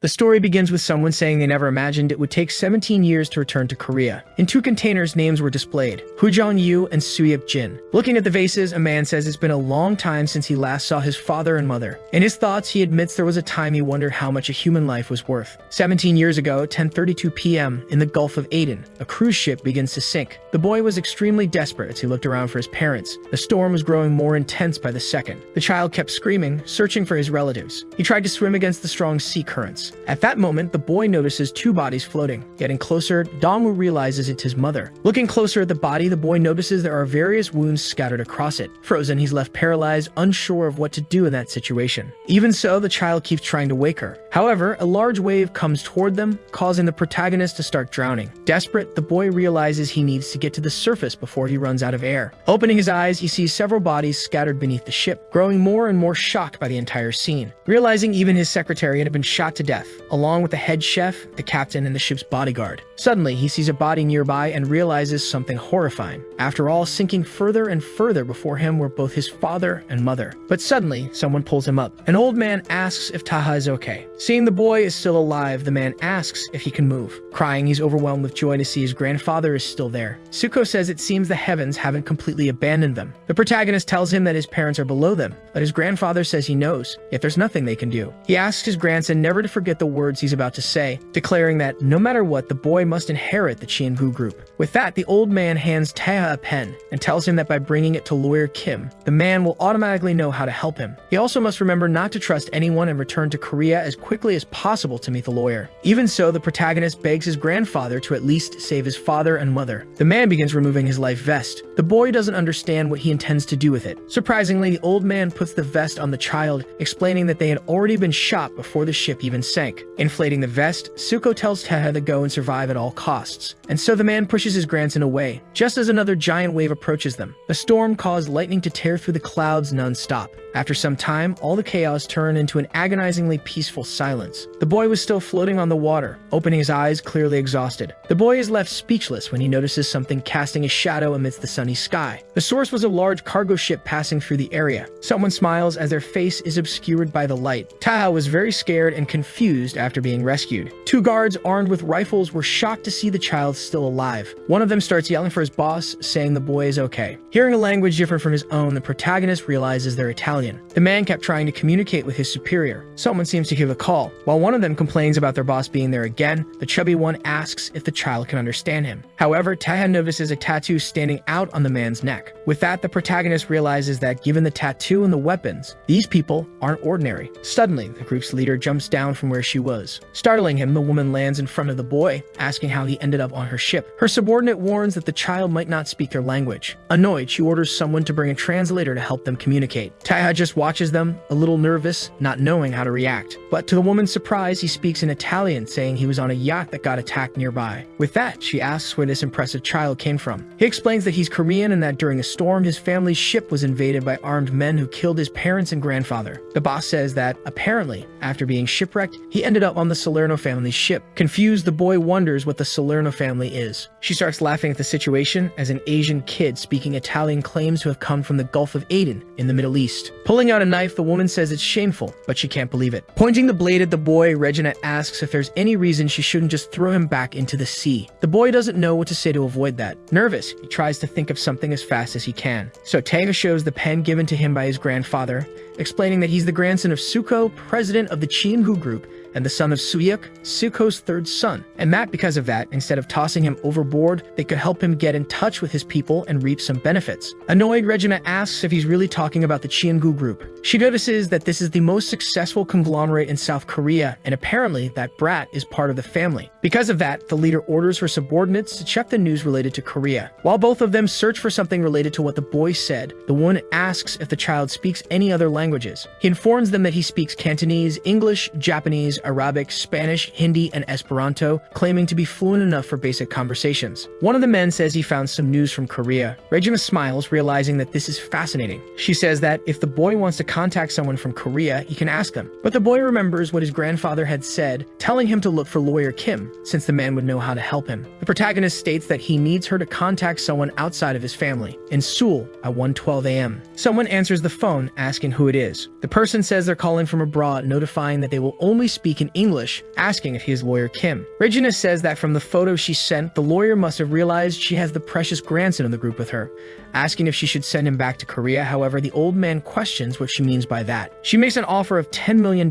The story begins with someone saying they never imagined it would take 17 years to return to Korea. In 2 containers, names were displayed: Hujong Yu and Suyep Jin. Looking at the vases, a man says it's been a long time since he last saw his father and mother. In his thoughts, he admits there was a time he wondered how much a human life was worth. 17 years ago, 10:32 p.m., in the Gulf of Aden, a cruise ship begins to sink. The boy was extremely desperate as he looked around for his parents. The storm was growing more intense by the second. The child kept screaming, searching for his relatives. He tried to swim against the strong sea currents. At that moment, the boy notices 2 bodies floating. Getting closer, Dongwoo realizes it's his mother. Looking closer at the body, the boy notices there are various wounds scattered across it. Frozen, he's left paralyzed, unsure of what to do in that situation. Even so, the child keeps trying to wake her. However, a large wave comes toward them, causing the protagonist to start drowning. Desperate, the boy realizes he needs to get to the surface before he runs out of air. Opening his eyes, he sees several bodies scattered beneath the ship, growing more and more shocked by the entire scene. Realizing even his secretary had been shot to death, along with the head chef, the captain, and the ship's bodyguard. Suddenly, he sees a body nearby and realizes something horrifying. After all, sinking further and further before him were both his father and mother. But suddenly, someone pulls him up. An old man asks if Taha is okay. Seeing the boy is still alive, the man asks if he can move. Crying, he's overwhelmed with joy to see his grandfather is still there. Suko says it seems the heavens haven't completely abandoned them. The protagonist tells him that his parents are below them, but his grandfather says he knows, yet there's nothing they can do. He asks his grandson never to forget the words he's about to say, declaring that no matter what, the boy must inherit the Chiengu group. With that, the old man hands Taeha a pen and tells him that by bringing it to lawyer Kim, the man will automatically know how to help him. He also must remember not to trust anyone and return to Korea as quickly as possible to meet the lawyer. Even so, the protagonist begs his grandfather to at least save his father and mother. The man begins removing his life vest. The boy doesn't understand what he intends to do with it. Surprisingly, the old man puts the vest on the child, explaining that they had already been shot before the ship even sank. Inflating the vest, Suko tells Taeha to go and survive at all costs. And so the man pushes his grandson away, just as another giant wave approaches them. The storm caused lightning to tear through the clouds non-stop. After some time, all the chaos turned into an agonizingly peaceful silence. The boy was still floating on the water, opening his eyes, clearly exhausted. The boy is left speechless when he notices something casting a shadow amidst the sunny sky. The source was a large cargo ship passing through the area. Someone smiles as their face is obscured by the light. Taha was very scared and confused after being rescued. 2 guards armed with rifles were shocked to see the child still alive. One of them starts yelling for his boss, saying the boy is okay. Hearing a language different from his own, the protagonist realizes they're Italian. The man kept trying to communicate with his superior. Someone seems to give a call. While one of them complains about their boss being there again, the chubby one asks if the child can understand him. However, Taeha notices a tattoo standing out on the man's neck. With that, the protagonist realizes that given the tattoo and the weapons, these people aren't ordinary. Suddenly, the group's leader jumps down from where she was. Startling him, the woman lands in front of the boy, asking how he ended up on her ship. Her subordinate warns that the child might not speak their language. Annoyed, she orders someone to bring a translator to help them communicate. Taeha just watches them, a little nervous, not knowing how to react. But to the woman's surprise, he speaks in Italian, saying he was on a yacht that got attacked nearby. With that, she asks where this impressive child came from. He explains that he's Korean and that during a storm, his family's ship was invaded by armed men who killed his parents and grandfather. The boss says that, apparently, after being shipwrecked, he ended up on the Salerno family's ship. Confused, the boy wonders what the Salerno family is. She starts laughing at the situation as an Asian kid speaking Italian claims to have come from the Gulf of Aden in the Middle East. Pulling out a knife, the woman says it's shameful, but she can't believe it. Pointing the blade at the boy, Regina asks if there's any reason she shouldn't just throw him back into the sea. The boy doesn't know what to say to avoid that. Nervous, he tries to think of something as fast as he can. So Taeha shows the pen given to him by his grandfather, explaining that he's the grandson of Suko, president of the Chiengu group, and the son of Suyuk, Suko's 3rd son. And that because of that, instead of tossing him overboard, they could help him get in touch with his people and reap some benefits. Annoyed, Regina asks if he's really talking about the Chiengu group. She notices that this is the most successful conglomerate in South Korea, and apparently that brat is part of the family. Because of that, the leader orders her subordinates to check the news related to Korea. While both of them search for something related to what the boy said, the woman asks if the child speaks any other languages. He informs them that he speaks Cantonese, English, Japanese, Arabic, Spanish, Hindi, and Esperanto, claiming to be fluent enough for basic conversations. One of the men says he found some news from Korea. Regina smiles, realizing that this is fascinating. She says that if the boy wants to contact someone from Korea, he can ask them. But the boy remembers what his grandfather had said, telling him to look for lawyer Kim, since the man would know how to help him. The protagonist states that he needs her to contact someone outside of his family, in Seoul at 1:12 a.m. Someone answers the phone, asking who it is. The person says they're calling from abroad, notifying that they will only speak speak in English, asking if he is lawyer Kim. Regina says that from the photo she sent, the lawyer must have realized she has the precious grandson of the group with her, asking if she should send him back to Korea. However, the old man questions what she means by that. She makes an offer of $10 million,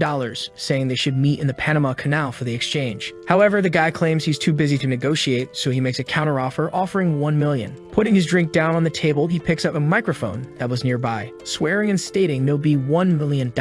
saying they should meet in the Panama Canal for the exchange. However, the guy claims he's too busy to negotiate, so he makes a counteroffer offering $1 million. Putting his drink down on the table, he picks up a microphone that was nearby, swearing and stating there'll be $1 million.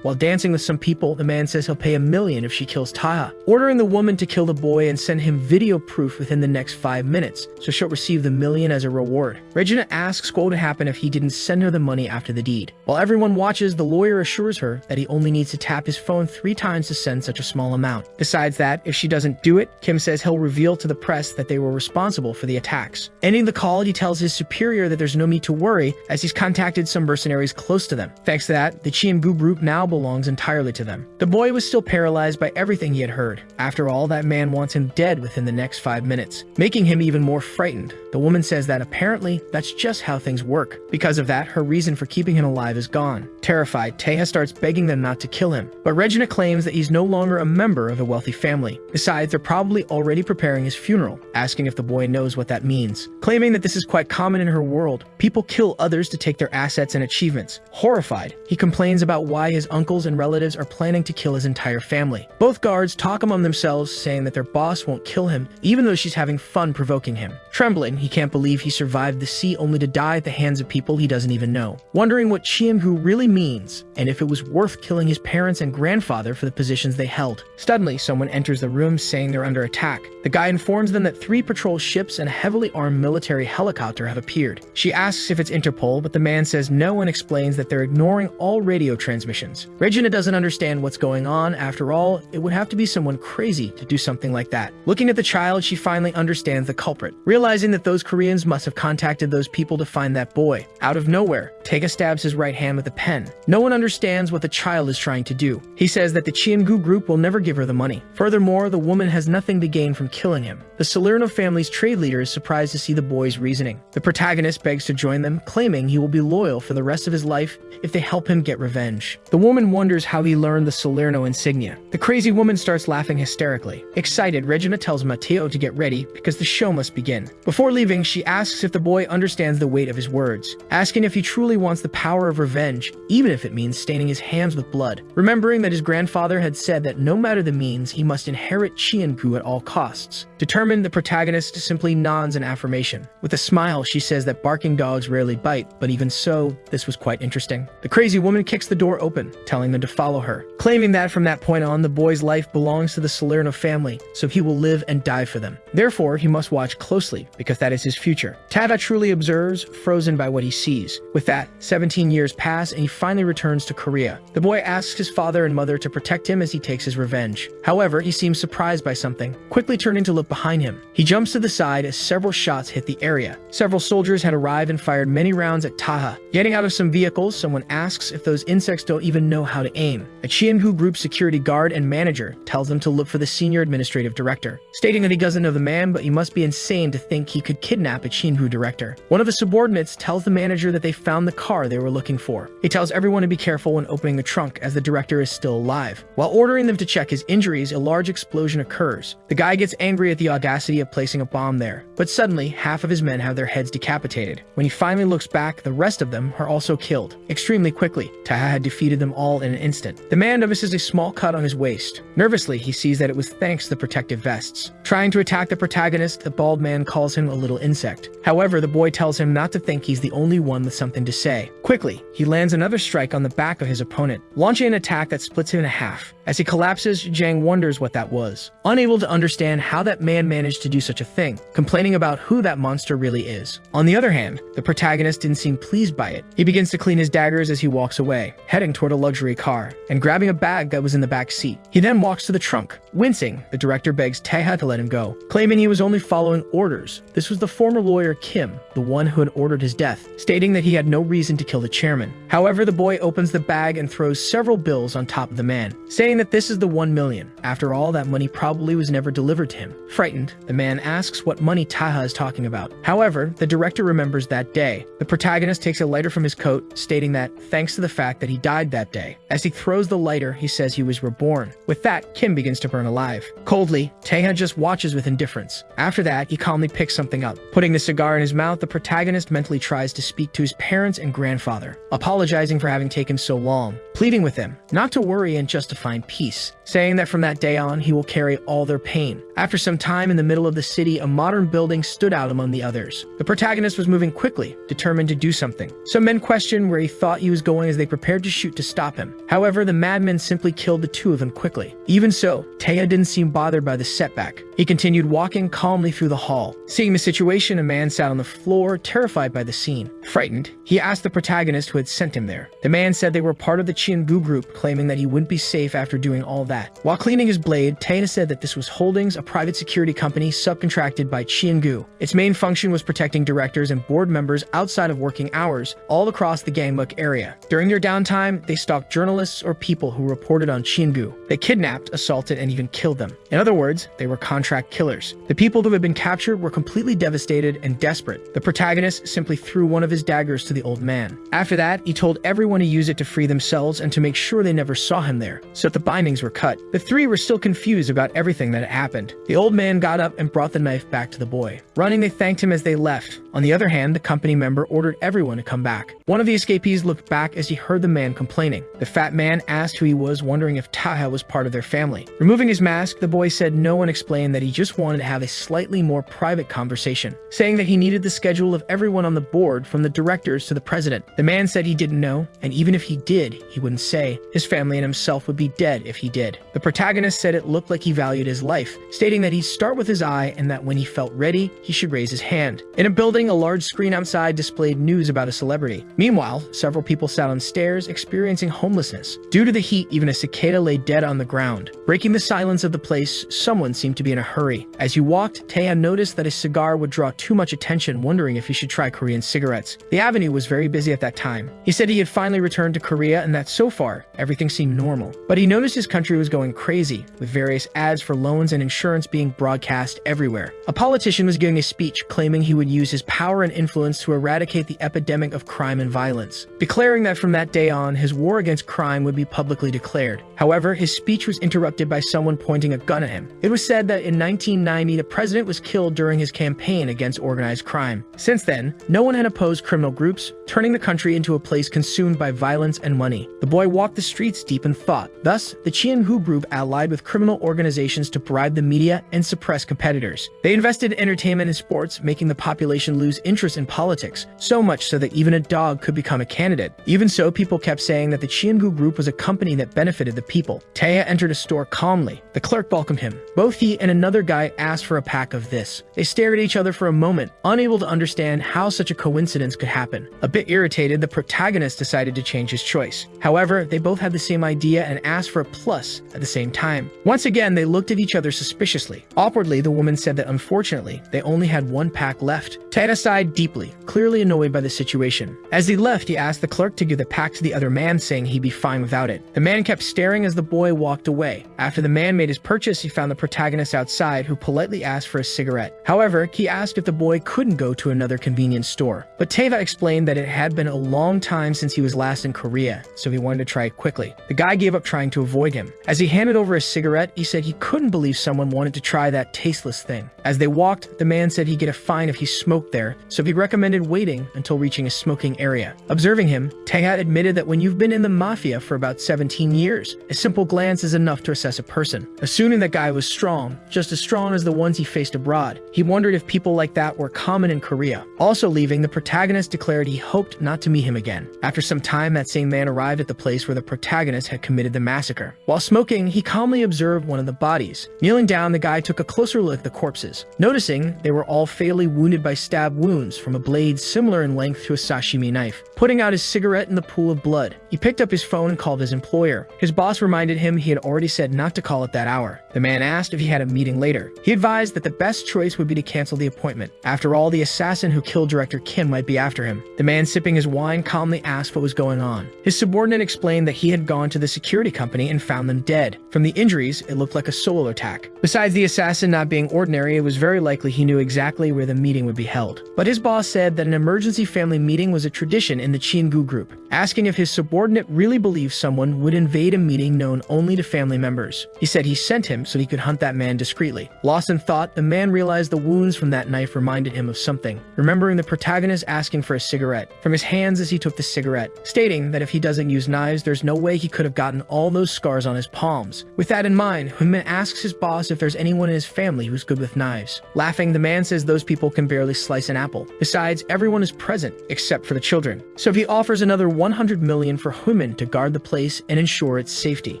While dancing with some people, the man says he'll pay $1 million if she kills Taha, ordering the woman to kill the boy and send him video proof within the next 5 minutes, so she'll receive the $1 million as a reward. Regina asks what would happen if he didn't send her the money after the deed. While everyone watches, the lawyer assures her that he only needs to tap his phone 3 times to send such a small amount. Besides that, if she doesn't do it, Kim says he'll reveal to the press that they were responsible for the attacks. Ending the call, he tells his superior that there's no need to worry, as he's contacted some mercenaries close to them. Thanks to that, the Chiengu group now belongs entirely to them. The boy was still paralyzed by everything he had heard. After all, that man wants him dead within the next 5 minutes, making him even more frightened. The woman says that apparently that's just how things work. Because of that, her reason for keeping him alive is gone. Terrified, Taeha starts begging them not to kill him, but Regina claims that he's no longer a member of a wealthy family. Besides, they're probably already preparing his funeral, asking if the boy knows what that means. Claiming that this is quite common in her world, people kill others to take their assets and achievements. Horrified, he complains about why his uncles and relatives are planning to kill his entire family. Both guards talk among themselves, saying that their boss won't kill him, even though she's having fun provoking him. Trembling, he can't believe he survived the sea only to die at the hands of people he doesn't even know. Wondering what Chiengu really means, and if it was worth killing his parents and grandfather for the positions they held. Suddenly, someone enters the room saying they're under attack. The guy informs them that 3 patrol ships and a heavily armed military helicopter have appeared. She asks if it's Interpol, but the man says no and explains that they're ignoring all radio transmissions. Regina doesn't understand what's going on. After all, it would have to be someone crazy to do something like that. Looking at the child, she finally understands the culprit, realizing that those Koreans must have contacted those people to find that boy. Out of nowhere, Taeha stabs his right hand with a pen. No one understands what the child is trying to do. He says that the Chiengu group will never give her the money. Furthermore, the woman has nothing to gain from killing him. The Salerno family's trade leader is surprised to see the boy's reasoning. The protagonist begs to join them, claiming he will be loyal for the rest of his life if they help him get revenge. The woman wonders how he learned the Salerno insignia. The crazy woman starts laughing hysterically. Excited, Regina tells Matteo to get ready because the show must begin. Before leaving, she asks if the boy understands the weight of his words, asking if he truly wants the power of revenge, even if it means staining his hands with blood. Remembering that his grandfather had said that no matter the means, he must inherit Chiengu at all costs. Determined, the protagonist simply nods in affirmation. With a smile, she says that barking dogs rarely bite, but even so, this was quite interesting. The crazy woman kicks the door open, telling them to follow her, claiming that from that point on, the boy's life belongs to the Salerno family, so he will live and die for them. Therefore, he must watch closely, because that is his future. Taeha truly observes, frozen by what he sees. With that, 17 years pass and he finally returns to Korea. The boy asks his father and mother to protect him as he takes his revenge. However, he seems surprised by something, quickly turning to look behind him. He jumps to the side as several shots hit the area. Several soldiers had arrived and fired many rounds at Taeha. Getting out of some vehicles, someone asks if those insects don't even know how to aim. A Chiengu group security guard and manager tells them to look for the senior administrative director, stating that he doesn't know the man, but he must be insane to think he could kidnap a Chiengu director. One of the subordinates tells the manager that they found the car they were looking for. He tells everyone to be careful when opening the trunk, as the director is still alive. While ordering them to check his injuries, a large explosion occurs. The guy gets angry at the audacity of placing a bomb there, but suddenly half of his men have their heads decapitated. When he finally looks back, the rest of them are also killed. Extremely quickly, Taeha had defeated them all in an instant. The man notices a small cut on his waist. Nervously, he sees that it was thanks to the protective vests. Trying to attack the protagonist, the bald man calls him a little insect. However, the boy tells him not to think he's the only one with something to say. Quickly, he lands another strike on the back of his opponent, launching an attack that splits him in half. As he collapses, Jang wonders what that was, unable to understand how that man managed to do such a thing, complaining about who that monster really is. On the other hand, the protagonist didn't seem pleased by it. He begins to clean his daggers as he walks away, heading toward a luxury car, and grabbing a bag that was in the back seat. He then walks to the trunk. Wincing, the director begs Taeha to let him go, claiming he was only following orders. This was the former lawyer Kim, the one who had ordered his death, stating that he had no reason to kill the chairman. However, the boy opens the bag and throws several bills on top of the man, saying that this is the 1 million. After all, that money probably was never delivered to him. Frightened, the man asks what money Taha is talking about. However, the director remembers that day. The protagonist takes a lighter from his coat, stating that thanks to the fact that he died that day. As he throws the lighter, he says he was reborn. With that, Kim begins to burn alive. Coldly, Taha just watches with indifference. After that, he calmly picks something up. Putting the cigar in his mouth, the protagonist mentally tries to speak to his parents and grandfather, apologizing for having taken so long, pleading with them not to worry and just to find peace, saying that from that day on, he will carry all their pain. After some time in the middle of the city, a modern building stood out among the others. The protagonist was moving quickly, determined to do something. Some men questioned where he thought he was going as they prepared to shoot to stop him. However, the madmen simply killed the two of them quickly. Even so, Taha didn't seem bothered by the setback. He continued walking calmly through the hall. Seeing the situation, a man sat on the floor, terrified by the scene. Frightened, he asked the protagonist who had sent him there. The man said they were part of the Chian-gu group, claiming that he wouldn't be safe after doing all that. While cleaning his blade, Taha said that this was Holdings, a private security company subcontracted by Chian-gu. Its main function was protecting directors and board members outside of working hours, all across the Gangbuk area. During their downtime, they stalked journalists or people who reported on Chian-gu. They kidnapped, assaulted, and even killed them. In other words, they were contract killers. The people who had been captured were completely devastated and desperate. The protagonist simply threw one of his daggers to the old man. After that, he told everyone to use it to free themselves and to make sure they never saw him there, so that the bindings were cut. The three were still confused about everything that had happened. The old man got up and brought the knife back to the boy. Running, they thanked him as they left. On the other hand, the company member ordered everyone to come back. One of the escapees looked back as he heard the man complaining. The fat man asked who he was, wondering if Taha was part of their family. Removing his mask, the boy said no and explained that he just wanted to have a slightly more private conversation, saying that he needed the schedule of everyone on the board, from the directors to the president. The man said he didn't know, and even if he did, he wouldn't say. His family and himself would be dead if he did. The protagonist said it looked like he valued his life, stating that he'd start with his eye and that when he felt ready, he should raise his hand. In a building, a large screen outside displayed news about a celebrity. Meanwhile, several people sat on stairs, experiencing homelessness. Due to the heat, even a cicada lay dead on the ground. Breaking the silence of the place, someone seemed to be in a hurry. As he walked, Taeha noticed that his cigar would draw too much attention, wondering if he should try Korean cigarettes. The avenue was very busy at that time. He said he had finally returned to Korea and that so far, everything seemed normal. But he noticed his country was going crazy, with various ads for loans and insurance being broadcast everywhere. A politician was giving a speech claiming he would use his power and influence to eradicate the epidemic of crime and violence, declaring that from that day on, his war against crime would be publicly declared. However, his speech was interrupted by someone pointing a gun at him. It was said that in 1990, the president was killed during his campaign against organized crime. Since then, no one had opposed criminal groups, turning the country into a place consumed by violence and money. The boy walked the streets deep in thought. Thus, the Chian-gu group allied with criminal organizations to bribe the media and suppress competitors. They invested in entertainment and sports, making the population lose interest in politics, so much so that even a dog could become a candidate. Even so, people kept saying that the Chian-gu group was a company that benefited the people. Taeha entered a store calmly. The clerk welcomed him. Both he and another guy asked for a pack of this. They stared at each other for a moment, unable to understand how such a coincidence could happen. A bit irritated, the protagonist decided to change his choice. However, they both had the same idea and asked for a plus at the same time. Once again, they looked at each other suspiciously. Awkwardly, the woman said that unfortunately, they only had one pack left. Taeha sighed deeply, clearly annoyed by the situation. As he left, he asked the clerk to give the pack to the other man, saying he'd be fine without it. The man kept staring as the boy walked away. After the man made his purchase, he found the protagonist outside, who politely asked for a cigarette. However, he asked if the boy couldn't go to another convenience store. But Taeha explained that it had been a long time since he was last in Korea, so he wanted to try it quickly. The guy gave up trying to avoid him. As he handed over a cigarette, he said he couldn't believe someone wanted to try that tasteless thing. As they walked, the man said he'd get a fine if he smoked there, so he recommended waiting until reaching a smoking area. Observing him, Taeha admitted that when you've been in the mafia for about 17 years, a simple glance is enough to assess a person. Assuming that guy was strong, just as strong as the ones he faced abroad, he wondered if people like that were common in Korea. Also leaving, the protagonist declared he hoped not to meet him again. After some time, that same man arrived at the place where the protagonist had committed the massacre. While smoking, he calmly observed one of the bodies. Kneeling down, the guy took a closer look at the corpses. Noticing they were all fatally wounded by stab wounds from a blade similar in length to a sashimi knife. Putting out his cigarette in the pool of blood, he picked up his phone and called his employer. His boss reminded him he had already said not to call it that hour. The man asked if he had a meeting later. He advised that the best choice would be to cancel the appointment. After all, the assassin who killed director Kim might be after him. The man sipping his wine calmly asked what was going on. His subordinate explained that he had gone to the security company and found them dead. From the injuries, it looked like a solo attack. Besides the assassin not being ordinary, it was very likely he knew exactly where the meeting would be held. But his boss said that an emergency family meeting was a tradition in the Chiengu group, asking if his subordinate really believed someone would invade a meeting known only to family members. He said he sent him so he could hunt that man discreetly. Lost in thought, the man realized the wounds from that knife reminded him of something, remembering the protagonist asking for a cigarette from his hands as he took the cigarette, stating that if he doesn't use knives, there's no way he could have gotten all those scars on his palms. With that in mind, Hunmin asks his boss if there's anyone in his family who's good with knives. Laughing, the man says those people can barely slice an apple. Besides, everyone is present, except for the children. So he offers another 100 million for Hunmin to guard the place and ensure its safety.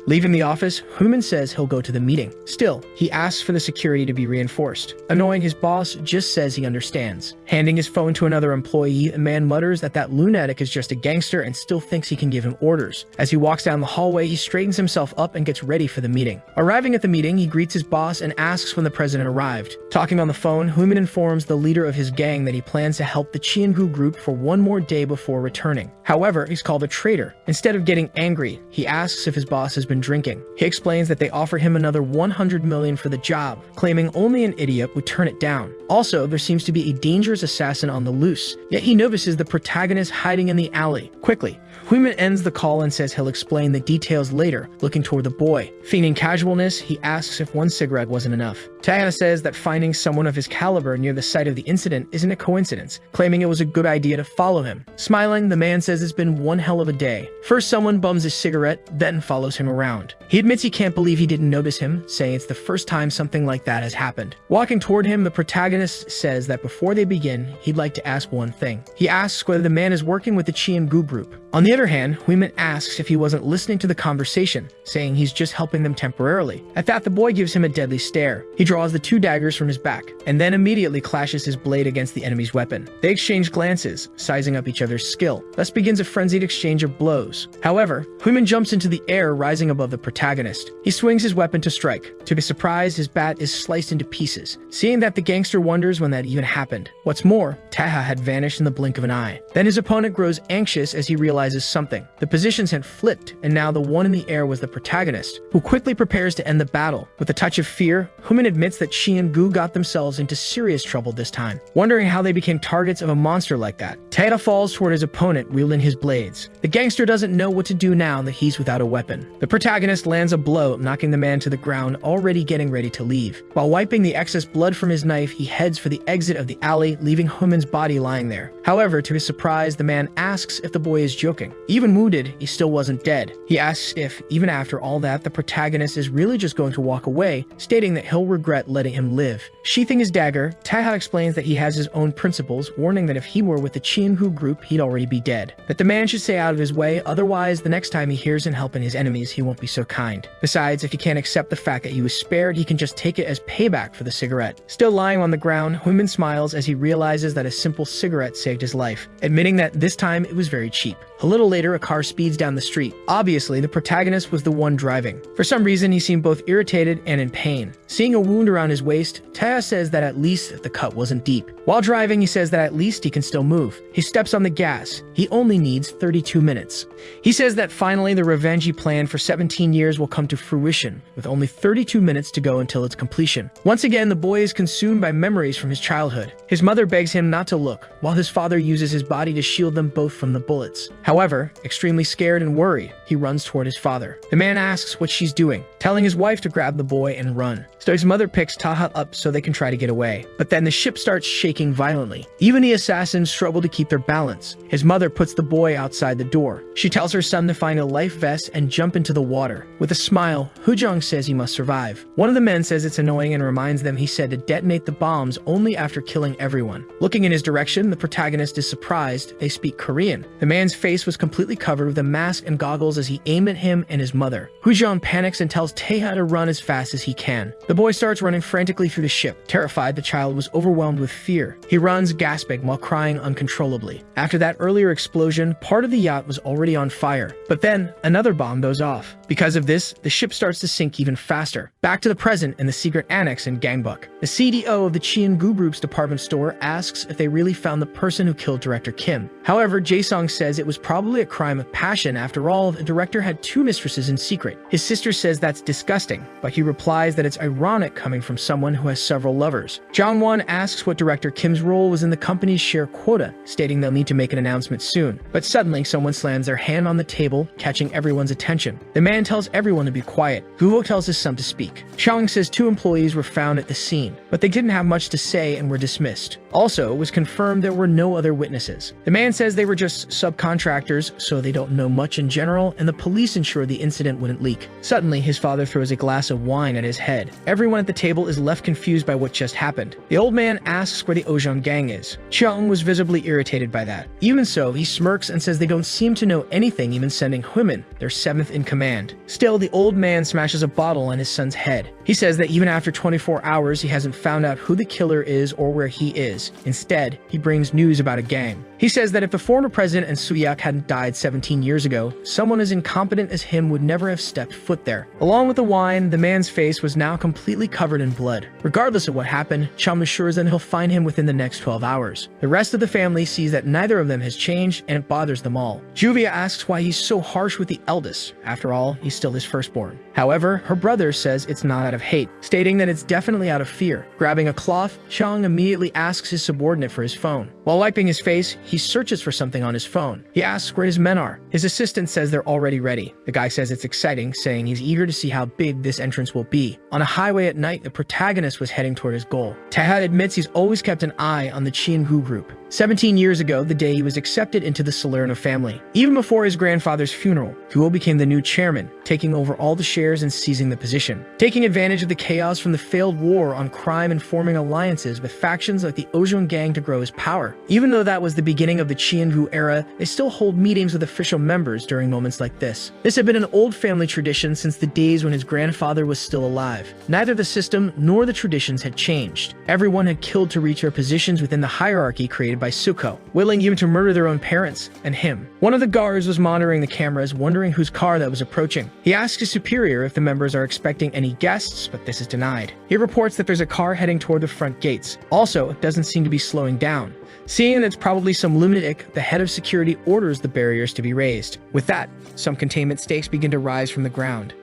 Leaving the office, Hunmin says he'll go to the meeting. Still, he asks for the security to be reinforced. Annoying, his boss just says he understands. Handing his phone to another employee, the man mutters that lunatic is just a gangster and still thinks he can give him orders. As he walks down the hallway, he straightens himself up and gets ready for the meeting. Arriving at the meeting, he greets his boss and asks when the president arrived. Talking on the phone, Hunmin informs the leader of his gang that he plans to help the Chiengu group for one more day before returning. However, he's called a traitor. Instead of getting angry, he asks if his boss has been drinking. He explains that they offer him another 100 million for the job, claiming only an idiot would turn it down. Also, there seems to be a dangerous assassin on the loose, yet he notices the protagonist hiding in the alley. Quickly, Hunmin ends the call and says he'll explain the details later, looking toward the boy. Feigning casualness, he asks if one cigarette wasn't enough. Taeha says that finding someone of his caliber near the site of the incident isn't a coincidence, claiming it was a good idea to follow him. Smiling, the man says it's been one hell of a day. First someone bums his cigarette, then follows him around. He admits he can't believe he didn't notice him, saying it's the first time something like that has happened. Walking toward him, the protagonist says that before they begin, he'd like to ask one thing. He asks whether the man is working with the Chiengu group. On the other hand, Hunmin asks if he wasn't listening to the conversation, saying he's just helping them temporarily. At that, the boy gives him a deadly stare. He draws the two daggers from his back, and then immediately clashes his blade against the enemy's weapon. They exchange glances, sizing up each other's skill. Thus begins a frenzied exchange of blows. However, Hunmin jumps into the air, rising above the protagonist. He swings his weapon to strike. To his surprise, his bat is sliced into pieces. Seeing that, the gangster wonders when that even happened. What's more, Taeha had vanished in the blink of an eye. Then his opponent grows anxious as he realizes something. The positions had flipped, and now the one in the air was the protagonist, who quickly prepares to end the battle. With a touch of fear, Hunmin admits that Chiengu got themselves into serious trouble this time, wondering how they became targets of a monster like that. Taeha falls toward his opponent, wielding his blades. The gangster doesn't know what to do now that he's without a weapon. The protagonist lands a blow, knocking the man to the ground, already getting ready to leave. While wiping the excess blood from his knife, he heads for the exit of the alley, leaving Hunmin's body lying there. However, to his surprise, the man asks if the boy is joking. Even wounded, he still wasn't dead. He asks if, even after all that, the protagonist is really just going to walk away, stating that he'll regret letting him live. Sheathing his dagger, Taeha explains that he has his own principles, warning that if he were with the Chiengu group, he'd already be dead. That the man should stay out of his way, otherwise the next time he hears him helping his enemies, he won't be so kind. Besides, if he can't accept the fact that he was spared, he can just take it as payback for the cigarette. Still lying on the ground, Hunmin smiles as he realizes that a simple cigarette saved his life, admitting that this time it was very cheap. A little later, a car speeds down the street. Obviously, the protagonist was the one driving. For some reason, he seemed both irritated and in pain. Seeing a wound around his waist, Taeha says that at least the cut wasn't deep. While driving, he says that at least he can still move. He steps on the gas. He only needs 32 minutes. He says that finally the revenge he planned for 17 years will come to fruition, with only 32 minutes to go until its completion. Once again, the boy is consumed by memories from his childhood. His mother begs him not to look, while his father uses his body to shield them both from the bullets. However, extremely scared and worried, he runs toward his father. The man asks what she's doing, telling his wife to grab the boy and run. So his mother picks Taeha up so they can try to get away. But then the ship starts shaking violently. Even the assassins struggle to keep their balance. His mother puts the boy outside the door. She tells her son to find a life vest and jump into the water. With a smile, Hujong says he must survive. One of the men says it's annoying and reminds them he said to detonate the bombs only after killing everyone. Looking in his direction, the protagonist is surprised they speak Korean. The man's face was was completely covered with a mask and goggles as he aimed at him and his mother. Huijong panics and tells Taeha to run as fast as he can. The boy starts running frantically through the ship. Terrified, the child was overwhelmed with fear. He runs, gasping while crying uncontrollably. After that earlier explosion, part of the yacht was already on fire. But then, another bomb goes off. Because of this, the ship starts to sink even faster. Back to the present in the secret annex in Gangbuk. The CDO of the Cheongu Group's department store asks if they really found the person who killed Director Kim. However, Jae-sung says it was probably a crime of passion. After all, the director had 2 mistresses in secret. His sister says that's disgusting, but he replies that it's ironic coming from someone who has several lovers. Jong-won asks what Director Kim's role was in the company's share quota, stating they'll need to make an announcement soon. But suddenly, someone slams their hand on the table, catching everyone's attention. The man tells everyone to be quiet. Guho tells his son to speak. Chang says 2 employees were found at the scene, but they didn't have much to say and were dismissed. Also, it was confirmed there were no other witnesses. The man says they were just subcontractors, so they don't know much in general, and the police ensured the incident wouldn't leak. Suddenly, his father throws a glass of wine at his head. Everyone at the table is left confused by what just happened. The old man asks where the Ojong gang is. Cheong was visibly irritated by that. Even so, he smirks and says they don't seem to know anything, even sending Huimin, their 7th in command. Still, the old man smashes a bottle on his son's head. He says that even after 24 hours, he hasn't found out who the killer is or where he is. Instead, he brings news about a gang. He says that if the former president and Suyak hadn't died 17 years ago, someone as incompetent as him would never have stepped foot there. Along with the wine, the man's face was now completely covered in blood. Regardless of what happened, Chum assures them he'll find him within the next 12 hours. The rest of the family sees that neither of them has changed, and it bothers them all. Juvia asks why he's so harsh with the eldest. After all, he's still his firstborn. However, her brother says it's not out of hate, stating that it's definitely out of fear. Grabbing a cloth, Chang immediately asks his subordinate for his phone. While wiping his face, he searches for something on his phone. He asks where his men are. His assistant says they're already ready. The guy says it's exciting, saying he's eager to see how big this entrance will be. On a highway at night, the protagonist was heading toward his goal. Taeha admits he's always kept an eye on the Cheongu Group. 17 years ago, the day he was accepted into the Salerno family. Even before his grandfather's funeral, Guo became the new chairman, taking over all the shares and seizing the position. Taking advantage of the chaos from the failed war on crime and forming alliances with factions like the Ojong gang to grow his power. Even though that was the beginning of the Cheongu era, they still hold meetings with official members during moments like this. This had been an old family tradition since the days when his grandfather was still alive. Neither the system nor the traditions had changed. Everyone had killed to reach their positions within the hierarchy created by Suko, willing even to murder their own parents and him. One of the guards was monitoring the cameras, wondering whose car that was approaching. He asks his superior if the members are expecting any guests, but this is denied. He reports that there's a car heading toward the front gates. Also, it doesn't seem to be slowing down. Seeing that it's probably some lunatic, the head of security orders the barriers to be raised. With that, some containment stakes begin to rise from the ground.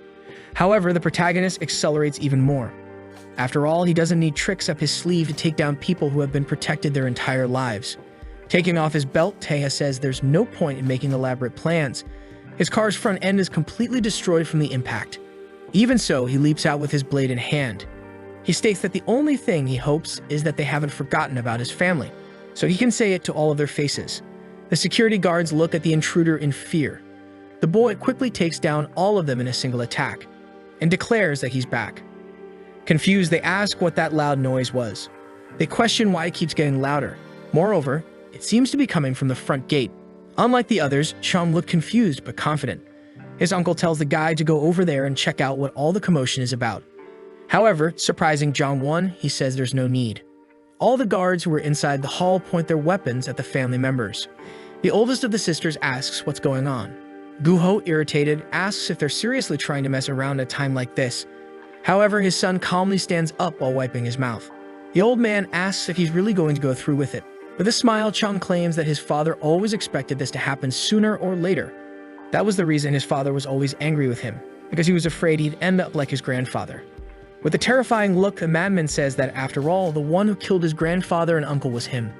However, the protagonist accelerates even more. After all, he doesn't need tricks up his sleeve to take down people who have been protected their entire lives. Taking off his belt, Taeha says there's no point in making elaborate plans. His car's front end is completely destroyed from the impact. Even so, he leaps out with his blade in hand. He states that the only thing he hopes is that they haven't forgotten about his family, so he can say it to all of their faces. The security guards look at the intruder in fear. The boy quickly takes down all of them in a single attack, and declares that he's back. Confused, they ask what that loud noise was. They question why it keeps getting louder. Moreover, it seems to be coming from the front gate. Unlike the others, Chum looked confused but confident. His uncle tells the guy to go over there and check out what all the commotion is about. However, surprising Jong-won, he says there's no need. All the guards who were inside the hall point their weapons at the family members. The oldest of the sisters asks what's going on. Guho, irritated, asks if they're seriously trying to mess around at a time like this. However, his son calmly stands up while wiping his mouth. The old man asks if he's really going to go through with it. With a smile, Chung claims that his father always expected this to happen sooner or later. That was the reason his father was always angry with him, because he was afraid he'd end up like his grandfather. With a terrifying look, the madman says that after all, the one who killed his grandfather and uncle was him.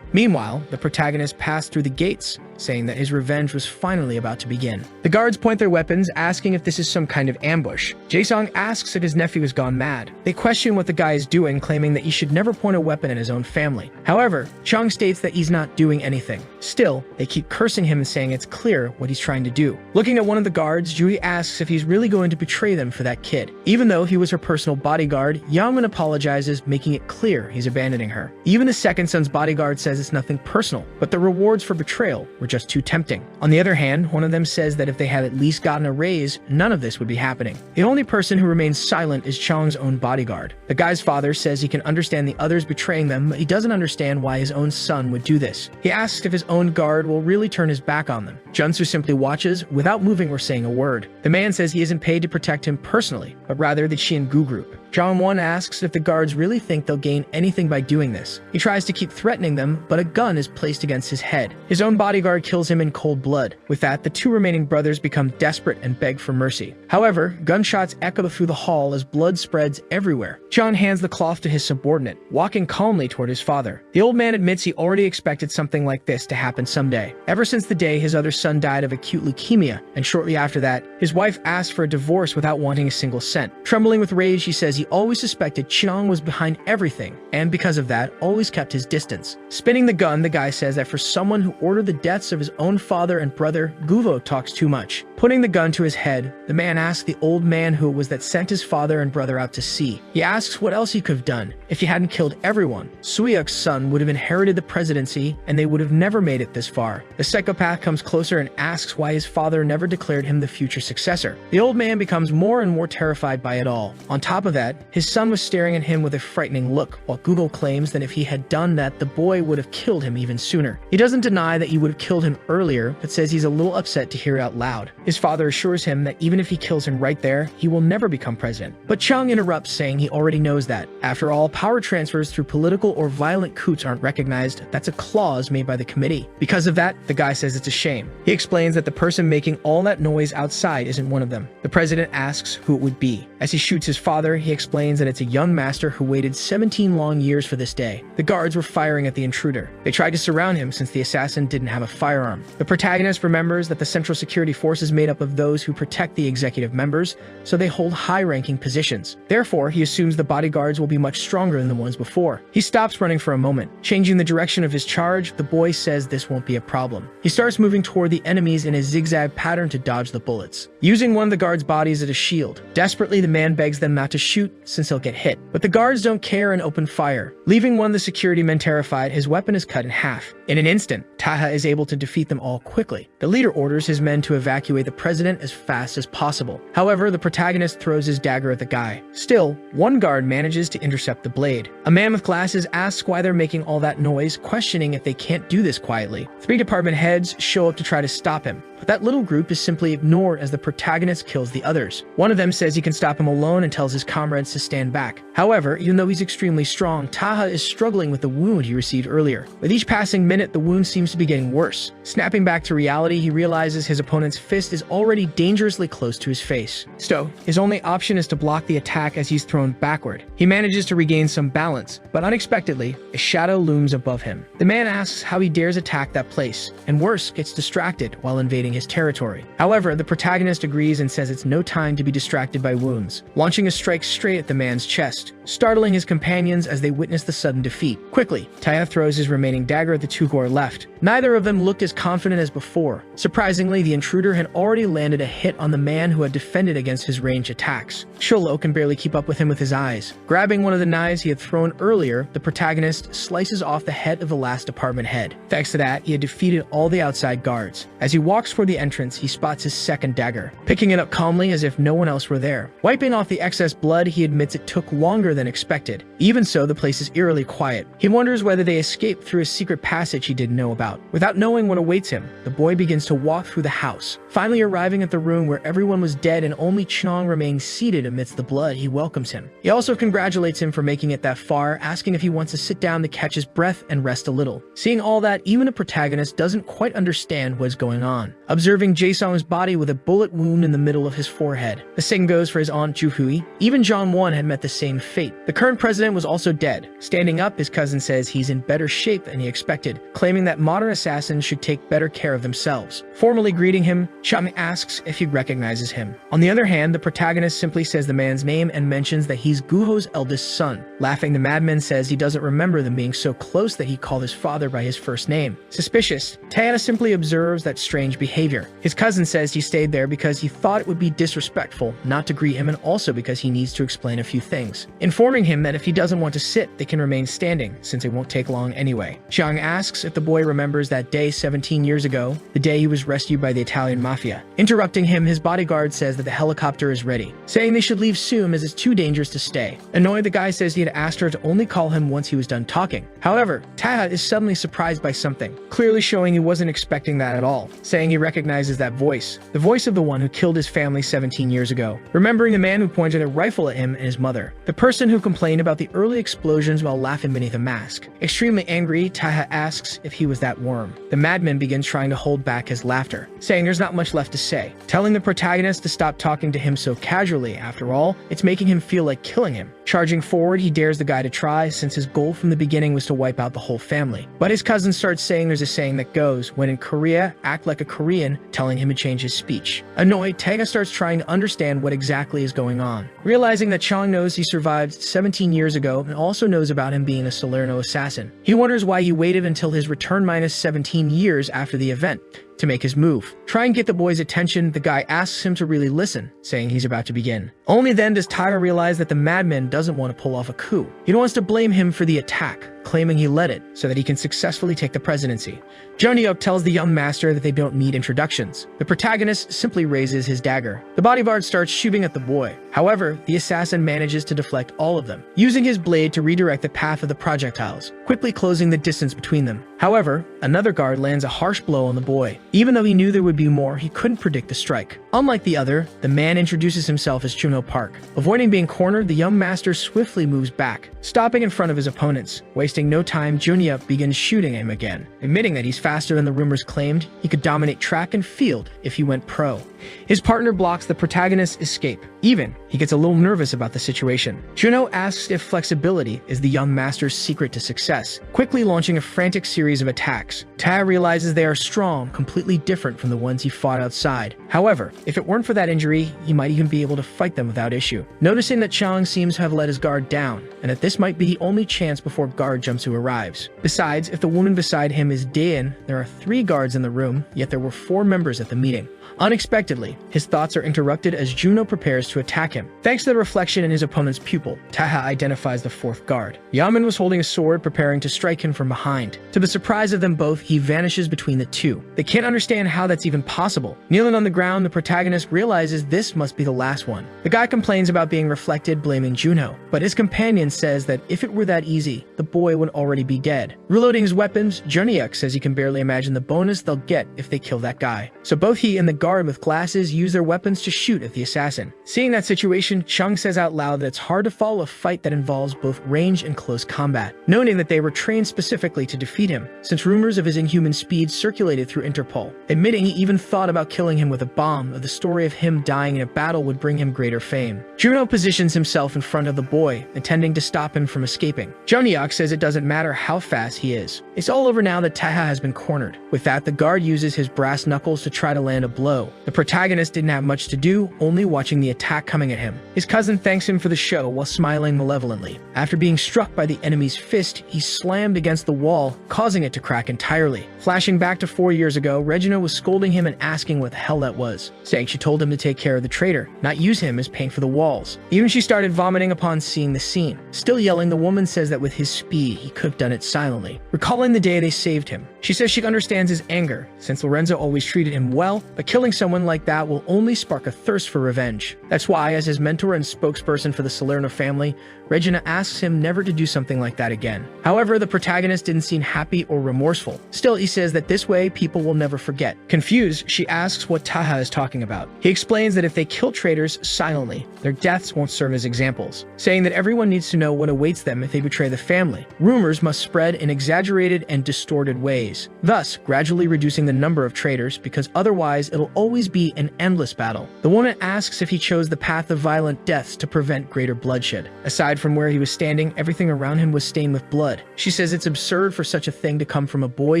Meanwhile, the protagonist passed through the gates, saying that his revenge was finally about to begin. The guards point their weapons, asking if this is some kind of ambush. Jae-sung asks if his nephew has gone mad. They question what the guy is doing, claiming that he should never point a weapon at his own family. However, Chung states that he's not doing anything. Still, they keep cursing him and saying it's clear what he's trying to do. Looking at one of the guards, Jui asks if he's really going to betray them for that kid. Even though he was her personal bodyguard, Yangmin apologizes, making it clear he's abandoning her. Even the second son's bodyguard says it's nothing personal, but the rewards for betrayal were were just too tempting. On the other hand, one of them says that if they had at least gotten a raise, none of this would be happening. The only person who remains silent is Chang's own bodyguard. The guy's father says he can understand the others betraying them, but he doesn't understand why his own son would do this. He asks if his own guard will really turn his back on them. Junsu simply watches without moving or saying a word. The man says he isn't paid to protect him personally, but rather the Gu group. Jong-won asks if the guards really think they'll gain anything by doing this. He tries to keep threatening them, but a gun is placed against his head. His own bodyguard kills him in cold blood. With that, the two remaining brothers become desperate and beg for mercy. However, gunshots echo through the hall as blood spreads everywhere. John hands the cloth to his subordinate, walking calmly toward his father. The old man admits he already expected something like this to happen someday, ever since the day his other son died of acute leukemia, and shortly after that, his wife asked for a divorce without wanting a single cent. Trembling with rage, he says he always suspected Chiang was behind everything, and because of that, always kept his distance. Spinning the gun, the guy says that for someone who ordered the deaths of his own father and brother, Guvo talks too much. Putting the gun to his head, the man asks the old man who it was that sent his father and brother out to sea. He asks what else he could have done. If he hadn't killed everyone, Suyuk's son would have inherited the presidency and they would have never made it this far. The psychopath comes closer and asks why his father never declared him the future successor. The old man becomes more and more terrified by it all. On top of that, his son was staring at him with a frightening look, while Google claims that if he had done that, the boy would have killed him even sooner. He doesn't deny that he would have killed him earlier, but says he's a little upset to hear it out loud. His father assures him that even if he kills him right there, he will never become president. But Chung interrupts, saying he already knows that. After all, power transfers through political or violent coups aren't recognized. That's a clause made by the committee. Because of that, the guy says it's a shame. He explains that the person making all that noise outside isn't one of them. The president asks who it would be. As he shoots his father, he explains that it's a young master who waited 17 long years for this day. The guards were firing at the intruder. They tried to surround him since the assassin didn't have a firearm. The protagonist remembers that the Central Security Force is made up of those who protect the executive members, so they hold high-ranking positions. Therefore, he assumes the bodyguards will be much stronger than the ones before. He stops running for a moment. Changing the direction of his charge, the boy says this won't be a problem. He starts moving toward the enemies in a zigzag pattern to dodge the bullets. Using one of the guards' bodies as a shield, desperately the man begs them not to shoot since he'll get hit. But the guards don't care and open fire. Leaving one of the security men terrified, his weapon is cut in half. In an instant, Taha is able to defeat them all quickly. The leader orders his men to evacuate the president as fast as possible. However, the protagonist throws his dagger at the guy. Still, one guard manages to intercept the blade. A man with glasses asks why they're making all that noise, questioning if they can't do this quietly. 3 department heads show up to try to stop him, but that little group is simply ignored as the protagonist kills the others. One of them says he can stop him alone and tells his comrades to stand back. However, even though he's extremely strong, Taha is struggling with the wound he received earlier. With each passing minute, the wound seems to be getting worse. Snapping back to reality, he realizes his opponent's fist is already dangerously close to his face. So, his only option is to block the attack as he's thrown backward. He manages to regain some balance, but unexpectedly, a shadow looms above him. The man asks how he dares attack that place, and worse, gets distracted while invading his territory. However, the protagonist agrees and says it's no time to be distracted by wounds, launching a strike straight at the man's chest, startling his companions as they witness the sudden defeat. Quickly, Taya throws his remaining dagger at the two who are left. Neither of them looked as confident as before. Surprisingly, the intruder had already landed a hit on the man who had defended against his ranged attacks. Sholo can barely keep up with him with his eyes. Grabbing one of the knives he had thrown earlier, the protagonist slices off the head of the last department head. Thanks to that, he had defeated all the outside guards. As he walks toward the entrance, he spots his second dagger, picking it up calmly as if no one else were there. Wiping off the excess blood, he admits it took longer than expected. Even so, the place is eerily quiet. He wonders whether they escaped through a secret passage he didn't know about. Without knowing what awaits him, the boy begins to walk through the house. Finally arriving at the room where everyone was dead and only Chong remains seated amidst the blood, he welcomes him. He also congratulates him for making it that far, asking if he wants to sit down to catch his breath and rest a little. Seeing all that, even a protagonist doesn't quite understand what's going on. Observing Jae-sung's body with a bullet wound in the middle of his forehead. The same goes for his aunt Ju-hui. Even Jong-won had met the same fate. The current president was also dead. Standing up, his cousin says he's in better shape than he expected, claiming that modern assassins should take better care of themselves. Formally greeting him, Chang asks if he recognizes him. On the other hand, the protagonist simply says the man's name and mentions that he's Guho's eldest son. Laughing, the madman says he doesn't remember them being so close that he called his father by his first name. Suspicious, Tayana simply observes that strange behavior. His cousin says he stayed there because he thought it would be disrespectful not to greet him, and also because he needs to explain a few things. In informing him that if he doesn't want to sit, they can remain standing, since it won't take long anyway. Xiang asks if the boy remembers that day 17 years ago, the day he was rescued by the Italian mafia. Interrupting him, his bodyguard says that the helicopter is ready, saying they should leave soon as it's too dangerous to stay. Annoyed, the guy says he had asked her to only call him once he was done talking. However, Taha is suddenly surprised by something, clearly showing he wasn't expecting that at all, saying he recognizes that voice, the voice of the one who killed his family 17 years ago, remembering the man who pointed a rifle at him and his mother, the person who complained about the early explosions while laughing beneath a mask. Extremely angry, Taha asks if he was that worm. The madman begins trying to hold back his laughter, saying there's not much left to say, telling the protagonist to stop talking to him so casually. After all, it's making him feel like killing him. Charging forward, he dares the guy to try, since his goal from the beginning was to wipe out the whole family. But his cousin starts saying there's a saying that goes, when in Korea, act like a Korean, telling him to change his speech. Annoyed, Taga starts trying to understand what exactly is going on, realizing that Chang knows he survived 17 years ago and also knows about him being a Salerno assassin. He wonders why he waited until his return minus 17 years after the event to make his move. Try and get the boy's attention, the guy asks him to really listen, saying he's about to begin. Only then does Taga realize that the madman doesn't want to pull off a coup. He wants to blame him for the attack, claiming he led it, so that he can successfully take the presidency. Joniok tells the young master that they don't need introductions. The protagonist simply raises his dagger. The bodyguard starts shooting at the boy. However, the assassin manages to deflect all of them, using his blade to redirect the path of the projectiles, quickly closing the distance between them. However, another guard lands a harsh blow on the boy. Even though he knew there would be more, he couldn't predict the strike. Unlike the other, the man introduces himself as Juno Park. Avoiding being cornered, the young master swiftly moves back, stopping in front of his opponents. Wasting no time, Junia begins shooting him again. Admitting that he's faster than the rumors claimed, he could dominate track and field if he went pro. His partner blocks the protagonist's escape. Even, he gets a little nervous about the situation. Juno asks if flexibility is the young master's secret to success, quickly launching a frantic series of attacks. Ta realizes they are strong, completely different from the ones he fought outside. However, if it weren't for that injury, he might even be able to fight them without issue. Noticing that Chang seems to have let his guard down, and that this might be the only chance before guard Jumsu arrives. Besides, if the woman beside him is Daein, there are 3 guards in the room, yet there were 4 members at the meeting. Unexpectedly, his thoughts are interrupted as Juno prepares to attack him. Thanks to the reflection in his opponent's pupil, Taha identifies the 4th guard. Yaman was holding a sword, preparing to strike him from behind. To the surprise of them both, he vanishes between the two. They can't understand how that's even possible. Kneeling on the ground, the protagonist realizes this must be the last one. The guy complains about being reflected, blaming Juno, but his companion says that if it were that easy, the boy would already be dead. Reloading his weapons, Joniuk says he can barely imagine the bonus they'll get if they kill that guy. So both he and the guard with glasses use their weapons to shoot at the assassin. Seeing that situation, Chung says out loud that it's hard to follow a fight that involves both range and close combat, noting that they were trained specifically to defeat him, since rumors of his inhuman speed circulated through Interpol. Admitting he even thought about killing him with a bomb, or the story of him dying in a battle would bring him greater fame. Juno positions himself in front of the boy, intending to stop him from escaping. Joniok says it doesn't matter how fast he is. It's all over now that Taha has been cornered. With that, the guard uses his brass knuckles to try to land a blow. The protagonist didn't have much to do, only watching the attack coming at him. His cousin thanks him for the show while smiling malevolently. After being struck by the enemy's fist, he slammed against the wall, causing it to crack entirely. Flashing back to 4 years ago, Regina was scolding him and asking what the hell that was, saying she told him to take care of the traitor, not use him as paint for the walls. Even she started vomiting upon seeing the scene. Still yelling, the woman says that with his speed, he could have done it silently, recalling the day they saved him. She says she understands his anger, since Lorenzo always treated him well, but killing someone like that will only spark a thirst for revenge. That's why, as his mentor and spokesperson for the Salerno family, Regina asks him never to do something like that again. However, the protagonist didn't seem happy or remorseful. Still, he says that this way, people will never forget. Confused, she asks what Taha is talking about. He explains that if they kill traitors silently, their deaths won't serve as examples, saying that everyone needs to know what awaits them if they betray the family. Rumors must spread in exaggerated and distorted ways, thus gradually reducing the number of traitors, because otherwise it'll always be an endless battle. The woman asks if he chose the path of violent deaths to prevent greater bloodshed. Aside from where he was standing, everything around him was stained with blood. She says it's absurd for such a thing to come from a boy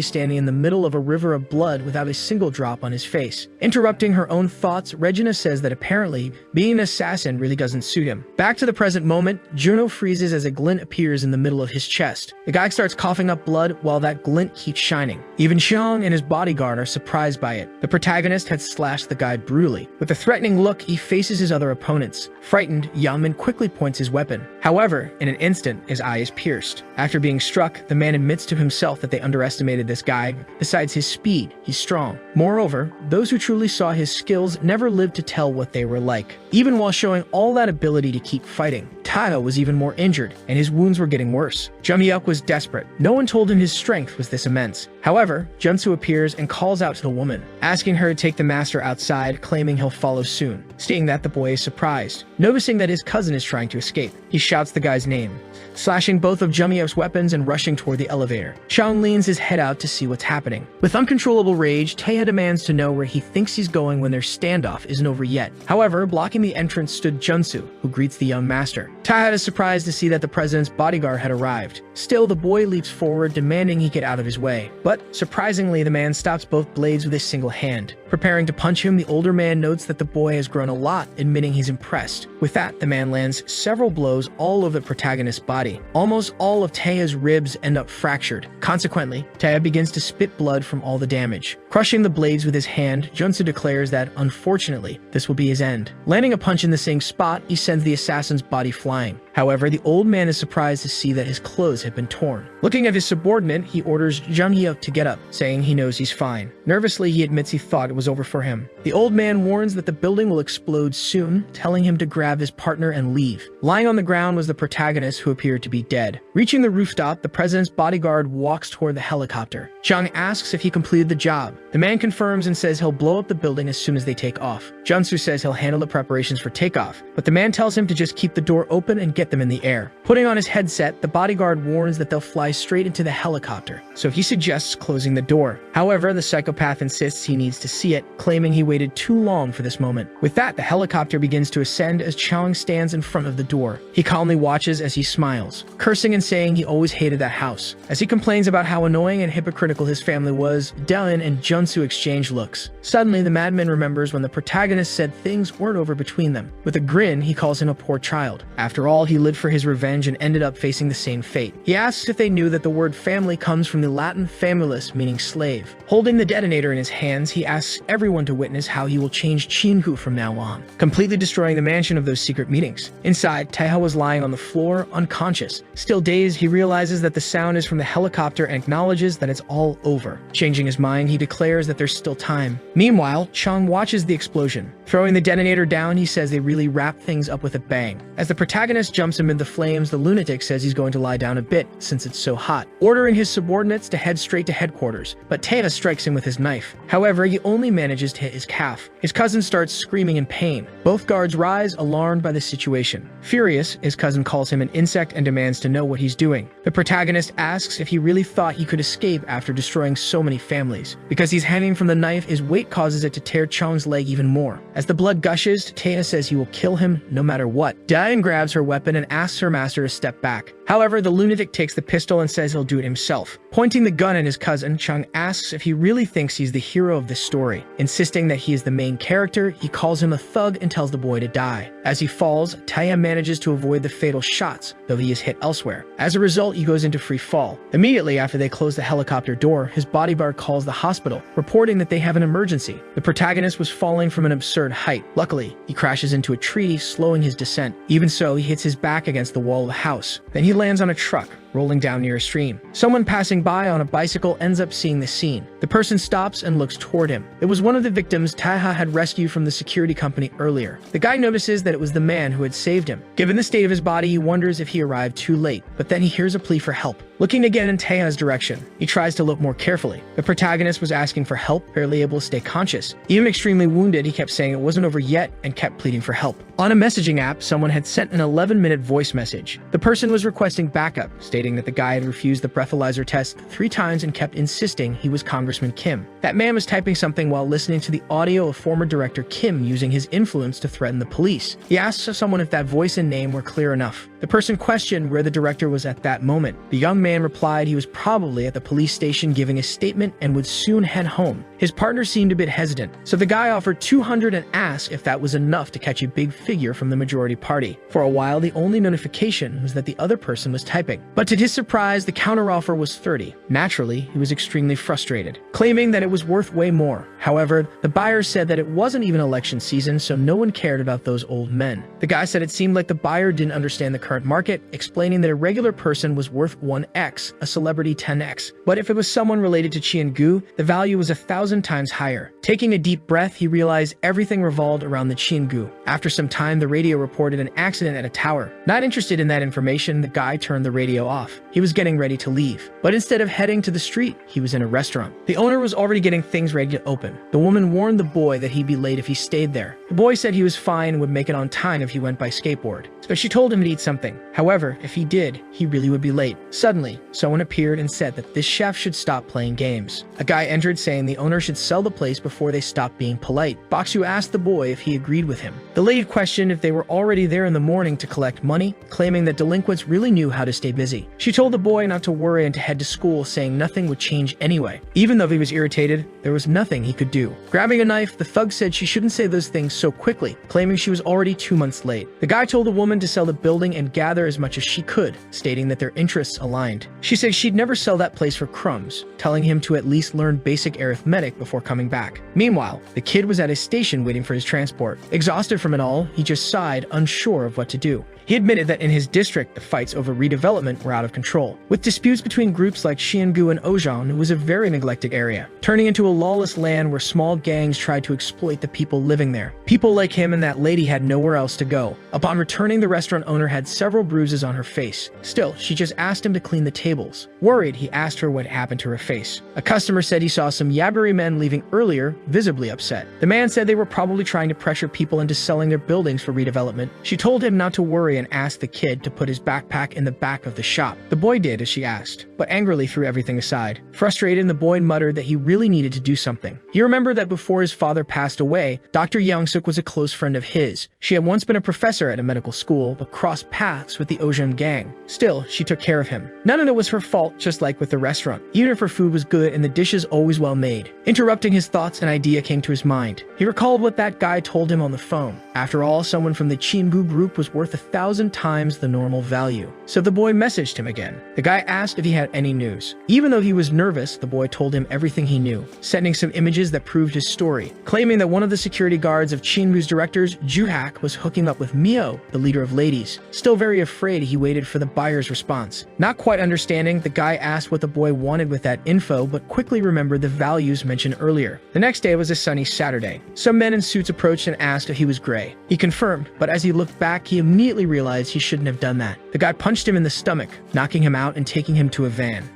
standing in the middle of a river of blood without a single drop on his face. Interrupting her own thoughts, Regina says that apparently being an assassin really doesn't suit him. Back to the present moment, Juno freezes as a glint appears in the middle of his chest. The guy starts coughing up blood while that glint keeps shining. shining. Even Xiang and his bodyguard are surprised by it. The protagonist had slashed the guy brutally. With a threatening look, he faces his other opponents. Frightened, Yaman quickly points his weapon. However, in an instant, his eye is pierced. After being struck, the man admits to himself that they underestimated this guy. Besides his speed, he's strong. Moreover, those who truly saw his skills never lived to tell what they were like. Even while showing all that ability to keep fighting, Taeha was even more injured, and his wounds were getting worse. Jung-hyuk was desperate. No one told him his strength was this immense. However, Junsu appears and calls out to the woman, asking her to take the master outside, claiming he'll follow soon. Seeing that, the boy is surprised, noticing that his cousin is trying to escape. He shouts the guy's name, slashing both of Jung-hyuk's weapons and rushing toward the elevator. Xiang leans his head out to see what's happening. With uncontrollable rage, Taeha demands to know where he thinks he's going when their standoff isn't over yet. However, blocking the entrance stood Junsu, who greets the young master. Taeha is surprised to see that the president's bodyguard had arrived. Still, the boy leaps forward, demanding he get out of his way. But, surprisingly, the man stops both blades with a single hand. Preparing to punch him, the older man notes that the boy has grown a lot, admitting he's impressed. With that, the man lands several blows all over the protagonist's body. Almost all of Taeha's ribs end up fractured. Consequently, Taeha begins to spit blood from all the damage. Crushing the blades with his hand, Junsu declares that, unfortunately, this will be his end. Landing a punch in the same spot, he sends the assassin's body flying. However, the old man is surprised to see that his clothes have been torn. Looking at his subordinate, he orders Jung-hyuk to get up, saying he knows he's fine. Nervously, he admits he thought it was over for him. The old man warns that the building will explode soon, telling him to grab his partner and leave. Lying on the ground was the protagonist, who appeared to be dead. Reaching the rooftop, the president's bodyguard walks toward the helicopter. Xiang asks if he completed the job. The man confirms and says he'll blow up the building as soon as they take off. Junsu says he'll handle the preparations for takeoff, but the man tells him to just keep the door open and get them in the air. Putting on his headset, the bodyguard warns that they'll fly straight into the helicopter, so he suggests closing the door. However, the psychopath insists he needs to see it, claiming he waited too long for this moment. With that, the helicopter begins to ascend as Chang stands in front of the door. He calmly watches as he smiles, cursing and saying he always hated that house. As he complains about how annoying and hypocritical his family was, Dylan and Junsu exchange looks. Suddenly, the madman remembers when the protagonist said things weren't over between them. With a grin, he calls him a poor child. After all, he lived for his revenge and ended up facing the same fate. He asks if they knew that the word family comes from the Latin famulus, meaning slave. Holding the detonator in his hands, he asks everyone to witness how he will change Chingu from now on, completely destroying the mansion of those secret meetings. Inside, Taeha was lying on the floor, unconscious. Still dazed, he realizes that the sound is from the helicopter and acknowledges that it's all over. Changing his mind, he declares that there's still time. Meanwhile, Chang watches the explosion. Throwing the detonator down, he says they really wrap things up with a bang. As the protagonist jumps amid the flames, the lunatic says he's going to lie down a bit since it's so hot, ordering his subordinates to head straight to headquarters, but Taeha strikes him with his knife. However, he only manages to hit his calf. His cousin starts screaming in pain. Both guards rise, alarmed by the situation. Furious, his cousin calls him an insect and demands to know what he's doing. The protagonist asks if he really thought he could escape after destroying so many families. Because he's hanging from the knife, his weight causes it to tear Chang's leg even more. As the blood gushes, Taeha says he will kill him no matter what. Diane grabs her weapon and asks her master to step back. However, the lunatic takes the pistol and says he'll do it himself. Pointing the gun at his cousin, Chang asks if he really thinks he's the hero of this story. Insisting that he is the main character, he calls him a thug and tells the boy to die. As he falls, Taeha manages to avoid the fatal shots, though he is hit elsewhere. As a result, he goes into free fall. Immediately after they close the helicopter door, his bodyguard calls the hospital, reporting that they have an emergency. The protagonist was falling from an absurd height. Luckily, he crashes into a tree, slowing his descent. Even so, he hits his back against the wall of the house. Then he lands on a truck, rolling down near a stream. Someone passing by on a bicycle ends up seeing the scene. The person stops and looks toward him. It was one of the victims Taeha had rescued from the security company earlier. The guy notices that it was the man who had saved him. Given the state of his body, he wonders if he arrived too late, but then he hears a plea for help. Looking again in Taeha's direction, he tries to look more carefully. The protagonist was asking for help, barely able to stay conscious. Even extremely wounded, he kept saying it wasn't over yet and kept pleading for help. On a messaging app, someone had sent an 11-minute voice message. The person was requesting backup, stating that the guy had refused the breathalyzer test 3 times and kept insisting he was Congressman Kim. That man was typing something while listening to the audio of former director Kim using his influence to threaten the police. He asks someone if that voice and name were clear enough. The person questioned where the director was at that moment. The young man replied he was probably at the police station giving a statement and would soon head home. His partner seemed a bit hesitant, so the guy offered 200 and asked if that was enough to catch a big figure from the majority party. For a while, the only notification was that the other person was typing. But to his surprise, the counteroffer was 30. Naturally, he was extremely frustrated, claiming that it was worth way more. However, the buyer said that it wasn't even election season, so no one cared about those old men. The guy said it seemed like the buyer didn't understand the current market, explaining that a regular person was worth 1x, a celebrity 10x. But if it was someone related to Gu, the value was 1,000 times higher. Taking a deep breath, he realized everything revolved around the Gu. After some time, the radio reported an accident at a tower. Not interested in that information, the guy turned the radio off. He was getting ready to leave. But instead of heading to the street, he was in a restaurant. The owner was already getting things ready to open. The woman warned the boy that he'd be late if he stayed there. The boy said he was fine and would make it on time if he went by skateboard. But she told him to eat something. However, if he did, he really would be late. Suddenly, someone appeared and said that this chef should stop playing games. A guy entered saying the owner should sell the place before they stopped being polite. Baksu asked the boy if he agreed with him. The lady questioned if they were already there in the morning to collect money, claiming that delinquents really knew how to stay busy. She told the boy not to worry and to head to school, saying nothing would change anyway. Even though he was irritated, there was nothing he could do. Grabbing a knife, the thug said she shouldn't say those things so quickly, claiming she was already 2 months late. The guy told the woman to sell the building and gather as much as she could, stating that their interests aligned. She said she'd never sell that place for crumbs, telling him to at least learn basic arithmetic before coming back. Meanwhile, the kid was at his station waiting for his transport. Exhausted from it all, he just sighed, unsure of what to do. He admitted that in his district, the fights over redevelopment were out of control, with disputes between groups like Xiangu and Ozhan. It was a very neglected area, turning into a lawless land where small gangs tried to exploit the people living there. People like him and that lady had nowhere else to go. Upon returning, the restaurant owner had several bruises on her face. Still, she just asked him to clean the tables. Worried, he asked her what happened to her face. A customer said he saw some Yaburi men leaving earlier, visibly upset. The man said they were probably trying to pressure people into selling their buildings for redevelopment. She told him not to worry and asked the kid to put his backpack in the back of the shop. The boy did as she asked, but angrily threw everything aside. Frustrated, the boy muttered that he really needed to do something. He remembered that before his father passed away, Dr. Youngsuk was a close friend of his. She had once been a professor at a medical school, but crossed paths with the Ojam gang. Still, she took care of him. None of it was her fault, just like with the restaurant, even if her food was good and the dishes always well made. Interrupting his thoughts, an idea came to his mind. He recalled what that guy told him on the phone. After all, someone from the Chingu group was worth 1,000 times the normal value. So the boy messaged him again. The guy asked if he had any news. Even though he was nervous, the boy told him everything he knew, sending some images that proved his story, claiming that one of the security guards of Chingu's directors, Juhak, was hooking up with Mio, the leader of ladies. Still very afraid, he waited for the buyer's response. Not quite understanding, the guy asked what the boy wanted with that info, but quickly remembered the values mentioned earlier. The next day was a sunny Saturday. Some men in suits approached and asked if he was gray. He confirmed, but as he looked back, he immediately realized he shouldn't have done that. The guy punched him in the stomach, knocking him out and taking him to a van.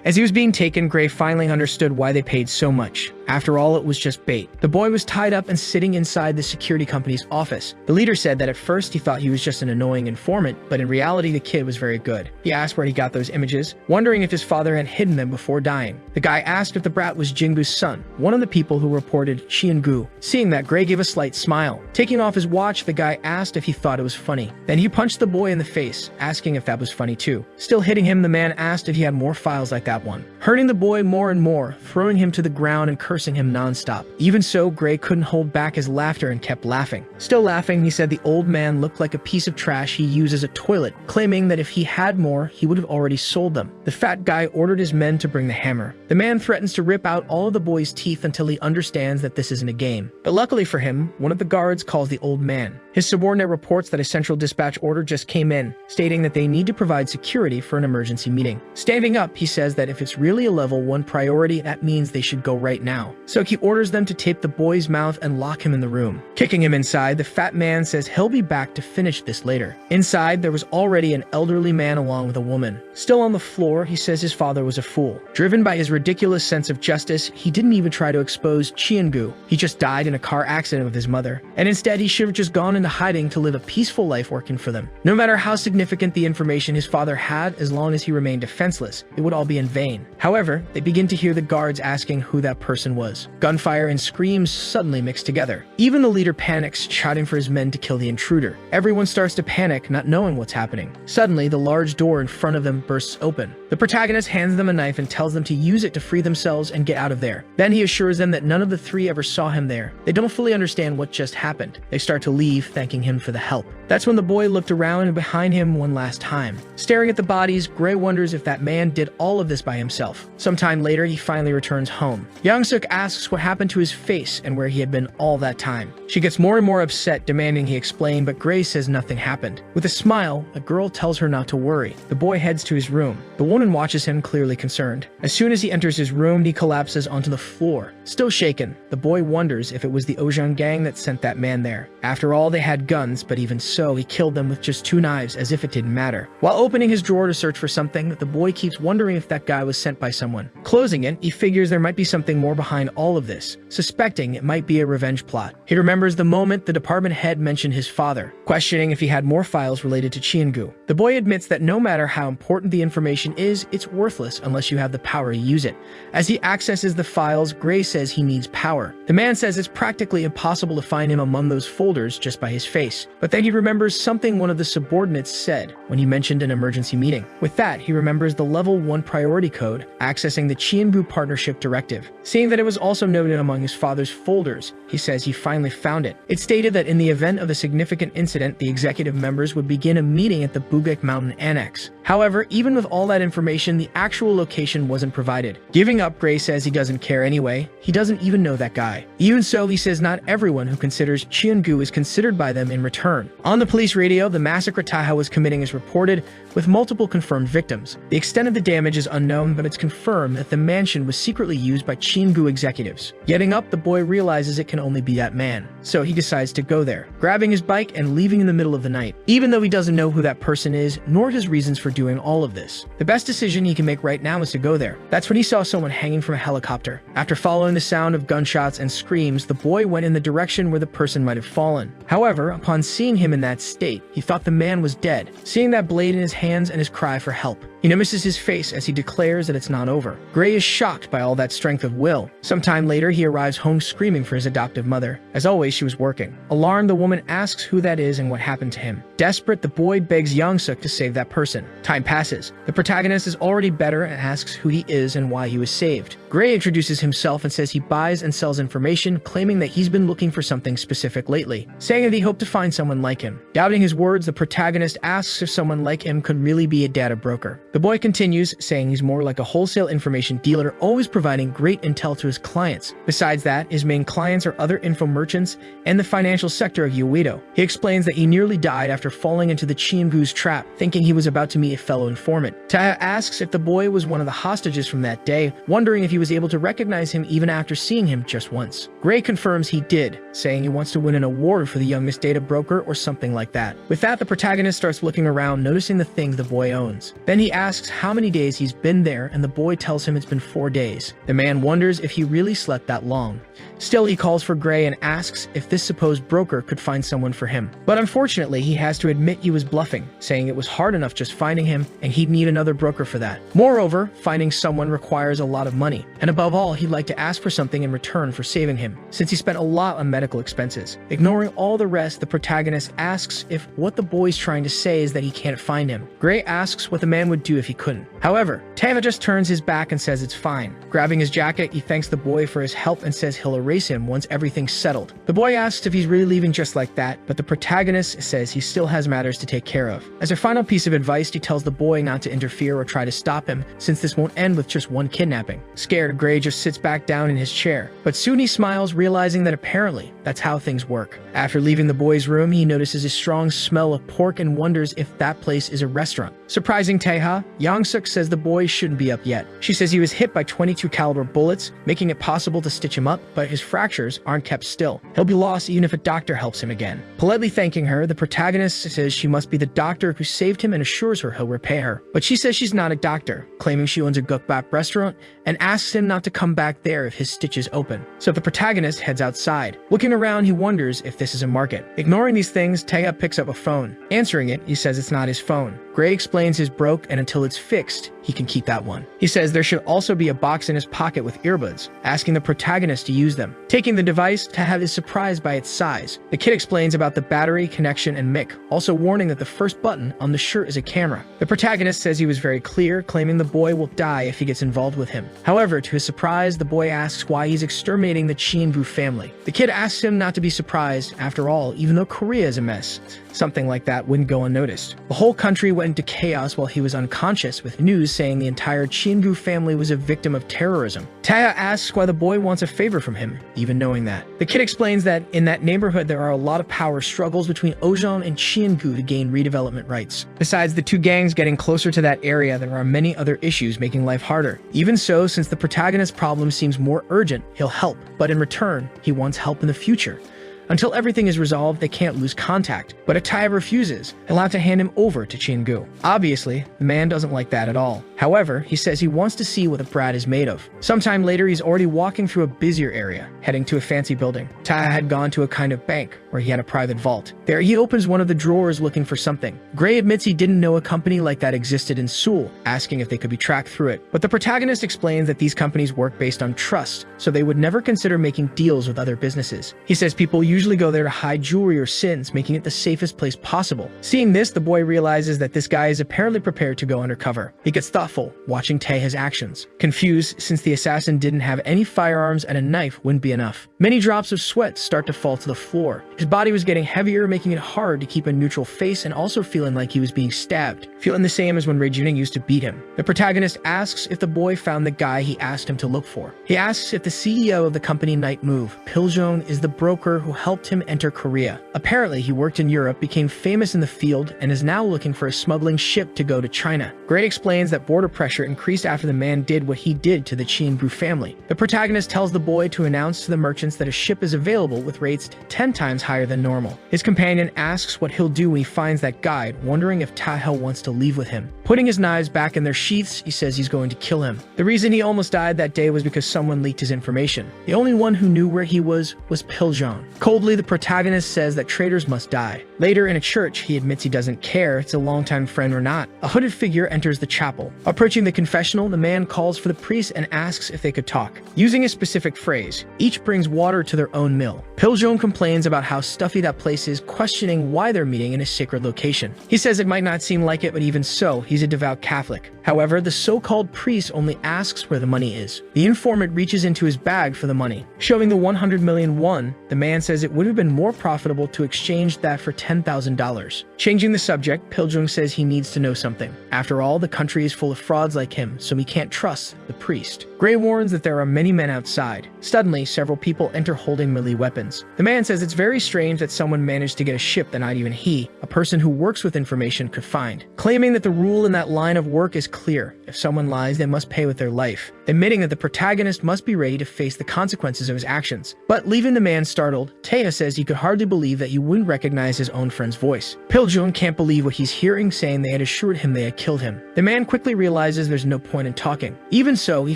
As he was being taken, Gray finally understood why they paid so much. After all, it was just bait. The boy was tied up and sitting inside the security company's office. The leader said that at first he thought he was just an annoying informant, but in reality the kid was very good. He asked where he got those images, wondering if his father had hidden them before dying. The guy asked if the brat was Jingu's son, one of the people who reported Xiangu. Seeing that, Gray gave a slight smile. Taking off his watch, the guy asked if he thought it was funny. Then he punched the boy in the face, asking if that was funny too. Still hitting him, the man asked if he had more files like that one, hurting the boy more and more, throwing him to the ground and cursing him non-stop. Even so, Gray couldn't hold back his laughter and kept laughing. Still laughing, he said the old man looked like a piece of trash he used as a toilet, claiming that if he had more, he would have already sold them. The fat guy ordered his men to bring the hammer. The man threatens to rip out all of the boy's teeth until he understands that this isn't a game. But luckily for him, one of the guards calls the old man. His subordinate reports that a central dispatch order just came in, stating that they need to provide security for an emergency meeting. Standing up, he says that if it's really a level 1 priority, that means they should go right now. So he orders them to tape the boy's mouth and lock him in the room. Kicking him inside, the fat man says he'll be back to finish this later. Inside, there was already an elderly man along with a woman. Still on the floor, he says his father was a fool. Driven by his ridiculous sense of justice, he didn't even try to expose Qiangu. He just died in a car accident with his mother. And instead, he should have just gone into hiding to live a peaceful life working for them. No matter how significant the information his father had, as long as he remained defenseless, it would all be in vain. However, they begin to hear the guards asking who that person was. Gunfire and screams suddenly mix together. Even the leader panics, shouting for his men to kill the intruder. Everyone starts to panic, not knowing what's happening. Suddenly, the large door in front of them bursts open. The protagonist hands them a knife and tells them to use it to free themselves and get out of there. Then he assures them that none of the three ever saw him there. They don't fully understand what just happened. They start to leave, thanking him for the help. That's when the boy looked around and behind him one last time. Staring at the bodies, Gray wonders if that man did all of this by himself. Sometime later, he finally returns home. Young-suk asks what happened to his face and where he had been all that time. She gets more and more upset, demanding he explain, but Gray says nothing happened. With a smile, a girl tells her not to worry. The boy heads to his room. The woman watches him, clearly concerned. As soon as he enters his room, he collapses onto the floor. Still shaken, the boy wonders if it was the Ojang gang that sent that man there. After all, they had guns, but even so, he killed them with just 2 knives, as if it didn't matter. While opening his drawer to search for something, the boy keeps wondering if that guy was sent by someone. Closing it, he figures there might be something more behind all of this, suspecting it might be a revenge plot. He remembers the moment the department head mentioned his father, questioning if he had more files related to Chiengu. The boy admits that no matter how important the information is, it's worthless unless you have the power to use it. As he accesses the files, Gray says he needs power. The man says it's practically impossible to find him among those folders just by his face. But then he remembers something one of the subordinates said when he mentioned an emergency meeting. With that, he remembers the level 1 priority code, accessing the Chienbu Partnership Directive. Seeing that it was also noted among his father's folders, he says he finally found it. It stated that in the event of a significant incident, the executive members would begin a meeting at the Bugek Mountain Annex. However, even with all that information, the actual location wasn't provided. Giving up, Gray says he doesn't care anyway. He doesn't even know that guy. Even so, he says not everyone who considers Chiengu is considered by them in return. On the police radio, the massacre Taha was committing is reported, with multiple confirmed victims. The extent of the damage is unknown, but it's confirmed that the mansion was secretly used by Chiengu executives. Getting up, the boy realizes it can only be that man, so he decides to go there, grabbing his bike and leaving in the middle of the night, even though he doesn't know who that person is, nor his reasons for doing all of this. The best decision he can make right now is to go there. That's when he saw someone hanging from a helicopter. After following the sound of gunshots and screams, the boy went in the direction where the person might have fallen. However, upon seeing him in that state, he thought the man was dead. Seeing that blade in his hands and his cry for help, he notices his face as he declares that it's not over. Gray is shocked by all that strength of will. Sometime later, he arrives home screaming for his adoptive mother. As always, she was working. Alarmed, the woman asks who that is and what happened to him. Desperate, the boy begs Young-suk to save that person. Time passes. The protagonist is already better and asks who he is and why he was saved. Gray introduces himself and says he buys and sells information, claiming that he's been looking for something specific lately, saying that he hoped to find someone like him. Doubting his words, the protagonist asks if someone like him could really be a data broker. The boy continues, saying he's more like a wholesale information dealer, always providing great intel to his clients. Besides that, his main clients are other info merchants and the financial sector of Uedo. He explains that he nearly died after falling into the Chiengu's trap, thinking he was about to meet a fellow informant. Taha asks if the boy was one of the hostages from that day, wondering if he was able to recognize him even after seeing him just once. Gray confirms he did, saying he wants to win an award for the youngest data broker or something like that. With that, the protagonist starts looking around, noticing the things the boy owns. Then he asks how many days he's been there, and the boy tells him it's been 4 days. The man wonders if he really slept that long. Still, he calls for Gray and asks if this supposed broker could find someone for him. But unfortunately, he has to admit he was bluffing, saying it was hard enough just finding him, and he'd need another broker for that. Moreover, finding someone requires a lot of money, and above all, he'd like to ask for something in return for saving him, since he spent a lot on medical expenses. Ignoring all the rest, the protagonist asks if what the boy's trying to say is that he can't find him. Gray asks what the man would do if he couldn't. However, Taha just turns his back and says it's fine. Grabbing his jacket, he thanks the boy for his help and says he'll erase him once everything's settled. The boy asks if he's really leaving just like that, but the protagonist says he still has matters to take care of. As a final piece of advice, he tells the boy not to interfere or try to stop him, since this won't end with just one kidnapping. Scared, Gray just sits back down in his chair, but soon he smiles, realizing that apparently that's how things work. After leaving the boy's room, he notices a strong smell of pork and wonders if that place is a restaurant. Surprising Taha, Young-suk says the boy shouldn't be up yet. She says he was hit by 22 caliber bullets, making it possible to stitch him up, but his fractures aren't kept still. He'll be lost even if a doctor helps him again. Politely thanking her, the protagonist says she must be the doctor who saved him and assures her he'll repay her. But she says she's not a doctor, claiming she owns a gukbap restaurant, and asks him not to come back there if his stitch is open. So the protagonist heads outside. Looking around, he wonders if this is a market. Ignoring these things, Taha picks up a phone. Answering it, he says it's not his phone. Gray explains his broke and until it's fixed, he can keep that one. He says there should also be a box in his pocket with earbuds, asking the protagonist to use them. Taking the device, Taha is surprised by its size. The kid explains about the battery, connection, and mic, also warning that the first button on the shirt is a camera. The protagonist says he was very clear, claiming the boy will die if he gets involved with him. However, to his surprise, the boy asks why he's exterminating the Chienbu family. The kid asks him not to be surprised. After all, even though Korea is a mess, something like that wouldn't go unnoticed. The whole country went into chaos while he was unconscious, with news saying the entire Chienbu family was a victim of terrorism. Taya asks why the boy wants a favor from him, even knowing that. The kid explains that in that neighborhood there are a lot of power struggles between Ojong and Chiengu to gain redevelopment rights. Besides the two gangs getting closer to that area, there are many other issues making life harder. Even so, since the protagonist's problem seems more urgent, he'll help, but in return, he wants help in the future. Until everything is resolved, they can't lose contact, but Ataya refuses. He'll have to hand him over to Chiengu. Obviously, the man doesn't like that at all. However, he says he wants to see what the brat is made of. Sometime later, he's already walking through a busier area, heading to a fancy building. Taya had gone to a kind of bank, where he had a private vault. There, he opens one of the drawers looking for something. Gray admits he didn't know a company like that existed in Seoul, asking if they could be tracked through it. But the protagonist explains that these companies work based on trust, so they would never consider making deals with other businesses. He says people usually go there to hide jewelry or sins, making it the safest place possible. Seeing this, the boy realizes that this guy is apparently prepared to go undercover. He gets thoughtful, watching Taeha's actions. Confused, since the assassin didn't have any firearms and a knife wouldn't be enough. Many drops of sweat start to fall to the floor. His body was getting heavier, making it hard to keep a neutral face and also feeling like he was being stabbed. Feeling the same as when Ray Juning used to beat him. The protagonist asks if the boy found the guy he asked him to look for. He asks if the CEO of the company Night Move, Piljeon, is the broker who helped him enter Korea. Apparently, he worked in Europe, became famous in the field, and is now looking for a smuggling ship to go to China. Great explains that border pressure increased after the man did what he did to the Chienbu family. The protagonist tells the boy to announce to the merchants that a ship is available with rates 10 times higher than normal. His companion asks what he'll do when he finds that guide, wondering if Taeha wants to leave with him. Putting his knives back in their sheaths, he says he's going to kill him. The reason he almost died that day was because someone leaked his information. The only one who knew where he was Piljeon. Coldly, the protagonist says that traitors must die. Later, in a church, he admits he doesn't care if it's a longtime friend or not. A hooded figure enters the chapel. Approaching the confessional, the man calls for the priest and asks if they could talk. Using a specific phrase, each brings water to their own mill. Piljeon complains about how stuffy that place is, questioning why they're meeting in a sacred location. He says it might not seem like it, but even so, he's a devout Catholic. However, the so-called priest only asks where the money is. The informant reaches into his bag for the money. Showing the 100 million won, the man says it would have been more profitable to exchange that for $10,000. Changing the subject, Piljeon says he needs to know something. After all, the country is full of frauds like him, so he can't trust the priest. Gray warns that there are many men outside. Suddenly, several people enter holding melee weapons. The man says it's very strange that someone managed to get a ship that not even he, a person who works with information, could find. Claiming that the rule in that line of work is clear. If someone lies, they must pay with their life. Admitting that the protagonist must be ready to face the consequences of his actions. But leaving the man startled, Taeha says he could hardly believe that he wouldn't recognize his own friend's voice. Piljeon can't believe what he's hearing, saying they had assured him they had killed him. The man quickly realizes there's no point in talking. Even so, he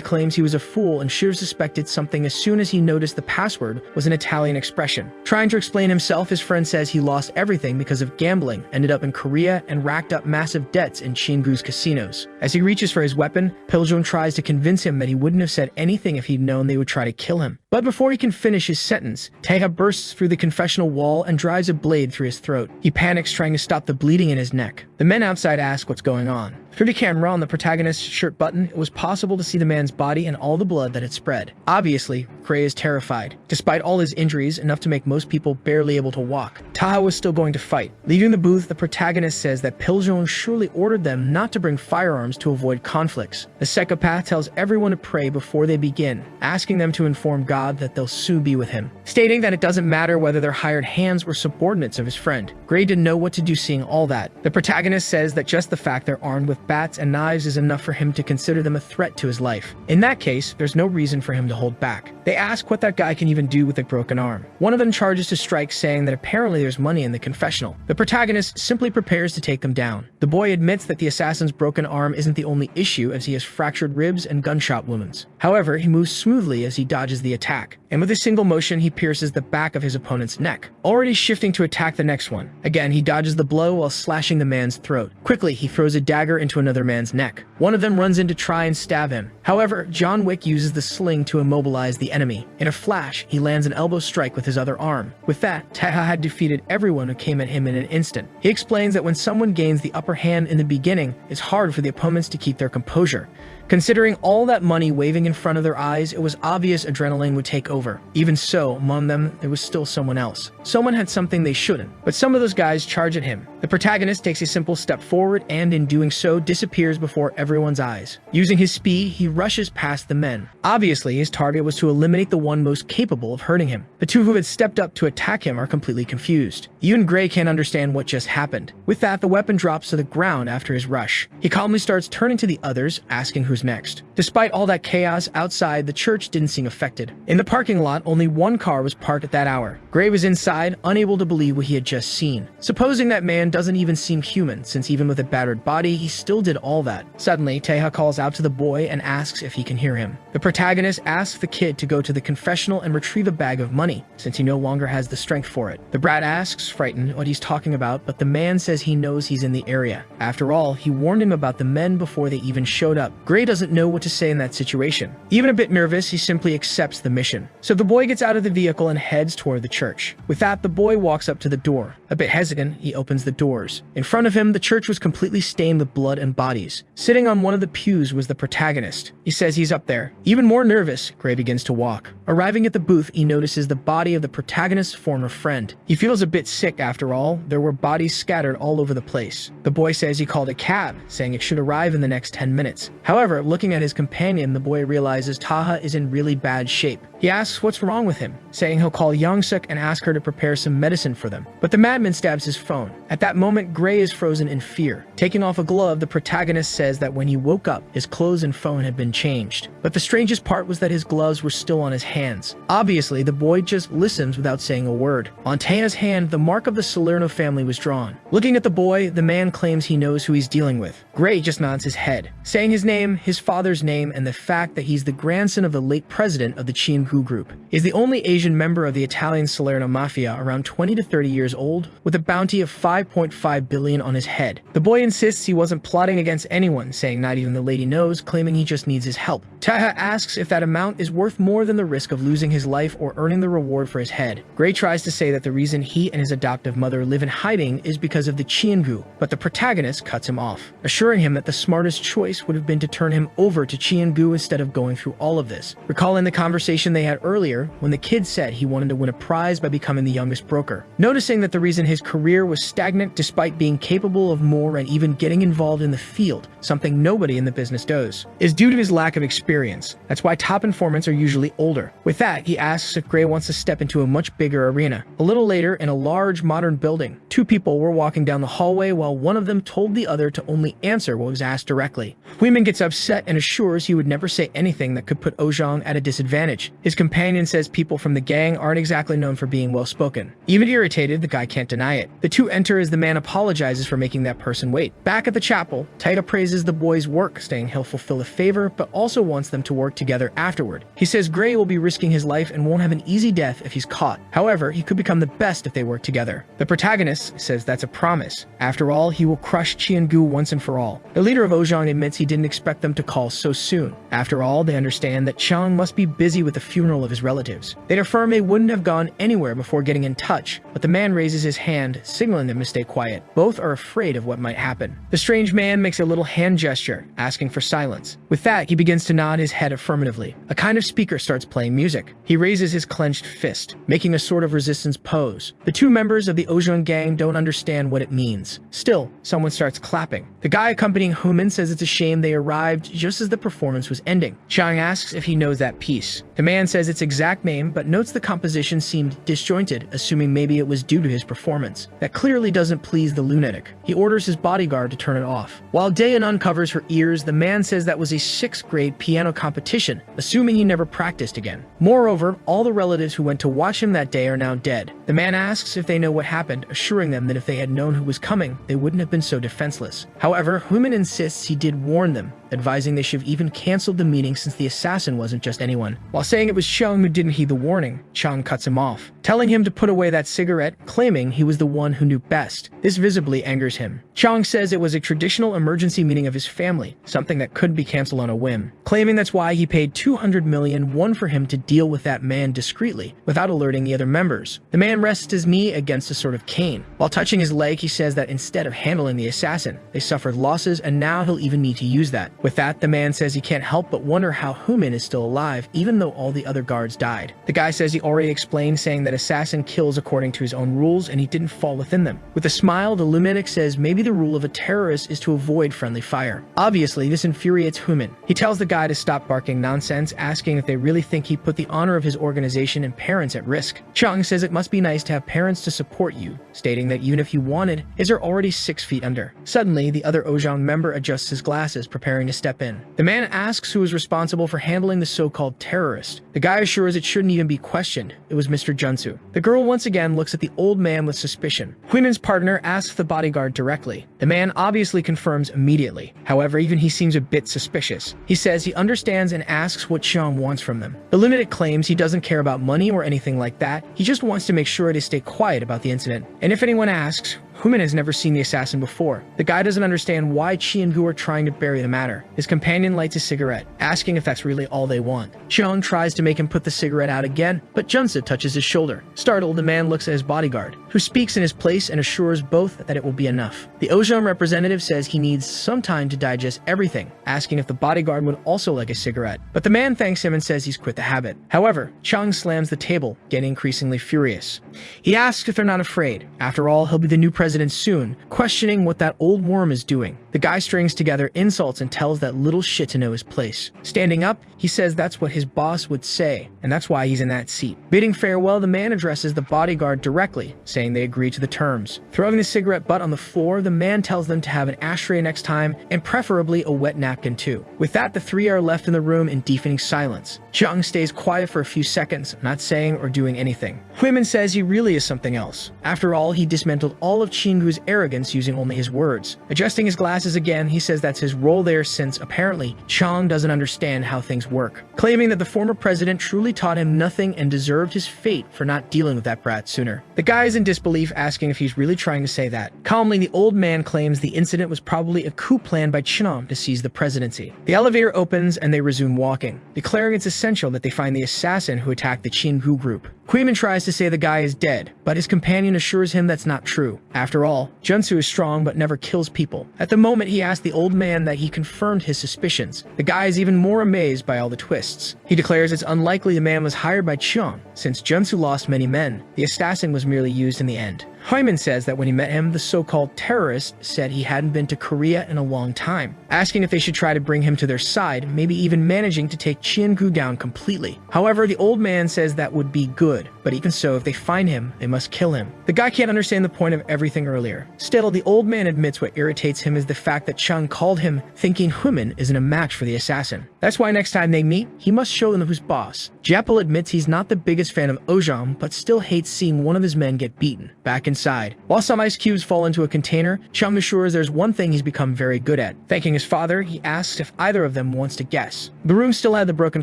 claims he was a fool and should have suspected something as soon as he noticed the password was an Italian expression. Trying to explain himself, his friend says he lost everything because of gambling, ended up in Korea, and racked up massive debts in Chiengu's casinos. As he reaches for his weapon, Piljeon tries to convince him that he wouldn't have said anything if he'd known they would try to kill him. But before he can finish his sentence, Taeha bursts through the confessional wall and drives a blade through his throat. He panics, trying to stop the bleeding in his neck. The men outside ask what's going on. Through the camera on the protagonist's shirt button, it was possible to see the man's body and all the blood that had spread. Obviously, Gray is terrified. Despite all his injuries, enough to make most people barely able to walk, Taha was still going to fight. Leaving the booth, the protagonist says that Piljeon surely ordered them not to bring firearms to avoid conflicts. The psychopath tells everyone to pray before they begin, asking them to inform God that they'll soon be with him, stating that it doesn't matter whether they're hired hands or subordinates of his friend. Gray didn't know what to do seeing all that. The protagonist says that just the fact they're armed with bats and knives is enough for him to consider them a threat to his life. In that case, there's no reason for him to hold back. They ask what that guy can even do with a broken arm. One of them charges to strike, saying that apparently there's money in the confessional. The protagonist simply prepares to take them down. The boy admits that the assassin's broken arm isn't the only issue, as he has fractured ribs and gunshot wounds. However, he moves smoothly as he dodges the attack, and with a single motion he pierces the back of his opponent's neck, already shifting to attack the next one. Again, he dodges the blow while slashing the man's throat. Quickly, he throws a dagger into another man's neck. One of them runs in to try and stab him. However, John Wick uses the sling to immobilize the enemy. In a flash, he lands an elbow strike with his other arm. With that, Taeha had defeated everyone who came at him in an instant. He explains that when someone gains the upper hand in the beginning, it's hard for the opponents to keep their composure. Considering all that money waving in front of their eyes, it was obvious adrenaline would take over. Even so, among them, there was still someone else. Someone had something they shouldn't, but some of those guys charge at him. The protagonist takes a simple step forward and, in doing so, disappears before everyone's eyes. Using his speed, he rushes past the men. Obviously, his target was to eliminate the one most capable of hurting him. The two who had stepped up to attack him are completely confused. Even Gray can't understand what just happened. With that, the weapon drops to the ground after his rush. He calmly starts turning to the others, asking who's next. Despite all that chaos outside, the church didn't seem affected. In the parking lot, only one car was parked at that hour. Gray was inside, unable to believe what he had just seen. Supposing that man doesn't even seem human, since even with a battered body, he still did all that. Suddenly, Taeha calls out to the boy and asks if he can hear him. The protagonist asks the kid to go to the confessional and retrieve a bag of money, since he no longer has the strength for it. The brat asks, frightened, what he's talking about, but the man says he knows he's in the area. After all, he warned him about the men before they even showed up. Gray doesn't know what to say in that situation. Even a bit nervous, he simply accepts the mission. So the boy gets out of the vehicle and heads toward the church. With that, the boy walks up to the door. A bit hesitant, he opens the doors. In front of him, the church was completely stained with blood and bodies. Sitting on one of the pews was the protagonist. He says he's up there. Even more nervous, Gray begins to walk. Arriving at the booth, he notices the body of the protagonist's former friend. He feels a bit sick after all. There were bodies scattered all over the place. The boy says he called a cab, saying it should arrive in the next 10 minutes. However, looking at his companion, the boy realizes Taha is in really bad shape. He asks what's wrong with him, saying he'll call Yongsuk and ask her to prepare some medicine for them. But the madman stabs his phone. At that moment, Gray is frozen in fear. Taking off a glove, the protagonist says that when he woke up, his clothes and phone had been changed. But the strangest part was that his gloves were still on his hands. Obviously, the boy just listens without saying a word. On Taeha's hand, the mark of the Salerno family was drawn. Looking at the boy, the man claims he knows who he's dealing with. Gray just nods his head, saying his name, his father's name, and the fact that he's the grandson of the late president of the Chiengu group. He's the only Asian member of the Italian Salerno Mafia, around 20 to 30 years old, with a bounty of 5.5 billion on his head. The boy insists he wasn't plotting against anyone, saying not even the lady knows, claiming he just needs his help. Taeha asks if that amount is worth more than the risk of losing his life or earning the reward for his head. Gray tries to say that the reason he and his adoptive mother live in hiding is because of the Chiengu, but the protagonist cuts him off, assuring him that the smartest choice would have been to turn him over to Chiengu instead of going through all of this. Recalling the conversation they had earlier when the kid said he wanted to win a prize by becoming the youngest broker. Noticing that the reason his career was stagnant despite being capable of more and even getting involved in the field, something nobody in the business does, is due to his lack of experience. That's why top informants are usually older. With that, he asks if Gray wants to step into a much bigger arena. A little later, in a large modern building, two people were walking down the hallway while one of them told the other to only answer what was asked directly. Huimin gets upset and assures he would never say anything that could put Ojong at a disadvantage. His companion says people from the gang aren't exactly known for being well-spoken. Even irritated, the guy can't deny it. The two enter as the man apologizes for making that person wait. Back at the chapel, Taita praises the boy's work, saying he'll fulfill a favor, but also wants them to work together afterward. He says Gray will be risking his life and won't have an easy death if he's caught. However, he could become the best if they work together. The protagonist says that's a promise. After all, he will crush Chiengu once and for all. The leader of Ojong admits he didn't expect them to call so soon. After all, they understand that Chang must be busy with the funeral of his relatives. They'd affirm they wouldn't have gone anywhere before getting in touch, but the man raises his hand, signaling them to stay quiet. Both are afraid of what might happen. The strange man makes a little hand gesture, asking for silence. With that, he begins to nod his head affirmatively. A kind of speaker starts playing music. He raises his clenched fist, making a sort of resistance pose. The two members of the Ojong gang don't understand what it means. Still, someone starts clapping. The guy accompanying Human says it's a shame they arrived just as the performance was ending. Chang asks if he knows that piece. The man says its exact name, but notes the composition seemed disjointed, assuming maybe it was due to his performance. That clearly doesn't doesn't please the lunatic. He orders his bodyguard to turn it off. While Dayan uncovers her ears, the man says that was a 6th grade piano competition, assuming he never practiced again. Moreover, all the relatives who went to watch him that day are now dead. The man asks if they know what happened, assuring them that if they had known who was coming, they wouldn't have been so defenseless. However, Human insists he did warn them, advising they should have even canceled the meeting since the assassin wasn't just anyone. While saying it was Chung who didn't heed the warning, Chung cuts him off, telling him to put away that cigarette, claiming he was the one who knew best. This visibly angers him. Chung says it was a traditional emergency meeting of his family, something that could be canceled on a whim, claiming that's why he paid 200 million won for him to deal with that man discreetly, without alerting the other members. The man rests his knee against a sort of cane. While touching his leg, he says that instead of handling the assassin, they suffered losses and now he'll even need to use that. With that, the man says he can't help but wonder how Human is still alive, even though all the other guards died. The guy says he already explained, saying that assassin kills according to his own rules and he didn't fall within them. With a smile, the lunatic says maybe the rule of a terrorist is to avoid friendly fire. Obviously, this infuriates Human. He tells the guy to stop barking nonsense, asking if they really think he put the honor of his organization and parents at risk. Chung says it must be nice to have parents to support you, stating that even if he wanted, his are already 6 feet under. Suddenly, the other Ojang member adjusts his glasses, preparing to step in. The man asks who is responsible for handling the so-called terrorist. The guy assures it shouldn't even be questioned. It was Mr. Junsu. The girl once again looks at the old man with suspicion. Huimin's partner asks the bodyguard directly. The man obviously confirms immediately. However, even he seems a bit suspicious. He says he understands and asks what Xiang wants from them. The lunatic claims he doesn't care about money or anything like that. He just wants to make sure to stay quiet about the incident. And if anyone asks, Human has never seen the assassin before. The guy doesn't understand why Chi and Gu are trying to bury the matter. His companion lights a cigarette, asking if that's really all they want. Xiong tries to make him put the cigarette out again, but Junsa touches his shoulder. Startled, the man looks at his bodyguard, who speaks in his place and assures both that it will be enough. The Ojang representative says he needs some time to digest everything, asking if the bodyguard would also like a cigarette. But the man thanks him and says he's quit the habit. However, Chang slams the table, getting increasingly furious. He asks if they're not afraid. After all, he'll be the new president soon, questioning what that old worm is doing. The guy strings together insults and tells that little shit to know his place. Standing up, he says that's what his boss would say, and that's why he's in that seat. Bidding farewell, the man addresses the bodyguard directly, saying they agree to the terms. Throwing the cigarette butt on the floor, the man tells them to have an ashtray next time, and preferably a wet napkin too. With that, the three are left in the room in deafening silence. Zhang stays quiet for a few seconds, not saying or doing anything. Huimin says he really is something else. After all, he dismantled all of Qinggu's arrogance using only his words. Adjusting his glasses again, he says that's his role there since, apparently, Chang doesn't understand how things work, claiming that the former president truly taught him nothing and deserved his fate for not dealing with that brat sooner. The guy is in disbelief, asking if he's really trying to say that. Calmly, the old man claims the incident was probably a coup planned by Chinam to seize the presidency. The elevator opens and they resume walking, declaring it's essential that they find the assassin who attacked the Qinggu group. Huimin tries to say the guy is dead, but his companion assures him that's not true. After all, Junsu is strong but never kills people. At the moment, he asks the old man that he confirmed his suspicions. The guy is even more amazed by all the twists. He declares it's unlikely the man was hired by Qiang, since Junsu lost many men. The assassin was merely used in the end. Huimin says that when he met him, the so-called terrorist said he hadn't been to Korea in a long time, asking if they should try to bring him to their side, maybe even managing to take Qinggu down completely. However, the old man says that would be good, but even so, if they find him, they must kill him. The guy can't understand the point of everything earlier. Still, the old man admits what irritates him is the fact that Chang called him, thinking Huimin isn't a match for the assassin. That's why next time they meet, he must show them who's boss. Japel admits he's not the biggest fan of Ojang, but still hates seeing one of his men get beaten. Back inside, while some ice cubes fall into a container, Chang assures there's one thing he's become very good at. Thanking his father, he asks if either of them wants to guess. The room still had the broken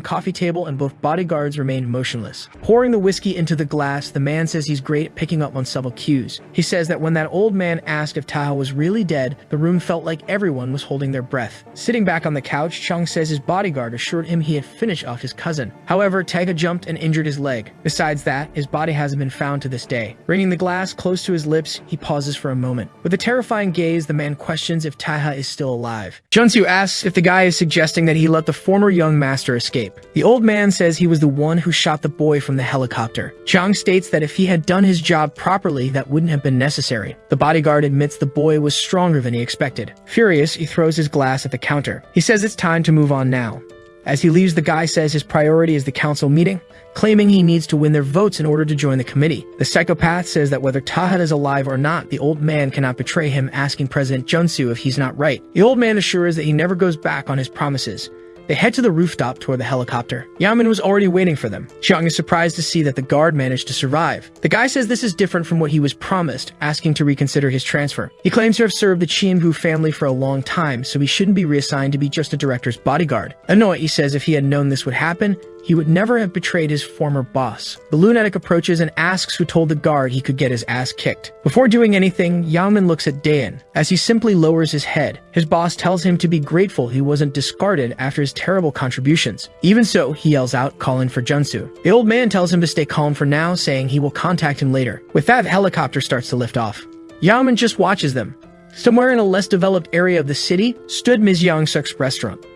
coffee table and both bodyguards remained motionless. Pouring the whiskey into the glass, the man says he's great at picking up on subtle cues. He says that when that old man asked if Taha was really dead, the room felt like everyone was holding their breath. Sitting back on the couch, Chang says his bodyguard assured him he had finished off his cousin. However, Taga jumped and injured his leg. Besides that, his body hasn't been found to this day. Bringing the glass close to his lips, he pauses for a moment. With a terrifying gaze, the man questions if Taha is still alive. Junsu asks if the guy is suggesting that he let the former young master escape. The old man says he was the one who shot the boy from the helicopter. Chang states that if he had done his job properly, that wouldn't have been necessary. The bodyguard admits the boy was stronger than he expected. Furious, he throws his glass at the counter. He says it's time to move on now. As he leaves, the guy says his priority is the council meeting, claiming he needs to win their votes in order to join the committee. The psychopath says that whether Taha is alive or not, the old man cannot betray him, asking President Junsu if he's not right. The old man assures that he never goes back on his promises. They head to the rooftop toward the helicopter. Yaman was already waiting for them. Xiang is surprised to see that the guard managed to survive. The guy says this is different from what he was promised, asking to reconsider his transfer. He claims to have served the Qiangu family for a long time, so he shouldn't be reassigned to be just a director's bodyguard. Annoyed, he says if he had known this would happen, he would never have betrayed his former boss. The lunatic approaches and asks who told the guard he could get his ass kicked. Before doing anything, Yaman looks at Dayan, as he simply lowers his head. His boss tells him to be grateful he wasn't discarded after his terrible contributions. Even so, he yells out, calling for Junsu. The old man tells him to stay calm for now, saying he will contact him later. With that, the helicopter starts to lift off. Yaman just watches them. Somewhere in a less developed area of the city stood Ms. Young-suk's restaurant.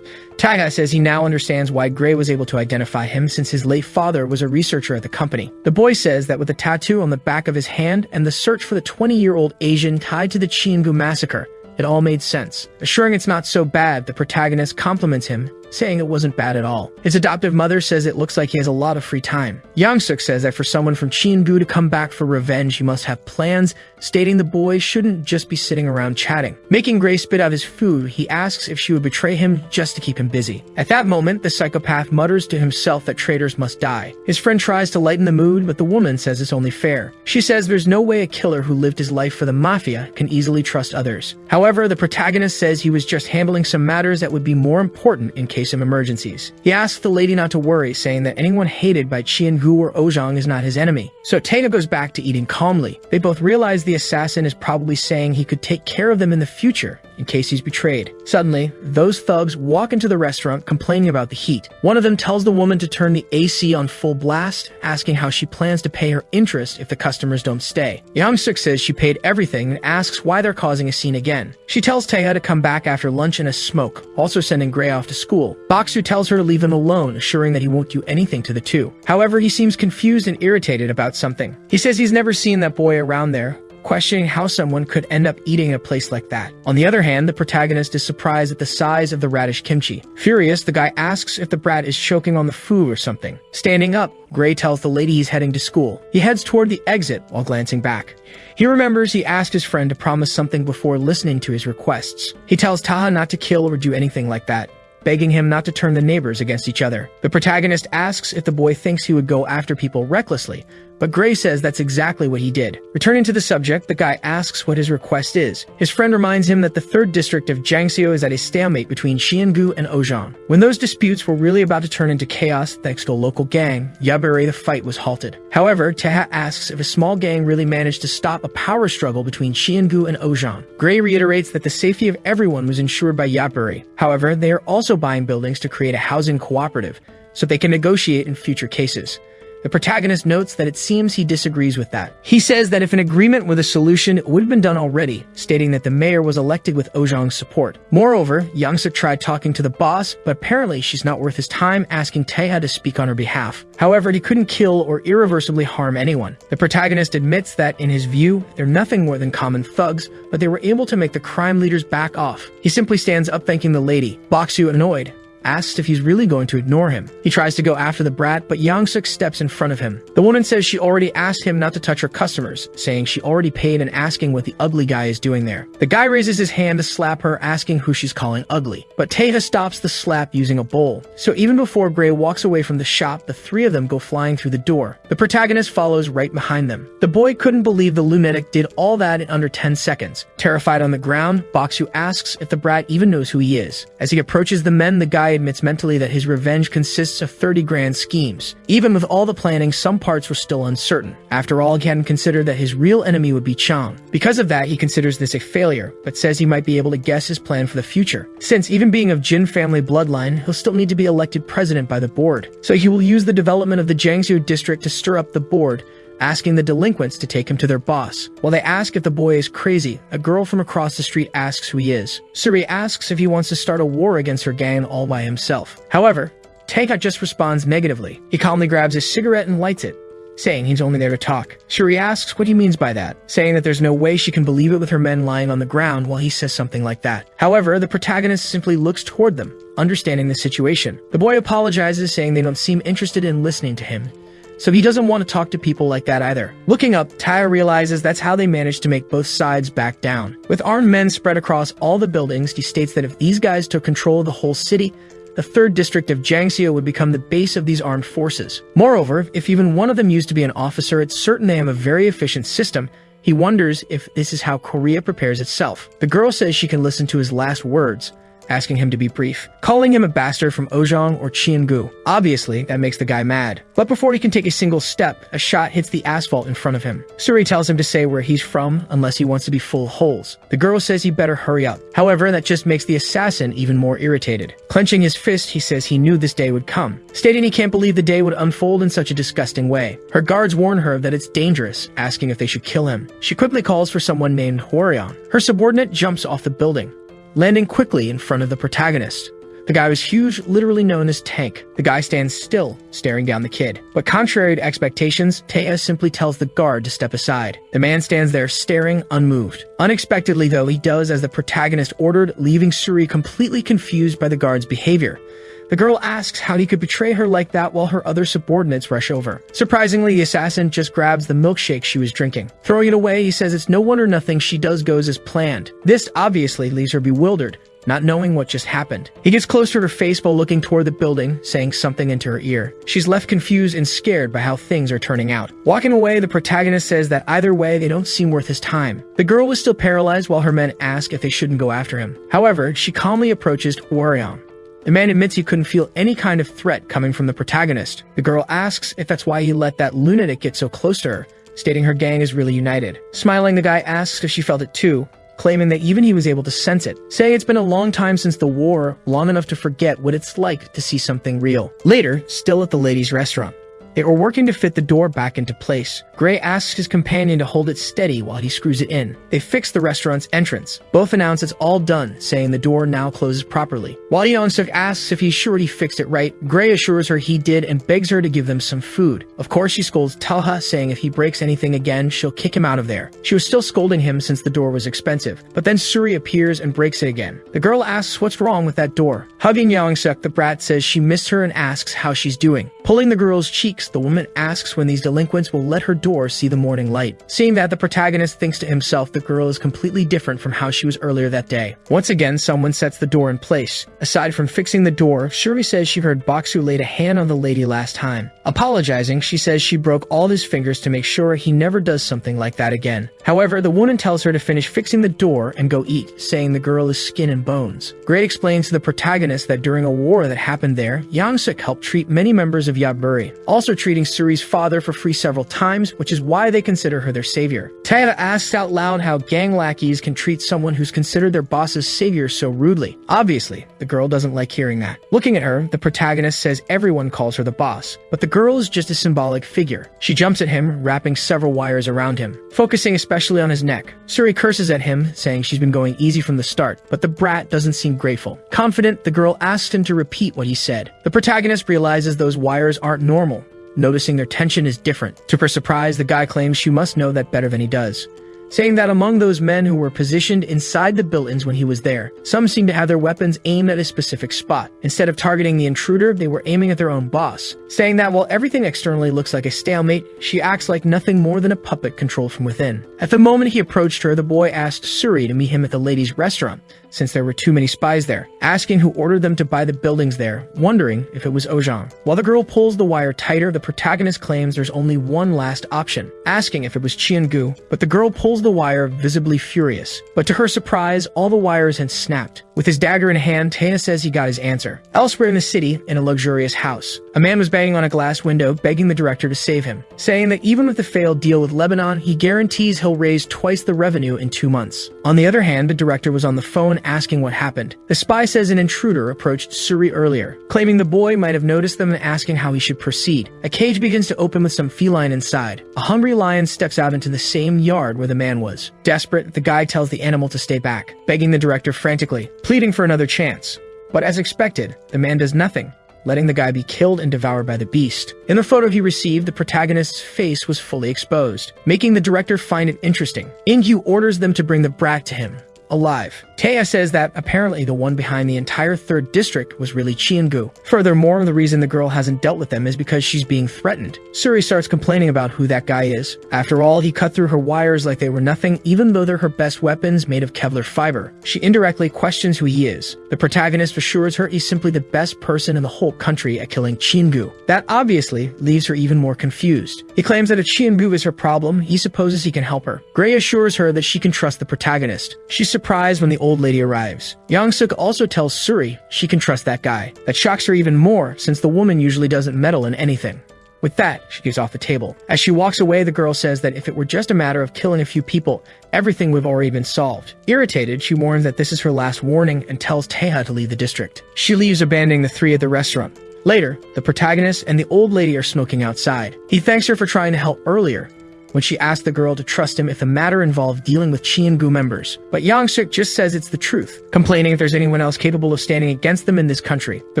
Taha says he now understands why Gray was able to identify him, since his late father was a researcher at the company. The boy says that with the tattoo on the back of his hand and the search for the 20-year-old Asian tied to the Qiangu massacre, it all made sense. Assuring it's not so bad, the protagonist compliments him, saying it wasn't bad at all. His adoptive mother says it looks like he has a lot of free time. Yang-suk says that for someone from Qiangu to come back for revenge, he must have plans, stating the boy shouldn't just be sitting around chatting. Making Gray spit out his food, he asks if she would betray him just to keep him busy. At that moment, the psychopath mutters to himself that traitors must die. His friend tries to lighten the mood, but the woman says it's only fair. She says there's no way a killer who lived his life for the mafia can easily trust others. However, the protagonist says he was just handling some matters that would be more important in case of emergencies. He asks the lady not to worry, saying that anyone hated by Qiangu or Ojang is not his enemy. So Taega goes back to eating calmly. They both realize the assassin is probably saying he could take care of them in the future, in case he's betrayed. Suddenly, those thugs walk into the restaurant complaining about the heat. One of them tells the woman to turn the AC on full blast, asking how she plans to pay her interest if the customers don't stay. Yang-suk says she paid everything and asks why they're causing a scene again. She tells Taeha to come back after lunch and a smoke, also sending Gray off to school. Baksu tells her to leave him alone, assuring that he won't do anything to the two. However, he seems confused and irritated about something. He says he's never seen that boy around there, questioning how someone could end up eating in a place like that. On the other hand, the protagonist is surprised at the size of the radish kimchi. Furious, the guy asks if the brat is choking on the food or something. Standing up, Gray tells the lady he's heading to school. He heads toward the exit while glancing back. He remembers he asked his friend to promise something before listening to his requests. He tells Taha not to kill or do anything like that, begging him not to turn the neighbors against each other. The protagonist asks if the boy thinks he would go after people recklessly, but Gray says that's exactly what he did. Returning to the subject, the guy asks what his request is. His friend reminds him that the 3rd district of Jiangxiu is at a stalemate between Qiangu and Ojang. When those disputes were really about to turn into chaos thanks to a local gang, Yaburi the fight was halted. However, Teha asks if a small gang really managed to stop a power struggle between Qiangu and Ojang. Gray reiterates that the safety of everyone was ensured by Yaburi. However, they are also buying buildings to create a housing cooperative, so they can negotiate in future cases. The protagonist notes that it seems he disagrees with that. He says that if an agreement were the solution, it would have been done already, stating that the mayor was elected with Ojang's support. Moreover, Yang-suk tried talking to the boss, but apparently she's not worth his time, asking Taeha to speak on her behalf. However, he couldn't kill or irreversibly harm anyone. The protagonist admits that, in his view, they're nothing more than common thugs, but they were able to make the crime leaders back off. He simply stands up thanking the lady. Baksu, annoyed, asks if he's really going to ignore him. He tries to go after the brat, but Yang-suk steps in front of him. The woman says she already asked him not to touch her customers, saying she already paid and asking what the ugly guy is doing there. The guy raises his hand to slap her, asking who she's calling ugly. But Taeha stops the slap using a bowl. So even before Gray walks away from the shop, the 3 of them go flying through the door. The protagonist follows right behind them. The boy couldn't believe the lunatic did all that in under 10 seconds. Terrified on the ground, Baksu asks if the brat even knows who he is. As he approaches the men, the guy admits mentally that his revenge consists of 30 grand schemes. Even with all the planning, some parts were still uncertain. After all, he hadn't considered that his real enemy would be Chang. Because of that, he considers this a failure, but says he might be able to guess his plan for the future. Since even being of Jin family bloodline, he'll still need to be elected president by the board. So he will use the development of the Jiangxiu district to stir up the board, asking the delinquents to take him to their boss. While they ask if the boy is crazy, a girl from across the street asks who he is. Suri asks if he wants to start a war against her gang all by himself. However, Taeha just responds negatively. He calmly grabs his cigarette and lights it, saying he's only there to talk. Suri asks what he means by that, saying that there's no way she can believe it with her men lying on the ground while he says something like that. However, the protagonist simply looks toward them, understanding the situation. The boy apologizes, saying they don't seem interested in listening to him, so he doesn't want to talk to people like that either. Looking up, Taya realizes that's how they managed to make both sides back down. With armed men spread across all the buildings, he states that if these guys took control of the whole city, the 3rd district of Jiangxia would become the base of these armed forces. Moreover, if even one of them used to be an officer, it's certain they have a very efficient system. He wonders if this is how Korea prepares itself. The girl says she can listen to his last words, asking him to be brief, calling him a bastard from Ojong or Chiangu. Obviously, that makes the guy mad. But before he can take a single step, a shot hits the asphalt in front of him. Suri tells him to say where he's from unless he wants to be full of holes. The girl says he better hurry up. However, that just makes the assassin even more irritated. Clenching his fist, he says he knew this day would come, stating he can't believe the day would unfold in such a disgusting way. Her guards warn her that it's dangerous, asking if they should kill him. She quickly calls for someone named Hwarion. Her subordinate jumps off the building, landing quickly in front of the protagonist. The guy was huge, literally known as Tank. The guy stands still, staring down the kid. But contrary to expectations, Taya simply tells the guard to step aside. The man stands there staring, unmoved. Unexpectedly though, he does as the protagonist ordered, leaving Suri completely confused by the guard's behavior. The girl asks how he could betray her like that while her other subordinates rush over. Surprisingly, the assassin just grabs the milkshake she was drinking. Throwing it away, he says it's no wonder nothing she does goes as planned. This obviously leaves her bewildered, not knowing what just happened. He gets close to her face while looking toward the building, saying something into her ear. She's left confused and scared by how things are turning out. Walking away, the protagonist says that either way, they don't seem worth his time. The girl was still paralyzed while her men ask if they shouldn't go after him. However, she calmly approaches Hwarion. The man admits he couldn't feel any kind of threat coming from the protagonist. The girl asks if that's why he let that lunatic get so close to her, stating her gang is really united. Smiling, the guy asks if she felt it too, claiming that even he was able to sense it, saying it's been a long time since the war, long enough to forget what it's like to see something real. Later, still at the ladies' restaurant, they were working to fit the door back into place. Gray asks his companion to hold it steady while he screws it in. They fix the restaurant's entrance. Both announce it's all done, saying the door now closes properly. While Yeon-suk asks if he's sure he fixed it right, Gray assures her he did and begs her to give them some food. Of course, she scolds Talha, saying if he breaks anything again, she'll kick him out of there. She was still scolding him since the door was expensive, but then Suri appears and breaks it again. The girl asks what's wrong with that door. Hugging Yeon-suk, the brat says she missed her and asks how she's doing. Pulling the girl's cheeks, the woman asks when these delinquents will let her door see the morning light. Seeing that, the protagonist thinks to himself the girl is completely different from how she was earlier that day. Once again, someone sets the door in place. Aside from fixing the door, Shuri says she heard Baksu laid a hand on the lady last time. Apologizing, she says she broke all his fingers to make sure he never does something like that again. However, the woman tells her to finish fixing the door and go eat, saying the girl is skin and bones. Great explains to the protagonist that during a war that happened there, Yeon-suk helped treat many members of Yaburi, also treating Suri's father for free several times, which is why they consider her their savior. Taeha asks out loud how gang lackeys can treat someone who's considered their boss's savior so rudely. Obviously, the girl doesn't like hearing that. Looking at her, the protagonist says everyone calls her the boss, but the girl is just a symbolic figure. She jumps at him, wrapping several wires around him, focusing especially on his neck. Suri curses at him, saying she's been going easy from the start, but the brat doesn't seem grateful. Confident, the girl asks him to repeat what he said. The protagonist realizes those wires aren't normal, noticing their tension is different. To her surprise, the guy claims she must know that better than he does, saying that among those men who were positioned inside the buildings when he was there, some seemed to have their weapons aimed at a specific spot. Instead of targeting the intruder, they were aiming at their own boss, saying that while everything externally looks like a stalemate, she acts like nothing more than a puppet controlled from within. At the moment he approached her, the boy asked Suri to meet him at the ladies' restaurant, since there were too many spies there, asking who ordered them to buy the buildings there, wondering if it was Ojong. While the girl pulls the wire tighter, the protagonist claims there's only one last option, asking if it was Chiangu, but the girl pulls the wire, visibly furious. But to her surprise, all the wires had snapped. With his dagger in hand, Taeha says he got his answer. Elsewhere in the city, in a luxurious house, a man was banging on a glass window, begging the director to save him, saying that even with the failed deal with Lebanon, he guarantees he'll raise twice the revenue in 2 months. On the other hand, the director was on the phone asking what happened. The spy says an intruder approached Suri earlier, claiming the boy might have noticed them and asking how he should proceed. A cage begins to open with some feline inside. A hungry lion steps out into the same yard where the man was. Desperate, the guy tells the animal to stay back, begging the director frantically, pleading for another chance. But as expected, the man does nothing, letting the guy be killed and devoured by the beast. In the photo he received, the protagonist's face was fully exposed, making the director find it interesting. In-Yu orders them to bring the brat to him, alive. Taya says that apparently the one behind the entire 3rd district was really Chiengu. Furthermore, the reason the girl hasn't dealt with them is because she's being threatened. Suri starts complaining about who that guy is. After all, he cut through her wires like they were nothing, even though they're her best weapons made of Kevlar fiber. She indirectly questions who he is. The protagonist assures her he's simply the best person in the whole country at killing Chiengu. That obviously leaves her even more confused. He claims that if Chiengu is her problem, he supposes he can help her. Gray assures her that she can trust the protagonist. She's surprised when the old lady arrives. Young-suk also tells Suri she can trust that guy. That shocks her even more, since the woman usually doesn't meddle in anything. With that, she gets off the table. As she walks away, the girl says that if it were just a matter of killing a few people, everything would have already been solved. Irritated, she warns that this is her last warning and tells Taeha to leave the district. She leaves, abandoning the 3 at the restaurant. Later, the protagonist and the old lady are smoking outside. He thanks her for trying to help earlier, when she asked the girl to trust him if the matter involved dealing with Chiengu members. But Yang-suk just says it's the truth, complaining if there's anyone else capable of standing against them in this country. The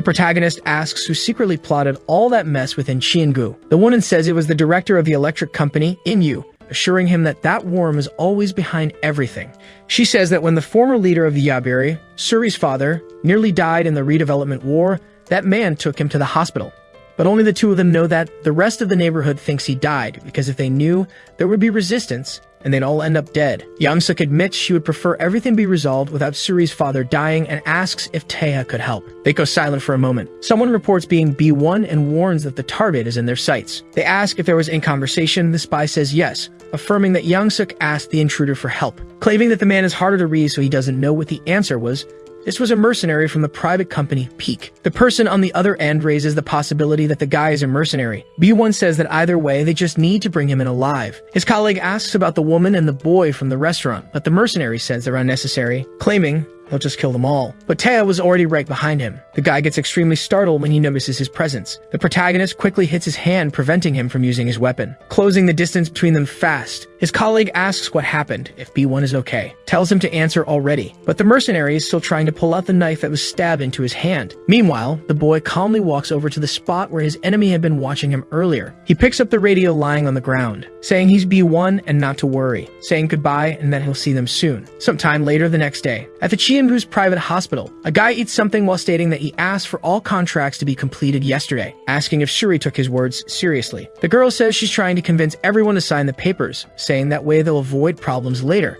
protagonist asks who secretly plotted all that mess within Chiengu. The woman says it was the director of the electric company, In-Yu, assuring him that that worm is always behind everything. She says that when the former leader of the Yabiri, Suri's father, nearly died in the redevelopment war, that man took him to the hospital. But only the 2 of them know that. The rest of the neighborhood thinks he died, because if they knew, there would be resistance, and they'd all end up dead. Young-suk admits she would prefer everything be resolved without Suri's father dying and asks if Taeha could help. They go silent for a moment. Someone reports being B1 and warns that the target is in their sights. They ask if there was any conversation. The spy says yes, affirming that Young-suk asked the intruder for help. Claiming that the man is harder to read so he doesn't know what the answer was, this was a mercenary from the private company Peak. The person on the other end raises the possibility that the guy is a mercenary. B1 says that either way, they just need to bring him in alive. His colleague asks about the woman and the boy from the restaurant, but the mercenary says they're unnecessary, claiming he'll just kill them all. But Taeha was already right behind him. The guy gets extremely startled when he notices his presence. The protagonist quickly hits his hand, preventing him from using his weapon, closing the distance between them fast. His colleague asks what happened, if B1 is okay, tells him to answer already, but the mercenary is still trying to pull out the knife that was stabbed into his hand. Meanwhile, the boy calmly walks over to the spot where his enemy had been watching him earlier. He picks up the radio lying on the ground, saying he's B1 and not to worry, saying goodbye and that he'll see them soon. Sometime later the next day, at the Chienbu's private hospital, a guy eats something while stating that he asked for all contracts to be completed yesterday, asking if Suri took his words seriously. The girl says she's trying to convince everyone to sign the papers, saying that way they'll avoid problems later.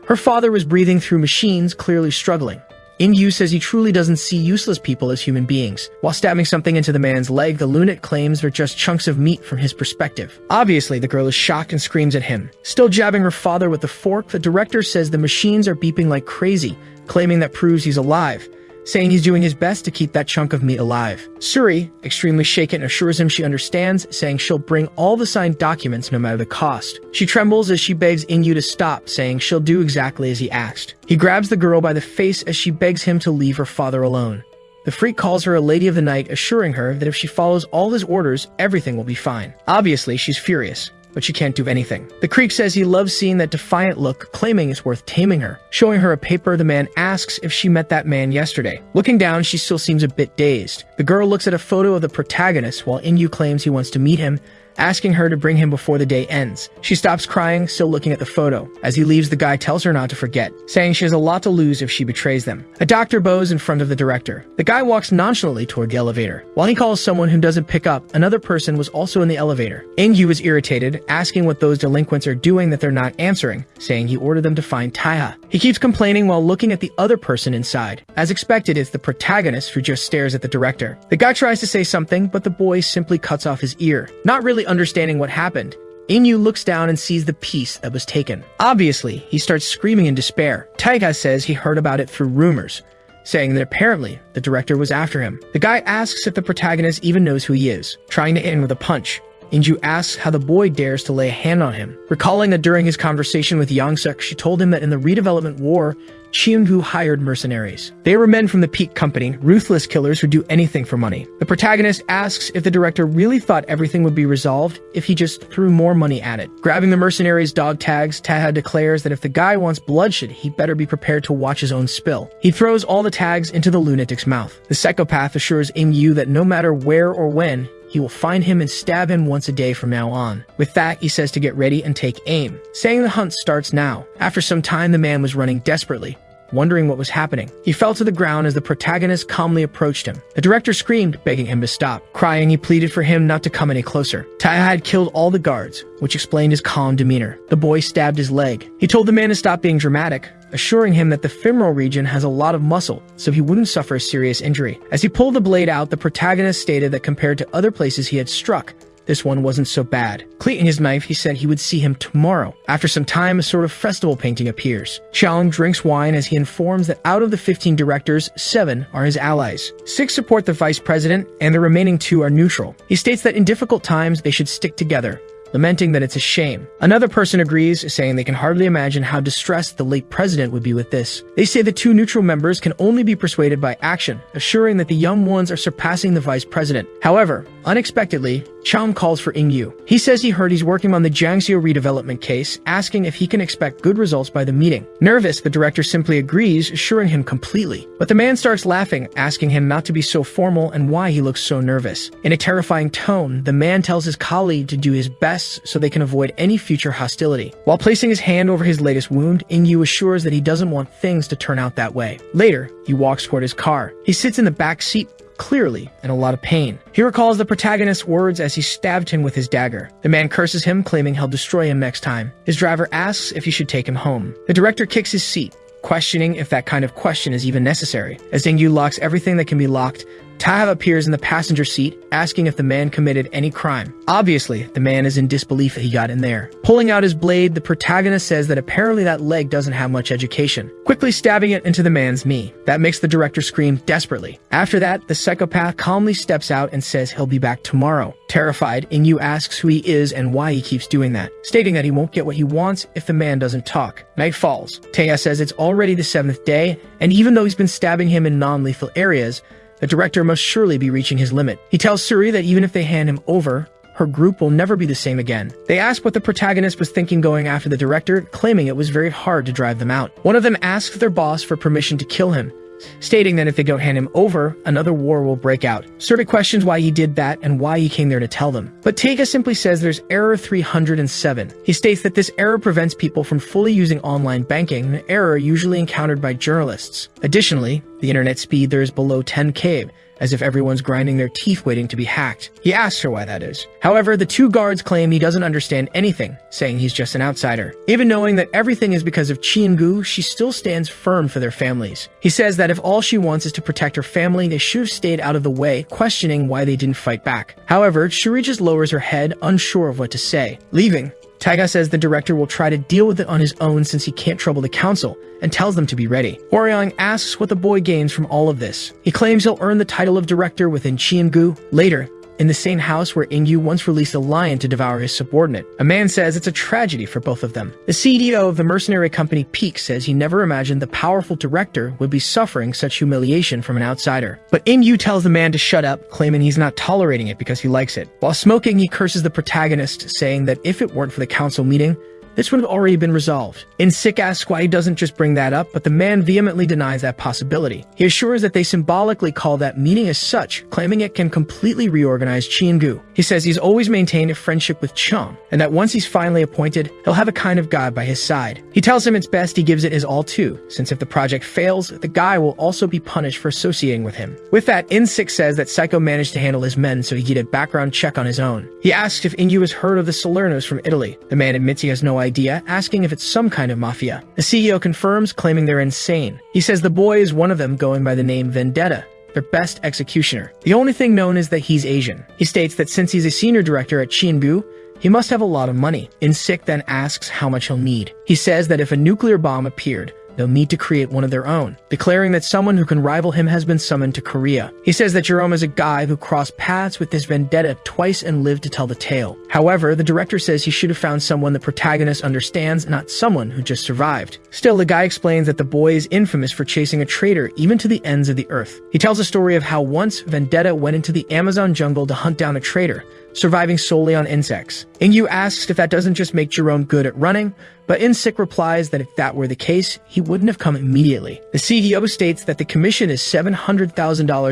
Her father was breathing through machines, clearly struggling. In-Yu says he truly doesn't see useless people as human beings. While stabbing something into the man's leg, the lunatic claims they're just chunks of meat from his perspective. Obviously, the girl is shocked and screams at him. Still jabbing her father with the fork, the director says the machines are beeping like crazy, claiming that proves he's alive, saying he's doing his best to keep that chunk of meat alive. Suri, extremely shaken, assures him she understands, saying she'll bring all the signed documents no matter the cost. She trembles as she begs In-Yu to stop, saying she'll do exactly as he asked. He grabs the girl by the face as she begs him to leave her father alone. The freak calls her a lady of the night, assuring her that if she follows all his orders, everything will be fine. Obviously, she's furious, but she can't do anything. The creep says he loves seeing that defiant look, claiming it's worth taming her. Showing her a paper, the man asks if she met that man yesterday. Looking down, she still seems a bit dazed. The girl looks at a photo of the protagonist while In-Yu claims he wants to meet him, asking her to bring him before the day ends. She stops crying, still looking at the photo. As he leaves, the guy tells her not to forget, saying she has a lot to lose if she betrays them. A doctor bows in front of the director. The guy walks nonchalantly toward the elevator. While he calls someone who doesn't pick up, another person was also in the elevator. In-Yu is irritated, asking what those delinquents are doing that they're not answering, saying he ordered them to find Taeha. He keeps complaining while looking at the other person inside. As expected, it's the protagonist who just stares at the director. The guy tries to say something, but the boy simply cuts off his ear. Not really understanding what happened, In-Yu looks down and sees the piece that was taken. Obviously, he starts screaming in despair. Taeha says he heard about it through rumors, saying that apparently the director was after him. The guy asks if the protagonist even knows who he is, trying to end with a punch, Inju asks how the boy dares to lay a hand on him, recalling that during his conversation with Yongsuk, she told him that in the redevelopment war, Cheongu hired mercenaries. They were men from the Peak Company, ruthless killers who do anything for money. The protagonist asks if the director really thought everything would be resolved if he just threw more money at it. Grabbing the mercenaries' dog tags, Taha declares that if the guy wants bloodshed, he better be prepared to watch his own spill. He throws all the tags into the lunatic's mouth. The psychopath assures Ingyu that no matter where or when, he will find him and stab him once a day from now on. With that, he says to get ready and take aim, saying the hunt starts now. After some time, the man was running desperately, wondering what was happening. He fell to the ground as the protagonist calmly approached him. The director screamed, begging him to stop. Crying, he pleaded for him not to come any closer. Taha had killed all the guards, which explained his calm demeanor. The boy stabbed his leg. He told the man to stop being dramatic, assuring him that the femoral region has a lot of muscle, so he wouldn't suffer a serious injury. As he pulled the blade out, the protagonist stated that compared to other places he had struck, this one wasn't so bad. Cleaning his knife, he said he would see him tomorrow. After some time, a sort of festival painting appears. Cheong drinks wine as he informs that out of the 15 directors, 7 are his allies. 6 support the vice president, and the remaining 2 are neutral. He states that in difficult times, they should stick together, lamenting that it's a shame. Another person agrees, saying they can hardly imagine how distressed the late president would be with this. They say the 2 neutral members can only be persuaded by action, assuring that the young ones are surpassing the vice president. However, unexpectedly, Chang calls for Ingyu. He says he heard he's working on the Jiangxiu redevelopment case, asking if he can expect good results by the meeting. Nervous, the director simply agrees, assuring him completely. But the man starts laughing, asking him not to be so formal and why he looks so nervous. In a terrifying tone, the man tells his colleague to do his best so they can avoid any future hostility. While placing his hand over his latest wound, Ingyu assures that he doesn't want things to turn out that way. Later, he walks toward his car. He sits in the back seat, clearly in a lot of pain. He recalls the protagonist's words as he stabbed him with his dagger. The man curses him, claiming he'll destroy him next time. His driver asks if he should take him home. The director kicks his seat, questioning if that kind of question is even necessary. As Ingyu locks everything that can be locked, Tahav appears in the passenger seat, asking if the man committed any crime. Obviously, the man is in disbelief that he got in there. Pulling out his blade, the protagonist says that apparently that leg doesn't have much education, quickly stabbing it into the man's knee. That makes the director scream desperately. After that, the psychopath calmly steps out and says he'll be back tomorrow. Terrified, Ingyu asks who he is and why he keeps doing that, stating that he won't get what he wants if the man doesn't talk. Night falls. Taya says it's already the 7th day, and even though he's been stabbing him in non-lethal areas, the director must surely be reaching his limit. He tells Suri that even if they hand him over, her group will never be the same again. They ask what the protagonist was thinking going after the director, claiming it was very hard to drive them out. One of them asks their boss for permission to kill him, stating that if they don't hand him over, another war will break out. Suri questions why he did that and why he came there to tell them. But Tega simply says there's error 307. He states that this error prevents people from fully using online banking, an error usually encountered by journalists. Additionally, the internet speed there is below 10K, as if everyone's grinding their teeth waiting to be hacked. He asks her why that is. However, the 2 guards claim he doesn't understand anything, saying he's just an outsider. Even knowing that everything is because of Chiengu, she still stands firm for their families. He says that if all she wants is to protect her family, they should have stayed out of the way, questioning why they didn't fight back. However, Shuri just lowers her head, unsure of what to say. Leaving, Taiga says the director will try to deal with it on his own since he can't trouble the council, and tells them to be ready. Hworyong asks what the boy gains from all of this. He claims he'll earn the title of director within Chiengu. Later, in the same house where Ingyu once released a lion to devour his subordinate, a man says it's a tragedy for both of them. The CEO of the mercenary company Peak says he never imagined the powerful director would be suffering such humiliation from an outsider. But Ingyu tells the man to shut up, claiming he's not tolerating it because he likes it. While smoking, he curses the protagonist, saying that if it weren't for the council meeting, this would have already been resolved. In Sick asks why he doesn't just bring that up, but the man vehemently denies that possibility. He assures that they symbolically call that meeting as such, claiming it can completely reorganize Chiengu. He says he's always maintained a friendship with Chum, and that once he's finally appointed, he'll have a kind of god by his side. He tells him it's best he gives it his all too, since if the project fails, the guy will also be punished for associating with him. With that, In6 says that Psycho managed to handle his men so he could get a background check on his own. He asks if Ingyu has heard of the Salernos from Italy. The man admits he has no idea, asking if it's some kind of mafia. The CEO confirms, claiming they're insane. He says the boy is one of them, going by the name Vendetta, their best executioner. The only thing known is that he's Asian. He states that since he's a senior director at Chienbu, he must have a lot of money. In Sick then asks how much he'll need. He says that if a nuclear bomb appeared, they'll need to create one of their own, declaring that someone who can rival him has been summoned to Korea. He says that Jerome is a guy who crossed paths with this vendetta twice and lived to tell the tale. However, the director says he should have found someone the protagonist understands, not someone who just survived. Still, the guy explains that the boy is infamous for chasing a traitor even to the ends of the earth. He tells a story of how once Vendetta went into the Amazon jungle to hunt down a traitor, surviving solely on insects. Ingyu asks if that doesn't just make Jerome good at running, but Insik replies that if that were the case, he wouldn't have come immediately. The CEO states that the commission is $700,000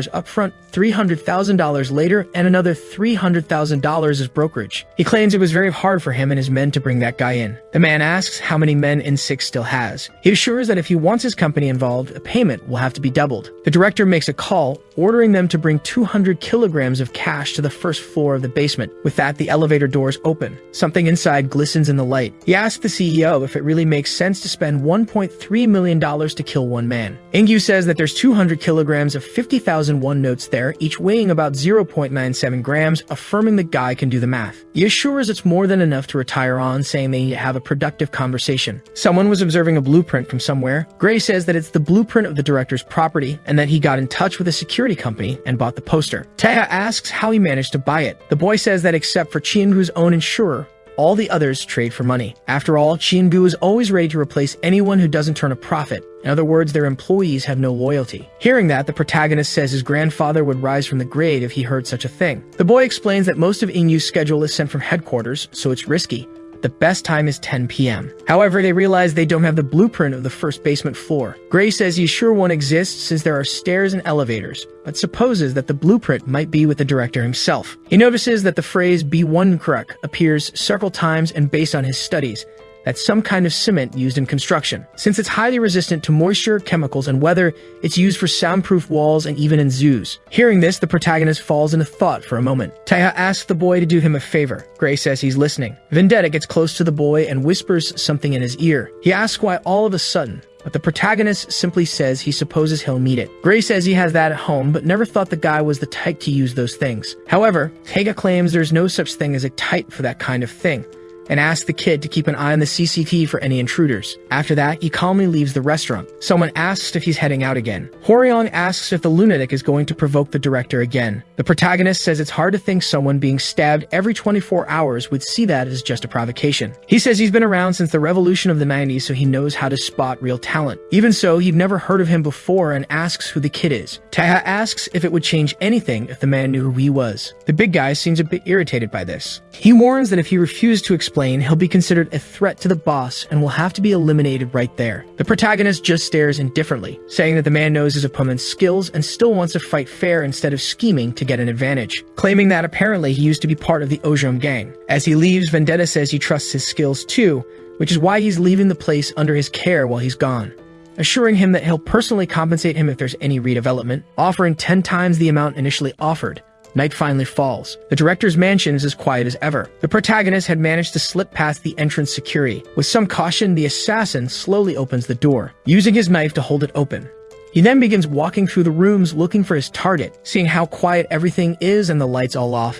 upfront, $300,000 later, and another $300,000 as brokerage. He claims it was very hard for him and his men to bring that guy in. The man asks how many men Insik still has. He assures that if he wants his company involved, a payment will have to be doubled. The director makes a call, ordering them to bring 200 kilograms of cash to the first floor of the basement. With that, the elevator doors open. Something inside glistens in the light. He asks the CEO if it really makes sense to spend $1.3 million to kill one man. Ingyu says that there's 200 kilograms of 50,000 won notes there, each weighing about 0.97 grams, affirming the guy can do the math. He assures it's more than enough to retire on, saying they need to have a productive conversation. Someone was observing a blueprint from somewhere. Gray says that it's the blueprint of the director's property, and that he got in touch with a security company and bought the poster. Taeha asks how he managed to buy it. The boy says that except for Chiengu's own insurer, all the others trade for money. After all, Chiengu is always ready to replace anyone who doesn't turn a profit. In other words, their employees have no loyalty. Hearing that, the protagonist says his grandfather would rise from the grave if he heard such a thing. The boy explains that most of Inyu's schedule is sent from headquarters, so it's risky. The best time is 10 p.m. However, they realize they don't have the blueprint of the first basement floor. Gray says he's sure one exists since there are stairs and elevators, but supposes that the blueprint might be with the director himself. He notices that the phrase B1 kruk appears several times, and based on his studies, that's some kind of cement used in construction. Since it's highly resistant to moisture, chemicals, and weather, it's used for soundproof walls and even in zoos. Hearing this, the protagonist falls into thought for a moment. Taeha asks the boy to do him a favor. Gray says he's listening. Vendetta gets close to the boy and whispers something in his ear. He asks why all of a sudden, but the protagonist simply says he supposes he'll need it. Gray says he has that at home, but never thought the guy was the type to use those things. However, Taeha claims there's no such thing as a type for that kind of thing, and asks the kid to keep an eye on the CCTV for any intruders. After that, he calmly leaves the restaurant. Someone asks if he's heading out again. Hworyong asks if the lunatic is going to provoke the director again. The protagonist says it's hard to think someone being stabbed every 24 hours would see that as just a provocation. He says he's been around since the revolution of the 90s, so he knows how to spot real talent. Even so, he'd never heard of him before and asks who the kid is. Taeha asks if it would change anything if the man knew who he was. The big guy seems a bit irritated by this. He warns that if he refused to explain, he'll be considered a threat to the boss and will have to be eliminated right there. The protagonist just stares indifferently, saying that the man knows his opponent's skills and still wants to fight fair instead of scheming to get an advantage, claiming that apparently he used to be part of the Ojom gang. As he leaves, Vendetta says he trusts his skills too, which is why he's leaving the place under his care while he's gone, assuring him that he'll personally compensate him if there's any redevelopment, offering 10 times the amount initially offered. Night finally falls. The director's mansion is as quiet as ever. The protagonist had managed to slip past the entrance security. With some caution, the assassin slowly opens the door, using his knife to hold it open. He then begins walking through the rooms looking for his target. Seeing how quiet everything is and the lights all off,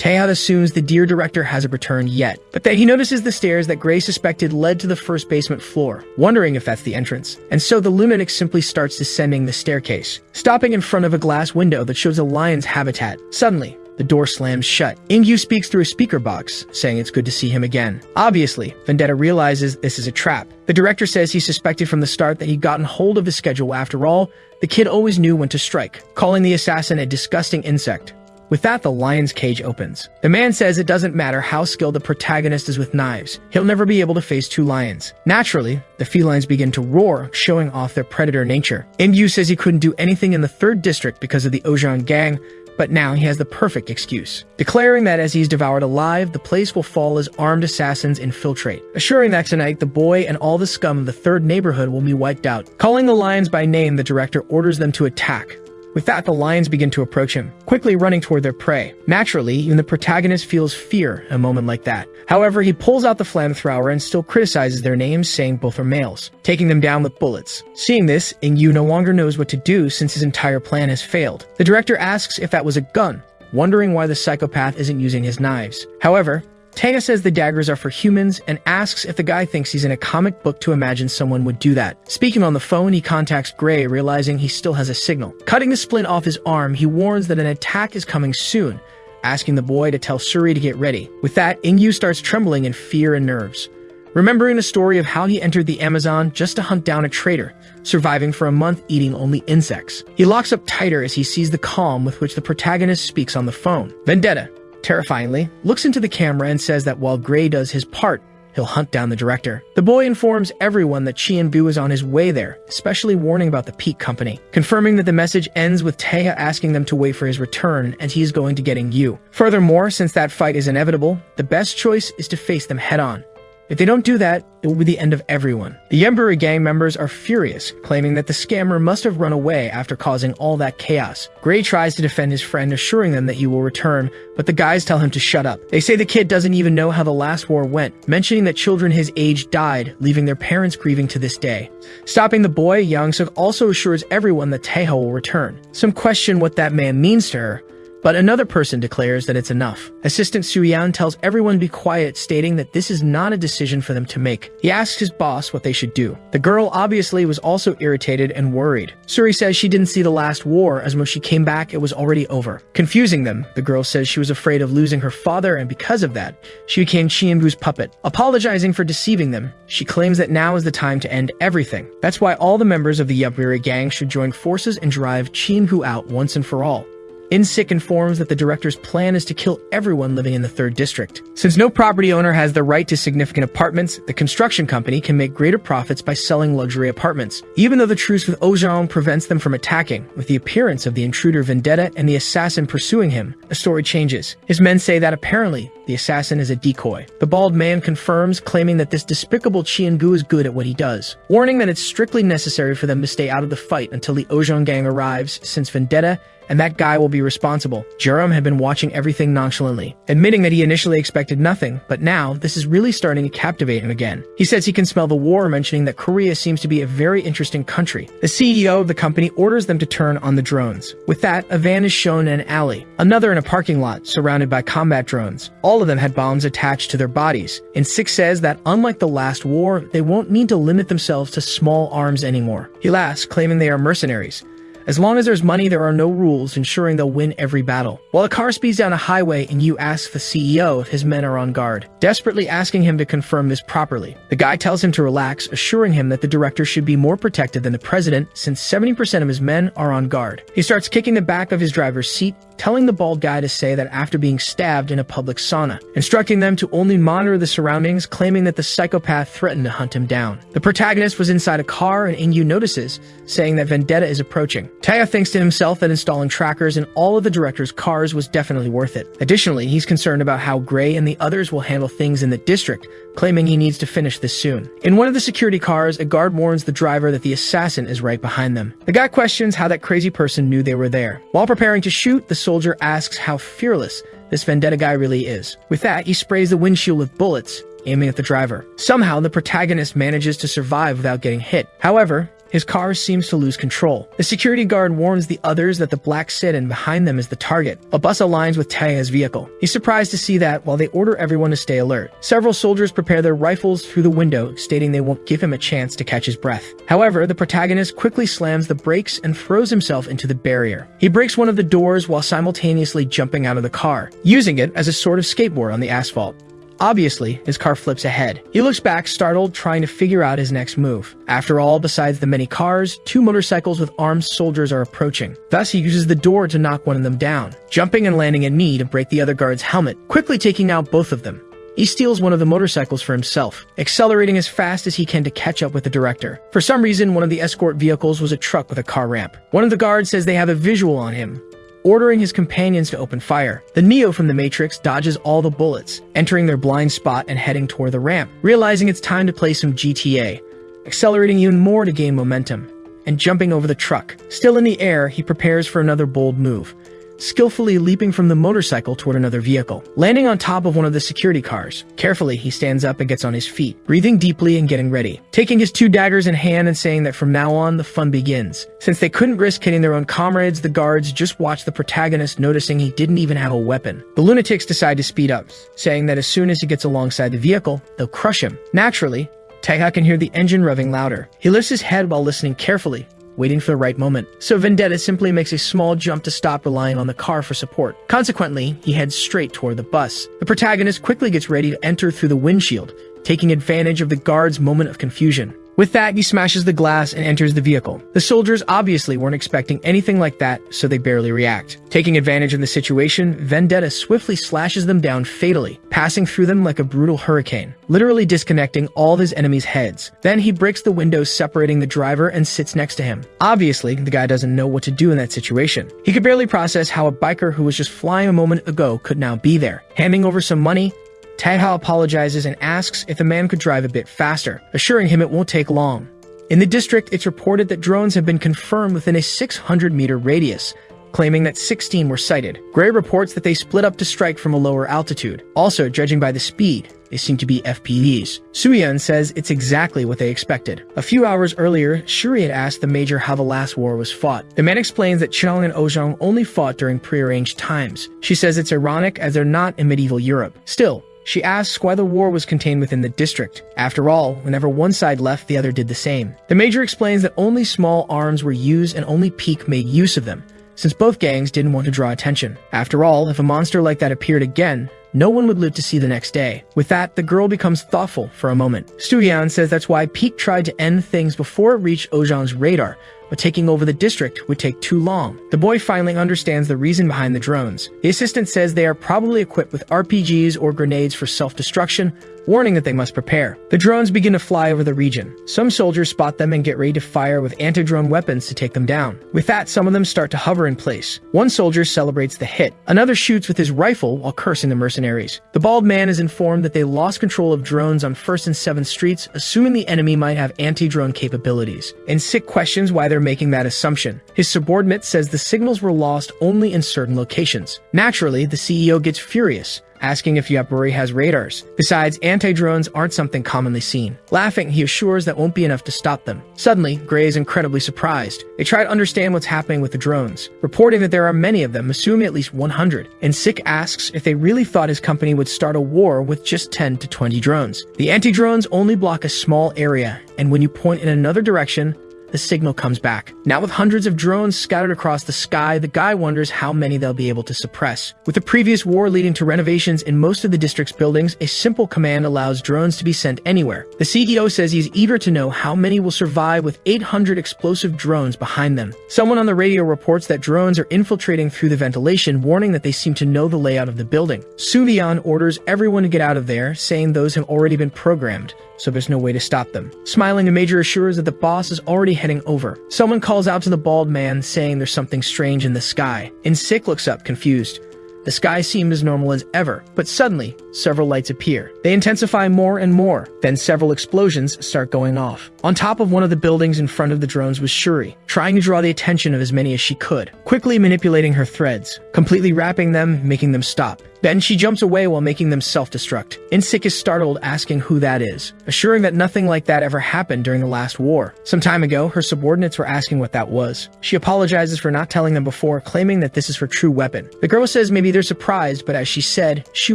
Taeha assumes the dear director hasn't returned yet, but that he notices the stairs that Gray suspected led to the first basement floor, wondering if that's the entrance. And so the lunatic simply starts descending the staircase, stopping in front of a glass window that shows a lion's habitat. Suddenly, the door slams shut. Ingyu speaks through a speaker box, saying it's good to see him again. Obviously, Vendetta realizes this is a trap. The director says he suspected from the start that he'd gotten hold of his schedule. After all, the kid always knew when to strike, calling the assassin a disgusting insect. With that, the lion's cage opens. The man says it doesn't matter how skilled the protagonist is with knives, he'll never be able to face two lions. Naturally, the felines begin to roar, showing off their predator nature. Ingyu says he couldn't do anything in the 3rd district because of the Ojong gang, but now he has the perfect excuse, declaring that as he's devoured alive, the place will fall as armed assassins infiltrate, assuring that tonight the boy and all the scum of the 3rd neighborhood will be wiped out. Calling the lions by name, the director orders them to attack. With that, the lions begin to approach him, quickly running toward their prey. Naturally, even the protagonist feels fear in a moment like that. However, he pulls out the flamethrower and still criticizes their names, saying both are males, taking them down with bullets. Seeing this, Ingyu no longer knows what to do since his entire plan has failed. The director asks if that was a gun, wondering why the psychopath isn't using his knives. However, Taya says the daggers are for humans and asks if the guy thinks he's in a comic book to imagine someone would do that. Speaking on the phone, he contacts Gray, realizing he still has a signal. Cutting the splint off his arm, he warns that an attack is coming soon, asking the boy to tell Suri to get ready. With that, Ingyu starts trembling in fear and nerves, remembering the story of how he entered the Amazon just to hunt down a traitor, surviving for a month eating only insects. He locks up tighter as he sees the calm with which the protagonist speaks on the phone. Vendetta, terrifyingly, looks into the camera and says that while Gray does his part, he'll hunt down the director. The boy informs everyone that Chienbu is on his way there, especially warning about the Peak Company, confirming that the message ends with Taya asking them to wait for his return and he's going to get Ingyu. Furthermore, since that fight is inevitable, the best choice is to face them head-on. If they don't do that, it will be the end of everyone. The Yemburi gang members are furious, claiming that the scammer must have run away after causing all that chaos. Gray tries to defend his friend, assuring them that he will return, but the guys tell him to shut up. They say the kid doesn't even know how the last war went, mentioning that children his age died, leaving their parents grieving to this day. Stopping the boy, Yang-suk also assures everyone that Taeho will return. Some question what that man means to her, but another person declares that it's enough. Assistant Suyan tells everyone to be quiet, stating that this is not a decision for them to make. He asks his boss what they should do. The girl obviously was also irritated and worried. Suri says she didn't see the last war, as when she came back it was already over. Confusing them, the girl says she was afraid of losing her father, and because of that, she became Chienbu's puppet. Apologizing for deceiving them, she claims that now is the time to end everything. That's why all the members of the Yubiri gang should join forces and drive Chienbu out once and for all. InSick informs that the director's plan is to kill everyone living in the 3rd district. Since no property owner has the right to significant apartments, the construction company can make greater profits by selling luxury apartments. Even though the truce with Ojong prevents them from attacking, with the appearance of the intruder Vendetta and the assassin pursuing him, the story changes. His men say that apparently, the assassin is a decoy. The bald man confirms, claiming that this despicable Chienbu is good at what he does, warning that it's strictly necessary for them to stay out of the fight until the Ojong gang arrives, since Vendetta and that guy will be responsible. Jerome had been watching everything nonchalantly, admitting that he initially expected nothing, but now this is really starting to captivate him again. He says he can smell the war, mentioning that Korea seems to be a very interesting country. The CEO of the company orders them to turn on the drones. With that, a van is shown in an alley, another in a parking lot surrounded by combat drones. All of them had bombs attached to their bodies. And Six says that unlike the last war, they won't need to limit themselves to small arms anymore. He laughs, claiming they are mercenaries. As long as there's money, there are no rules, ensuring they'll win every battle. While a car speeds down a highway and you ask the CEO if his men are on guard, desperately asking him to confirm this properly. The guy tells him to relax, assuring him that the director should be more protected than the president, since 70% of his men are on guard. He starts kicking the back of his driver's seat, telling the bald guy to say that after being stabbed in a public sauna, instructing them to only monitor the surroundings, claiming that the psychopath threatened to hunt him down. The protagonist was inside a car and Ingyu notices, saying that Vendetta is approaching. Taya thinks to himself that installing trackers in all of the director's cars was definitely worth it. Additionally, he's concerned about how Gray and the others will handle things in the district, claiming he needs to finish this soon. In one of the security cars, a guard warns the driver that the assassin is right behind them. The guy questions how that crazy person knew they were there. While preparing to shoot, the soldier asks how fearless this Vendetta guy really is. With that, he sprays the windshield with bullets, aiming at the driver. Somehow, the protagonist manages to survive without getting hit. However, his car seems to lose control. The security guard warns the others that the black sit-in behind them is the target. A bus aligns with Taya's vehicle. He's surprised to see that while they order everyone to stay alert. Several soldiers prepare their rifles through the window, stating they won't give him a chance to catch his breath. However, the protagonist quickly slams the brakes and throws himself into the barrier. He breaks one of the doors while simultaneously jumping out of the car, using it as a sort of skateboard on the asphalt. Obviously, his car flips ahead. He looks back, startled, trying to figure out his next move. After all, besides the many cars, 2 motorcycles with armed soldiers are approaching. Thus, he uses the door to knock one of them down, jumping and landing a knee to break the other guard's helmet, quickly taking out both of them. He steals one of the motorcycles for himself, accelerating as fast as he can to catch up with the director. For some reason, one of the escort vehicles was a truck with a car ramp. One of the guards says they have a visual on him, ordering his companions to open fire. The Neo from the Matrix dodges all the bullets, entering their blind spot and heading toward the ramp, realizing it's time to play some GTA, accelerating even more to gain momentum, and jumping over the truck. Still in the air, he prepares for another bold move, skillfully leaping from the motorcycle toward another vehicle, landing on top of one of the security cars. Carefully, he stands up and gets on his feet, breathing deeply and getting ready, taking his 2 daggers in hand and saying that from now on, the fun begins. Since they couldn't risk hitting their own comrades, the guards just watched the protagonist, noticing he didn't even have a weapon. The lunatics decide to speed up, saying that as soon as he gets alongside the vehicle, they'll crush him. Naturally, Taeha can hear the engine revving louder. He lifts his head while listening carefully, waiting for the right moment. So Vendetta simply makes a small jump to stop relying on the car for support. Consequently, he heads straight toward the bus. The protagonist quickly gets ready to enter through the windshield, taking advantage of the guard's moment of confusion. With that, he smashes the glass and enters the vehicle. The soldiers obviously weren't expecting anything like that, so they barely react. Taking advantage of the situation, Vendetta swiftly slashes them down fatally, passing through them like a brutal hurricane, literally disconnecting all of his enemies' heads. Then he breaks the windows separating the driver and sits next to him. Obviously, the guy doesn't know what to do in that situation. He could barely process how a biker who was just flying a moment ago could now be there. Handing over some money, Taeha apologizes and asks if the man could drive a bit faster, assuring him it won't take long. In the district, it's reported that drones have been confirmed within a 600-meter radius, claiming that 16 were sighted. Gray reports that they split up to strike from a lower altitude. Also, judging by the speed, they seem to be FPVs. Suyeon says it's exactly what they expected. A few hours earlier, Shuri had asked the Major how the last war was fought. The man explains that Cheong and Ojong only fought during prearranged times. She says it's ironic as they're not in medieval Europe. Still, she asks why the war was contained within the district. After all, whenever one side left, the other did the same. The Major explains that only small arms were used and only Peak made use of them, since both gangs didn't want to draw attention. After all, if a monster like that appeared again, no one would live to see the next day. With that, the girl becomes thoughtful for a moment. Stuyeon says that's why Peak tried to end things before it reached Ojong's radar, but taking over the district would take too long. The boy finally understands the reason behind the drones. The assistant says they are probably equipped with RPGs or grenades for self-destruction, warning that they must prepare. The drones begin to fly over the region. Some soldiers spot them and get ready to fire with anti-drone weapons to take them down. With that, some of them start to hover in place. One soldier celebrates the hit. Another shoots with his rifle while cursing the mercenaries. The bald man is informed that they lost control of drones on 1st and 7th Streets, assuming the enemy might have anti-drone capabilities. And Sick questions why they're making that assumption. His subordinate says the signals were lost only in certain locations. Naturally, the CEO gets furious, asking if Yapuri has radars. Besides, anti-drones aren't something commonly seen. Laughing, he assures that won't be enough to stop them. Suddenly, Gray is incredibly surprised. They try to understand what's happening with the drones, reporting that there are many of them, assuming at least 100. And Sick asks if they really thought his company would start a war with just 10 to 20 drones. The anti-drones only block a small area, and when you point in another direction, the signal comes back. Now with hundreds of drones scattered across the sky, the guy wonders how many they'll be able to suppress. With the previous war leading to renovations in most of the district's buildings, a simple command allows drones to be sent anywhere. The CEO says he's eager to know how many will survive with 800 explosive drones behind them. Someone on the radio reports that drones are infiltrating through the ventilation, warning that they seem to know the layout of the building. Suvion orders everyone to get out of there, saying those have already been programmed, so there's no way to stop them. Smiling, the Major assures that the boss is already heading over. Someone calls out to the bald man, saying there's something strange in the sky, and Sick looks up, confused. The sky seemed as normal as ever, but suddenly, several lights appear. They intensify more and more. Then several explosions start going off. On top of one of the buildings in front of the drones was Shuri, trying to draw the attention of as many as she could, quickly manipulating her threads, completely wrapping them, making them stop. Then she jumps away while making them self-destruct. Insik is startled, asking who that is, assuring that nothing like that ever happened during the last war. Some time ago, her subordinates were asking what that was. She apologizes for not telling them before, claiming that this is her true weapon. The girl says maybe they're surprised, but as she said, she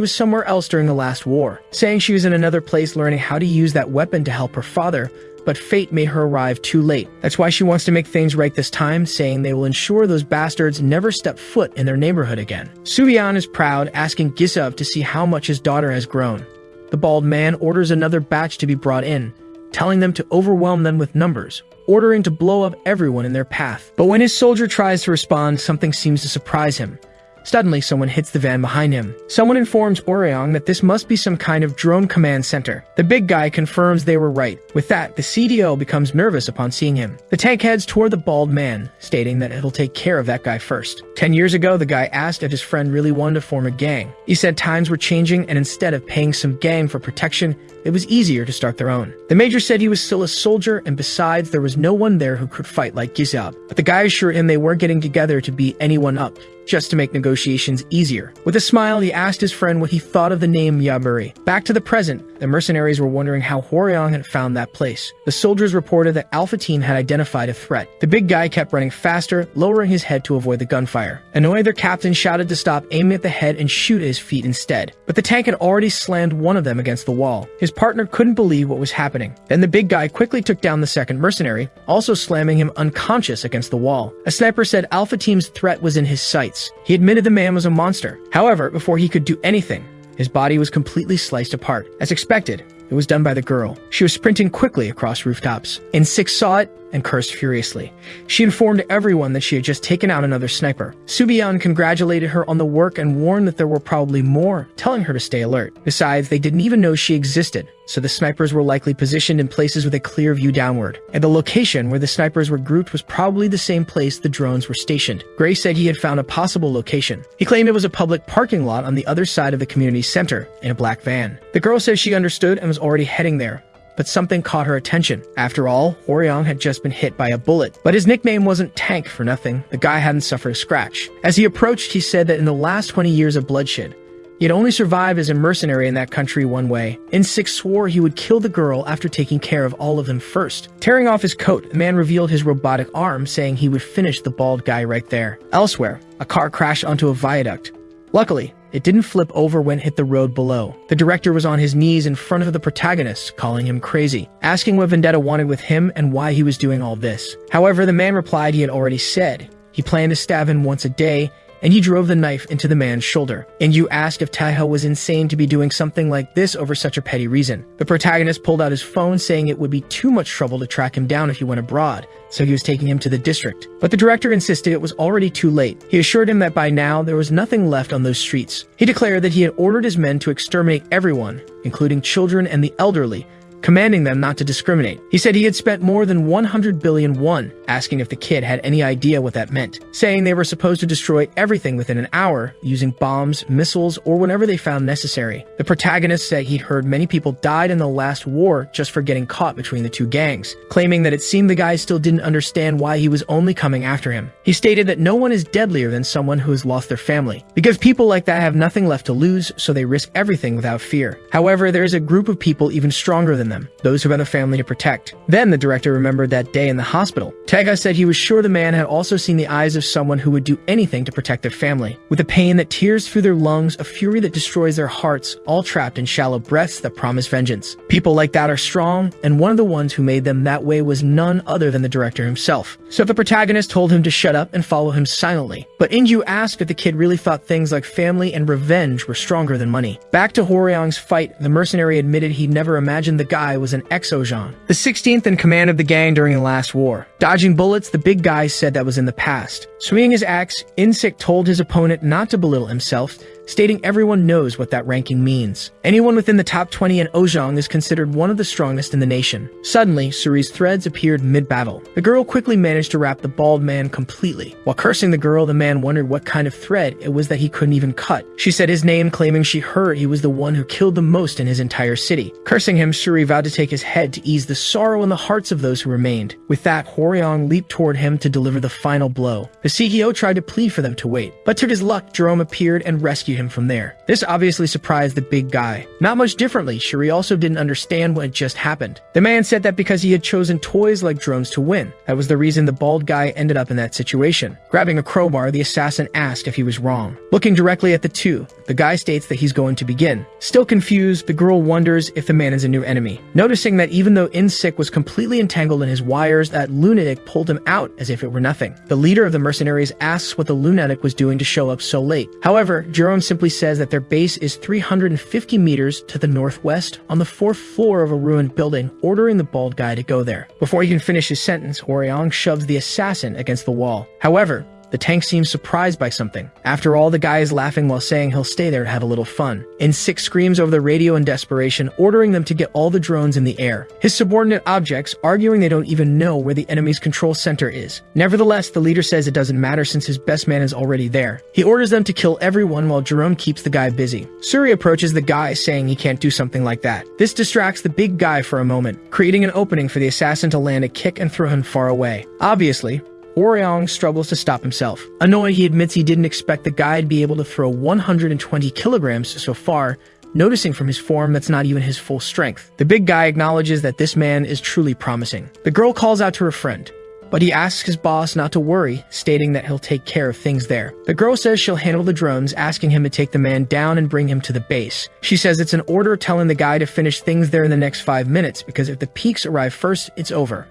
was somewhere else during the last war, saying she was in another place learning how to use that weapon to help her father, but fate made her arrive too late. That's why she wants to make things right this time, saying they will ensure those bastards never step foot in their neighborhood again. Suvian is proud, asking Gisub to see how much his daughter has grown. The bald man orders another batch to be brought in, telling them to overwhelm them with numbers, ordering to blow up everyone in their path. But when his soldier tries to respond, something seems to surprise him. Suddenly, someone hits the van behind him. Someone informs Oreong that this must be some kind of drone command center. The big guy confirms they were right. With that, the CDO becomes nervous upon seeing him. The tank heads toward the bald man, stating that it'll take care of that guy first. 10 years ago, the guy asked if his friend really wanted to form a gang. He said times were changing, and instead of paying some gang for protection, it was easier to start their own. The Major said he was still a soldier, and besides, there was no one there who could fight like Gizab. But the guy assured him they weren't getting together to beat anyone up, just to make negotiations easier. With a smile, he asked his friend what he thought of the name Yaburi. Back to the present, the mercenaries were wondering how Hworyong had found that place. The soldiers reported that Alpha Team had identified a threat. The big guy kept running faster, lowering his head to avoid the gunfire. Annoyed, their captain shouted to stop aiming at the head and shoot at his feet instead. But the tank had already slammed one of them against the wall. His partner couldn't believe what was happening. Then the big guy quickly took down the second mercenary, also slamming him unconscious against the wall. A sniper said Alpha Team's threat was in his sights. He admitted the man was a monster. However, before he could do anything, his body was completely sliced apart. As expected, it was done by the girl. She was sprinting quickly across rooftops. In6 saw it and cursed furiously. She informed everyone that she had just taken out another sniper. Subian congratulated her on the work and warned that there were probably more, telling her to stay alert. Besides, they didn't even know she existed, so the snipers were likely positioned in places with a clear view downward. And the location where the snipers were grouped was probably the same place the drones were stationed. Gray said he had found a possible location. He claimed it was a public parking lot on the other side of the community center in a black van. The girl said she understood and was already heading there. But something caught her attention. After all, Hworyong had just been hit by a bullet. But his nickname wasn't Tank for nothing. The guy hadn't suffered a scratch. As he approached, he said that in the last 20 years of bloodshed, he had only survived as a mercenary in that country one way. In6 swore he would kill the girl after taking care of all of them first. Tearing off his coat, the man revealed his robotic arm, saying he would finish the bald guy right there. Elsewhere, a car crashed onto a viaduct. Luckily, it didn't flip over when it hit the road below. The director was on his knees in front of the protagonist, calling him crazy, asking what Vendetta wanted with him and why he was doing all this. However, the man replied he had already said he planned to stab him once a day, and he drove the knife into the man's shoulder. And you asked if Taeho was insane to be doing something like this over such a petty reason. The protagonist pulled out his phone, saying it would be too much trouble to track him down if he went abroad, so he was taking him to the district. But the director insisted it was already too late. He assured him that by now there was nothing left on those streets. He declared that he had ordered his men to exterminate everyone, including children and the elderly, commanding them not to discriminate. He said he had spent more than 100 billion won, asking if the kid had any idea what that meant, saying they were supposed to destroy everything within an hour, using bombs, missiles, or whatever they found necessary. The protagonist said he'd heard many people died in the last war just for getting caught between the two gangs, claiming that it seemed the guy still didn't understand why he was only coming after him. He stated that no one is deadlier than someone who has lost their family, because people like that have nothing left to lose, so they risk everything without fear. However, there is a group of people even stronger than them, those who have a family to protect. Then the director remembered that day in the hospital. Tega said he was sure the man had also seen the eyes of someone who would do anything to protect their family, with a pain that tears through their lungs, a fury that destroys their hearts, all trapped in shallow breaths that promise vengeance. People like that are strong, and one of the ones who made them that way was none other than the director himself. So the protagonist told him to shut up and follow him silently. But Inju asked if the kid really thought things like family and revenge were stronger than money. Back to Hworyong's fight, the mercenary admitted he'd never imagined the guy was an ex-Ojan, the 16th in command of the gang during the last war. Dodging bullets, the big guy said that was in the past. Swinging his axe, In6 told his opponent not to belittle himself, stating everyone knows what that ranking means. Anyone within the top 20 in Ojong is considered one of the strongest in the nation. Suddenly, Suri's threads appeared mid-battle. The girl quickly managed to wrap the bald man completely. While cursing the girl, the man wondered what kind of thread it was that he couldn't even cut. She said his name, claiming she heard he was the one who killed the most in his entire city. Cursing him, Suri vowed to take his head to ease the sorrow in the hearts of those who remained. With that, Hworyong leaped toward him to deliver the final blow. The CEO tried to plead for them to wait, but to his luck, Jerome appeared and rescued him from there. This obviously surprised the big guy. Not much differently, Shuri also didn't understand what had just happened. The man said that because he had chosen toys like drones to win, that was the reason the bald guy ended up in that situation. Grabbing a crowbar, the assassin asked if he was wrong. Looking directly at the two, the guy states that he's going to begin. Still confused, the girl wonders if the man is a new enemy. Noticing that even though In6 was completely entangled in his wires, that lunatic pulled him out as if it were nothing. The leader of the mercenaries asks what the lunatic was doing to show up so late. However, Jerome simply says that their base is 350 meters to the northwest on the 4th floor of a ruined building, ordering the bald guy to go there. Before he can finish his sentence, Hworyong shoves the assassin against the wall. However, the tank seems surprised by something. After all, the guy is laughing while saying he'll stay there to have a little fun. In6 screams over the radio in desperation, ordering them to get all the drones in the air. His subordinate objects, arguing they don't even know where the enemy's control center is. Nevertheless, the leader says it doesn't matter since his best man is already there. He orders them to kill everyone while Jerome keeps the guy busy. Suri approaches the guy, saying he can't do something like that. This distracts the big guy for a moment, creating an opening for the assassin to land a kick and throw him far away. Obviously, Hworyong struggles to stop himself. Annoyed, he admits he didn't expect the guy to be able to throw 120 kilograms so far, noticing from his form that's not even his full strength. The big guy acknowledges that this man is truly promising. The girl calls out to her friend, but he asks his boss not to worry, stating that he'll take care of things there. The girl says she'll handle the drones, asking him to take the man down and bring him to the base. She says it's an order telling the guy to finish things there in the next 5 minutes, because if the peaks arrive first, it's over.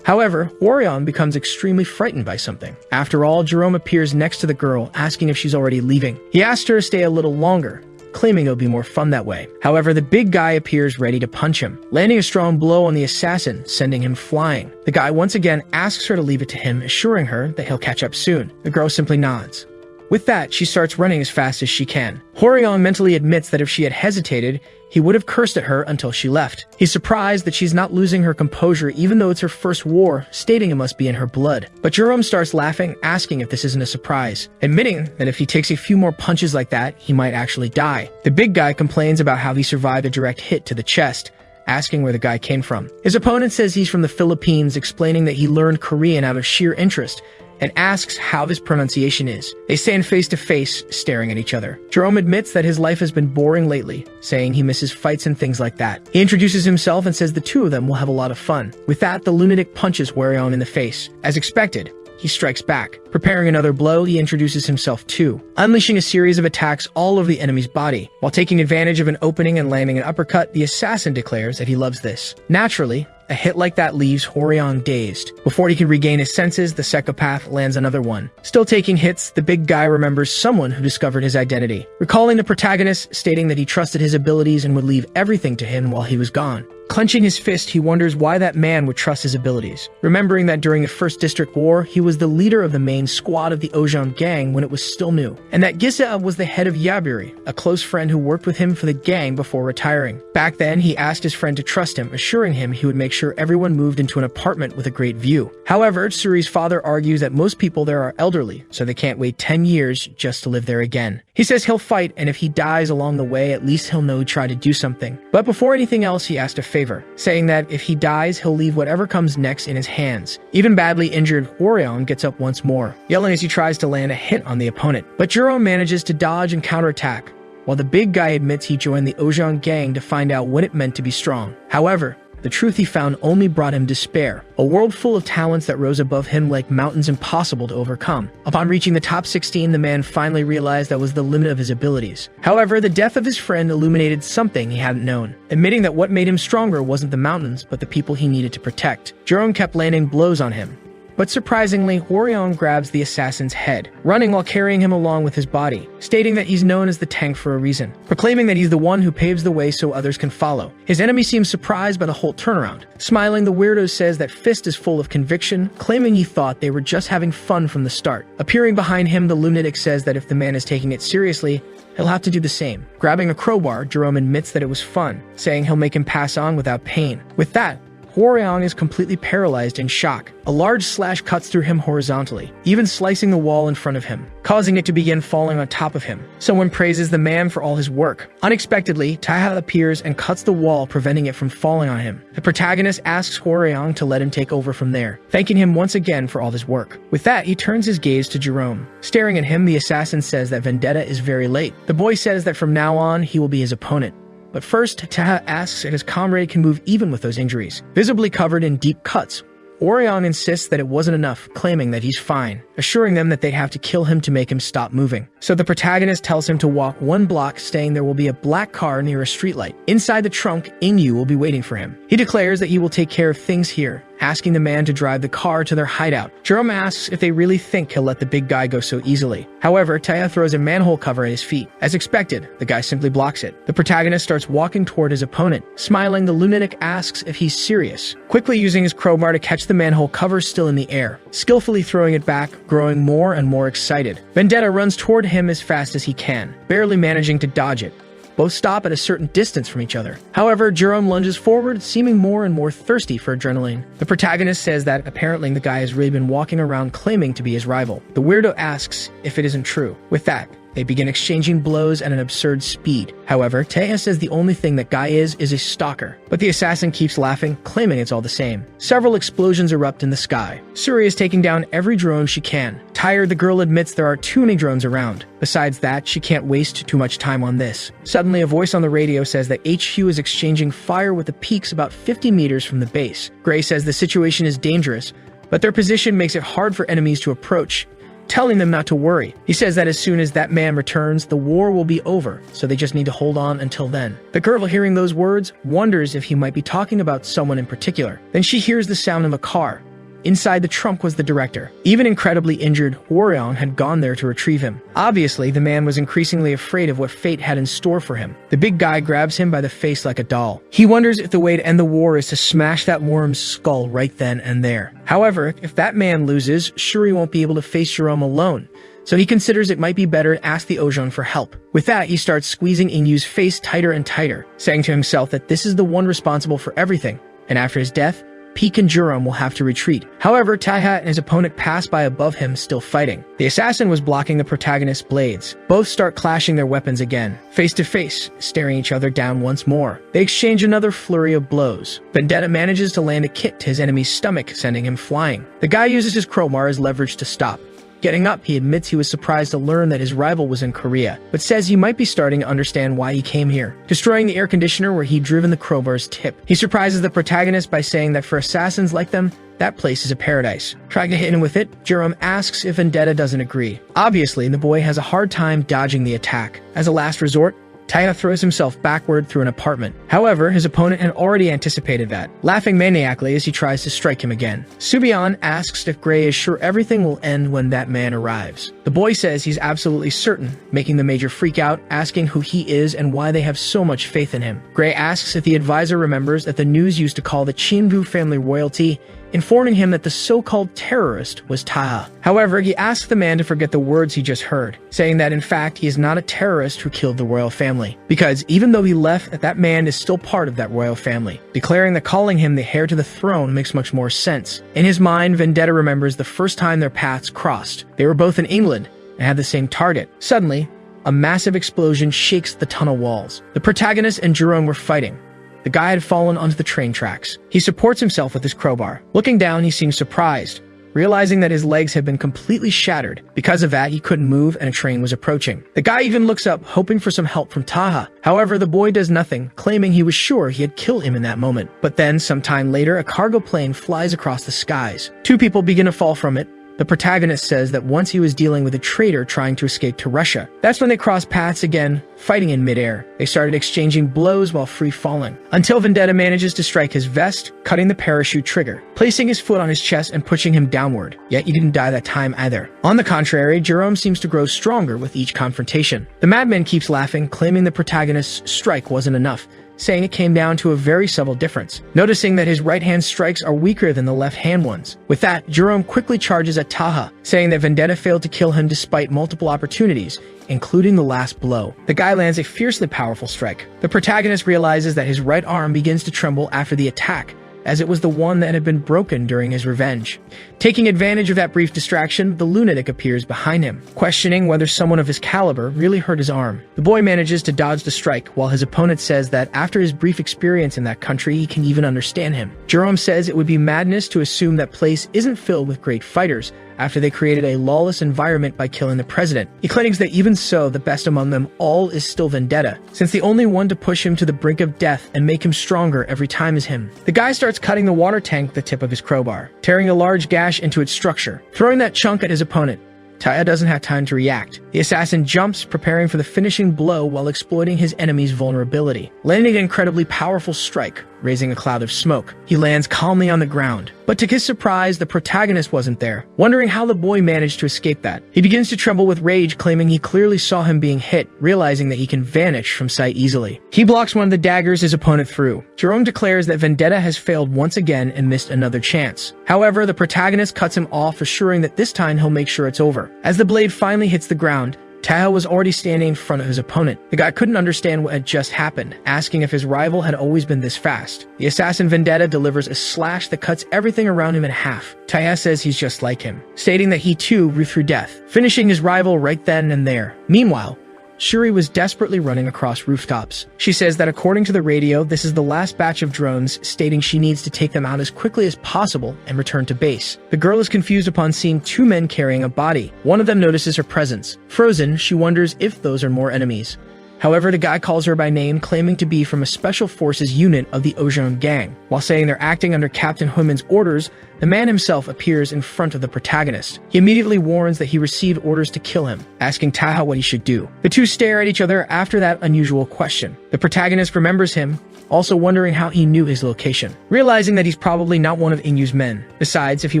However, Hworyong becomes extremely frightened by something. After all, Jerome appears next to the girl, asking if she's already leaving. He asked her to stay a little longer, claiming it'll be more fun that way. However, the big guy appears ready to punch him, landing a strong blow on the assassin, sending him flying. The guy once again asks her to leave it to him, assuring her that he'll catch up soon. The girl simply nods. With that, she starts running as fast as she can. Hworyong mentally admits that if she had hesitated, he would have cursed at her until she left. He's surprised that she's not losing her composure even though it's her first war, stating it must be in her blood. But Jerome starts laughing, asking if this isn't a surprise, admitting that if he takes a few more punches like that, he might actually die. The big guy complains about how he survived a direct hit to the chest, asking where the guy came from. His opponent says he's from the Philippines, explaining that he learned Korean out of sheer interest, and asks how his pronunciation is. They stand face to face, staring at each other. Jerome admits that his life has been boring lately, saying he misses fights and things like that. He introduces himself and says the two of them will have a lot of fun. With that, the lunatic punches Hworyong in the face. As expected, he strikes back. Preparing another blow, he introduces himself too, unleashing a series of attacks all over the enemy's body. While taking advantage of an opening and landing an uppercut, the assassin declares that he loves this. Naturally, a hit like that leaves Hworyong dazed. Before he can regain his senses, the psychopath lands another one. Still taking hits, the big guy remembers someone who discovered his identity, recalling the protagonist, stating that he trusted his abilities and would leave everything to him while he was gone. Clenching his fist, he wonders why that man would trust his abilities, remembering that during the First District War, he was the leader of the main squad of the Ojong gang when it was still new, and that Gisa was the head of Yaburi, a close friend who worked with him for the gang before retiring. Back then, he asked his friend to trust him, assuring him he would make sure everyone moved into an apartment with a great view. However, Suri's father argues that most people there are elderly, so they can't wait 10 years just to live there again. He says he'll fight, and if he dies along the way, at least he'll know he tried to do something. But before anything else, he asked a favor, saying that if he dies, he'll leave whatever comes next in his hands. Even badly injured, Hworyong gets up once more, yelling as he tries to land a hit on the opponent. But Jerome manages to dodge and counterattack, while the big guy admits he joined the Ojong gang to find out what it meant to be strong. However, the truth he found only brought him despair, a world full of talents that rose above him like mountains impossible to overcome. Upon reaching the top 16, the man finally realized that was the limit of his abilities. However, the death of his friend illuminated something he hadn't known, admitting that what made him stronger wasn't the mountains, but the people he needed to protect. Jerome kept landing blows on him, but surprisingly, Hworyong grabs the assassin's head, running while carrying him along with his body, stating that he's known as the tank for a reason, proclaiming that he's the one who paves the way so others can follow. His enemy seems surprised by the whole turnaround. Smiling, the weirdo says that Fist is full of conviction, claiming he thought they were just having fun from the start. Appearing behind him, the lunatic says that if the man is taking it seriously, he'll have to do the same. Grabbing a crowbar, Jerome admits that it was fun, saying he'll make him pass on without pain. With that, Hworyong is completely paralyzed in shock. A large slash cuts through him horizontally, even slicing the wall in front of him, causing it to begin falling on top of him. Someone praises the man for all his work. Unexpectedly, Taha appears and cuts the wall, preventing it from falling on him. The protagonist asks Hworyong to let him take over from there, thanking him once again for all his work. With that, he turns his gaze to Jerome. Staring at him, the assassin says that Vendetta is very late. The boy says that from now on, he will be his opponent. But first, Taha asks if his comrade can move even with those injuries, visibly covered in deep cuts. Hworyong insists that it wasn't enough, claiming that he's fine, assuring them that they'd have to kill him to make him stop moving. So the protagonist tells him to walk 1 block, saying there will be a black car near a streetlight. Inside the trunk, Ingyu will be waiting for him. He declares that he will take care of things here, asking the man to drive the car to their hideout. Jerome asks if they really think he'll let the big guy go so easily. However, Taha throws a manhole cover at his feet. As expected, the guy simply blocks it. The protagonist starts walking toward his opponent. Smiling, the lunatic asks if he's serious, quickly using his crowbar to catch the manhole cover still in the air, skillfully throwing it back, growing more and more excited. Vendetta runs toward him as fast as he can, barely managing to dodge it. Both stop at a certain distance from each other. However, Jerome lunges forward, seeming more and more thirsty for adrenaline. The protagonist says that apparently the guy has really been walking around claiming to be his rival. The weirdo asks if it isn't true. With that, They begin exchanging blows at an absurd speed. However, Taya says the only thing that Guy is a stalker. But the assassin keeps laughing, claiming it's all the same. Several explosions erupt in the sky. Suri is taking down every drone she can. Tired, the girl admits there are too many drones around. Besides that, she can't waste too much time on this. Suddenly, a voice on the radio says that HQ is exchanging fire with the peaks about 50 meters from the base. Gray says the situation is dangerous, but their position makes it hard for enemies to approach, telling them not to worry. He says that as soon as that man returns, the war will be over, so they just need to hold on until then. The girl, hearing those words, wonders if he might be talking about someone in particular. Then she hears the sound of a car. Inside the trunk was the director. Even incredibly injured, Orion had gone there to retrieve him. Obviously, the man was increasingly afraid of what fate had in store for him. The big guy grabs him by the face like a doll. He wonders if the way to end the war is to smash that worm's skull right then and there. However, if that man loses, Shuri won't be able to face Jerome alone, so he considers it might be better to ask the Ojong for help. With that, he starts squeezing Inyu's face tighter and tighter, saying to himself that this is the one responsible for everything, and after his death, Peak and Jerome will have to retreat. However, Taiha and his opponent pass by above him, still fighting. The assassin was blocking the protagonist's blades. Both start clashing their weapons again, face to face, staring each other down once more. They exchange another flurry of blows. Vendetta manages to land a kick to his enemy's stomach, sending him flying. The guy uses his crowbar as leverage to stop. Getting up, he admits he was surprised to learn that his rival was in Korea, but says he might be starting to understand why he came here, destroying the air conditioner where he'd driven the crowbar's tip. He surprises the protagonist by saying that for assassins like them, that place is a paradise. Trying to hit him with it, Jerome asks if Vendetta doesn't agree. Obviously, the boy has a hard time dodging the attack. As a last resort, Taya throws himself backward through an apartment. However, his opponent had already anticipated that, laughing maniacally as he tries to strike him again. Subion asks if Gray is sure everything will end when that man arrives. The boy says he's absolutely certain, making the major freak out, asking who he is and why they have so much faith in him. Gray asks if the advisor remembers that the news used to call the Chinbu family royalty, informing him that the so-called terrorist was Taha. However, he asks the man to forget the words he just heard, saying that in fact he is not a terrorist who killed the royal family, because even though he left, that man is still part of that royal family, declaring that calling him the heir to the throne makes much more sense. In his mind, Vendetta remembers the first time their paths crossed. They were both in England and had the same target. Suddenly, a massive explosion shakes the tunnel walls. The protagonist and Jerome were fighting. The guy had fallen onto the train tracks. He supports himself with his crowbar. Looking down, he seems surprised, realizing that his legs had been completely shattered. Because of that, he couldn't move and a train was approaching. The guy even looks up, hoping for some help from Taha. However, the boy does nothing, claiming he was sure he had killed him in that moment. But then, sometime later, a cargo plane flies across the skies. Two people begin to fall from it. The protagonist says that once he was dealing with a traitor trying to escape to Russia. That's when they cross paths again, fighting in midair. They started exchanging blows while free-falling, until Vendetta manages to strike his vest, cutting the parachute trigger, placing his foot on his chest and pushing him downward. Yet he didn't die that time either. On the contrary, Jerome seems to grow stronger with each confrontation. The madman keeps laughing, claiming the protagonist's strike wasn't enough, saying it came down to a very subtle difference, noticing that his right-hand strikes are weaker than the left-hand ones. With that, Jerome quickly charges at Taha, saying that Vendetta failed to kill him despite multiple opportunities, including the last blow. The guy lands a fiercely powerful strike. The protagonist realizes that his right arm begins to tremble after the attack, as it was the one that had been broken during his revenge. Taking advantage of that brief distraction, the lunatic appears behind him, questioning whether someone of his caliber really hurt his arm. The boy manages to dodge the strike, while his opponent says that after his brief experience in that country, he can even understand him. Jerome says it would be madness to assume that place isn't filled with great fighters, after they created a lawless environment by killing the president. He claims that even so, the best among them all is still Vendetta, since the only one to push him to the brink of death and make him stronger every time is him. The guy starts cutting the water tank with the tip of his crowbar, tearing a large gash into its structure, throwing that chunk at his opponent. Taya doesn't have time to react. The assassin jumps, preparing for the finishing blow while exploiting his enemy's vulnerability, landing an incredibly powerful strike, raising a cloud of smoke. He lands calmly on the ground. But to his surprise, the protagonist wasn't there, wondering how the boy managed to escape that. He begins to tremble with rage, claiming he clearly saw him being hit, realizing that he can vanish from sight easily. He blocks one of the daggers his opponent threw. Jerome declares that Vendetta has failed once again and missed another chance. However, the protagonist cuts him off, assuring that this time he'll make sure it's over. As the blade finally hits the ground, Taha was already standing in front of his opponent. The guy couldn't understand what had just happened, asking if his rival had always been this fast. The assassin Vendetta delivers a slash that cuts everything around him in half. Taha says he's just like him, stating that he too breathed through death, finishing his rival right then and there. Meanwhile, Shuri was desperately running across rooftops. She says that according to the radio, this is the last batch of drones, stating she needs to take them out as quickly as possible and return to base. The girl is confused upon seeing two men carrying a body. One of them notices her presence. Frozen, she wonders if those are more enemies. However, the guy calls her by name, claiming to be from a special forces unit of the Ojong gang. While saying they're acting under Captain Huimin's orders, the man himself appears in front of the protagonist. He immediately warns that he received orders to kill him, asking Taha what he should do. The two stare at each other after that unusual question. The protagonist remembers him, also wondering how he knew his location, realizing that he's probably not one of Inyu's men. Besides, if he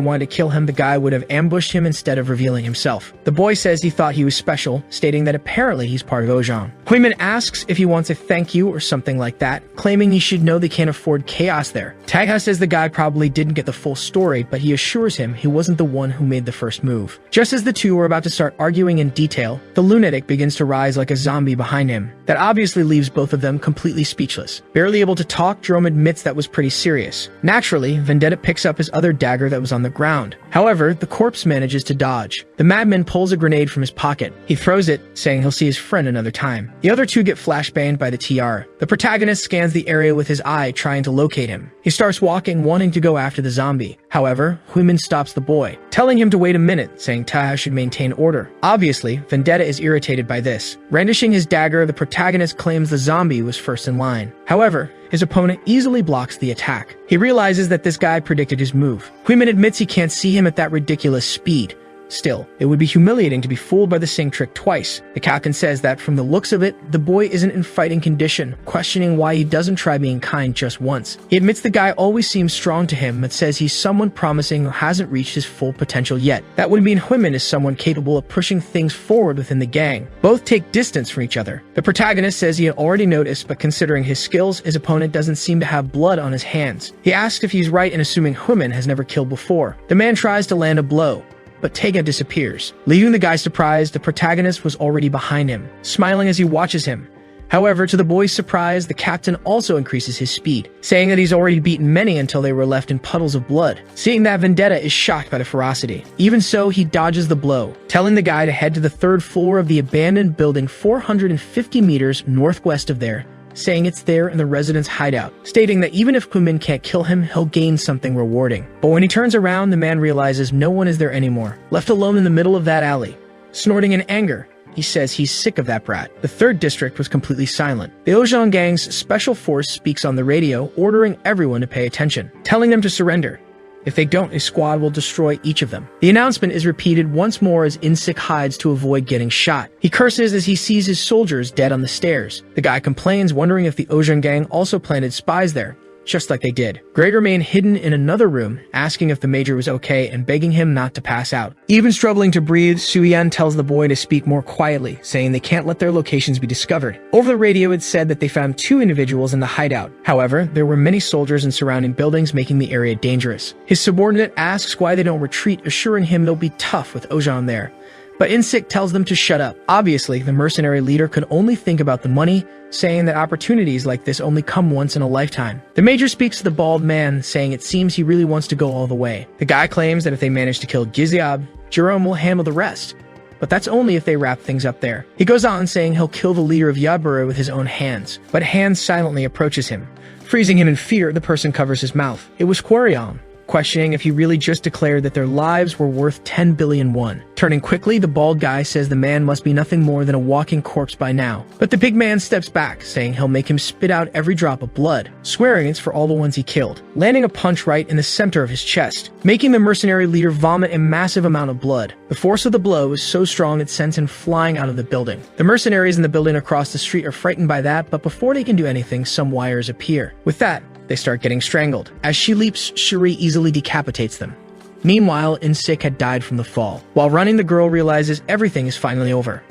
wanted to kill him, the guy would have ambushed him instead of revealing himself. The boy says he thought he was special, stating that apparently he's part of Ojong. Huimin asks if he wants a thank you or something like that, claiming he should know they can't afford chaos there. Taha says the guy probably didn't get the full story, but he assures him he wasn't the one who made the first move. Just as the two were about to start arguing in detail, the lunatic begins to rise like a zombie behind him. That obviously leaves both of them completely speechless. Barely able to talk, Jerome admits that was pretty serious. Naturally, Vendetta picks up his other dagger that was on the ground. However, the corpse manages to dodge. The madman pulls a grenade from his pocket. He throws it, saying he'll see his friend another time. The other two get flashbanged by the TR. The protagonist scans the area with his eye, trying to locate him. He starts walking, wanting to go after the zombie. However, Huimin stops the boy, telling him to wait a minute, saying Taha should maintain order. Obviously, Vendetta is irritated by this. Brandishing his dagger, the protagonist claims the zombie was first in line. However, his opponent easily blocks the attack. He realizes that this guy predicted his move. Huimin admits he can't see him at that ridiculous speed. Still, it would be humiliating to be fooled by the same trick twice. The captain says that from the looks of it, the boy isn't in fighting condition, questioning why he doesn't try being kind just once. He admits the guy always seems strong to him, but says he's someone promising who hasn't reached his full potential yet. That would mean Huimin is someone capable of pushing things forward within the gang. Both take distance from each other. The protagonist says he had already noticed, but considering his skills, his opponent doesn't seem to have blood on his hands. He asks if he's right in assuming Huimin has never killed before. The man tries to land a blow, but Tega disappears. Leaving the guy surprised, the protagonist was already behind him, smiling as he watches him. However, to the boy's surprise, the captain also increases his speed, saying that he's already beaten many until they were left in puddles of blood. Seeing that, Vendetta is shocked by the ferocity. Even so, he dodges the blow, telling the guy to head to the third floor of the abandoned building 450 meters northwest of there, saying it's there in the resident's hideout, stating that even if Huimin can't kill him, he'll gain something rewarding. But when he turns around, the man realizes no one is there anymore, left alone in the middle of that alley. Snorting in anger, he says he's sick of that brat. The third district was completely silent. The Ojong gang's special force speaks on the radio, ordering everyone to pay attention, telling them to surrender. If they don't, a squad will destroy each of them. The announcement is repeated once more as Insik hides to avoid getting shot. He curses as he sees his soldiers dead on the stairs. The guy complains, wondering if the Ojong gang also planted spies there, just like they did. Greg remained hidden in another room, asking if the major was okay and begging him not to pass out. Even struggling to breathe, Suyan tells the boy to speak more quietly, saying they can't let their locations be discovered. Over the radio, it said that they found two individuals in the hideout. However, there were many soldiers in surrounding buildings, making the area dangerous. His subordinate asks why they don't retreat, assuring him they'll be tough with Ojong there. But Insik tells them to shut up. Obviously, the mercenary leader could only think about the money, saying that opportunities like this only come once in a lifetime. The major speaks to the bald man, saying it seems he really wants to go all the way. The guy claims that if they manage to kill Giziab, Jerome will handle the rest. But that's only if they wrap things up there. He goes on saying he'll kill the leader of Yabura with his own hands, but Hands silently approaches him. Freezing him in fear, the person covers his mouth. It was Quarion, questioning if he really just declared that their lives were worth 10 billion won. Turning quickly, the bald guy says the man must be nothing more than a walking corpse by now. But the big man steps back, saying he'll make him spit out every drop of blood, swearing it's for all the ones he killed, landing a punch right in the center of his chest, making the mercenary leader vomit a massive amount of blood. The force of the blow is so strong it sends him flying out of the building. The mercenaries in the building across the street are frightened by that, but before they can do anything, some wires appear. With that, they start getting strangled. As she leaps, Shuri easily decapitates them. Meanwhile, Insik had died from the fall. While running, the girl realizes everything is finally over.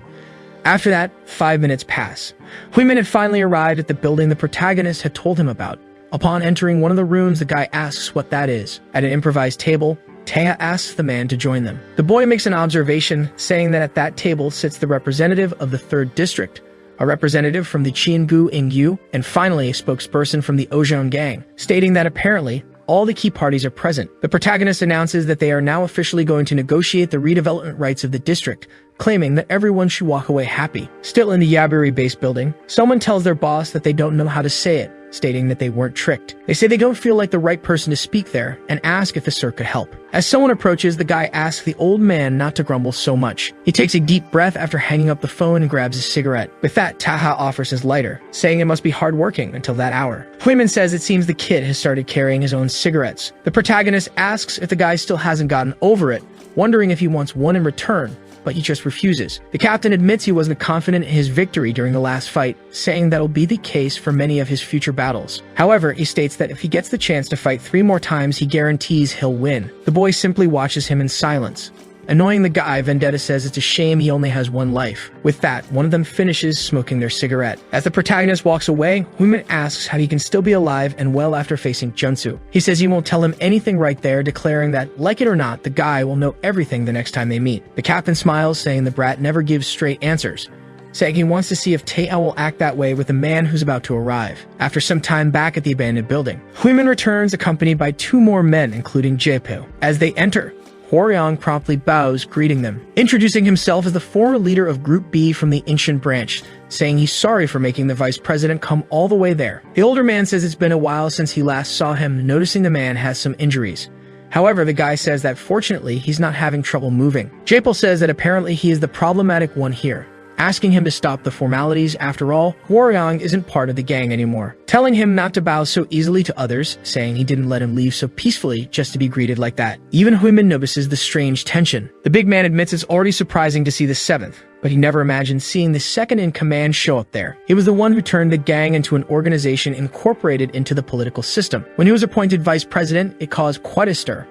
After that, 5 minutes pass. Huimin had finally arrived at the building the protagonist had told him about. Upon entering one of the rooms, the guy asks what that is. At an improvised table, Taeha asks the man to join them. The boy makes an observation, saying that at that table sits the representative of the 3rd District, a representative from the Chiengu Ingyu, and finally a spokesperson from the Ojong gang, stating that apparently all the key parties are present. The protagonist announces that they are now officially going to negotiate the redevelopment rights of the district, claiming that everyone should walk away happy. Still in the Yaburi base building, someone tells their boss that they don't know how to say it, stating that they weren't tricked. They say they don't feel like the right person to speak there and ask if the sir could help. As someone approaches, the guy asks the old man not to grumble so much. He takes a deep breath after hanging up the phone and grabs his cigarette. With that, Taha offers his lighter, saying it must be hard working until that hour. Huimin says it seems the kid has started carrying his own cigarettes. The protagonist asks if the guy still hasn't gotten over it, wondering if he wants one in return, but he just refuses. The captain admits he wasn't confident in his victory during the last fight, saying that'll be the case for many of his future battles. However, he states that if he gets the chance to fight 3 more times, he guarantees he'll win. The boy simply watches him in silence. Annoying the guy, Vendetta says it's a shame he only has 1 life. With that, one of them finishes smoking their cigarette. As the protagonist walks away, Huimin asks how he can still be alive and well after facing Junsu. He says he won't tell him anything right there, declaring that, like it or not, the guy will know everything the next time they meet. The captain smiles, saying the brat never gives straight answers, saying he wants to see if Taeha will act that way with the man who's about to arrive. After some time back at the abandoned building, Huimin returns accompanied by 2 more men, including Jaepo. As they enter, Hworyong promptly bows, greeting them, introducing himself as the former leader of Group B from the ancient branch, saying he's sorry for making the vice president come all the way there. The older man says it's been a while since he last saw him, noticing the man has some injuries. However, the guy says that fortunately he's not having trouble moving. Jaepo says that apparently he is the problematic one here, asking him to stop the formalities. After all, Hworyong isn't part of the gang anymore, telling him not to bow so easily to others, saying he didn't let him leave so peacefully just to be greeted like that. Even Huimin notices the strange tension. The big man admits it's already surprising to see the 7th, but he never imagined seeing the 2nd-in-command show up there. He was the one who turned the gang into an organization incorporated into the political system. When he was appointed vice president, it caused quite a stir,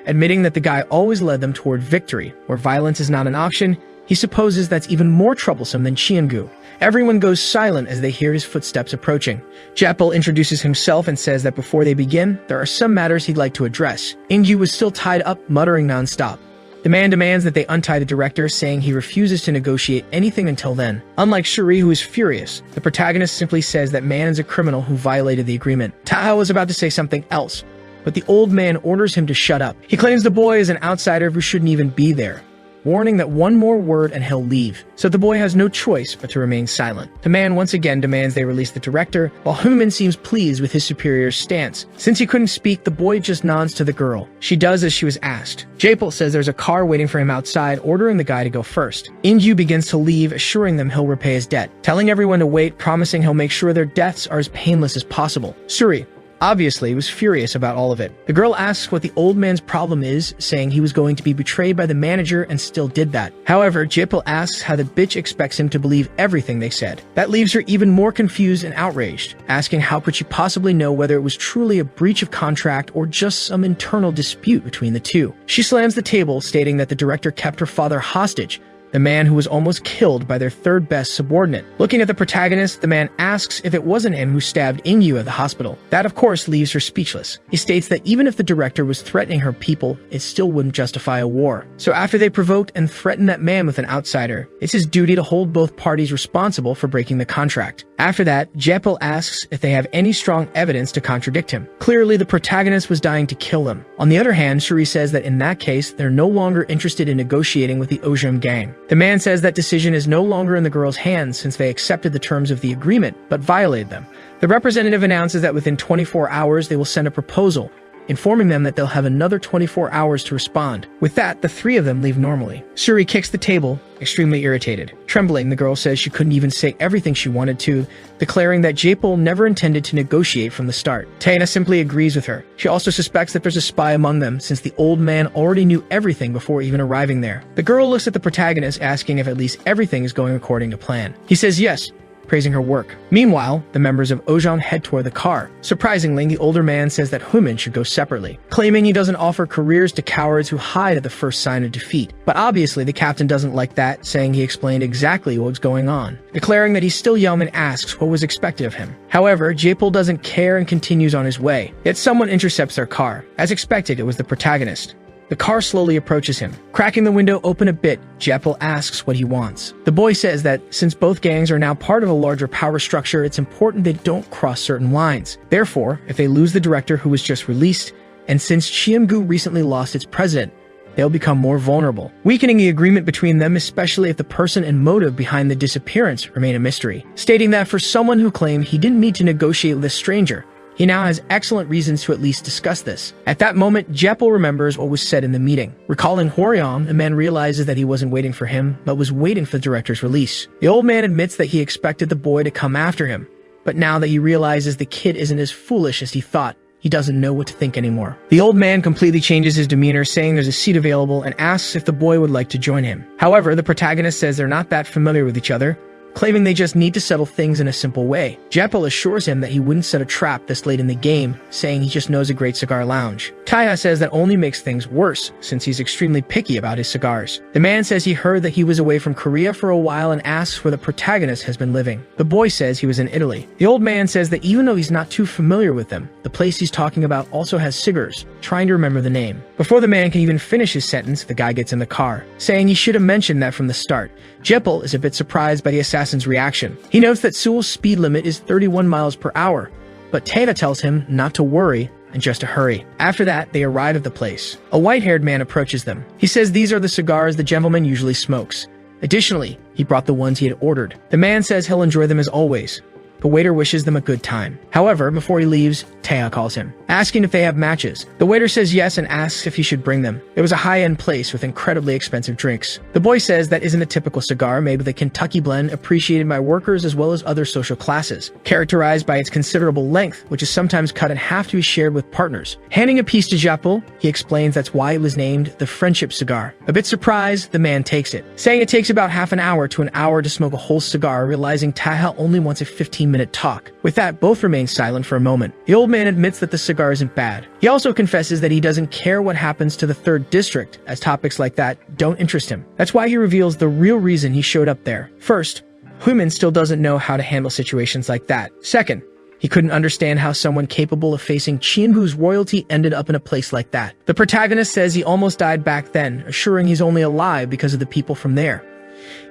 admitting that the guy always led them toward victory. Where violence is not an option, he supposes that's even more troublesome than Chiengu. Everyone goes silent as they hear his footsteps approaching. Jaepo introduces himself and says that before they begin, there are some matters he'd like to address. Ingyu was still tied up, muttering non-stop. The man demands that they untie the director, saying he refuses to negotiate anything until then. Unlike Shuri, who is furious, the protagonist simply says that man is a criminal who violated the agreement. Taha was about to say something else, but the old man orders him to shut up. He claims the boy is an outsider who shouldn't even be there, warning that one more word and he'll leave. So the boy has no choice but to remain silent. The man once again demands they release the director, while Huimin seems pleased with his superior's stance. Since he couldn't speak, the boy just nods to the girl. She does as she was asked. Jaepo says there's a car waiting for him outside, ordering the guy to go first. Ingyu begins to leave, assuring them he'll repay his debt, telling everyone to wait, promising he'll make sure their deaths are as painless as possible. Suri obviously was furious about all of it. The girl asks what the old man's problem is, saying he was going to be betrayed by the manager and still did that. However, Jaepo asks how the bitch expects him to believe everything they said. That leaves her even more confused and outraged, asking how could she possibly know whether it was truly a breach of contract or just some internal dispute between the two. She slams the table, stating that the director kept her father hostage, the man who was almost killed by their 3rd best subordinate. Looking at the protagonist, the man asks if it wasn't him who stabbed Ingyu at the hospital. That, of course, leaves her speechless. He states that even if the director was threatening her people, it still wouldn't justify a war. So after they provoked and threatened that man with an outsider, it's his duty to hold both parties responsible for breaking the contract. After that, Jaepo asks if they have any strong evidence to contradict him. Clearly, the protagonist was dying to kill him. On the other hand, Shuri says that in that case, they're no longer interested in negotiating with the Ojum gang. The man says that decision is no longer in the girl's hands since they accepted the terms of the agreement, but violated them. The representative announces that within 24 hours they will send a proposal, informing them that they'll have another 24 hours to respond. With that, the 3 of them leave normally. Shuri kicks the table, extremely irritated. Trembling, the girl says she couldn't even say everything she wanted to, declaring that Jaepo never intended to negotiate from the start. Taena simply agrees with her. She also suspects that there's a spy among them, since the old man already knew everything before even arriving there. The girl looks at the protagonist, asking if at least everything is going according to plan. He says yes, praising her work. Meanwhile, the members of Ojong head toward the car. Surprisingly, the older man says that Huimin should go separately, claiming he doesn't offer careers to cowards who hide at the first sign of defeat. But obviously, the captain doesn't like that, saying he explained exactly what was going on, declaring that he's still young and asks what was expected of him. However, Jaepo doesn't care and continues on his way. Yet someone intercepts their car. As expected, it was the protagonist. The car slowly approaches him. Cracking the window open a bit, Jeppel asks what he wants. The boy says that since both gangs are now part of a larger power structure, it's important they don't cross certain lines. Therefore, if they lose the director who was just released, and since Chiemgu recently lost its president, they'll become more vulnerable, weakening the agreement between them, especially if the person and motive behind the disappearance remain a mystery. Stating that for someone who claimed he didn't mean to negotiate with a stranger, he now has excellent reasons to at least discuss this. At that moment, Jeppel remembers what was said in the meeting. Recalling Hworyong, the man realizes that he wasn't waiting for him, but was waiting for the director's release. The old man admits that he expected the boy to come after him, but now that he realizes the kid isn't as foolish as he thought, he doesn't know what to think anymore. The old man completely changes his demeanor, saying there's a seat available and asks if the boy would like to join him. However, the protagonist says they're not that familiar with each other, claiming they just need to settle things in a simple way. Jeppel assures him that he wouldn't set a trap this late in the game, saying he just knows a great cigar lounge. Taya says that only makes things worse, since he's extremely picky about his cigars. The man says he heard that he was away from Korea for a while and asks where the protagonist has been living. The boy says he was in Italy. The old man says that even though he's not too familiar with them, the place he's talking about also has cigars, trying to remember the name. Before the man can even finish his sentence, the guy gets in the car, saying he should have mentioned that from the start. Jeppel is a bit surprised by the assassin's reaction. He notes that Seoul's speed limit is 31 miles per hour, but Taeda tells him not to worry and just to hurry. After that, they arrive at the place. A white-haired man approaches them. He says these are the cigars the gentleman usually smokes. Additionally, he brought the ones he had ordered. The man says he'll enjoy them as always. The waiter wishes them a good time. However, before he leaves, Taeha calls him, asking if they have matches. The waiter says yes and asks if he should bring them. It was a high-end place with incredibly expensive drinks. The boy says that isn't a typical cigar made with a Kentucky blend appreciated by workers as well as other social classes, characterized by its considerable length, which is sometimes cut in half to be shared with partners. Handing a piece to Jeppel, he explains that's why it was named the friendship cigar. A bit surprised, the man takes it, saying it takes about half an hour to an hour to smoke a whole cigar, realizing Taeha only wants a 15-minute talk. With that, both remain silent for a moment. The old man admits that the cigar isn't bad. He also confesses that he doesn't care what happens to the 3rd District, as topics like that don't interest him. That's why he reveals the real reason he showed up there. First, Huimin still doesn't know how to handle situations like that. Second, he couldn't understand how someone capable of facing Chienbu's royalty ended up in a place like that. The protagonist says he almost died back then, assuring he's only alive because of the people from there.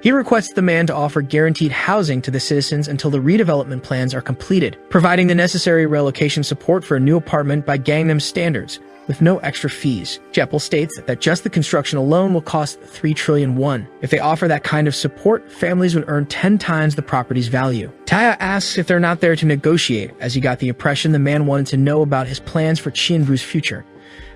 He requests the man to offer guaranteed housing to the citizens until the redevelopment plans are completed, providing the necessary relocation support for a new apartment by Gangnam standards, with no extra fees. Jeppel states that just the construction alone will cost 3 trillion won. If they offer that kind of support, families would earn 10 times the property's value. Taya asks if they're not there to negotiate, as he got the impression the man wanted to know about his plans for Chienbu's future.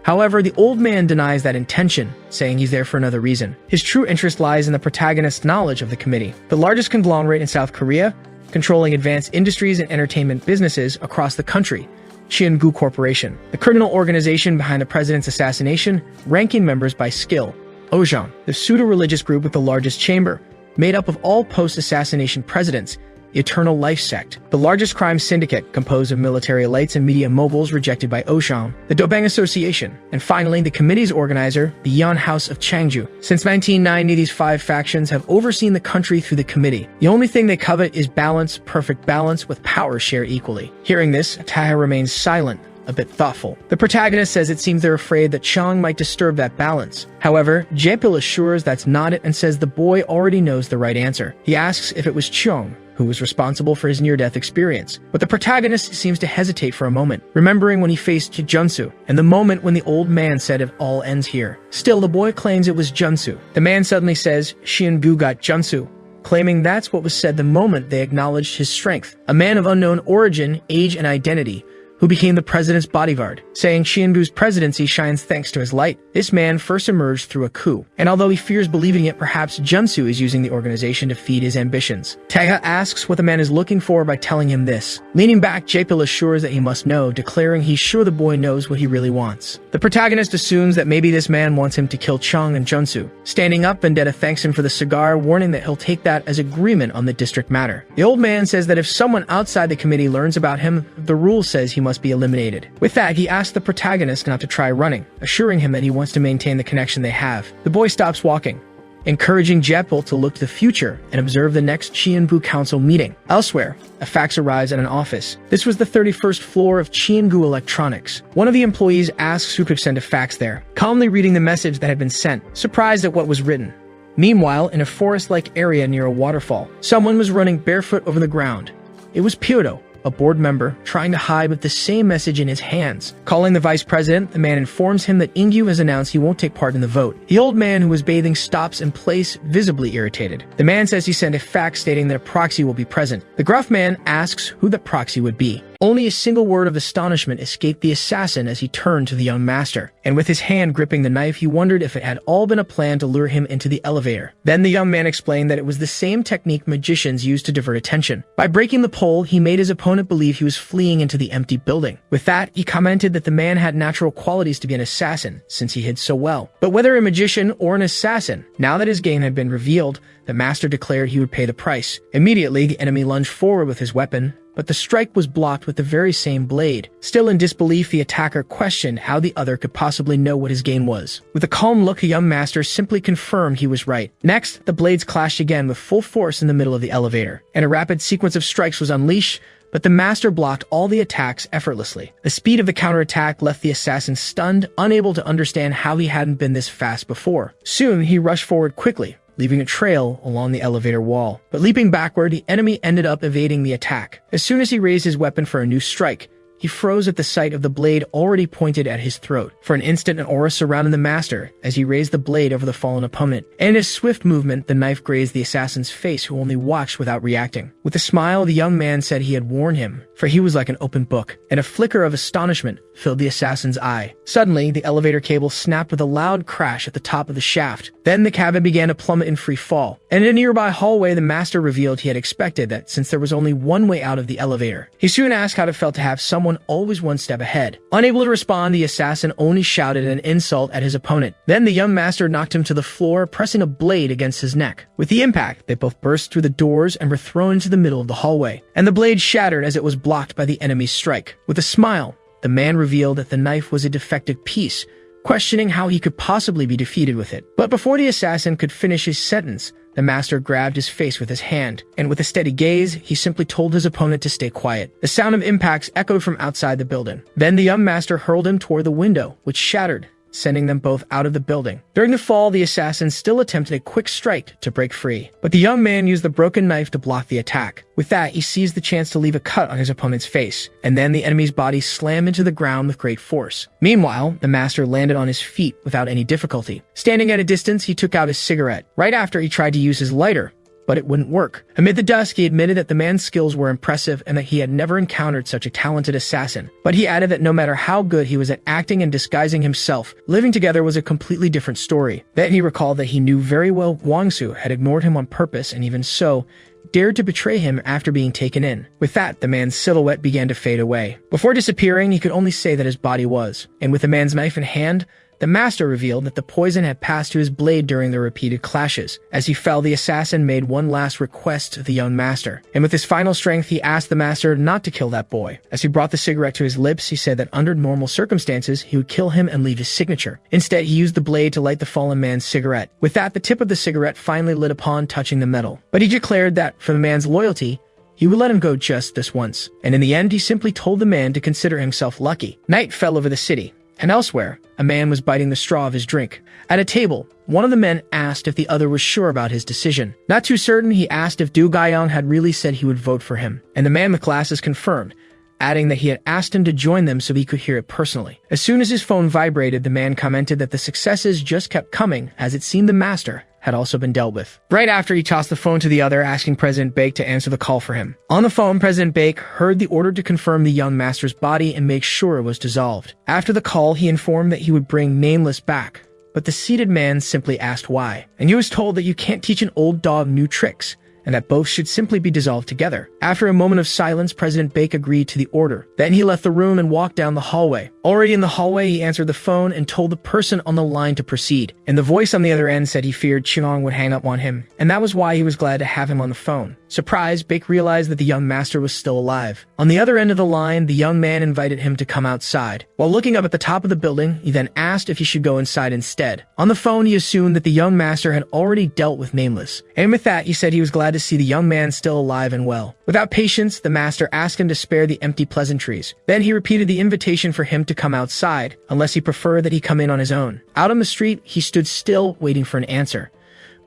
However, the old man denies that intention, saying he's there for another reason. His true interest lies in the protagonist's knowledge of the committee, the largest conglomerate in South Korea, controlling advanced industries and entertainment businesses across the country, Chiengu Corporation, the criminal organization behind the president's assassination, ranking members by skill, Ojang, the pseudo-religious group with the largest chamber, made up of all post-assassination presidents, the Eternal Life Sect, the largest crime syndicate composed of military elites and media moguls rejected by Oshang, the Dobang Association, and finally the committee's organizer, the Yan House of Changju. Since 1990, these 5 factions have overseen the country through the committee. The only thing they covet is balance, perfect balance, with power shared equally. Hearing this, Taha remains silent, a bit thoughtful. The protagonist says it seems they're afraid that Chang might disturb that balance. However, Jeppel assures that's not it and says the boy already knows the right answer. He asks if it was Chong who was responsible for his near-death experience, but the protagonist seems to hesitate for a moment, remembering when he faced Junsu, and the moment when the old man said it all ends here. Still, the boy claims it was Junsu. The man suddenly says Xiangu got Junsu, claiming that's what was said the moment they acknowledged his strength. A man of unknown origin, age, and identity, who became the president's bodyguard, saying Xianbu's presidency shines thanks to his light. This man first emerged through a coup, and although he fears believing it, perhaps Junsu is using the organization to feed his ambitions. Taeha asks what the man is looking for by telling him this. Leaning back, Jeppel assures that he must know, declaring he's sure the boy knows what he really wants. The protagonist assumes that maybe this man wants him to kill Chang and Junsu. Standing up, Vendetta thanks him for the cigar, warning that he'll take that as agreement on the district matter. The old man says that if someone outside the committee learns about him, the rule says he must be eliminated. With that, he asks the protagonist not to try running, assuring him that he wants to maintain the connection they have. The boy stops walking, encouraging Jeppel to look to the future and observe the next Chienbu Council meeting. Elsewhere, a fax arrives at an office. This was the 31st floor of Chiengu Electronics. One of the employees asks who could send a fax there, calmly reading the message that had been sent, surprised at what was written. Meanwhile, in a forest-like area near a waterfall, someone was running barefoot over the ground. It was Pyoto, a board member, trying to hide with the same message in his hands. Calling the vice president, the man informs him that Ingyu has announced he won't take part in the vote. The old man who was bathing stops in place, visibly irritated. The man says he sent a fax stating that a proxy will be present. The gruff man asks who the proxy would be. Only a single word of astonishment escaped the assassin as he turned to the young master, and with his hand gripping the knife, he wondered if it had all been a plan to lure him into the elevator. Then the young man explained that it was the same technique magicians use to divert attention. By breaking the pole, he made his opponent believe he was fleeing into the empty building. With that, he commented that the man had natural qualities to be an assassin, since he hid so well. But whether a magician or an assassin, now that his game had been revealed, the master declared he would pay the price. Immediately, the enemy lunged forward with his weapon, but the strike was blocked with the very same blade. Still in disbelief, the attacker questioned how the other could possibly know what his game was. With a calm look, the young master simply confirmed he was right. Next, the blades clashed again with full force in the middle of the elevator, and a rapid sequence of strikes was unleashed, but the master blocked all the attacks effortlessly. The speed of the counterattack left the assassin stunned, unable to understand how he hadn't been this fast before. Soon, he rushed forward quickly, leaving a trail along the elevator wall. But leaping backward, the enemy ended up evading the attack. As soon as he raised his weapon for a new strike, he froze at the sight of the blade already pointed at his throat. For an instant, an aura surrounded the master as he raised the blade over the fallen opponent. And in a swift movement, the knife grazed the assassin's face, who only watched without reacting. With a smile, the young man said he had warned him, for he was like an open book, and a flicker of astonishment filled the assassin's eye. Suddenly, the elevator cable snapped with a loud crash at the top of the shaft. Then the cabin began to plummet in free fall. And in a nearby hallway, the master revealed he had expected that since there was only one way out of the elevator. He soon asked how it felt to have someone always one step ahead. Unable to respond, the assassin only shouted an insult at his opponent. Then the young master knocked him to the floor, pressing a blade against his neck. With the impact, they both burst through the doors and were thrown into the middle of the hallway, and the blade shattered as it was blocked by the enemy's strike. With a smile, the man revealed that the knife was a defective piece, questioning how he could possibly be defeated with it. But before the assassin could finish his sentence, the master grabbed his face with his hand, and with a steady gaze, he simply told his opponent to stay quiet. The sound of impacts echoed from outside the building. Then the young master hurled him toward the window, which shattered, sending them both out of the building. During the fall, the assassin still attempted a quick strike to break free, but the young man used the broken knife to block the attack. With that, he seized the chance to leave a cut on his opponent's face, and then the enemy's body slammed into the ground with great force. Meanwhile, the master landed on his feet without any difficulty. Standing at a distance, he took out his cigarette. Right after, he tried to use his lighter, but it wouldn't work. Amid the dusk, he admitted that the man's skills were impressive and that he had never encountered such a talented assassin. But he added that no matter how good he was at acting and disguising himself, living together was a completely different story. Then he recalled that he knew very well Guangsu had ignored him on purpose and even so, dared to betray him after being taken in. With that, the man's silhouette began to fade away. Before disappearing, he could only say that his body was. And with the man's knife in hand, the master revealed that the poison had passed to his blade during the repeated clashes. As he fell, the assassin made one last request to the young master, and with his final strength, he asked the master not to kill that boy. As he brought the cigarette to his lips, he said that under normal circumstances, he would kill him and leave his signature. Instead, he used the blade to light the fallen man's cigarette. With that, the tip of the cigarette finally lit upon touching the metal. But he declared that, for the man's loyalty, he would let him go just this once. And in the end, he simply told the man to consider himself lucky. Night fell over the city. And elsewhere, a man was biting the straw of his drink. At a table, one of the men asked if the other was sure about his decision. Not too certain, he asked if Du Gaiyang had really said he would vote for him. And the man with glasses confirmed, adding that he had asked him to join them so he could hear it personally. As soon as his phone vibrated, the man commented that the successes just kept coming, as it seemed the master had also been dealt with. Right after, he tossed the phone to the other, asking President Baek to answer the call for him. On the phone, President Baek heard the order to confirm the young master's body and make sure it was dissolved. After the call, he informed that he would bring Nameless back, but the seated man simply asked why. And he was told that you can't teach an old dog new tricks, and that both should simply be dissolved together. After a moment of silence, President Baek agreed to the order. Then he left the room and walked down the hallway. Already in the hallway, he answered the phone and told the person on the line to proceed. And the voice on the other end said he feared Chiong would hang up on him, and that was why he was glad to have him on the phone. Surprised, Baek realized that the young master was still alive. On the other end of the line, the young man invited him to come outside. While looking up at the top of the building, he then asked if he should go inside instead. On the phone, he assumed that the young master had already dealt with Nameless. And with that, he said he was glad to see the young man still alive and well. Without patience, the master asked him to spare the empty pleasantries. Then he repeated the invitation for him to come outside, unless he preferred that he come in on his own. Out on the street, he stood still, waiting for an answer.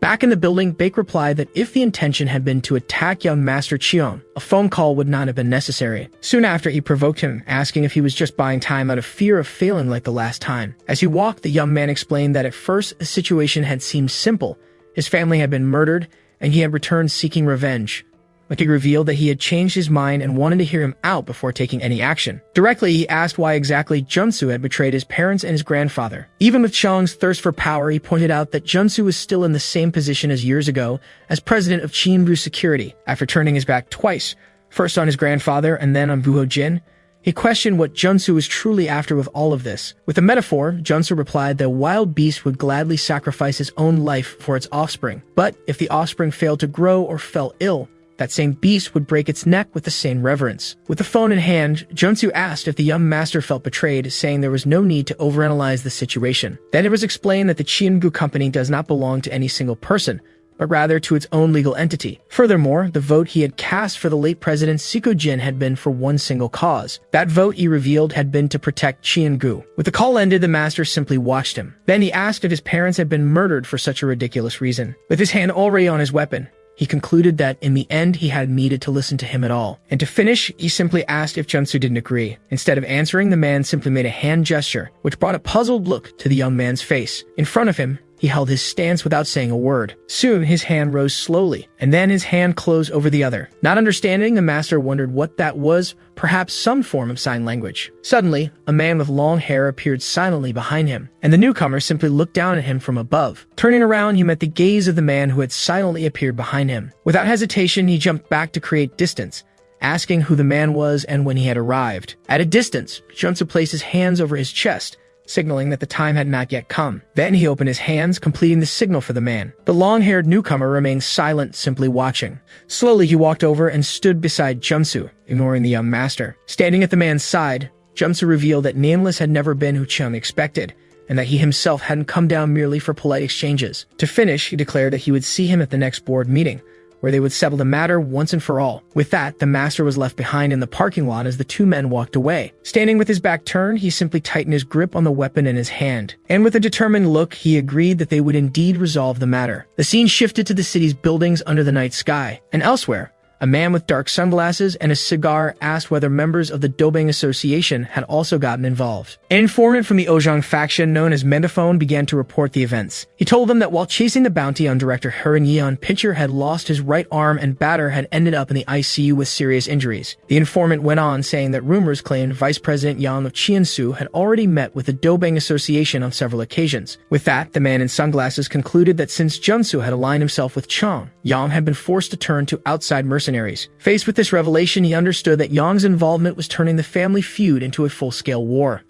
Back in the building, Baek replied that if the intention had been to attack young Master Cheong, a phone call would not have been necessary. Soon after, he provoked him, asking if he was just buying time out of fear of failing like the last time. As he walked, the young man explained that at first, the situation had seemed simple. His family had been murdered, and he had returned seeking revenge. But he revealed that he had changed his mind and wanted to hear him out before taking any action. Directly, he asked why exactly Junsu had betrayed his parents and his grandfather. Even with Cheong's thirst for power, he pointed out that Junsu was still in the same position as years ago as president of Chienbu Security. After turning his back twice, first on his grandfather and then on Buho Jin, he questioned what Junsu was truly after with all of this. With a metaphor, Junsu replied that a wild beast would gladly sacrifice his own life for its offspring. But if the offspring failed to grow or fell ill, that same beast would break its neck with the same reverence. With the phone in hand, Junsu asked if the young master felt betrayed, saying there was no need to overanalyze the situation. Then it was explained that the Chiengu company does not belong to any single person, but rather to its own legal entity. Furthermore, the vote he had cast for the late president Siko Jin had been for one single cause. That vote, he revealed, had been to protect Chiengu. With the call ended, the master simply watched him. Then he asked if his parents had been murdered for such a ridiculous reason. With his hand already on his weapon, he concluded that in the end he had needed to listen to him at all. And to finish, he simply asked if Junsu didn't agree. Instead of answering, the man simply made a hand gesture, which brought a puzzled look to the young man's face. In front of him, he held his stance without saying a word. Soon, his hand rose slowly, and then his hand closed over the other. Not understanding, the master wondered what that was, perhaps some form of sign language. Suddenly, a man with long hair appeared silently behind him, and the newcomer simply looked down at him from above. Turning around, he met the gaze of the man who had silently appeared behind him. Without hesitation, he jumped back to create distance, asking who the man was and when he had arrived. At a distance, Junsu placed his hands over his chest, signaling that the time had not yet come. Then he opened his hands, completing the signal for the man. The long-haired newcomer remained silent, simply watching. Slowly, he walked over and stood beside Junsu, ignoring the young master. Standing at the man's side, Junsu revealed that Nameless had never been who Cheong expected, and that he himself hadn't come down merely for polite exchanges. To finish, he declared that he would see him at the next board meeting, where they would settle the matter once and for all. With that, the master was left behind in the parking lot as the two men walked away. Standing with his back turned, he simply tightened his grip on the weapon in his hand. And with a determined look, he agreed that they would indeed resolve the matter. The scene shifted to the city's buildings under the night sky. And elsewhere, a man with dark sunglasses and a cigar asked whether members of the Dobang Association had also gotten involved. An informant from the Ojang faction known as Mendaphone began to report the events. He told them that while chasing the bounty on director Herin Yeon, Pincher had lost his right arm and Batter had ended up in the ICU with serious injuries. The informant went on, saying that rumors claimed Vice President Yang of Chiensu had already met with the Dobang Association on several occasions. With that, the man in sunglasses concluded that since Junsu had aligned himself with Chong, Yang had been forced to turn to outside mercenaries. Faced with this revelation, he understood that Yang's involvement was turning the family feud into a full-scale war.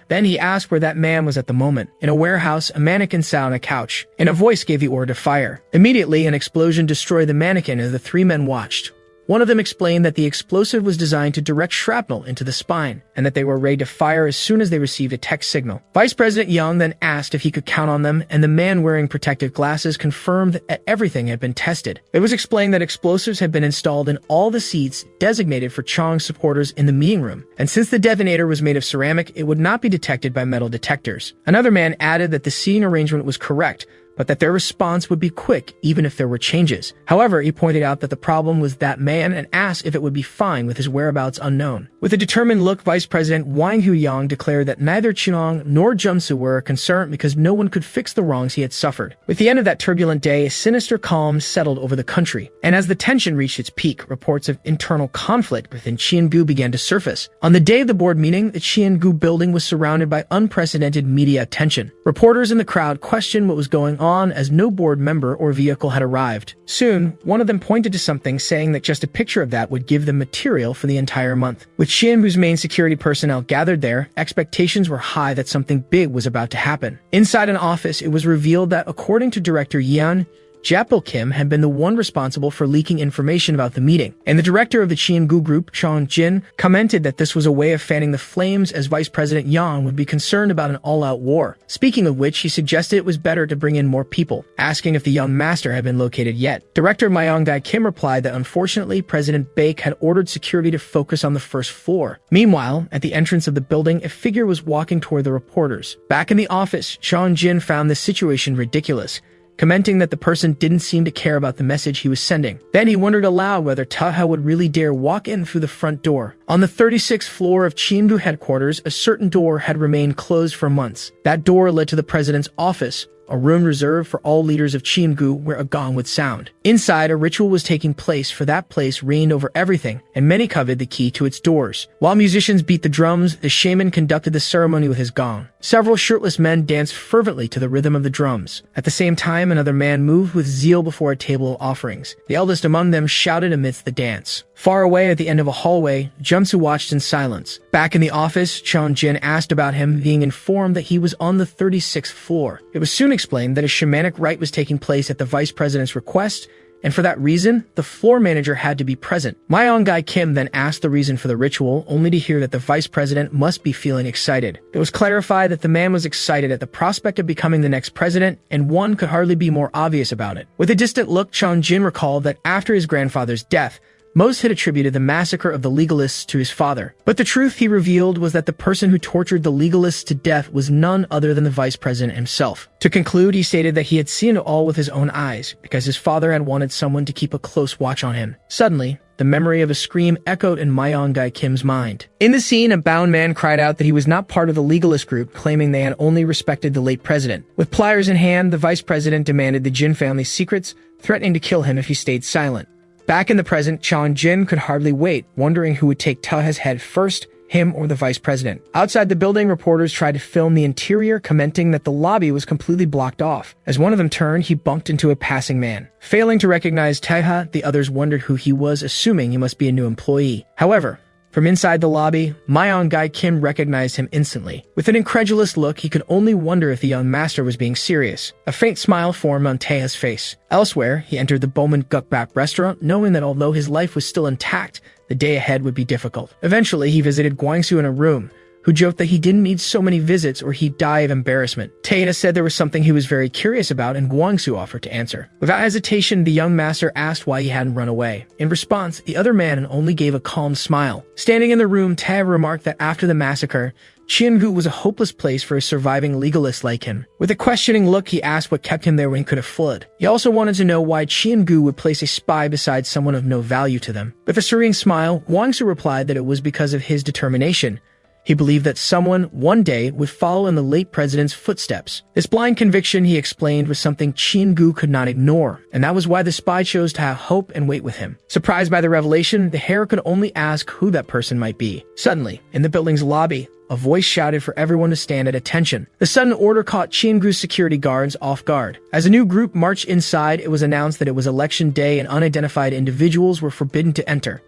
Then he asked where that man was at the moment. In a warehouse, a mannequin sat on a couch, and a voice gave the order to fire. Immediately, an explosion destroyed the mannequin as the three men watched. One of them explained that the explosive was designed to direct shrapnel into the spine, and that they were ready to fire as soon as they received a text signal. Vice President Young then asked if he could count on them, and the man wearing protective glasses confirmed that everything had been tested. It was explained that explosives had been installed in all the seats designated for Chong's supporters in the meeting room, and since the detonator was made of ceramic, it would not be detected by metal detectors. Another man added that the seating arrangement was correct, but that their response would be quick even if there were changes. However, he pointed out that the problem was that man and asked if it would be fine with his whereabouts unknown. With a determined look, Vice President Wang Huyang declared that neither Chinong nor Junsu were concerned because no one could fix the wrongs he had suffered. With the end of that turbulent day, a sinister calm settled over the country, and as the tension reached its peak, reports of internal conflict within Chiengu began to surface. On the day of the board meeting, the Chiengu building was surrounded by unprecedented media attention. Reporters in the crowd questioned what was going on on as no board member or vehicle had arrived. Soon, one of them pointed to something saying that just a picture of that would give them material for the entire month. With Shinbu's main security personnel gathered there, expectations were high that something big was about to happen. Inside an office, it was revealed that according to director Yeon, Japil Kim had been the one responsible for leaking information about the meeting, and the director of the Chiengu group, Chon Jin, commented that this was a way of fanning the flames as Vice President Yang would be concerned about an all-out war. Speaking of which, he suggested it was better to bring in more people, asking if the young master had been located yet. Director Myong-dae Kim replied that unfortunately President Baek had ordered security to focus on the first floor. Meanwhile, at the entrance of the building, a figure was walking toward the reporters. Back in the office, Chon Jin found this situation ridiculous, commenting that the person didn't seem to care about the message he was sending. Then he wondered aloud whether Taha would really dare walk in through the front door. On the 36th floor of Chiengu headquarters, a certain door had remained closed for months. That door led to the president's office, a room reserved for all leaders of Chiengu where a gong would sound. Inside, a ritual was taking place, for that place reigned over everything, and many coveted the key to its doors. While musicians beat the drums, the shaman conducted the ceremony with his gong. Several shirtless men danced fervently to the rhythm of the drums. At the same time, another man moved with zeal before a table of offerings. The eldest among them shouted amidst the dance. Far away at the end of a hallway, Junsu watched in silence. Back in the office, Chon Jin asked about him, being informed that he was on the 36th floor. It was soon explained that a shamanic rite was taking place at the vice president's request, and for that reason, the floor manager had to be present. Myong-dae Kim then asked the reason for the ritual, only to hear that the vice president must be feeling excited. It was clarified that the man was excited at the prospect of becoming the next president, and one could hardly be more obvious about it. With a distant look, Chon Jin recalled that after his grandfather's death, most had attributed the massacre of the legalists to his father. But the truth he revealed was that the person who tortured the legalists to death was none other than the vice president himself. To conclude, he stated that he had seen it all with his own eyes, because his father had wanted someone to keep a close watch on him. Suddenly, the memory of a scream echoed in Myong-dae Kim's mind. In the scene, a bound man cried out that he was not part of the legalist group, claiming they had only respected the late president. With pliers in hand, the vice president demanded the Jin family's secrets, threatening to kill him if he stayed silent. Back in the present, Chon Jin could hardly wait, wondering who would take Taha's head first, him or the vice president. Outside the building, reporters tried to film the interior, commenting that the lobby was completely blocked off. As one of them turned, he bumped into a passing man. Failing to recognize Taha, the others wondered who he was, assuming he must be a new employee. However, from inside the lobby, Myong-dae Kim recognized him instantly. With an incredulous look, he could only wonder if the young master was being serious. A faint smile formed on Taeha's face. Elsewhere, he entered the Bowman Gukbap restaurant, knowing that although his life was still intact, the day ahead would be difficult. Eventually, he visited Gwangsu in a room, who joked that he didn't need so many visits or he'd die of embarrassment. Taeda said there was something he was very curious about, and Gwangsu offered to answer. Without hesitation, the young master asked why he hadn't run away. In response, the other man only gave a calm smile. Standing in the room, Taeda remarked that after the massacre, Chiengu was a hopeless place for a surviving legalist like him. With a questioning look, he asked what kept him there when he could have fled. He also wanted to know why Chiengu would place a spy beside someone of no value to them. With a serene smile, Gwangsu replied that it was because of his determination. He believed that someone, one day, would follow in the late president's footsteps. This blind conviction, he explained, was something Chiengu could not ignore, and that was why the spy chose to have hope and wait with him. Surprised by the revelation, the hare could only ask who that person might be. Suddenly, in the building's lobby, a voice shouted for everyone to stand at attention. The sudden order caught Chiengu's security guards off guard. As a new group marched inside, it was announced that it was election day and unidentified individuals were forbidden to enter.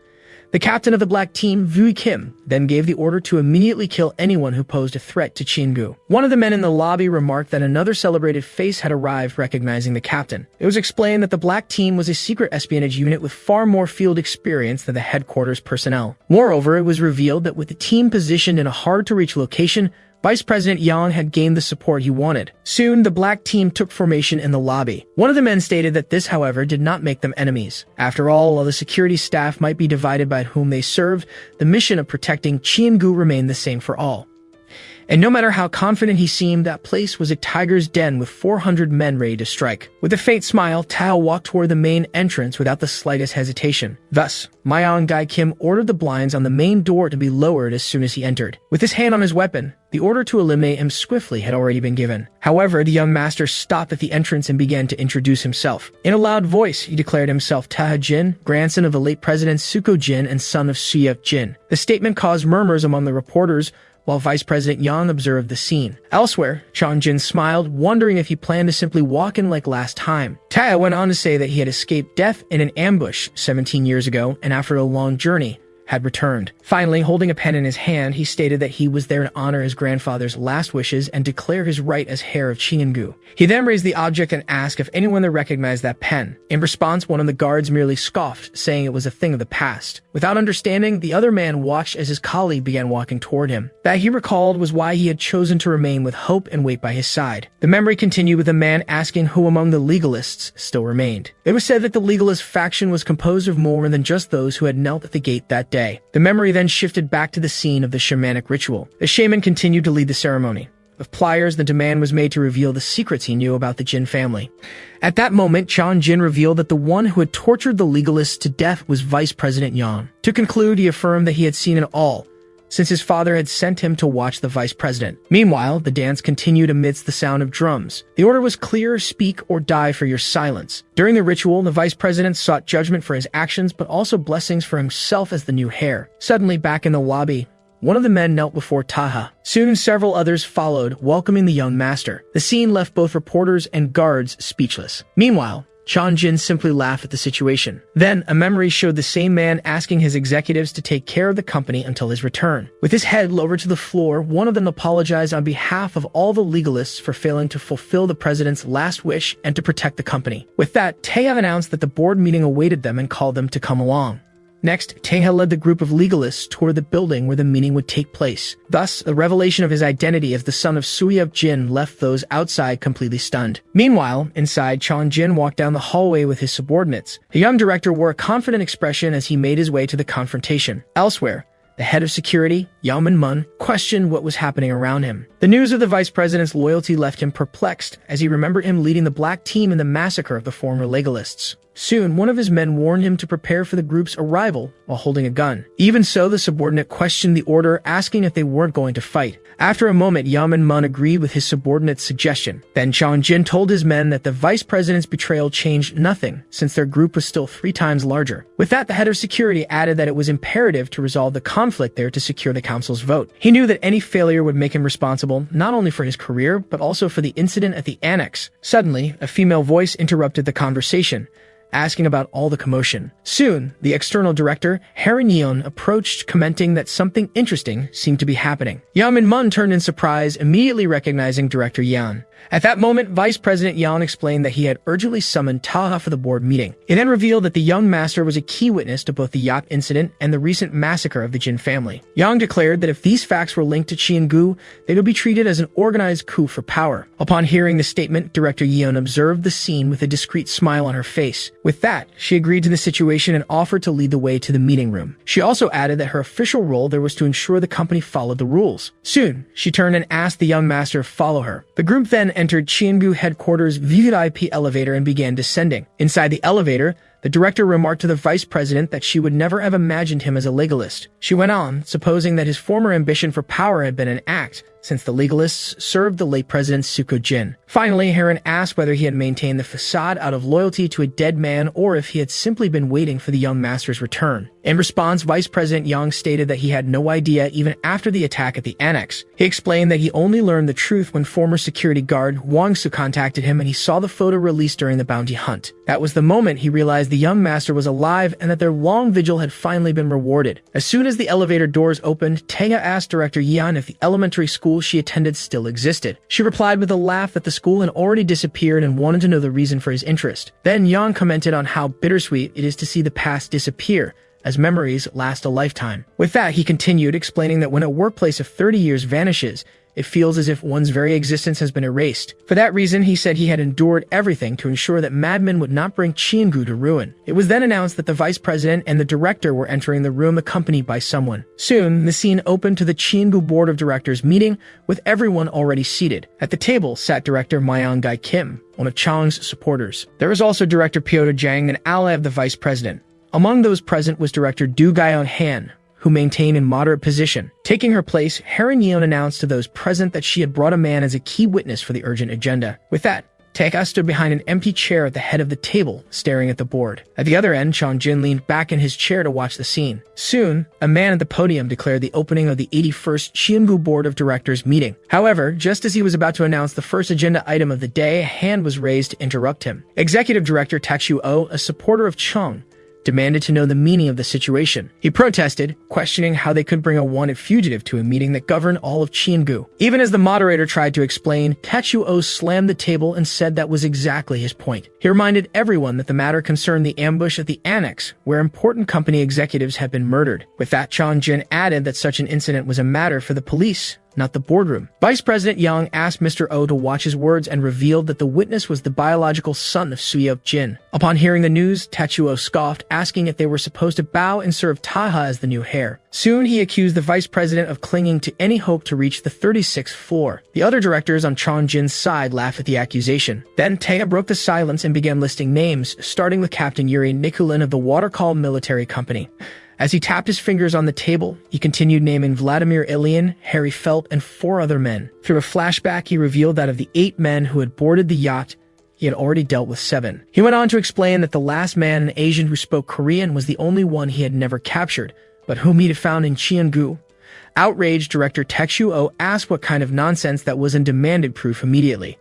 The captain of the black team, Vu Kim, then gave the order to immediately kill anyone who posed a threat to Chiengu. One of the men in the lobby remarked that another celebrated face had arrived, recognizing the captain. It was explained that the black team was a secret espionage unit with far more field experience than the headquarters personnel. Moreover, it was revealed that with the team positioned in a hard-to-reach location, Vice President Yang had gained the support he wanted. Soon, the black team took formation in the lobby. One of the men stated that this, however, did not make them enemies. After all, while the security staff might be divided by whom they served, the mission of protecting Chiengu remained the same for all. And no matter how confident he seemed, that place was a tiger's den with 400 men ready to strike. With a faint smile, Tao walked toward the main entrance without the slightest hesitation. Thus, Myong-dae Kim ordered the blinds on the main door to be lowered as soon as he entered. With his hand on his weapon, the order to eliminate him swiftly had already been given. However, the young master stopped at the entrance and began to introduce himself. In a loud voice, he declared himself Taha Jin, grandson of the late President Suko Jin and son of Suyef Jin. The statement caused murmurs among the reporters, while Vice President Yang observed the scene. Elsewhere, Chang-jin smiled, wondering if he planned to simply walk in like last time. Taya went on to say that he had escaped death in an ambush 17 years ago, and after a long journey, had returned. Finally, holding a pen in his hand, he stated that he was there to honor his grandfather's last wishes and declare his right as heir of Chiengu. He then raised the object and asked if anyone there recognized that pen. In response, one of the guards merely scoffed, saying it was a thing of the past. Without understanding, the other man watched as his colleague began walking toward him. That, he recalled, was why he had chosen to remain with Hope and wait by his side. The memory continued with a man asking who among the legalists still remained. It was said that the legalist faction was composed of more than just those who had knelt at the gate that day. The memory then shifted back to the scene of the shamanic ritual. The shaman continued to lead the ceremony. With pliers, the demand was made to reveal the secrets he knew about the Jin family. At that moment, Chang-jin revealed that the one who had tortured the legalists to death was Vice President Yang. To conclude, he affirmed that he had seen it all, since his father had sent him to watch the vice president. Meanwhile, the dance continued amidst the sound of drums. The order was clear: speak or die for your silence. During the ritual, the vice president sought judgment for his actions, but also blessings for himself as the new heir. Suddenly, back in the lobby, one of the men knelt before Taha. Soon several others followed, welcoming the young master. The scene left both reporters and guards speechless. Meanwhile, Chang-jin simply laughed at the situation. Then, a memory showed the same man asking his executives to take care of the company until his return. With his head lowered to the floor, one of them apologized on behalf of all the legalists for failing to fulfill the president's last wish and to protect the company. With that, Taeha announced that the board meeting awaited them and called them to come along. Next, Taeha led the group of legalists toward the building where the meeting would take place. Thus, the revelation of his identity as the son of Suyeb Jin left those outside completely stunned. Meanwhile, inside, Chang-jin walked down the hallway with his subordinates. The young director wore a confident expression as he made his way to the confrontation. Elsewhere, the head of security, Yao Min-mun, questioned what was happening around him. The news of the vice president's loyalty left him perplexed, as he remembered him leading the black team in the massacre of the former legalists. Soon, one of his men warned him to prepare for the group's arrival while holding a gun. Even so, the subordinate questioned the order, asking if they weren't going to fight. After a moment, Yao Min-mun agreed with his subordinate's suggestion. Then Chang-jin told his men that the vice president's betrayal changed nothing, since their group was still 3 times larger. With that, the head of security added that it was imperative to resolve the conflict there to secure the council's vote. He knew that any failure would make him responsible, not only for his career, but also for the incident at the annex. Suddenly, a female voice interrupted the conversation, asking about all the commotion. Soon, the external director, Harin Yeon, approached, commenting that something interesting seemed to be happening. Yao Min-mun turned in surprise, immediately recognizing Director Yan. At that moment, Vice President Yan explained that he had urgently summoned Taha for the board meeting. It then revealed that the young master was a key witness to both the yacht incident and the recent massacre of the Jin family. Yang declared that if these facts were linked to Chiengu, they would be treated as an organized coup for power. Upon hearing the statement, Director Yeon observed the scene with a discreet smile on her face. With that, she agreed to the situation and offered to lead the way to the meeting room. She also added that her official role there was to ensure the company followed the rules. Soon, she turned and asked the young master to follow her. The group then entered Chiengu headquarters' VIP elevator and began descending. Inside the elevator, the director remarked to the vice president that she would never have imagined him as a legalist. She went on, supposing that his former ambition for power had been an act, since the legalists served the late president Suko Jin. Finally, Harin asked whether he had maintained the facade out of loyalty to a dead man or if he had simply been waiting for the young master's return. In response, Vice President Yang stated that he had no idea even after the attack at the annex. He explained that he only learned the truth when former security guard Wang Su contacted him and he saw the photo released during the bounty hunt. That was the moment he realized the young master was alive and that their long vigil had finally been rewarded. As soon as the elevator doors opened, Taeha asked Director Yan if the elementary school she attended still existed. She replied with a laugh that the school had already disappeared and wanted to know the reason for his interest. Then Yang commented on how bittersweet it is to see the past disappear, as memories last a lifetime. With that, he continued, explaining that when a workplace of 30 years vanishes, it feels as if one's very existence has been erased. For that reason, he said he had endured everything to ensure that madmen would not bring Chiengu to ruin. It was then announced that the vice president and the director were entering the room accompanied by someone. Soon, the scene opened to the Chiengu board of directors meeting, with everyone already seated. At the table sat director Myung-gai Kim, one of Chang's supporters. There was also director Pyota Jang, an ally of the vice president. Among those present was director Du Gyeon-han, who maintained a moderate position. Taking her place, Harin Yeon announced to those present that she had brought a man as a key witness for the urgent agenda. With that, Tae stood behind an empty chair at the head of the table, staring at the board. At the other end, Chong-jin leaned back in his chair to watch the scene. Soon, a man at the podium declared the opening of the 81st Cheongu Board of Directors meeting. However, just as he was about to announce the first agenda item of the day, a hand was raised to interrupt him. Executive Director Tae-oh, a supporter of Chung, demanded to know the meaning of the situation. He protested, questioning how they could bring a wanted fugitive to a meeting that governed all of Cheongu. Even as the moderator tried to explain, Tae-oh slammed the table and said that was exactly his point. He reminded everyone that the matter concerned the ambush at the annex, where important company executives had been murdered. With that, Chong-jin added that such an incident was a matter for the police, not the boardroom. Vice President Yang asked Mr. Oh to watch his words and revealed that the witness was the biological son of Suyeo-jin. Upon hearing the news, Tae-oh scoffed, asking if they were supposed to bow and serve Taha as the new heir. Soon, he accused the vice president of clinging to any hope to reach the 36th floor. The other directors on Chong-jin's side laughed at the accusation. Then Tae broke the silence and began listing names, starting with Captain Yuri Nikulin of the Watercall Military Company. As he tapped his fingers on the table, he continued naming Vladimir Ilyin, Harry Felt, and 4 other men. Through a flashback, he revealed that of the 8 men who had boarded the yacht, he had already dealt with 7. He went on to explain that the last man, an Asian who spoke Korean, was the only one he had never captured, but whom he had found in Cheongu. Outraged, Director Tae-oh asked what kind of nonsense that was and demanded proof immediately.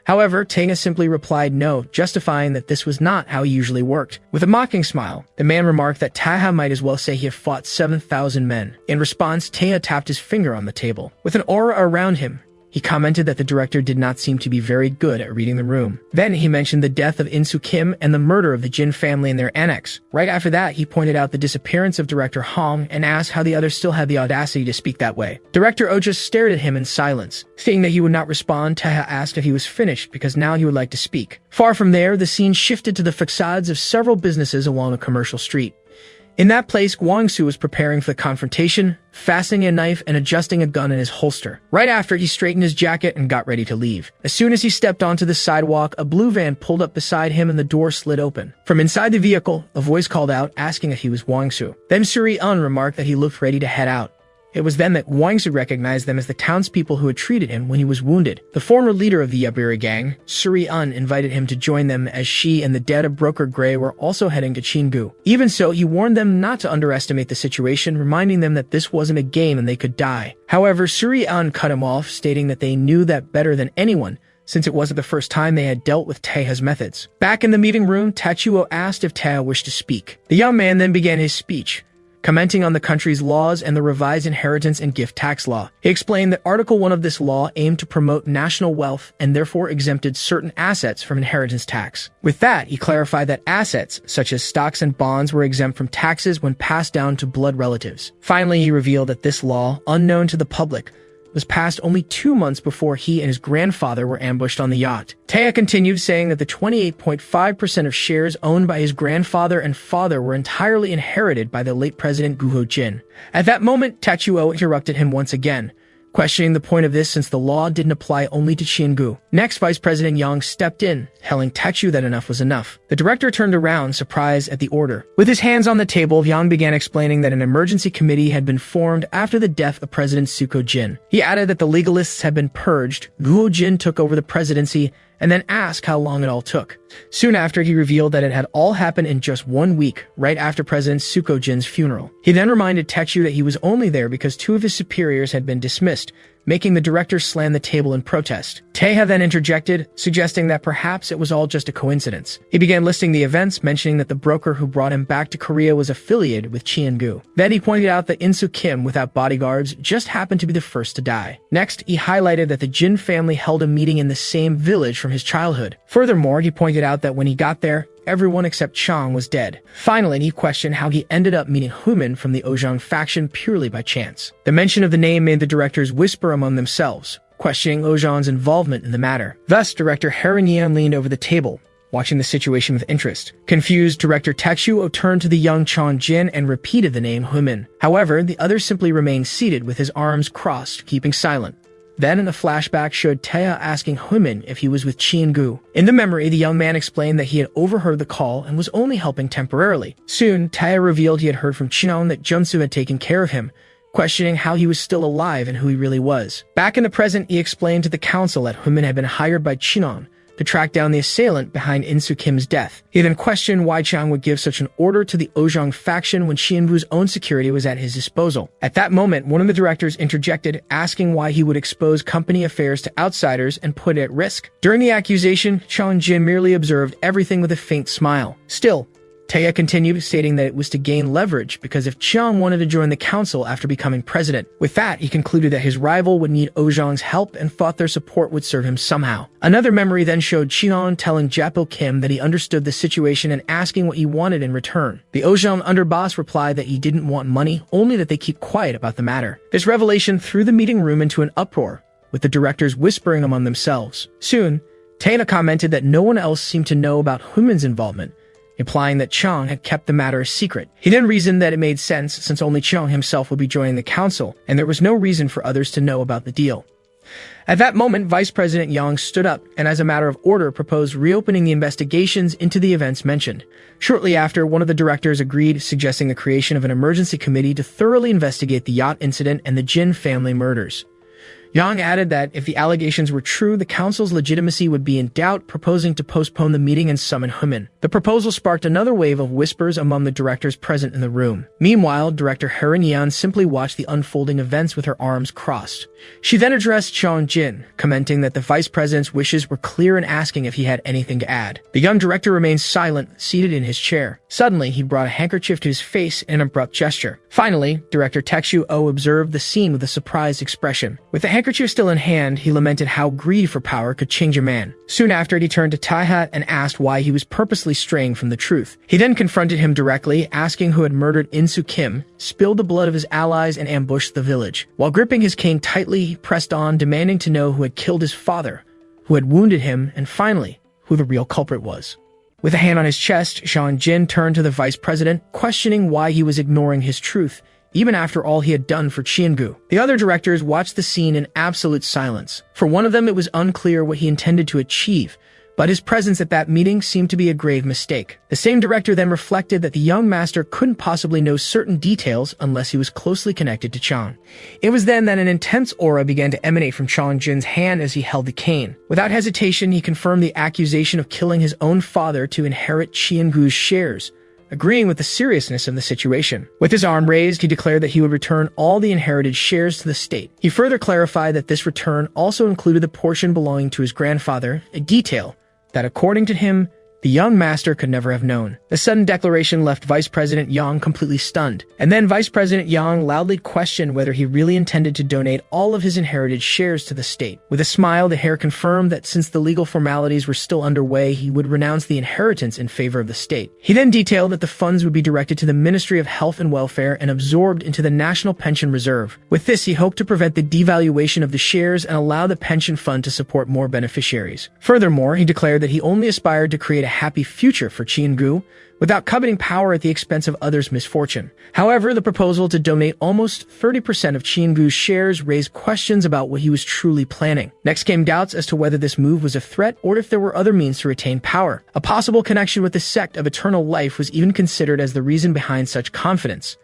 However, Tae simply replied no, justifying that this was not how he usually worked. With a mocking smile, the man remarked that Taha might as well say he had fought 7,000 men. In response, Tae tapped his finger on the table. With an aura around him, he commented that the director did not seem to be very good at reading the room. Then he mentioned the death of In-soo Kim and the murder of the Jin family and their annex. Right after that, he pointed out the disappearance of Director Hong and asked how the others still had the audacity to speak that way. Director Oh just stared at him in silence. Seeing that he would not respond, Taha asked if he was finished because now he would like to speak. Far from there, the scene shifted to the facades of several businesses along a commercial street. In that place, Gwang-soo was preparing for the confrontation, fastening a knife and adjusting a gun in his holster. Right after, he straightened his jacket and got ready to leave. As soon as he stepped onto the sidewalk, a blue van pulled up beside him and the door slid open. From inside the vehicle, a voice called out, asking if he was Gwang-soo. Then Suri-eun remarked that he looked ready to head out. It was then that Gwang-soo recognized them as the townspeople who had treated him when he was wounded. The former leader of the Yaburi gang, Suri-eun, invited him to join them as she and the dead of Broker Gray were also heading to Cheongu. Even so, he warned them not to underestimate the situation, reminding them that this wasn't a game and they could die. However, Suri-eun cut him off, stating that they knew that better than anyone, since it wasn't the first time they had dealt with Taeha's methods. Back in the meeting room, Tae asked if Taeha wished to speak. The young man then began his speech, commenting on the country's laws and the revised inheritance and gift tax law. He explained that Article 1 of this law aimed to promote national wealth and therefore exempted certain assets from inheritance tax. With that, he clarified that assets, such as stocks and bonds, were exempt from taxes when passed down to blood relatives. Finally, he revealed that this law, unknown to the public, was passed only 2 months before he and his grandfather were ambushed on the yacht. Tae continued, saying that the 28.5% of shares owned by his grandfather and father were entirely inherited by the late President Gu Ho-jin. At that moment, Tae interrupted him once again, questioning the point of this since the law didn't apply only to Cheongu. Next, Vice President Yang stepped in, telling Tae that enough was enough. The director turned around, surprised at the order. With his hands on the table, Yang began explaining that an emergency committee had been formed after the death of President Suko-jin. He added that the legalists had been purged, Gu Ho-jin took over the presidency, and then asked how long it all took. Soon after, he revealed that it had all happened in just 1 week, right after President Suko-jin's funeral. He then reminded Tae that he was only there because 2 of his superiors had been dismissed, making the director slam the table in protest. Tae then interjected, suggesting that perhaps it was all just a coincidence. He began listing the events, mentioning that the broker who brought him back to Korea was affiliated with Cheongu. Then he pointed out that In-soo Kim, without bodyguards, just happened to be the first to die. Next, he highlighted that the Jin family held a meeting in the same village from his childhood. Furthermore, he pointed out that when he got there, everyone except Chang was dead. Finally, he questioned how he ended up meeting Human from the Ojang faction purely by chance. The mention of the name made the directors whisper among themselves, questioning Ojang's involvement in the matter. Thus, Director Haran leaned over the table, watching the situation with interest. Confused, Director Tae turned to the young Chong-jin and repeated the name Human. However, the other simply remained seated with his arms crossed, keeping silent. Then, in a flashback, showed Tae asking Human if he was with Cheongu. In the memory, the young man explained that he had overheard the call and was only helping temporarily. Soon, Tae revealed he had heard from Chinon that Junsu had taken care of him, questioning how he was still alive and who he really was. Back in the present, he explained to the council that Human had been hired by Chinon, to track down the assailant behind In-soo Kim's death. He then questioned why Chiang would give such an order to the Ojong faction when Chien-woo's own security was at his disposal. At that moment, one of the directors interjected, asking why he would expose company affairs to outsiders and put it at risk. During the accusation, Chang Jin merely observed everything with a faint smile. Still, Taeya continued, stating that it was to gain leverage because if Chiang wanted to join the council after becoming president. With that, he concluded that his rival would need Ojong's help and thought their support would serve him somehow. Another memory then showed Chiang telling Japo Kim that he understood the situation and asking what he wanted in return. The Ojong underboss replied that he didn't want money, only that they keep quiet about the matter. This revelation threw the meeting room into an uproar, with the directors whispering among themselves. Soon, Taeya commented that no one else seemed to know about Human's involvement, implying that Chiang had kept the matter a secret. He then reasoned that it made sense since only Chiang himself would be joining the council, and there was no reason for others to know about the deal. At that moment, Vice President Yang stood up and, as a matter of order, proposed reopening the investigations into the events mentioned. Shortly after, one of the directors agreed, suggesting the creation of an emergency committee to thoroughly investigate the yacht incident and the Jin family murders. Yang added that if the allegations were true, the council's legitimacy would be in doubt, proposing to postpone the meeting and summon Human. The proposal sparked another wave of whispers among the directors present in the room. Meanwhile, Director Herin Yan simply watched the unfolding events with her arms crossed. She then addressed Chang Jin, commenting that the vice president's wishes were clear and asking if he had anything to add. The young director remained silent, seated in his chair. Suddenly, he brought a handkerchief to his face in an abrupt gesture. Finally, Director Taekshu Oh observed the scene with a surprised expression. With the handkerchief still in hand, he lamented how greed for power could change a man. Soon after, he turned to Taeha and asked why he was purposely straying from the truth. He then confronted him directly, asking who had murdered In-soo Kim, spilled the blood of his allies, and ambushed the village. While gripping his cane tightly, he pressed on, demanding to know who had killed his father, who had wounded him, and finally, who the real culprit was. With a hand on his chest, Chang Jin turned to the vice president, questioning why he was ignoring his truth, even after all he had done for Chien-gu. The other directors watched the scene in absolute silence. For one of them, it was unclear what he intended to achieve, but his presence at that meeting seemed to be a grave mistake. The same director then reflected that the young master couldn't possibly know certain details unless he was closely connected to Chang. It was then that an intense aura began to emanate from Chang Jin's hand as he held the cane. Without hesitation, he confirmed the accusation of killing his own father to inherit Chien-gu's shares, agreeing with the seriousness of the situation. With his arm raised, he declared that he would return all the inherited shares to the state. He further clarified that this return also included the portion belonging to his grandfather, a detail that, according to him, the young master could never have known. The sudden declaration left Vice President Yang completely stunned, and then Vice President Yang loudly questioned whether he really intended to donate all of his inherited shares to the state. With a smile, the heir confirmed that since the legal formalities were still underway, he would renounce the inheritance in favor of the state. He then detailed that the funds would be directed to the Ministry of Health and Welfare and absorbed into the National Pension Reserve. With this, he hoped to prevent the devaluation of the shares and allow the pension fund to support more beneficiaries. Furthermore, he declared that he only aspired to create a happy future for Chien-gu, without coveting power at the expense of others' misfortune. However, the proposal to donate almost 30% of Chien-gu's shares raised questions about what he was truly planning. Next came doubts as to whether this move was a threat or if there were other means to retain power. A possible connection with the sect of eternal life was even considered as the reason behind such confidence.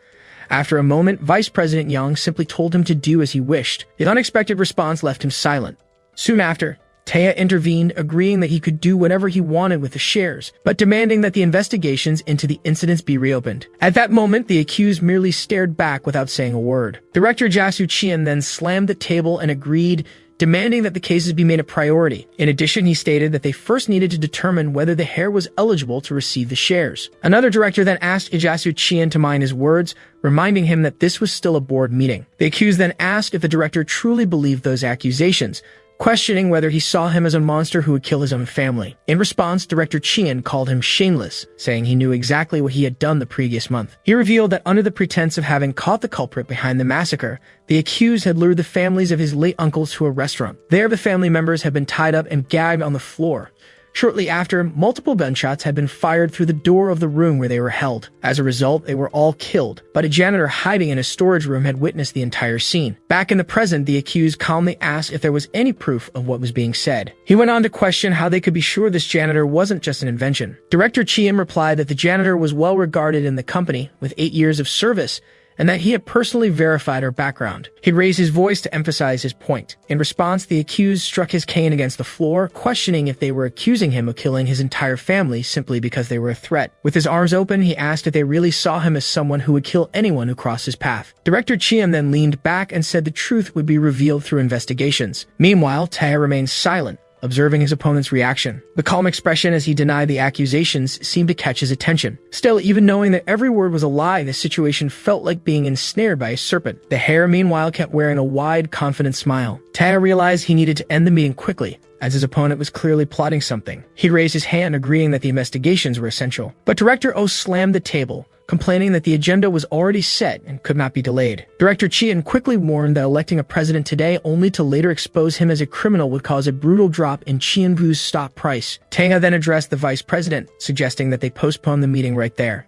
After a moment, Vice President Yang simply told him to do as he wished. The unexpected response left him silent. Soon after, Taeya intervened, agreeing that he could do whatever he wanted with the shares, but demanding that the investigations into the incidents be reopened. At that moment, the accused merely stared back without saying a word. Director Jasu Chien then slammed the table and agreed, demanding that the cases be made a priority. In addition, he stated that they first needed to determine whether the heir was eligible to receive the shares. Another director then asked Ijasu Chien to mind his words, reminding him that this was still a board meeting. The accused then asked if the director truly believed those accusations, questioning whether he saw him as a monster who would kill his own family. In response, Director Chien called him shameless, saying he knew exactly what he had done the previous month. He revealed that under the pretense of having caught the culprit behind the massacre, the accused had lured the families of his late uncles to a restaurant. There, the family members had been tied up and gagged on the floor. Shortly after, multiple gunshots had been fired through the door of the room where they were held. As a result, they were all killed, but a janitor hiding in a storage room had witnessed the entire scene. Back in the present, the accused calmly asked if there was any proof of what was being said. He went on to question how they could be sure this janitor wasn't just an invention. Director Chien replied that the janitor was well regarded in the company, with 8 years of service, and that he had personally verified her background. He'd raised his voice to emphasize his point. In response, the accused struck his cane against the floor, questioning if they were accusing him of killing his entire family simply because they were a threat. With his arms open, he asked if they really saw him as someone who would kill anyone who crossed his path. Director Chiam then leaned back and said the truth would be revealed through investigations. Meanwhile, Taeha remained silent, observing his opponent's reaction. The calm expression as he denied the accusations seemed to catch his attention. Still, even knowing that every word was a lie, the situation felt like being ensnared by a serpent. The hair, meanwhile, kept wearing a wide, confident smile. Taeha realized he needed to end the meeting quickly, as his opponent was clearly plotting something. He raised his hand, agreeing that the investigations were essential. But Director O slammed the table, complaining that the agenda was already set and could not be delayed. Director Chian quickly warned that electing a president today only to later expose him as a criminal would cause a brutal drop in Chianvu's stock price. Taeha then addressed the vice president, suggesting that they postpone the meeting right there.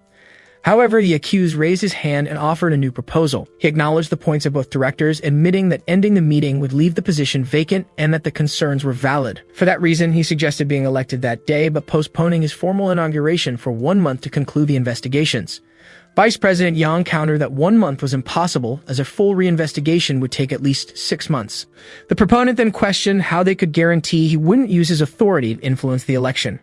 However, the accused raised his hand and offered a new proposal. He acknowledged the points of both directors, admitting that ending the meeting would leave the position vacant and that the concerns were valid. For that reason, he suggested being elected that day, but postponing his formal inauguration for 1 month to conclude the investigations. Vice President Yang countered that 1 month was impossible, as a full reinvestigation would take at least 6 months. The proponent then questioned how they could guarantee he wouldn't use his authority to influence the election.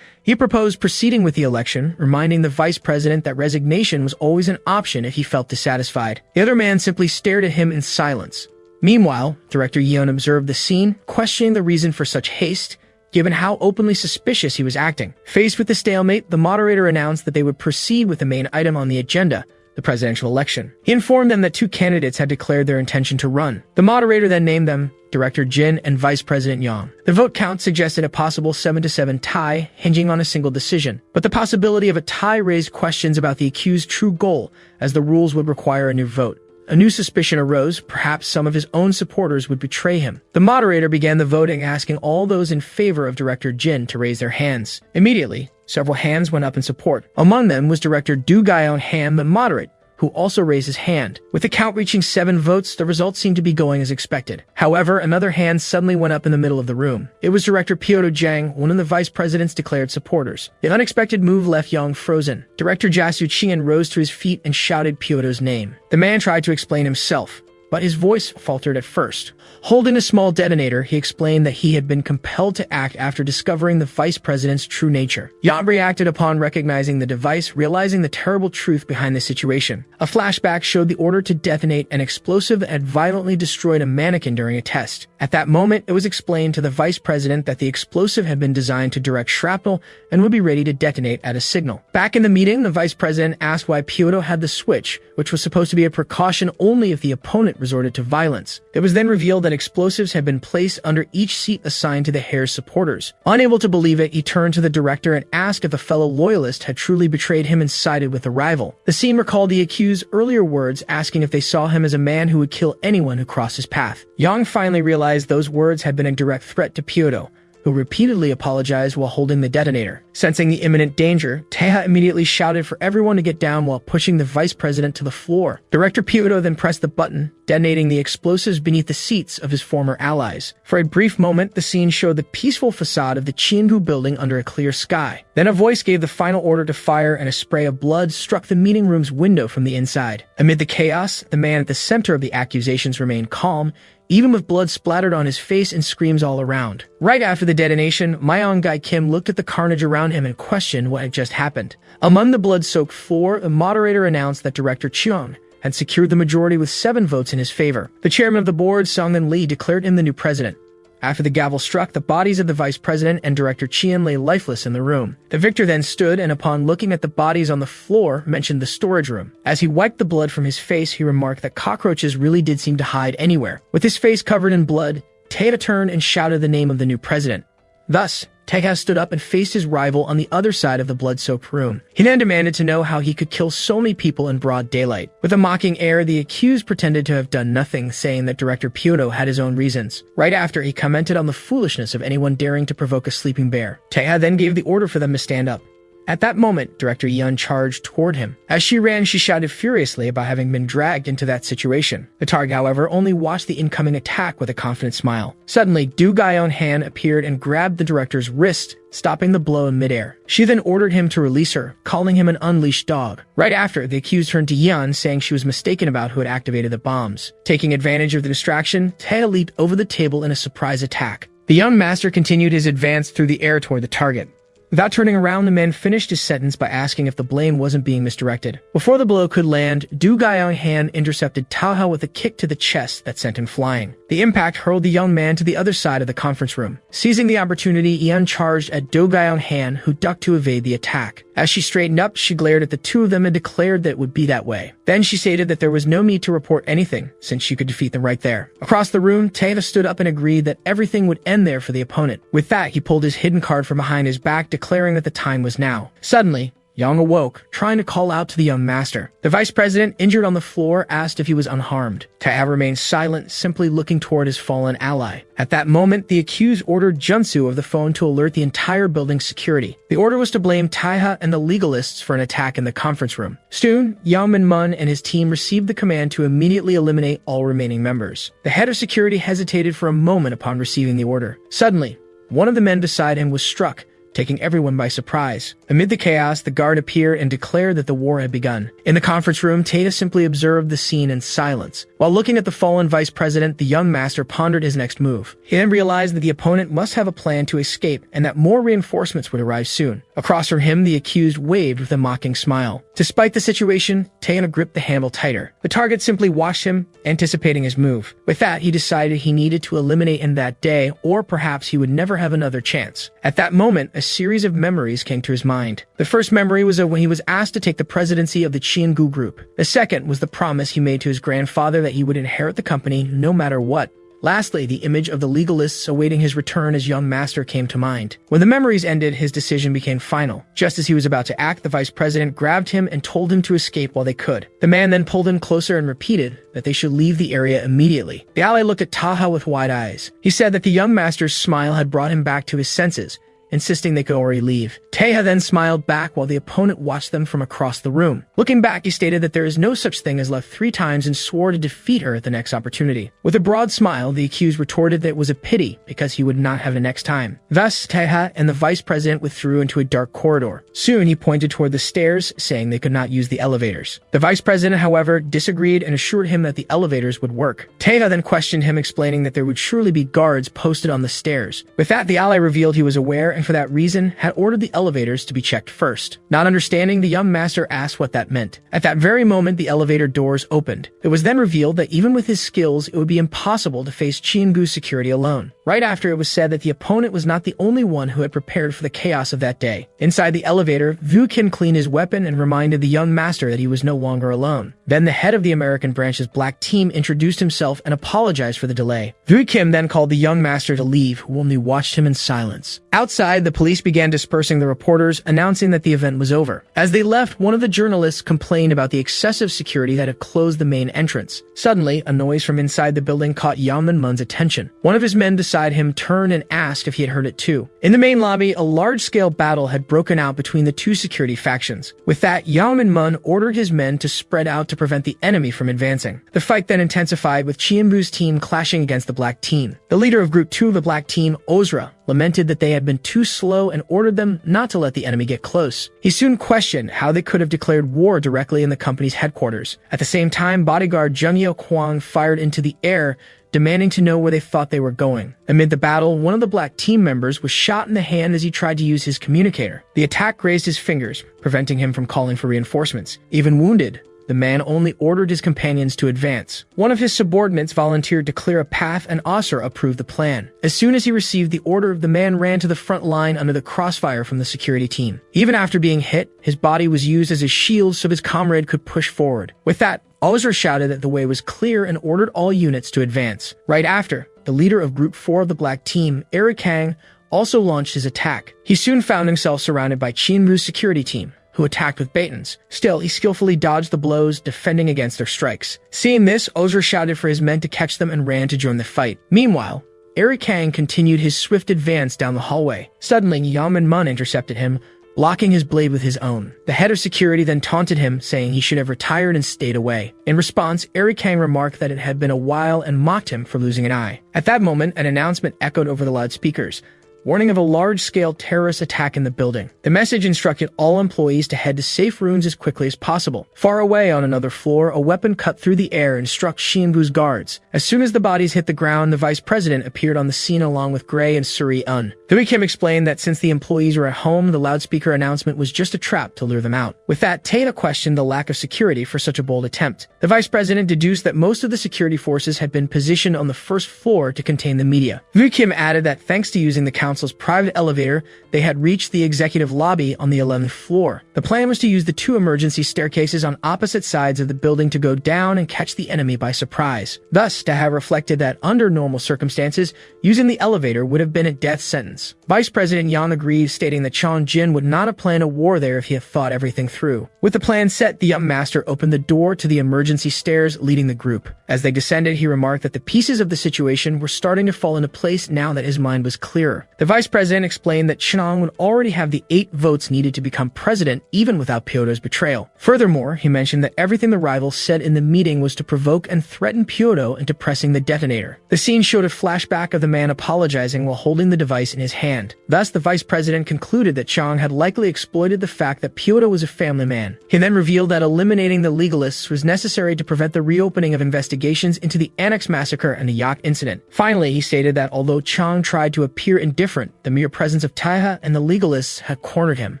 He proposed proceeding with the election, reminding the vice president that resignation was always an option if he felt dissatisfied. The other man simply stared at him in silence. Meanwhile, Director Yeon observed the scene, questioning the reason for such haste, given how openly suspicious he was acting. Faced with the stalemate, the moderator announced that they would proceed with the main item on the agenda, the presidential election. He informed them that 2 candidates had declared their intention to run. The moderator then named them Director Jin and Vice President Yang. The vote count suggested a possible 7-7 tie, hinging on a single decision. But the possibility of a tie raised questions about the accused's true goal, as the rules would require a new vote. A new suspicion arose, perhaps some of his own supporters would betray him. The moderator began the voting, asking all those in favor of Director Jin to raise their hands. Immediately, several hands went up in support. Among them was Director Du Gyeon Han, the moderate, who also raised his hand. With the count reaching 7 votes, the results seemed to be going as expected. However, another hand suddenly went up in the middle of the room. It was Director Pyodo Jang, one of the vice president's declared supporters. The unexpected move left Yang frozen. Director Jasu Chien rose to his feet and shouted Pyodo's name. The man tried to explain himself, but his voice faltered at first. Holding a small detonator, he explained that he had been compelled to act after discovering the vice president's true nature. Yang reacted upon recognizing the device, realizing the terrible truth behind the situation. A flashback showed the order to detonate an explosive that had violently destroyed a mannequin during a test. At that moment, it was explained to the vice president that the explosive had been designed to direct shrapnel and would be ready to detonate at a signal. Back in the meeting, the vice president asked why Pyodo had the switch, which was supposed to be a precaution only if the opponent resorted to violence. It was then revealed that explosives had been placed under each seat assigned to the hair's supporters. Unable to believe it, he turned to the director and asked if a fellow loyalist had truly betrayed him and sided with the rival. The scene recalled the accused's earlier words, asking if they saw him as a man who would kill anyone who crossed his path. Yang finally realized those words had been a direct threat to Pyodo, who repeatedly apologized while holding the detonator. Sensing the imminent danger, Taeha immediately shouted for everyone to get down while pushing the vice president to the floor. Director Pyodo then pressed the button, detonating the explosives beneath the seats of his former allies. For a brief moment, the scene showed the peaceful facade of the Chienbu building under a clear sky. Then a voice gave the final order to fire, and a spray of blood struck the meeting room's window from the inside. Amid the chaos, the man at the center of the accusations remained calm, even with blood splattered on his face and screams all around. Right after the detonation, Myung-Gai Kim looked at the carnage around him and questioned what had just happened. Among the blood-soaked floor, the moderator announced that Director Cheon had secured the majority with 7 votes in his favor. The chairman of the board, Song-Min Lee, declared him the new president. After the gavel struck, the bodies of the vice president and Director Chien lay lifeless in the room. The victor then stood and, upon looking at the bodies on the floor, mentioned the storage room. As he wiped the blood from his face, he remarked that cockroaches really did seem to hide anywhere. With his face covered in blood, Taeha turned and shouted the name of the new president. Thus, Taeha stood up and faced his rival on the other side of the blood-soaked room. He then demanded to know how he could kill so many people in broad daylight. With a mocking air, the accused pretended to have done nothing, saying that Director Pyodo had his own reasons. Right after, he commented on the foolishness of anyone daring to provoke a sleeping bear. Taeha then gave the order for them to stand up. At that moment, Director Yun charged toward him. As she ran, she shouted furiously about having been dragged into that situation. The target, however, only watched the incoming attack with a confident smile. Suddenly, Do Gyeon Han appeared and grabbed the director's wrist, stopping the blow in midair. She then ordered him to release her, calling him an unleashed dog. Right after, the accused turned to Yun, saying she was mistaken about who had activated the bombs. Taking advantage of the distraction, Tae leaped over the table in a surprise attack. The young master continued his advance through the air toward the target. Without turning around, the man finished his sentence by asking if the blame wasn't being misdirected. Before the blow could land, Do Gyeon Han intercepted Taoha with a kick to the chest that sent him flying. The impact hurled the young man to the other side of the conference room. Seizing the opportunity, Yun charged at Do Gyeon Han, who ducked to evade the attack. As she straightened up, she glared at the two of them and declared that it would be that way. Then she stated that there was no need to report anything, since she could defeat them right there. Across the room, Taeha stood up and agreed that everything would end there for the opponent. With that, he pulled his hidden card from behind his back, declaring that the time was now. Suddenly, Young awoke, trying to call out to the young master. The vice president, injured on the floor, asked if he was unharmed. Taeha remained silent, simply looking toward his fallen ally. At that moment, the accused ordered Junsu of the phone to alert the entire building's security. The order was to blame Taeha and the legalists for an attack in the conference room. Soon, Yang Min-mun and his team received the command to immediately eliminate all remaining members. The head of security hesitated for a moment upon receiving the order. Suddenly, one of the men beside him was struck, taking everyone by surprise. Amid the chaos, the guard appeared and declared that the war had begun. In the conference room, Taeha simply observed the scene in silence. While looking at the fallen vice president, the young master pondered his next move. He then realized that the opponent must have a plan to escape and that more reinforcements would arrive soon. Across from him, the accused waved with a mocking smile. Despite the situation, Taeha gripped the handle tighter. The target simply watched him, anticipating his move. With that, he decided he needed to eliminate him that day, or perhaps he would never have another chance. At that moment, a series of memories came to his mind. The first memory was of when he was asked to take the presidency of the Chiengu group. The second was the promise he made to his grandfather that he would inherit the company no matter what. Lastly, the image of the legalists awaiting his return as young master came to mind. When the memories ended, his decision became final. Just as he was about to act, the vice president grabbed him and told him to escape while they could. The man then pulled him closer and repeated that they should leave the area immediately. The ally looked at Taha with wide eyes. He said that the young master's smile had brought him back to his senses, insisting they could already leave. Taeha then smiled back while the opponent watched them from across the room. Looking back, he stated that there is no such thing as left 3 times and swore to defeat her at the next opportunity. With a broad smile, the accused retorted that it was a pity because he would not have the next time. Thus, Taeha and the vice president withdrew into a dark corridor. Soon, he pointed toward the stairs, saying they could not use the elevators. The vice president, however, disagreed and assured him that the elevators would work. Taeha then questioned him, explaining that there would surely be guards posted on the stairs. With that, the ally revealed he was aware and for that reason had ordered the elevators to be checked first. Not understanding, the young master asked what that meant. At that very moment, the elevator doors opened. It was then revealed that even with his skills, it would be impossible to face Chiengu's security alone. Right after, it was said that the opponent was not the only one who had prepared for the chaos of that day. Inside the elevator, Vu Kim cleaned his weapon and reminded the young master that he was no longer alone. Then the head of the American branch's black team introduced himself and apologized for the delay. Vu Kim then called the young master to leave, who only watched him in silence. Outside, the police began dispersing the reporters, announcing that the event was over. As they left, one of the journalists complained about the excessive security that had closed the main entrance. Suddenly, a noise from inside the building caught Yang Min-mun's attention. One of his men beside him turned and asked if he had heard it too. In the main lobby, a large-scale battle had broken out between the two security factions. With that, Yang Min-mun ordered his men to spread out to prevent the enemy from advancing. The fight then intensified, with Chienbu's team clashing against the black team. The leader of Group 2 of the black team, Asura, lamented that they had been too slow and ordered them not to let the enemy get close. He soon questioned how they could have declared war directly in the company's headquarters. At the same time, bodyguard Jung Yeo Kwang fired into the air, demanding to know where they thought they were going. Amid the battle, one of the black team members was shot in the hand as he tried to use his communicator. The attack grazed his fingers, preventing him from calling for reinforcements. Even wounded, the man only ordered his companions to advance. One of his subordinates volunteered to clear a path, and Asura approved the plan. As soon as he received the order, the man ran to the front line under the crossfire from the security team. Even after being hit, his body was used as a shield so his comrade could push forward. With that, Asura shouted that the way was clear and ordered all units to advance. Right after, the leader of Group 4 of the black team, Eric Kang, also launched his attack. He soon found himself surrounded by Chienbu's security team, who attacked with batons. Still, he skillfully dodged the blows, defending against their strikes. Seeing this, Asura shouted for his men to catch them and ran to join the fight. Meanwhile, Eric Kang continued his swift advance down the hallway. Suddenly, Yang Min-mun intercepted him, blocking his blade with his own. The head of security then taunted him, saying he should have retired and stayed away. In response, Kang remarked that it had been a while and mocked him for losing an eye. At that moment, an announcement echoed over the loudspeakers, warning of a large-scale terrorist attack in the building. The message instructed all employees to head to safe rooms as quickly as possible. Far away on another floor, a weapon cut through the air and struck Xiangu's guards. As soon as the bodies hit the ground, the vice president appeared on the scene along with Gray and Suri-un. The Recap explained that since the employees were at home, the loudspeaker announcement was just a trap to lure them out. With that, Taeta questioned the lack of security for such a bold attempt. The vice president deduced that most of the security forces had been positioned on the first floor to contain the media. Kim added that thanks to using the council's private elevator, they had reached the executive lobby on the 11th floor. The plan was to use the two emergency staircases on opposite sides of the building to go down and catch the enemy by surprise. Thus, to have reflected that under normal circumstances, using the elevator would have been a death sentence. Vice President Yang agreed, stating that Chang Jin would not have planned a war there if he had thought everything through. With the plan set, the young master opened the door to the emergency stairs, leading the group. As they descended, he remarked that the pieces of the situation were starting to fall into place now that his mind was clearer. The vice president explained that Chang would already have the 8 votes needed to become president even without Pyoto's betrayal. Furthermore, he mentioned that everything the rival said in the meeting was to provoke and threaten Pyoto into pressing the detonator. The scene showed a flashback of the man apologizing while holding the device in his hand. Thus, the vice president concluded that Chang had likely exploited the fact that Pyoto was a family man. He then revealed that eliminating the legalists was necessary to prevent the reopening of investigations into the Annex massacre and the yacht incident. Finally, he stated that although Chang tried to appear indifferent, the mere presence of Taiha and the legalists had cornered him.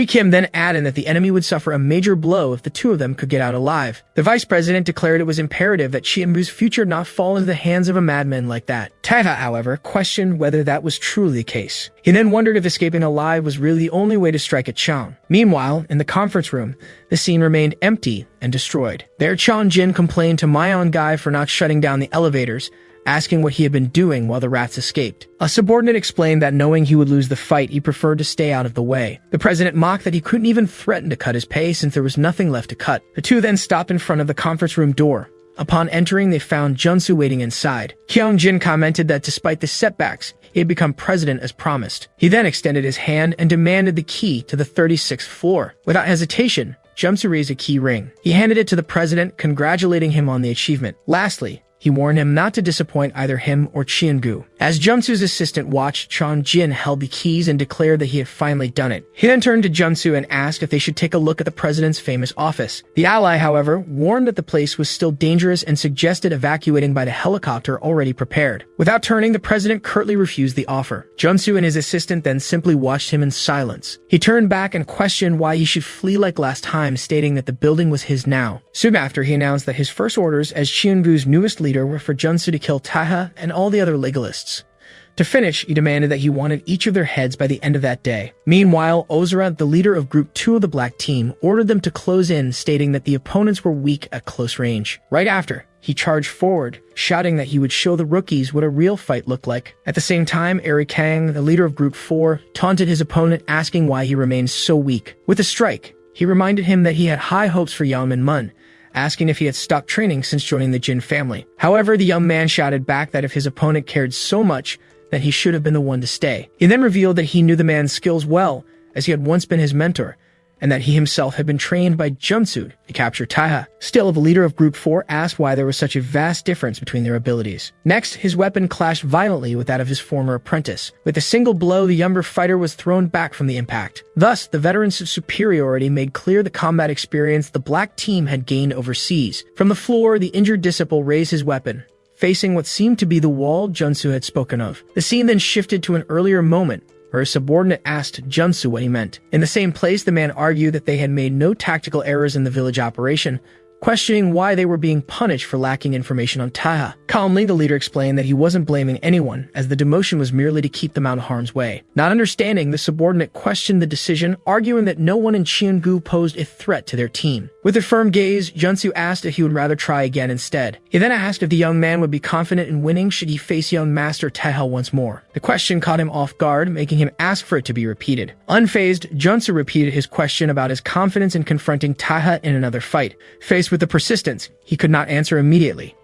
Kim then added that the enemy would suffer a major blow if the two of them could get out alive. The vice president declared it was imperative that Xianbu's future not fall into the hands of a madman like that. Taiha, however, questioned whether that was truly the case. He then wondered if escaping alive was really the only way to strike at Chang. Meanwhile, in the conference room, the scene remained empty and destroyed. There, Chang Jin complained to Mayon Guy for not shutting down the elevators, asking what he had been doing while the rats escaped. A subordinate explained that knowing he would lose the fight, he preferred to stay out of the way. The president mocked that he couldn't even threaten to cut his pay since there was nothing left to cut. The two then stopped in front of the conference room door. Upon entering, they found Junsu waiting inside. Kyung Jin commented that despite the setbacks, he had become president as promised. He then extended his hand and demanded the key to the 36th floor. Without hesitation, Junsu raised a key ring. He handed it to the president, congratulating him on the achievement. Lastly, he warned him not to disappoint either him or Qiangu. As Junsu's assistant watched, Chang Jin held the keys and declared that he had finally done it. He then turned to Junsu and asked if they should take a look at the president's famous office. The ally, however, warned that the place was still dangerous and suggested evacuating by the helicopter already prepared. Without turning, the president curtly refused the offer. Junsu and his assistant then simply watched him in silence. He turned back and questioned why he should flee like last time, stating that the building was his now. Soon after, he announced that his first orders as Qiangu's newest leader were for Junsu to kill Taiha and all the other legalists. To finish, he demanded that he wanted each of their heads by the end of that day. Meanwhile, Ozura, the leader of Group 2 of the Black Team, ordered them to close in, stating that the opponents were weak at close range. Right after, he charged forward, shouting that he would show the rookies what a real fight looked like. At the same time, Kang, the leader of Group 4, taunted his opponent, asking why he remained so weak. With a strike, he reminded him that he had high hopes for Yang Min-mun, asking if he had stopped training since joining the Jin family. However, the young man shouted back that if his opponent cared so much, that he should have been the one to stay. He then revealed that he knew the man's skills well, as he had once been his mentor, and that he himself had been trained by Junsu to capture Taiha. Still, the leader of Group 4 asked why there was such a vast difference between their abilities. Next, his weapon clashed violently with that of his former apprentice. With a single blow, the younger fighter was thrown back from the impact. Thus, the veteran's superiority made clear the combat experience the Black Team had gained overseas. From the floor, the injured disciple raised his weapon, facing what seemed to be the wall Junsu had spoken of. The scene then shifted to an earlier moment, where a subordinate asked Junsu what he meant. In the same place, the man argued that they had made no tactical errors in the village operation, questioning why they were being punished for lacking information on Taiha. Calmly, the leader explained that he wasn't blaming anyone, as the demotion was merely to keep them out of harm's way. Not understanding, the subordinate questioned the decision, arguing that no one in Qiangu posed a threat to their team. With a firm gaze, Junsu asked if he would rather try again instead. He then asked if the young man would be confident in winning should he face young master Taiha once more. The question caught him off guard, making him ask for it to be repeated. Unfazed, Junsu repeated his question about his confidence in confronting Taiha in another fight. Faced with the persistence, he could not answer immediately.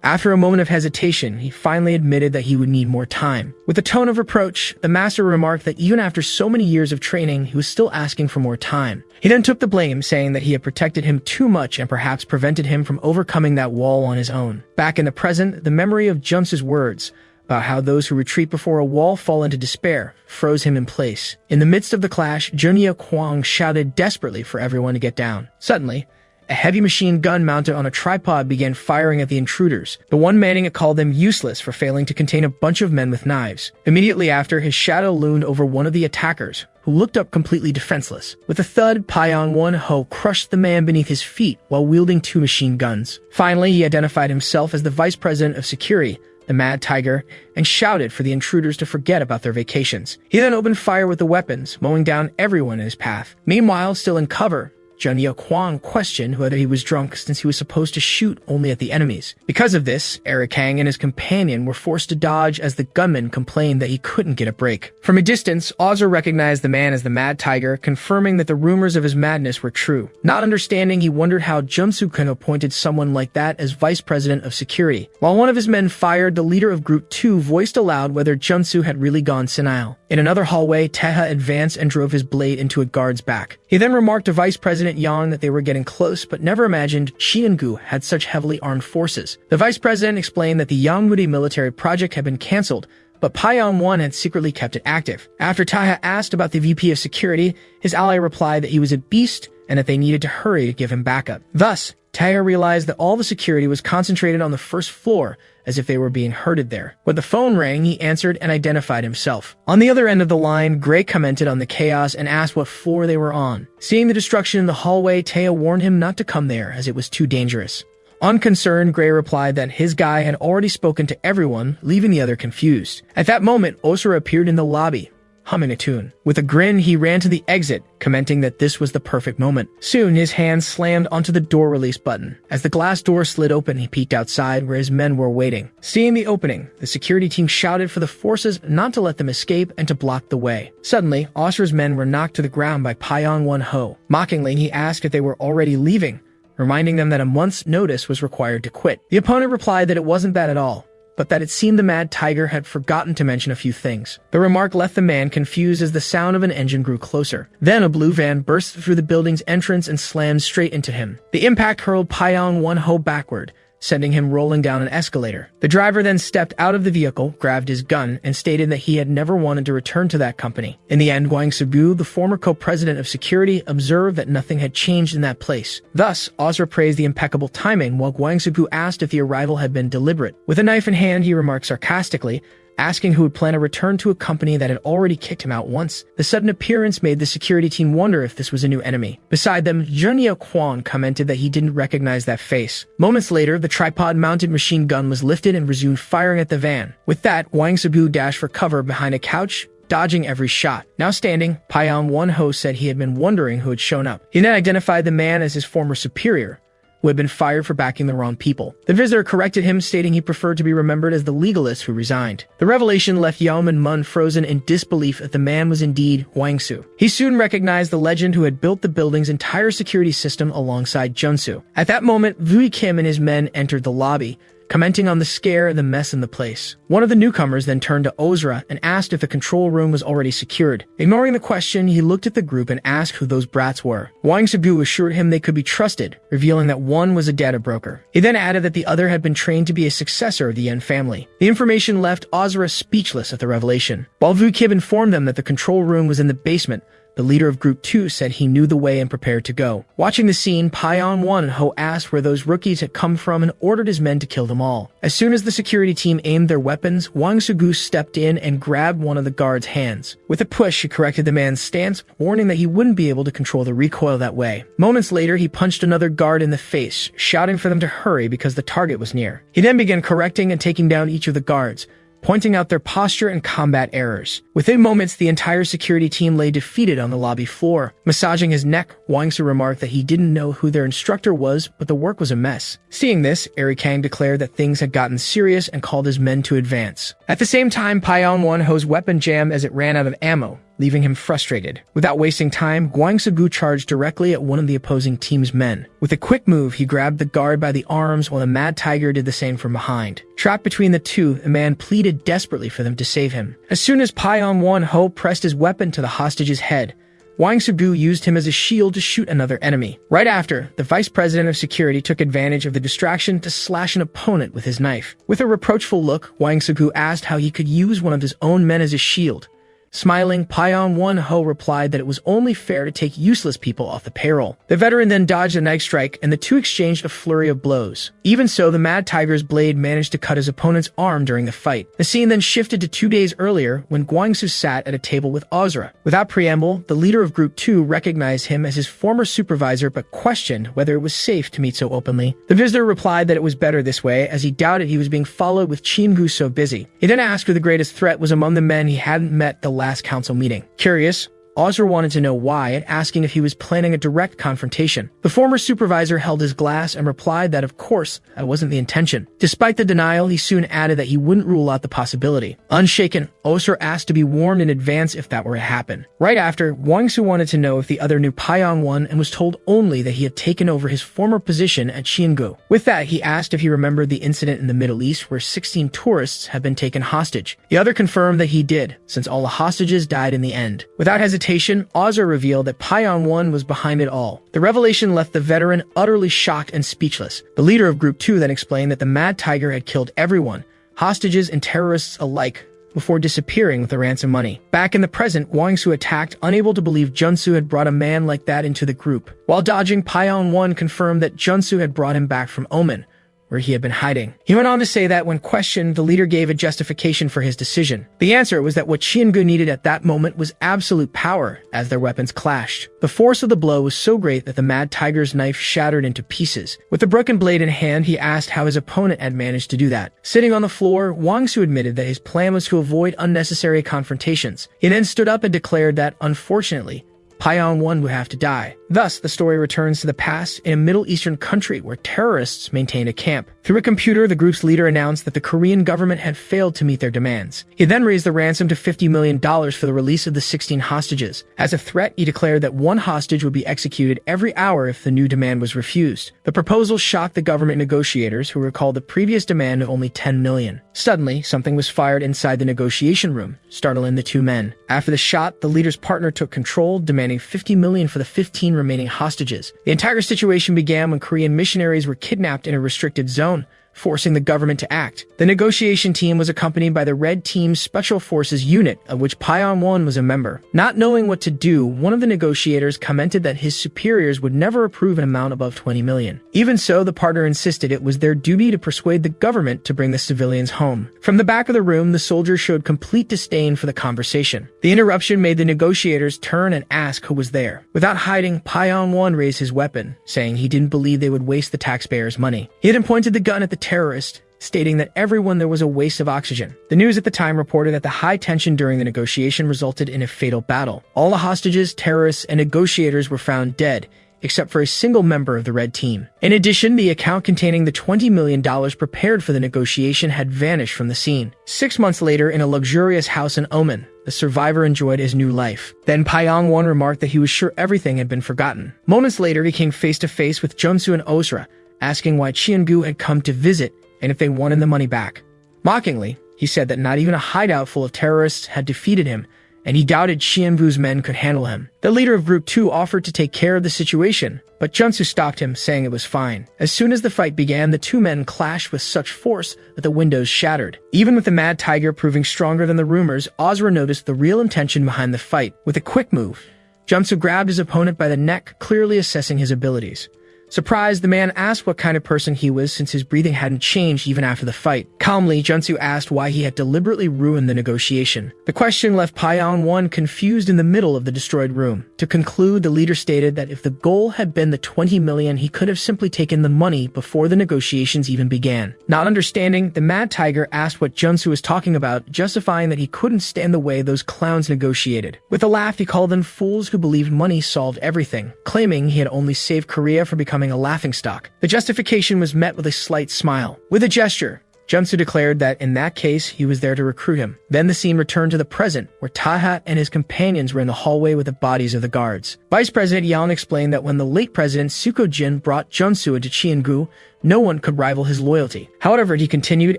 After a moment of hesitation, he finally admitted that he would need more time. With a tone of reproach, the master remarked that even after so many years of training, he was still asking for more time. He then took the blame, saying that he had protected him too much and perhaps prevented him from overcoming that wall on his own. Back in the present, the memory of Junsu's words about how those who retreat before a wall fall into despair froze him in place. In the midst of the clash, Junia Kwang shouted desperately for everyone to get down. Suddenly, a heavy machine gun mounted on a tripod began firing at the intruders. The one manning it called them useless for failing to contain a bunch of men with knives. Immediately after, his shadow loomed over one of the attackers, who looked up completely defenseless. With a thud, Paiyang Won-ho crushed the man beneath his feet while wielding 2 machine guns. Finally, he identified himself as the vice president of security, the Mad Tiger, and shouted for the intruders to forget about their vacations. He then opened fire with the weapons, mowing down everyone in his path. Meanwhile, still in cover, Junia Kwang questioned whether he was drunk since he was supposed to shoot only at the enemies. Because of this, Eric Kang and his companion were forced to dodge as the gunman complained that he couldn't get a break. From a distance, Asura recognized the man as the Mad Tiger, confirming that the rumors of his madness were true. Not understanding, he wondered how Junsu could have appointed someone like that as vice president of security. While one of his men fired, the leader of Group 2 voiced aloud whether Junsu had really gone senile. In another hallway, Teha advanced and drove his blade into a guard's back. He then remarked to Vice President Yang that they were getting close, but never imagined Xiangu had such heavily armed forces. The Vice President explained that the Yangmudi military project had been cancelled, but Paiyang Wan had secretly kept it active. After Teha asked about the VP of security, his ally replied that he was a beast and that they needed to hurry to give him backup. Thus, Teha realized that all the security was concentrated on the first floor, as if they were being herded there. When the phone rang, he answered and identified himself. On the other end of the line, Gray commented on the chaos and asked what floor they were on. Seeing the destruction in the hallway, Teha warned him not to come there, as it was too dangerous. Unconcerned, Gray replied that his guy had already spoken to everyone, leaving the other confused. At that moment, Asura appeared in the lobby, humming a tune. With a grin, he ran to the exit, commenting that this was the perfect moment. Soon, his hand slammed onto the door release button. As the glass door slid open, he peeked outside where his men were waiting. Seeing the opening, the security team shouted for the forces not to let them escape and to block the way. Suddenly, Asura's men were knocked to the ground by Paiyang Won-ho. Mockingly, he asked if they were already leaving, reminding them that a month's notice was required to quit. The opponent replied that it wasn't that at all, but that it seemed the Mad Tiger had forgotten to mention a few things. The remark left the man confused as the sound of an engine grew closer. Then a blue van burst through the building's entrance and slammed straight into him. The impact hurled Paiyang Won-ho backward, sending him rolling down an escalator. The driver then stepped out of the vehicle, grabbed his gun, and stated that he had never wanted to return to that company. In the end, Gwang Soo-bu, the former co-president of security, observed that nothing had changed in that place. Thus, Asura praised the impeccable timing, while Gwang Soo-bu asked if the arrival had been deliberate. With a knife in hand, he remarked sarcastically, asking who would plan a return to a company that had already kicked him out once. The sudden appearance made the security team wonder if this was a new enemy. Beside them, Junia Kwang commented that he didn't recognize that face. Moments later, the tripod-mounted machine gun was lifted and resumed firing at the van. With that, Wang Soo-bu dashed for cover behind a couch, dodging every shot. Now standing, Paiyang Won-ho said he had been wondering who had shown up. He then identified the man as his former superior, who had been fired for backing the wrong people. The visitor corrected him, stating he preferred to be remembered as the legalist who resigned. The revelation left Yaom and Mun frozen in disbelief that the man was indeed Wang Su. He soon recognized the legend who had built the building's entire security system alongside Junsu. At that moment, Vui Kim and his men entered the lobby, commenting on the scare and the mess in the place. One of the newcomers then turned to Ozra and asked if the control room was already secured. Ignoring the question, he looked at the group and asked who those brats were. Wang Soo-bu assured him they could be trusted, revealing that one was a data broker. He then added that the other had been trained to be a successor of the Yen family. The information left Ozra speechless at the revelation. While Vu Kib informed them that the control room was in the basement, the leader of Group 2 said he knew the way and prepared to go. Watching the scene, Paiyang Won-ho asked where those rookies had come from and ordered his men to kill them all. As soon as the security team aimed their weapons, Wang Soo-gu stepped in and grabbed one of the guard's hands. With a push, he corrected the man's stance, warning that he wouldn't be able to control the recoil that way. Moments later, he punched another guard in the face, shouting for them to hurry because the target was near. He then began correcting and taking down each of the guards, pointing out their posture and combat errors. Within moments, the entire security team lay defeated on the lobby floor. Massaging his neck, Wang Su remarked that he didn't know who their instructor was, but the work was a mess. Seeing this, Eric Kang declared that things had gotten serious and called his men to advance. At the same time, Paiyang Won-ho's weapon jammed as it ran out of ammo, leaving him frustrated. Without wasting time, Gwangsu-gu charged directly at one of the opposing team's men. With a quick move, he grabbed the guard by the arms while the Mad Tiger did the same from behind. Trapped between the two, the man pleaded desperately for them to save him. As soon as Payeon-won-ho pressed his weapon to the hostage's head, Gwangsu-gu used him as a shield to shoot another enemy. Right after, the vice president of security took advantage of the distraction to slash an opponent with his knife. With a reproachful look, Gwangsu-gu asked how he could use one of his own men as a shield. Smiling, Payeon-won-ho replied that it was only fair to take useless people off the payroll. The veteran then dodged a knife strike, and the two exchanged a flurry of blows. Even so, the Mad Tiger's blade managed to cut his opponent's arm during the fight. The scene then shifted to 2 days earlier, when Gwangsu sat at a table with Asura. Without preamble, the leader of Group 2 recognized him as his former supervisor but questioned whether it was safe to meet so openly. The visitor replied that it was better this way, as he doubted he was being followed with Chin-gu so busy. He then asked who the greatest threat was among the men he hadn't met the last council meeting. Curious, Asura wanted to know why and asking if he was planning a direct confrontation. The former supervisor held his glass and replied that of course, that wasn't the intention. Despite the denial, he soon added that he wouldn't rule out the possibility. Unshaken, Asura asked to be warned in advance if that were to happen. Right after, Gwangsu wanted to know if the other knew Payeon-won and was told only that he had taken over his former position at Chin-gu. With that, he asked if he remembered the incident in the Middle East where 16 tourists had been taken hostage. The other confirmed that he did, since all the hostages died in the end. Without hesitation, Asura revealed that Payeon-won was behind it all. The revelation left the veteran utterly shocked and speechless. The leader of Group 2 then explained that the Mad Tiger had killed everyone, hostages and terrorists alike, before disappearing with the ransom money. Back in the present, Gwangsu attacked, unable to believe Junsu had brought a man like that into the group. While dodging, Payeon-won confirmed that Junsu had brought him back from Omen, where he had been hiding. He went on to say that when questioned, the leader gave a justification for his decision. The answer was that what Chin-gu needed at that moment was absolute power, as their weapons clashed. The force of the blow was so great that the Mad Tiger's knife shattered into pieces. With the broken blade in hand, he asked how his opponent had managed to do that. Sitting on the floor, Gwangsu admitted that his plan was to avoid unnecessary confrontations. He then stood up and declared that, unfortunately, Payeon-won would have to die. Thus, the story returns to the past in a Middle Eastern country where terrorists maintained a camp. Through a computer, the group's leader announced that the Korean government had failed to meet their demands. He then raised the ransom to $50 million for the release of the 16 hostages. As a threat, he declared that one hostage would be executed every hour if the new demand was refused. The proposal shocked the government negotiators, who recalled the previous demand of only $10 million. Suddenly, something was fired inside the negotiation room, startling the two men. After the shot, the leader's partner took control, demanding $50 million for the 15 remaining hostages. The entire situation began when Korean missionaries were kidnapped in a restricted zone, forcing the government to act. The negotiation team was accompanied by the Red Team's Special Forces unit, of which Payeon-won was a member. Not knowing what to do, one of the negotiators commented that his superiors would never approve an amount above $20 million. Even so, the partner insisted it was their duty to persuade the government to bring the civilians home. From the back of the room, the soldiers showed complete disdain for the conversation. The interruption made the negotiators turn and ask who was there. Without hiding, Payeon-won raised his weapon, saying he didn't believe they would waste the taxpayers' money. He then pointed the gun at the terrorist, stating that everyone there was a waste of oxygen. The news at the time reported that the high tension during the negotiation resulted in a fatal battle. All the hostages, terrorists, and negotiators were found dead, except for a single member of the Red Team. In addition, the account containing the $20 million prepared for the negotiation had vanished from the scene. 6 months later, in a luxurious house in Omen, the survivor enjoyed his new life. Then Payeon-won remarked that he was sure everything had been forgotten. Moments later, he came face to face with Junsu and Asura, asking why Chin-gu had come to visit and if they wanted the money back. Mockingly, he said that not even a hideout full of terrorists had defeated him, and he doubted Chin-gu's men could handle him. The leader of Group 2 offered to take care of the situation, but Junsu stopped him, saying it was fine. As soon as the fight began, the two men clashed with such force that the windows shattered. Even with the Mad Tiger proving stronger than the rumors, Asura noticed the real intention behind the fight. With a quick move, Junsu grabbed his opponent by the neck, clearly assessing his abilities. Surprised, the man asked what kind of person he was since his breathing hadn't changed even after the fight. Calmly, Junsu asked why he had deliberately ruined the negotiation. The question left Payeon-won confused in the middle of the destroyed room. To conclude, the leader stated that if the goal had been the $20 million, he could have simply taken the money before the negotiations even began. Not understanding, the Mad Tiger asked what Junsu was talking about, justifying that he couldn't stand the way those clowns negotiated. With a laugh, he called them fools who believed money solved everything, claiming he had only saved Korea from becoming a laughingstock. The justification was met with a slight smile. With a gesture, Junsu declared that in that case, he was there to recruit him. Then the scene returned to the present, where Taha and his companions were in the hallway with the bodies of the guards. Vice President Yan explained that when the late president Suko-jin brought Junsu into Chiengu, no one could rival his loyalty. However, he continued,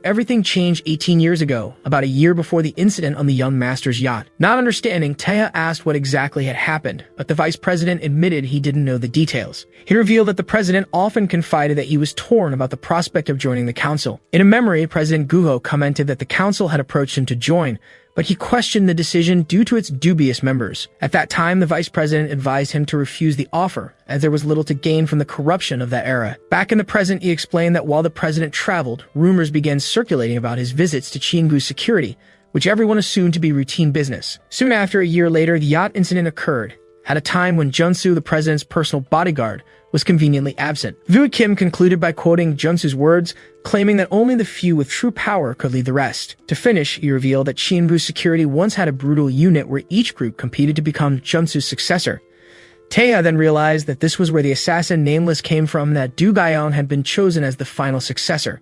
everything changed 18 years ago, about a year before the incident on the young master's yacht. Not understanding, Taeha asked what exactly had happened, but the vice president admitted he didn't know the details. He revealed that the president often confided that he was torn about the prospect of joining the council. In a memory, President Guho commented that the council had approached him to join, but he questioned the decision due to its dubious members. At that time, the vice president advised him to refuse the offer, as there was little to gain from the corruption of that era. Back in the present, he explained that while the president traveled, rumors began circulating about his visits to Chiengu's security, which everyone assumed to be routine business. Soon after, a year later, the yacht incident occurred, at a time when Junsu, the president's personal bodyguard, was conveniently absent. Vu Kim concluded by quoting Junsu's words, claiming that only the few with true power could lead the rest. To finish, he revealed that Chiengu's security once had a brutal unit where each group competed to become Junsu's successor. Taeha then realized that this was where the assassin Nameless came from, that Du Gaion had been chosen as the final successor.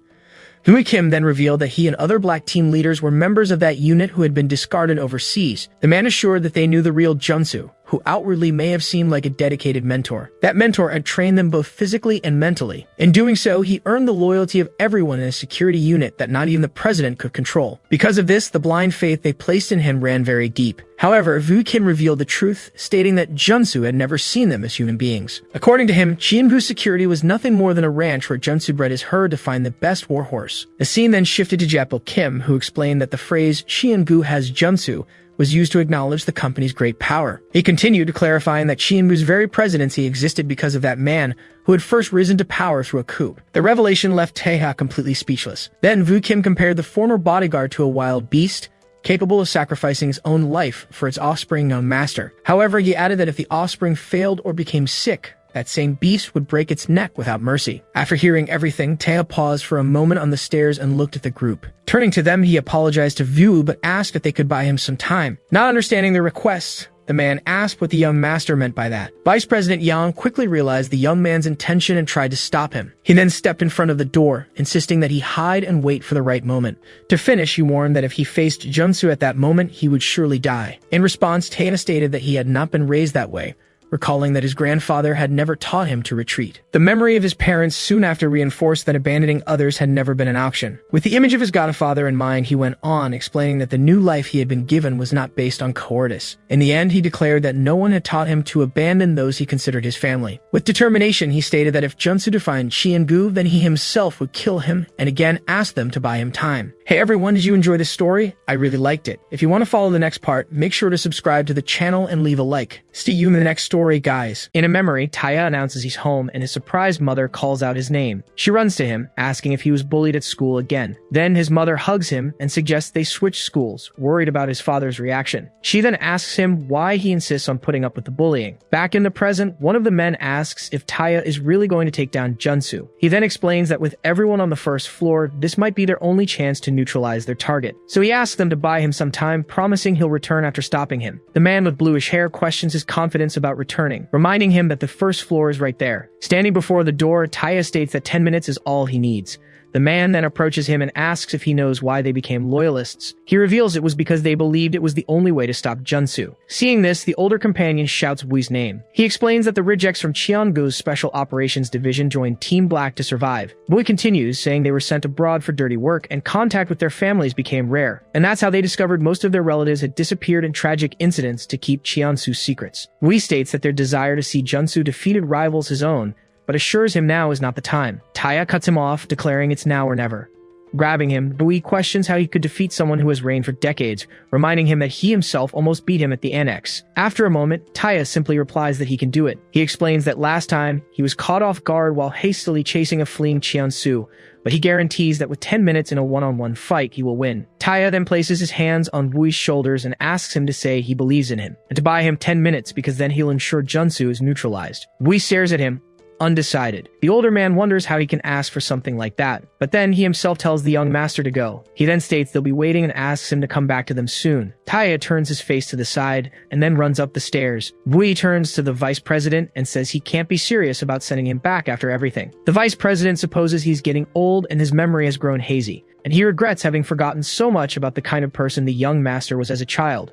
Hui Kim then revealed that he and other black team leaders were members of that unit who had been discarded overseas. The man assured that they knew the real Junsu, who outwardly may have seemed like a dedicated mentor. That mentor had trained them both physically and mentally. In doing so, he earned the loyalty of everyone in a security unit that not even the president could control. Because of this, the blind faith they placed in him ran very deep. However, Vu Kim revealed the truth, stating that Junsu had never seen them as human beings. According to him, Chiengu's security was nothing more than a ranch where Junsu bred his herd to find the best warhorse. The scene then shifted to Japo Kim, who explained that the phrase Chiengu has Junsu was used to acknowledge the company's great power. He continued, clarifying that Chiengu's very presidency existed because of that man who had first risen to power through a coup. The revelation left Taeha completely speechless. Then Vu Kim compared the former bodyguard to a wild beast, capable of sacrificing his own life for its offspring young master. However, he added that if the offspring failed or became sick, that same beast would break its neck without mercy. After hearing everything, Taeha paused for a moment on the stairs and looked at the group. Turning to them, he apologized to Vu, but asked if they could buy him some time. Not understanding their requests, the man asked what the young master meant by that. Vice President Yang quickly realized the young man's intention and tried to stop him. He then stepped in front of the door, insisting that he hide and wait for the right moment. To finish, he warned that if he faced Junsu at that moment, he would surely die. In response, Taeha stated that he had not been raised that way, recalling that his grandfather had never taught him to retreat. The memory of his parents soon after reinforced that abandoning others had never been an option. With the image of his godfather in mind, he went on, explaining that the new life he had been given was not based on cowardice. In the end, he declared that no one had taught him to abandon those he considered his family. With determination, he stated that if Junsu defined Chiengu, then he himself would kill him, and again asked them to buy him time. Hey everyone, did you enjoy this story? I really liked it. If you want to follow the next part, make sure to subscribe to the channel and leave a like. See you in the next story, guys. In a memory, Taeha announces he's home and his surprised mother calls out his name. She runs to him, asking if he was bullied at school again. Then his mother hugs him and suggests they switch schools, worried about his father's reaction. She then asks him why he insists on putting up with the bullying. Back in the present, one of the men asks if Taeha is really going to take down Junsu. He then explains that with everyone on the first floor, this might be their only chance to neutralize their target. So he asks them to buy him some time, promising he'll return after stopping him. The man with bluish hair questions his confidence about returning, reminding him that the first floor is right there. Standing before the door, Taeha states that 10 minutes is all he needs. The man then approaches him and asks if he knows why they became loyalists. He reveals it was because they believed it was the only way to stop Junsu. Seeing this, the older companion shouts Wui's name. He explains that the rejects from Cheongu's Special Operations Division joined Team Black to survive. Wui continues, saying they were sent abroad for dirty work and contact with their families became rare. And that's how they discovered most of their relatives had disappeared in tragic incidents to keep Cheonsu's secrets. Wui states that their desire to see Junsu defeated rivals his own, but assures him now is not the time. Taeha cuts him off, declaring it's now or never. Grabbing him, Bui questions how he could defeat someone who has reigned for decades, reminding him that he himself almost beat him at the annex. After a moment, Taeha simply replies that he can do it. He explains that last time, he was caught off guard while hastily chasing a fleeing Cheonsu, but he guarantees that with 10 minutes in a one-on-one fight, he will win. Taeha then places his hands on Wui's shoulders and asks him to say he believes in him, and to buy him 10 minutes because then he'll ensure Junsu is neutralized. Wui stares at him, undecided. The older man wonders how he can ask for something like that, but then he himself tells the young master to go. He then states they'll be waiting and asks him to come back to them soon. Taeha turns his face to the side and then runs up the stairs. Wui turns to the vice president and says he can't be serious about sending him back after everything. The vice president supposes he's getting old and his memory has grown hazy, and he regrets having forgotten so much about the kind of person the young master was as a child.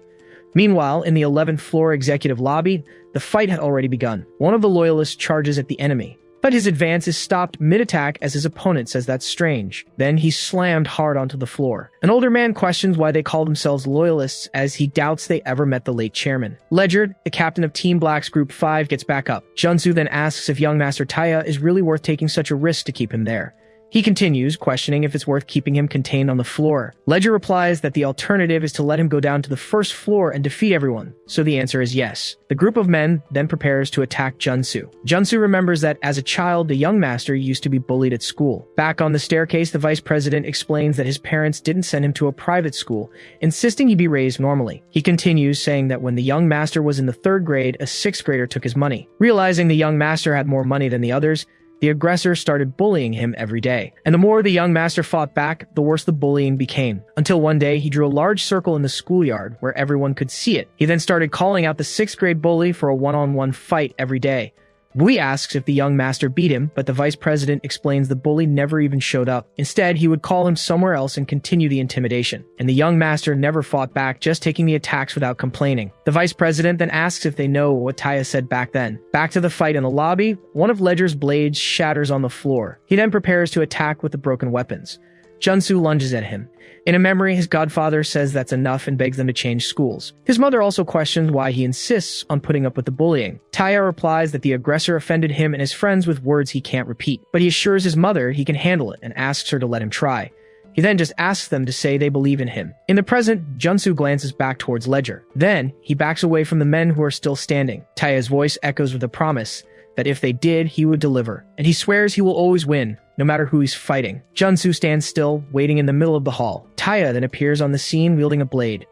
Meanwhile, in the 11th floor executive lobby, the fight had already begun. One of the loyalists charges at the enemy, but his advance is stopped mid-attack as his opponent says that's strange. Then he's slammed hard onto the floor. An older man questions why they call themselves loyalists, as he doubts they ever met the late chairman. Ledger, the captain of Team Black's Group 5, gets back up. Junsu then asks if young Master Taya is really worth taking such a risk to keep him there. He continues, questioning if it's worth keeping him contained on the floor. Ledger replies that the alternative is to let him go down to the first floor and defeat everyone, so the answer is yes. The group of men then prepares to attack Junsu. Junsu remembers that as a child, the young master used to be bullied at school. Back on the staircase, the vice president explains that his parents didn't send him to a private school, insisting he be raised normally. He continues, saying that when the young master was in the 3rd grade, a 6th grader took his money. Realizing the young master had more money than the others, the aggressor started bullying him every day. And the more the young master fought back, the worse the bullying became. Until one day, he drew a large circle in the schoolyard where everyone could see it. He then started calling out the 6th grade bully for a one-on-one fight every day. Bui asks if the young master beat him, but the vice president explains the bully never even showed up. Instead, he would call him somewhere else and continue the intimidation. And the young master never fought back, just taking the attacks without complaining. The vice president then asks if they know what Taya said back then. Back to the fight in the lobby, one of Ledger's blades shatters on the floor. He then prepares to attack with the broken weapons. Junsu lunges at him. In a memory, his godfather says that's enough and begs them to change schools. His mother also questions why he insists on putting up with the bullying. Taya replies that the aggressor offended him and his friends with words he can't repeat, but he assures his mother he can handle it and asks her to let him try. He then just asks them to say they believe in him. In the present, Junsu glances back towards Ledger. Then, he backs away from the men who are still standing. Taya's voice echoes with a promise that if they did, he would deliver, and he swears he will always win, no matter who he's fighting. Junsu stands still, waiting in the middle of the hall. Taya then appears on the scene wielding a blade.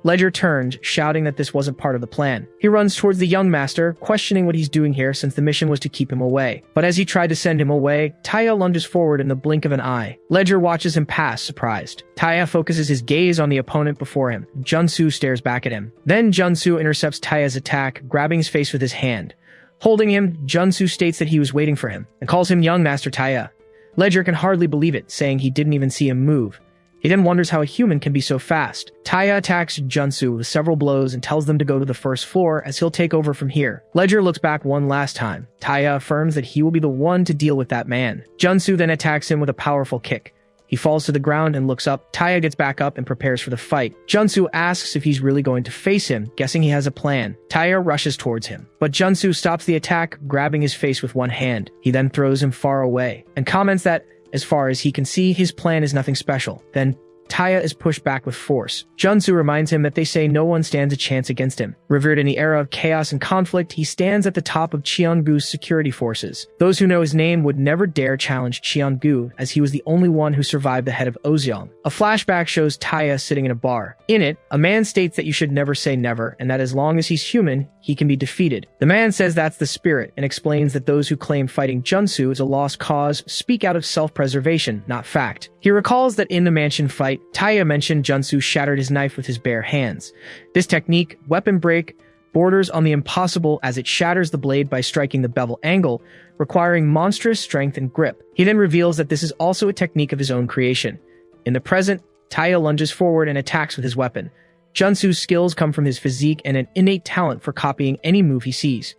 Ledger turns, shouting that this wasn't part of the plan. He runs towards the young master, questioning what he's doing here since the mission was to keep him away. But as he tried to send him away, Taya lunges forward in the blink of an eye. Ledger watches him pass, surprised. Taya focuses his gaze on the opponent before him. Junsu stares back at him. Then Junsu intercepts Taya's attack, grabbing his face with his hand. Holding him, Junsu states that he was waiting for him, and calls him young Master Taya. Ledger can hardly believe it, saying he didn't even see him move. He then wonders how a human can be so fast. Taya attacks Junsu with several blows and tells them to go to the first floor as he'll take over from here. Ledger looks back one last time. Taya affirms that he will be the one to deal with that man. Junsu then attacks him with a powerful kick. He falls to the ground and looks up. Taya gets back up and prepares for the fight. Junsu asks if he's really going to face him, guessing he has a plan. Taya rushes towards him, but Junsu stops the attack, grabbing his face with one hand. He then throws him far away, and comments that, as far as he can see, his plan is nothing special. Then, Taya is pushed back with force. Junsu reminds him that they say no one stands a chance against him. Revered in the era of chaos and conflict, he stands at the top of Cheongu's security forces. Those who know his name would never dare challenge Cheongu, as he was the only one who survived the head of Ozeong. A flashback shows Taya sitting in a bar. In it, a man states that you should never say never, and that as long as he's human, he can be defeated. The man says that's the spirit, and explains that those who claim fighting Junsu is a lost cause speak out of self-preservation, not fact. He recalls that in the mansion fight, Taya mentioned Junsu shattered his knife with his bare hands. This technique, weapon break, borders on the impossible as it shatters the blade by striking the bevel angle, requiring monstrous strength and grip. He then reveals that this is also a technique of his own creation. In the present, Taya lunges forward and attacks with his weapon. Junsu's skills come from his physique and an innate talent for copying any move he sees.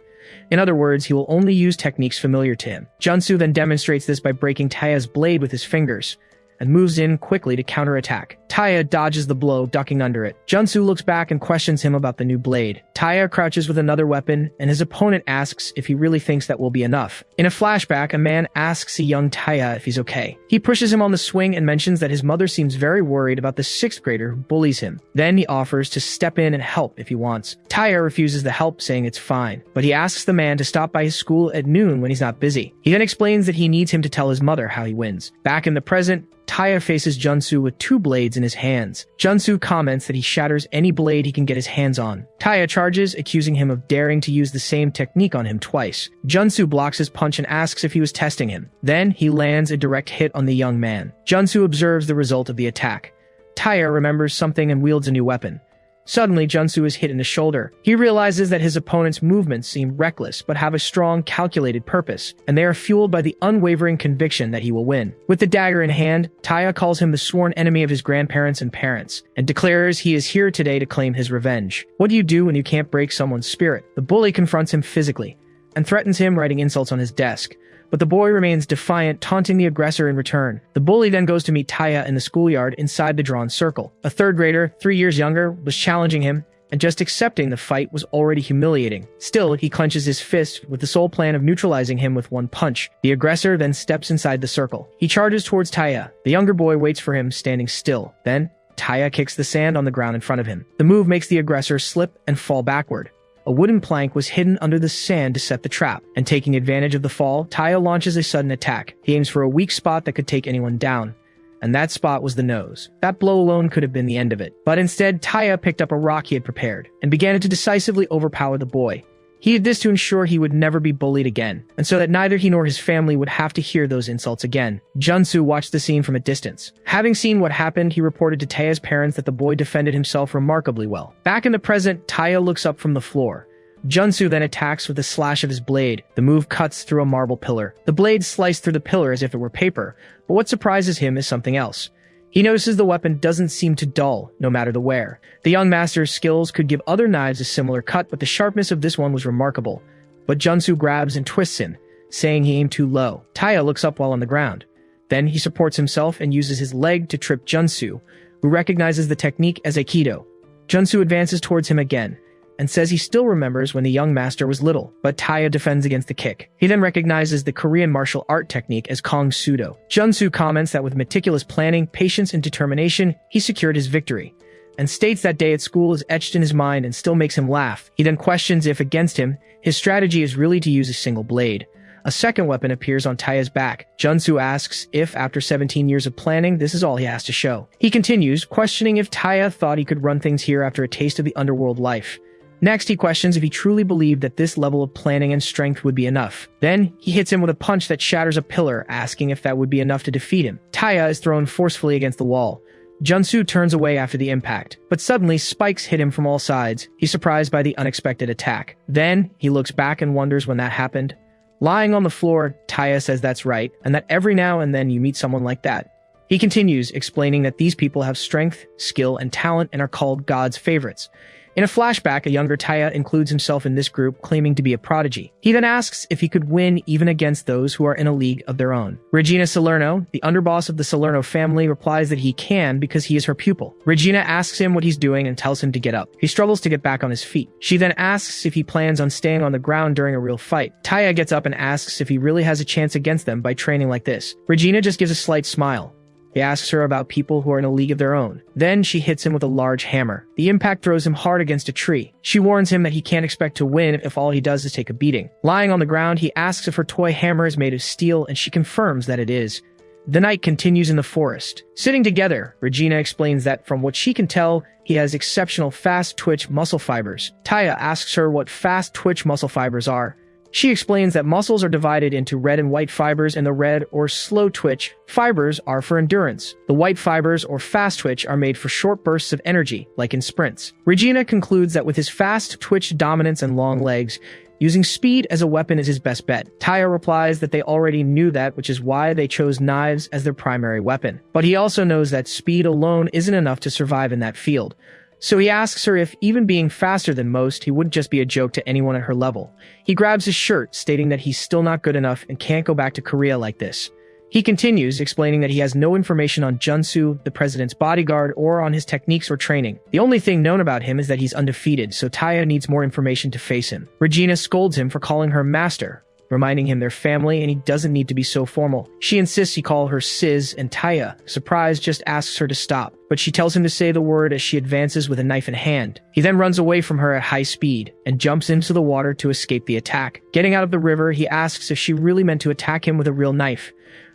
In other words, he will only use techniques familiar to him. Junsu then demonstrates this by breaking Taya's blade with his fingers, and moves in quickly to counterattack. Taya dodges the blow, ducking under it. Junsu looks back and questions him about the new blade. Taya crouches with another weapon, and his opponent asks if he really thinks that will be enough. In a flashback, a man asks a young Taya if he's okay. He pushes him on the swing and mentions that his mother seems very worried about the 6th grader who bullies him. Then he offers to step in and help if he wants. Taya refuses the help, saying it's fine, but he asks the man to stop by his school at noon when he's not busy. He then explains that he needs him to tell his mother how he wins. Back in the present, Taya faces Junsu with 2 blades in his hands. Junsu comments that he shatters any blade he can get his hands on. Taya charges, accusing him of daring to use the same technique on him twice. Junsu blocks his punch and asks if he was testing him. Then, he lands a direct hit on the young man. Junsu observes the result of the attack. Taya remembers something and wields a new weapon. Suddenly, Junsu is hit in the shoulder. He realizes that his opponent's movements seem reckless but have a strong, calculated purpose, and they are fueled by the unwavering conviction that he will win. With the dagger in hand, Taya calls him the sworn enemy of his grandparents and parents, and declares he is here today to claim his revenge. What do you do when you can't break someone's spirit? The bully confronts him physically, and threatens him, writing insults on his desk. But the boy remains defiant, taunting the aggressor in return. The bully then goes to meet Taya in the schoolyard inside the drawn circle. A third grader, 3 years younger, was challenging him, and just accepting the fight was already humiliating. Still, he clenches his fist with the sole plan of neutralizing him with one punch. The aggressor then steps inside the circle. He charges towards Taya. The younger boy waits for him, standing still. Then, Taya kicks the sand on the ground in front of him. The move makes the aggressor slip and fall backward. A wooden plank was hidden under the sand to set the trap, and taking advantage of the fall, Taya launches a sudden attack. He aims for a weak spot that could take anyone down, and that spot was the nose. That blow alone could have been the end of it. But instead, Taya picked up a rock he had prepared, and began to decisively overpower the boy. He did this to ensure he would never be bullied again, and so that neither he nor his family would have to hear those insults again. Junsu watched the scene from a distance. Having seen what happened, he reported to Taya's parents that the boy defended himself remarkably well. Back in the present, Taya looks up from the floor. Junsu then attacks with a slash of his blade. The move cuts through a marble pillar. The blade sliced through the pillar as if it were paper, but what surprises him is something else. He notices the weapon doesn't seem to dull, no matter the wear. The young master's skills could give other knives a similar cut, but the sharpness of this one was remarkable. But Junsu grabs and twists him, saying he aimed too low. Taya looks up while on the ground. Then he supports himself and uses his leg to trip Junsu, who recognizes the technique as Aikido. Junsu advances towards him again, and says he still remembers when the young master was little, but Taya defends against the kick. He then recognizes the Korean martial art technique as Kong Sudo. Junsu comments that with meticulous planning, patience, and determination, he secured his victory, and states that day at school is etched in his mind and still makes him laugh. He then questions if, against him, his strategy is really to use a single blade. A second weapon appears on Taya's back. Junsu asks if, after 17 years of planning, this is all he has to show. He continues, questioning if Taya thought he could run things here after a taste of the underworld life. Next, he questions if he truly believed that this level of planning and strength would be enough. Then, he hits him with a punch that shatters a pillar, asking if that would be enough to defeat him. Taya is thrown forcefully against the wall. Junsu turns away after the impact, but suddenly spikes hit him from all sides. He's surprised by the unexpected attack. Then, he looks back and wonders when that happened. Lying on the floor, Taya says that's right, and that every now and then you meet someone like that. He continues, explaining that these people have strength, skill, and talent and are called God's favorites. In a flashback, a younger Taya includes himself in this group, claiming to be a prodigy. He then asks if he could win even against those who are in a league of their own. Regina Salerno, the underboss of the Salerno family, replies that he can because he is her pupil. Regina asks him what he's doing and tells him to get up. He struggles to get back on his feet. She then asks if he plans on staying on the ground during a real fight. Taya gets up and asks if he really has a chance against them by training like this. Regina just gives a slight smile. He asks her about people who are in a league of their own. Then she hits him with a large hammer. The impact throws him hard against a tree. She warns him that he can't expect to win if all he does is take a beating. Lying on the ground, he asks if her toy hammer is made of steel, and she confirms that it is. The night continues in the forest. Sitting together, Regina explains that from what she can tell, he has exceptional fast-twitch muscle fibers. Taya asks her what fast-twitch muscle fibers are. She explains that muscles are divided into red and white fibers, and the red, or slow twitch, fibers are for endurance. The white fibers, or fast twitch, are made for short bursts of energy, like in sprints. Regina concludes that with his fast twitch dominance and long legs, using speed as a weapon is his best bet. Taya replies that they already knew that, which is why they chose knives as their primary weapon. But he also knows that speed alone isn't enough to survive in that field. So he asks her if, even being faster than most, he wouldn't just be a joke to anyone at her level. He grabs his shirt, stating that he's still not good enough and can't go back to Korea like this. He continues, explaining that he has no information on Junsu, the president's bodyguard, or on his techniques or training. The only thing known about him is that he's undefeated, so Taya needs more information to face him. Regina scolds him for calling her master, reminding him they're family and he doesn't need to be so formal. She insists he call her Sis, and Taya, surprised, just asks her to stop, but she tells him to say the word as she advances with a knife in hand. He then runs away from her at high speed and jumps into the water to escape the attack. Getting out of the river, he asks if she really meant to attack him with a real knife.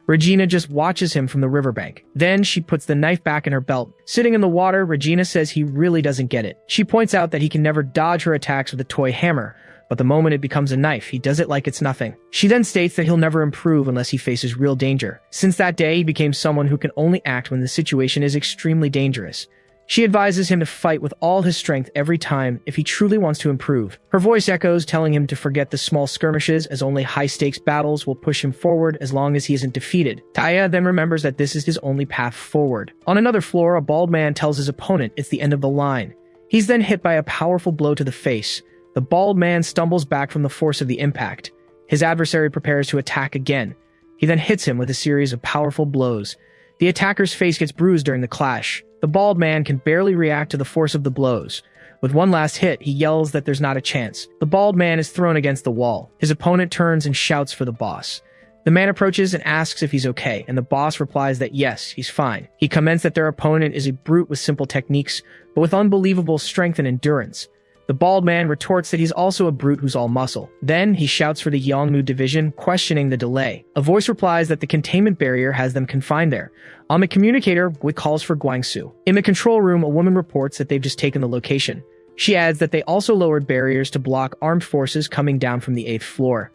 Regina just watches him from the riverbank. Then she puts the knife back in her belt. Sitting in the water, Regina says he really doesn't get it. She points out that he can never dodge her attacks with a toy hammer, but the moment it becomes a knife, he does it like it's nothing. She then states that he'll never improve unless he faces real danger. Since that day, he became someone who can only act when the situation is extremely dangerous. She advises him to fight with all his strength every time if he truly wants to improve. Her voice echoes, telling him to forget the small skirmishes, as only high-stakes battles will push him forward as long as he isn't defeated. Taya then remembers that this is his only path forward. On another floor, a bald man tells his opponent it's the end of the line. He's then hit by a powerful blow to the face. The bald man stumbles back from the force of the impact. His adversary prepares to attack again. He then hits him with a series of powerful blows. The attacker's face gets bruised during the clash. The bald man can barely react to the force of the blows. With one last hit, he yells that there's not a chance. The bald man is thrown against the wall. His opponent turns and shouts for the boss. The man approaches and asks if he's okay, and the boss replies that yes, he's fine. He comments that their opponent is a brute with simple techniques, but with unbelievable strength and endurance. The bald man retorts that he's also a brute who's all muscle. Then, he shouts for the Yongmu division, questioning the delay. A voice replies that the containment barrier has them confined there. On the communicator, Gui calls for Guangsu. In the control room, a woman reports that they've just taken the location. She adds that they also lowered barriers to block armed forces coming down from the 8th floor.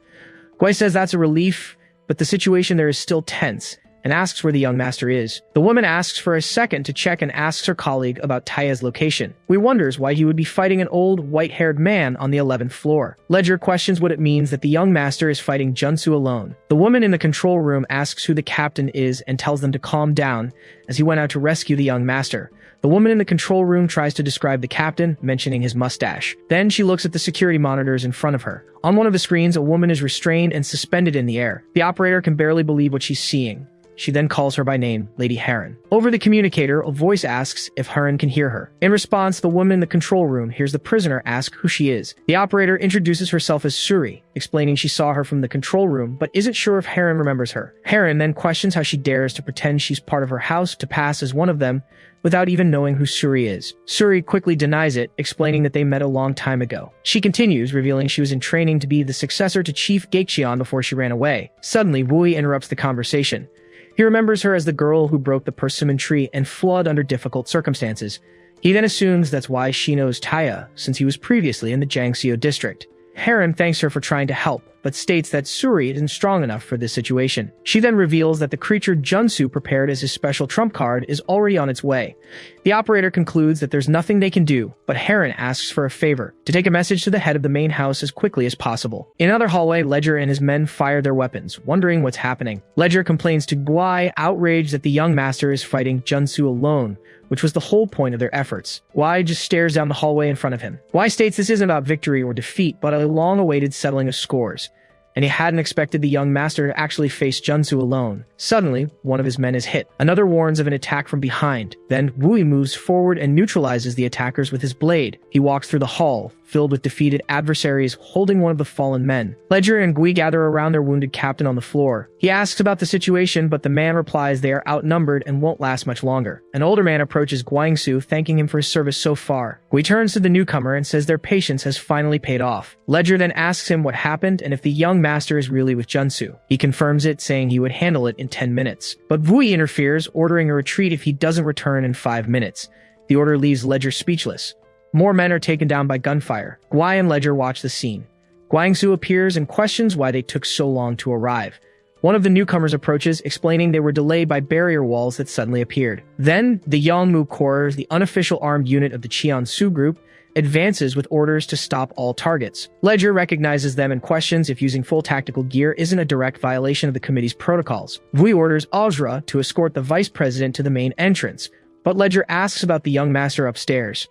Gui says that's a relief, but the situation there is still tense, and asks where the young master is. The woman asks for a second to check and asks her colleague about Taya's location. We wonders why he would be fighting an old, white-haired man on the 11th floor. Ledger questions what it means that the young master is fighting Junsu alone. The woman in the control room asks who the captain is and tells them to calm down, as he went out to rescue the young master. The woman in the control room tries to describe the captain, mentioning his mustache. Then she looks at the security monitors in front of her. On one of the screens, a woman is restrained and suspended in the air. The operator can barely believe what she's seeing. She then calls her by name, Lady Heron. Over the communicator, a voice asks if Heron can hear her. In response, the woman in the control room hears the prisoner ask who she is. The operator introduces herself as Suri, explaining she saw her from the control room, but isn't sure if Heron remembers her. Heron then questions how she dares to pretend she's part of her house to pass as one of them, without even knowing who Suri is. Suri quickly denies it, explaining that they met a long time ago. She continues, revealing she was in training to be the successor to Chief Gaexian before she ran away. Suddenly, Wui interrupts the conversation. He remembers her as the girl who broke the persimmon tree and fled under difficult circumstances. He then assumes that's why she knows Taya, since he was previously in the Jiangxiu district. Heron thanks her for trying to help, but states that Suri isn't strong enough for this situation. She then reveals that the creature Junsu prepared as his special trump card is already on its way. The operator concludes that there's nothing they can do, but Heron asks for a favor, to take a message to the head of the main house as quickly as possible. In another hallway, Ledger and his men fire their weapons, wondering what's happening. Ledger complains to Guai, outraged that the young master is fighting Junsu alone, which was the whole point of their efforts. Guai just stares down the hallway in front of him. Guai states this isn't about victory or defeat, but a long-awaited settling of scores, and he hadn't expected the young master to actually face Junsu alone. Suddenly, one of his men is hit. Another warns of an attack from behind. Then, Wui moves forward and neutralizes the attackers with his blade. He walks through the hall, filled with defeated adversaries, holding one of the fallen men. Ledger and Gui gather around their wounded captain on the floor. He asks about the situation, but the man replies they are outnumbered and won't last much longer. An older man approaches Guangsu, thanking him for his service so far. Gui turns to the newcomer and says their patience has finally paid off. Ledger then asks him what happened and if the young master is really with Junsu. He confirms it, saying he would handle it in 10 minutes. But Wui interferes, ordering a retreat if he doesn't return in 5 minutes. The order leaves Ledger speechless. More men are taken down by gunfire. Guai and Ledger watch the scene. Guangsu appears and questions why they took so long to arrive. One of the newcomers approaches, explaining they were delayed by barrier walls that suddenly appeared. Then, the Yongmu Corps, the unofficial armed unit of the Qiansu group, advances with orders to stop all targets. Ledger recognizes them and questions if using full tactical gear isn't a direct violation of the committee's protocols. Wui orders Asura to escort the vice president to the main entrance, but Ledger asks about the young master upstairs.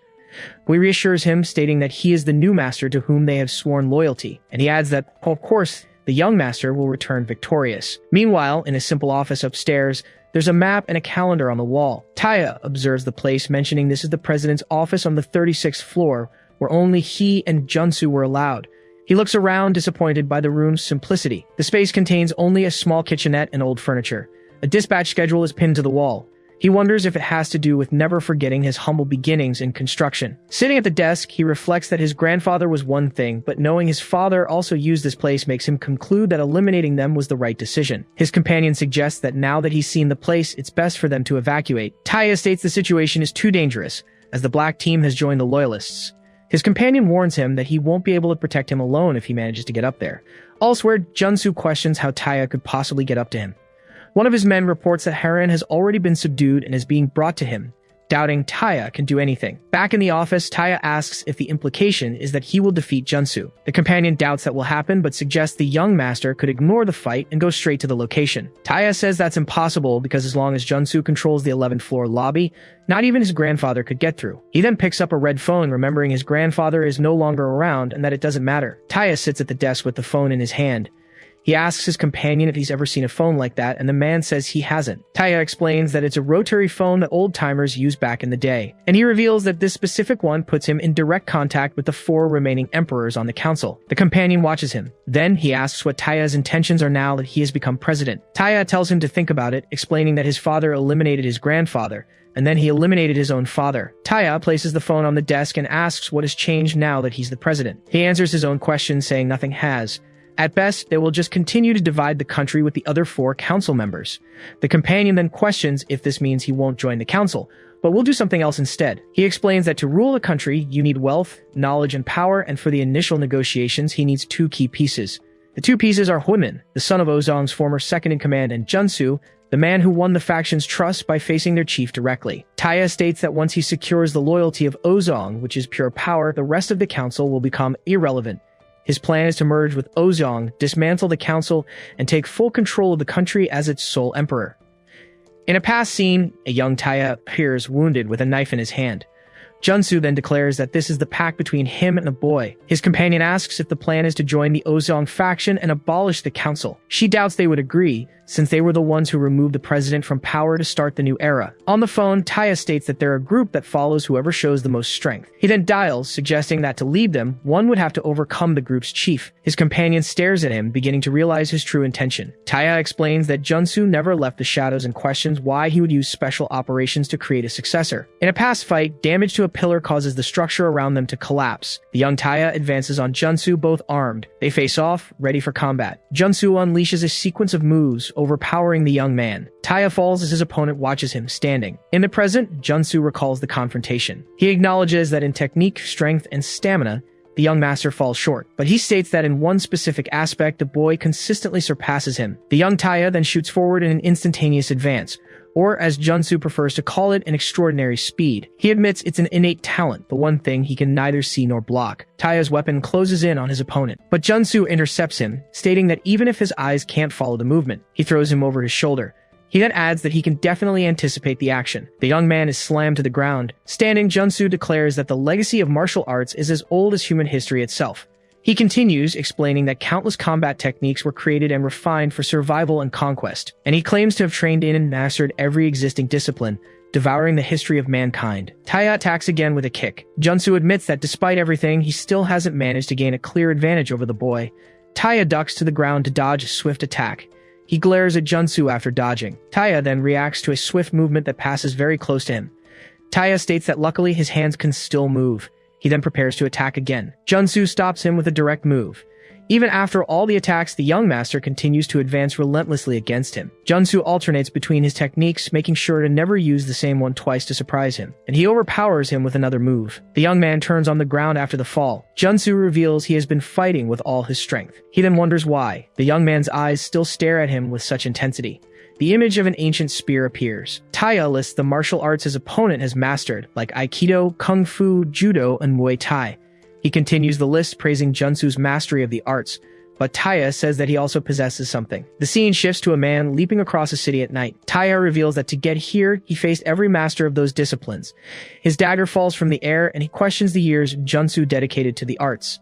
Gui reassures him, stating that he is the new master to whom they have sworn loyalty, and he adds that, of course, the young master will return victorious. Meanwhile, in a simple office upstairs, there's a map and a calendar on the wall. Taya observes the place, mentioning this is the president's office on the 36th floor, where only he and Junsu were allowed. He looks around, disappointed by the room's simplicity. The space contains only a small kitchenette and old furniture. A dispatch schedule is pinned to the wall. He wonders if it has to do with never forgetting his humble beginnings in construction. Sitting at the desk, he reflects that his grandfather was one thing, but knowing his father also used this place makes him conclude that eliminating them was the right decision. His companion suggests that now that he's seen the place, it's best for them to evacuate. Taya states the situation is too dangerous, as the black team has joined the loyalists. His companion warns him that he won't be able to protect him alone if he manages to get up there. Elsewhere, Junsu questions how Taya could possibly get up to him. One of his men reports that Heron has already been subdued and is being brought to him. doubting Taya can do anything. Back in the office, Taya asks if the implication is that he will defeat Junsu. The companion doubts that will happen, but suggests the young master could ignore the fight and go straight to the location. Taya says that's impossible because as long as Junsu controls the 11th floor lobby, not even his grandfather could get through. He then picks up a red phone, remembering his grandfather is no longer around and that it doesn't matter. Taya sits at the desk with the phone in his hand. He asks his companion if he's ever seen a phone like that, and the man says he hasn't. Taya explains that it's a rotary phone that old-timers used back in the day, and he reveals that this specific one puts him in direct contact with the 4 remaining emperors on the council. The companion watches him. Then he asks what Taya's intentions are now that he has become president. Taya tells him to think about it, explaining that his father eliminated his grandfather, and then he eliminated his own father. Taya places the phone on the desk and asks what has changed now that he's the president. He answers his own question, saying nothing has. At best, they will just continue to divide the country with the other 4 council members. The companion then questions if this means he won't join the council, but will do something else instead. He explains that to rule a country, you need wealth, knowledge, and power, and for the initial negotiations, he needs 2 key pieces. The 2 pieces are Huimin, the son of Ozong's former second-in-command, and Junsu, the man who won the faction's trust by facing their chief directly. Taya states that once he secures the loyalty of Ozong, which is pure power, the rest of the council will become irrelevant. His plan is to merge with Ozong, dismantle the council, and take full control of the country as its sole emperor. In a past scene, a young Taya appears wounded with a knife in his hand. Junsu then declares that this is the pact between him and a boy. His companion asks if the plan is to join the Ozong faction and abolish the council. She doubts they would agree, since they were the ones who removed the president from power to start the new era. On the phone, Taya states that they're a group that follows whoever shows the most strength. He then dials, suggesting that to lead them, one would have to overcome the group's chief. His companion stares at him, beginning to realize his true intention. Taya explains that Junsu never left the shadows and questions why he would use special operations to create a successor. In a past fight, damage to a pillar causes the structure around them to collapse. The young Taya advances on Junsu, both armed. They face off, ready for combat. Junsu unleashes a sequence of moves, overpowering the young man. Taya falls as his opponent watches him standing. In the present, Junsu recalls the confrontation. He acknowledges that in technique, strength, and stamina, the young master falls short, but he states that in one specific aspect, the boy consistently surpasses him. The young Taya then shoots forward in an instantaneous advance, or as Junsu prefers to call it, an extraordinary speed. He admits it's an innate talent, the one thing he can neither see nor block. Taya's weapon closes in on his opponent, but Junsu intercepts him, stating that even if his eyes can't follow the movement, he throws him over his shoulder. He then adds that he can definitely anticipate the action. The young man is slammed to the ground. Standing, Junsu declares that the legacy of martial arts is as old as human history itself. He continues, explaining that countless combat techniques were created and refined for survival and conquest, and he claims to have trained in and mastered every existing discipline, devouring the history of mankind. Taya attacks again with a kick. Junsu admits that despite everything, he still hasn't managed to gain a clear advantage over the boy. Taya ducks to the ground to dodge a swift attack. He glares at Junsu after dodging. Taya then reacts to a swift movement that passes very close to him. Taya states that luckily his hands can still move. He then prepares to attack again. Junsu stops him with a direct move. Even after all the attacks, the young master continues to advance relentlessly against him. Junsu alternates between his techniques, making sure to never use the same one twice to surprise him, and he overpowers him with another move. The young man turns on the ground after the fall. Junsu reveals he has been fighting with all his strength. He then wonders why. The young man's eyes still stare at him with such intensity. The image of an ancient spear appears. Taya lists the martial arts his opponent has mastered, like Aikido, Kung Fu, Judo, and Muay Thai. He continues the list, praising Junsu's mastery of the arts, but Taya says that he also possesses something. The scene shifts to a man leaping across a city at night. Taya reveals that to get here, he faced every master of those disciplines. His dagger falls from the air, and he questions the years Junsu dedicated to the arts.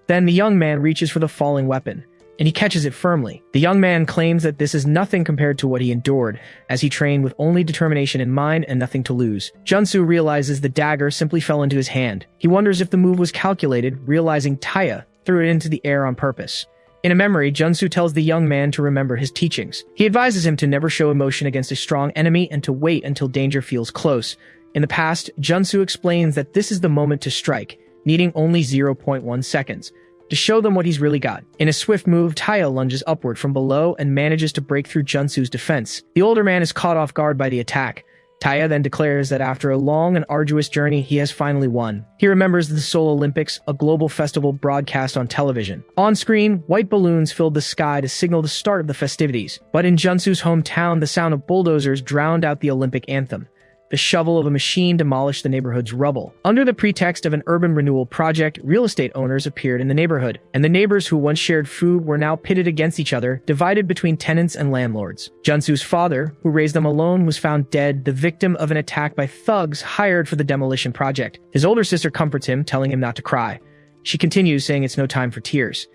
Then the young man reaches for the falling weapon, and he catches it firmly. The young man claims that this is nothing compared to what he endured, as he trained with only determination in mind and nothing to lose. Junsu realizes the dagger simply fell into his hand. He wonders if the move was calculated, realizing Taya threw it into the air on purpose. In a memory, Junsu tells the young man to remember his teachings. He advises him to never show emotion against a strong enemy and to wait until danger feels close. In the past, Junsu explains that this is the moment to strike, needing only 0.1 seconds. To show them what he's really got. In a swift move, Taya lunges upward from below and manages to break through Junsu's defense. The older man is caught off guard by the attack. Taya then declares that after a long and arduous journey, he has finally won. He remembers the Seoul Olympics, a global festival broadcast on television. On screen, white balloons filled the sky to signal the start of the festivities. But in Junsu's hometown, the sound of bulldozers drowned out the Olympic anthem. The shovel of a machine demolished the neighborhood's rubble. Under the pretext of an urban renewal project, real estate owners appeared in the neighborhood, and the neighbors who once shared food were now pitted against each other, divided between tenants and landlords. Junsu's father, who raised them alone, was found dead, the victim of an attack by thugs hired for the demolition project. His older sister comforts him, telling him not to cry. She continues, saying it's no time for tears.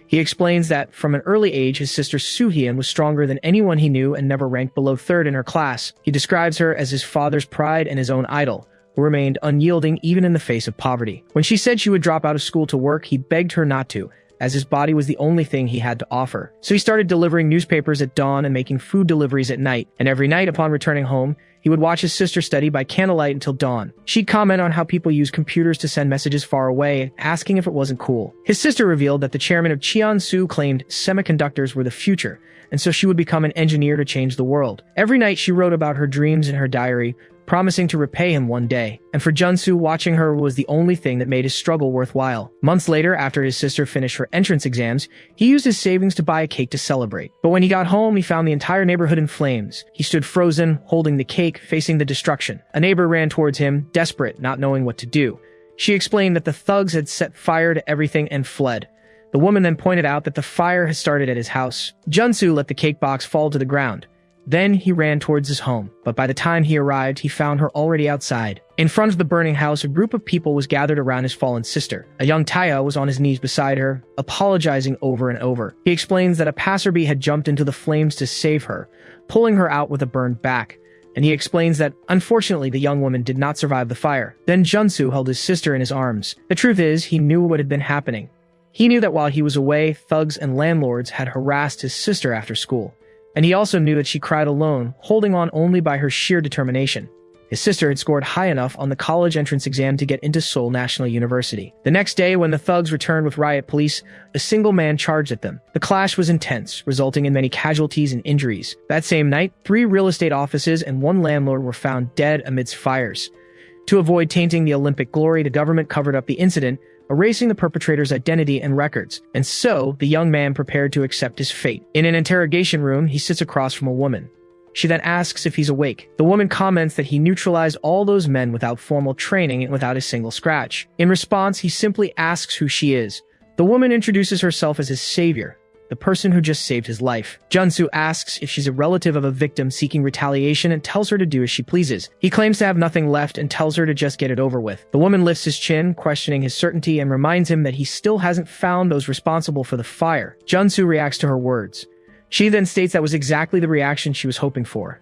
He explains that from an early age, his sister Soo-hyun was stronger than anyone he knew and never ranked below third in her class. He describes her as his father's pride and his own idol, who remained unyielding even in the face of poverty. When she said she would drop out of school to work, he begged her not to, as his body was the only thing he had to offer. So he started delivering newspapers at dawn and making food deliveries at night, and every night upon returning home, he would watch his sister study by candlelight until dawn. She'd comment on how people use computers to send messages far away, asking if it wasn't cool. His sister revealed that the chairman of Cheonsu claimed semiconductors were the future, and so she would become an engineer to change the world. Every night she wrote about her dreams in her diary, promising to repay him one day. And for Junsu, watching her was the only thing that made his struggle worthwhile. Months later, after his sister finished her entrance exams, he used his savings to buy a cake to celebrate. But when he got home, he found the entire neighborhood in flames. He stood frozen, holding the cake, facing the destruction. A neighbor ran towards him, desperate, not knowing what to do. She explained that the thugs had set fire to everything and fled. The woman then pointed out that the fire had started at his house. Junsu let the cake box fall to the ground. Then he ran towards his home, but by the time he arrived, he found her already outside. In front of the burning house, a group of people was gathered around his fallen sister. A young Taya was on his knees beside her, apologizing over and over. He explains that a passerby had jumped into the flames to save her, pulling her out with a burned back. And he explains that, unfortunately, the young woman did not survive the fire. Then Junsu held his sister in his arms. The truth is, he knew what had been happening. He knew that while he was away, thugs and landlords had harassed his sister after school. And he also knew that she cried alone, holding on only by her sheer determination. His sister had scored high enough on the college entrance exam to get into Seoul National University. The next day, when the thugs returned with riot police, a single man charged at them. The clash was intense, resulting in many casualties and injuries. That same night, 3 real estate offices and 1 landlord were found dead amidst fires. To avoid tainting the Olympic glory, the government covered up the incident, erasing the perpetrator's identity and records, and so the young man prepared to accept his fate. In an interrogation room, he sits across from a woman. She then asks if he's awake. The woman comments that he neutralized all those men without formal training and without a single scratch. In response, he simply asks who she is. The woman introduces herself as his savior, the person who just saved his life. Junsu asks if she's a relative of a victim seeking retaliation and tells her to do as she pleases. He claims to have nothing left and tells her to just get it over with. The woman lifts his chin, questioning his certainty, and reminds him that he still hasn't found those responsible for the fire. Junsu reacts to her words. She then states that was exactly the reaction she was hoping for.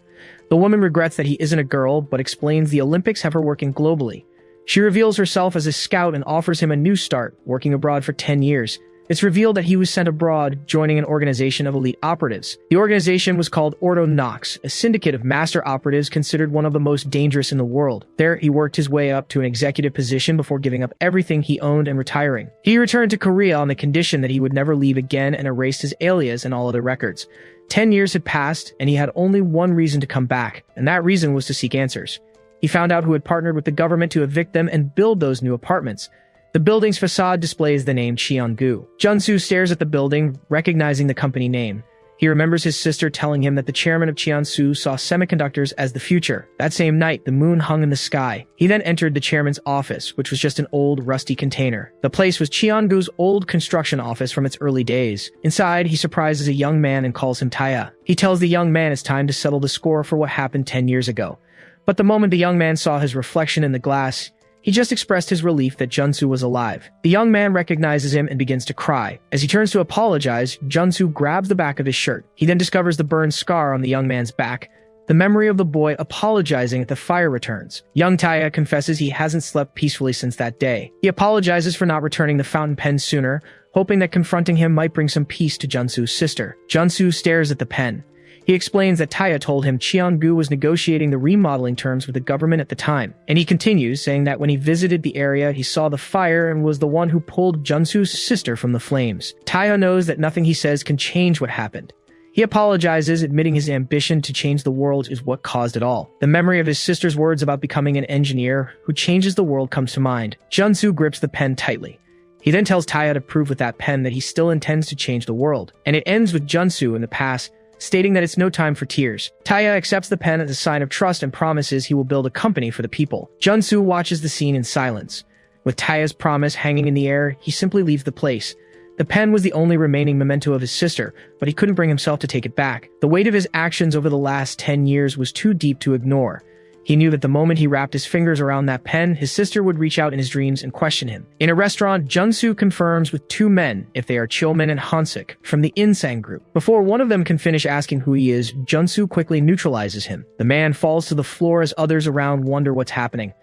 The woman regrets that he isn't a girl, but explains the Olympics have her working globally. She reveals herself as a scout and offers him a new start, working abroad for 10 years. It's revealed that he was sent abroad, joining an organization of elite operatives. The organization was called Ordo Nox, a syndicate of master operatives considered one of the most dangerous in the world. There, he worked his way up to an executive position before giving up everything he owned and retiring. He returned to Korea on the condition that he would never leave again and erased his alias and all other records. 10 years had passed, and he had only one reason to come back, and that reason was to seek answers. He found out who had partnered with the government to evict them and build those new apartments. The building's facade displays the name Cheongu. Junsu stares at the building, recognizing the company name. He remembers his sister telling him that the chairman of Cheonsu saw semiconductors as the future. That same night, the moon hung in the sky. He then entered the chairman's office, which was just an old, rusty container. The place was Cheongu's old construction office from its early days. Inside, he surprises a young man and calls him Taya. He tells the young man it's time to settle the score for what happened 10 years ago. But the moment the young man saw his reflection in the glass, he just expressed his relief that Junsu was alive. The young man recognizes him and begins to cry. As he turns to apologize, Junsu grabs the back of his shirt. He then discovers the burned scar on the young man's back. The memory of the boy apologizing at the fire returns. Young Taya confesses he hasn't slept peacefully since that day. He apologizes for not returning the fountain pen sooner, hoping that confronting him might bring some peace to Junsu's sister. Junsu stares at the pen. He explains that Taya told him Cheongu was negotiating the remodeling terms with the government at the time. And he continues, saying that when he visited the area, he saw the fire and was the one who pulled Junsu's sister from the flames. Taya knows that nothing he says can change what happened. He apologizes, admitting his ambition to change the world is what caused it all. The memory of his sister's words about becoming an engineer who changes the world comes to mind. Junsu grips the pen tightly. He then tells Taya to prove with that pen that he still intends to change the world. And it ends with Junsu in the past, stating that it's no time for tears. Taya accepts the pen as a sign of trust and promises he will build a company for the people. Junsu watches the scene in silence. With Taya's promise hanging in the air, he simply leaves the place. The pen was the only remaining memento of his sister, but he couldn't bring himself to take it back. The weight of his actions over the last 10 years was too deep to ignore. He knew that the moment he wrapped his fingers around that pen, his sister would reach out in his dreams and question him. In a restaurant, Junsu confirms with two men if they are Chilman and Hansik from the Insang group. Before one of them can finish asking who he is, Junsu quickly neutralizes him. The man falls to the floor as others around wonder what's happening.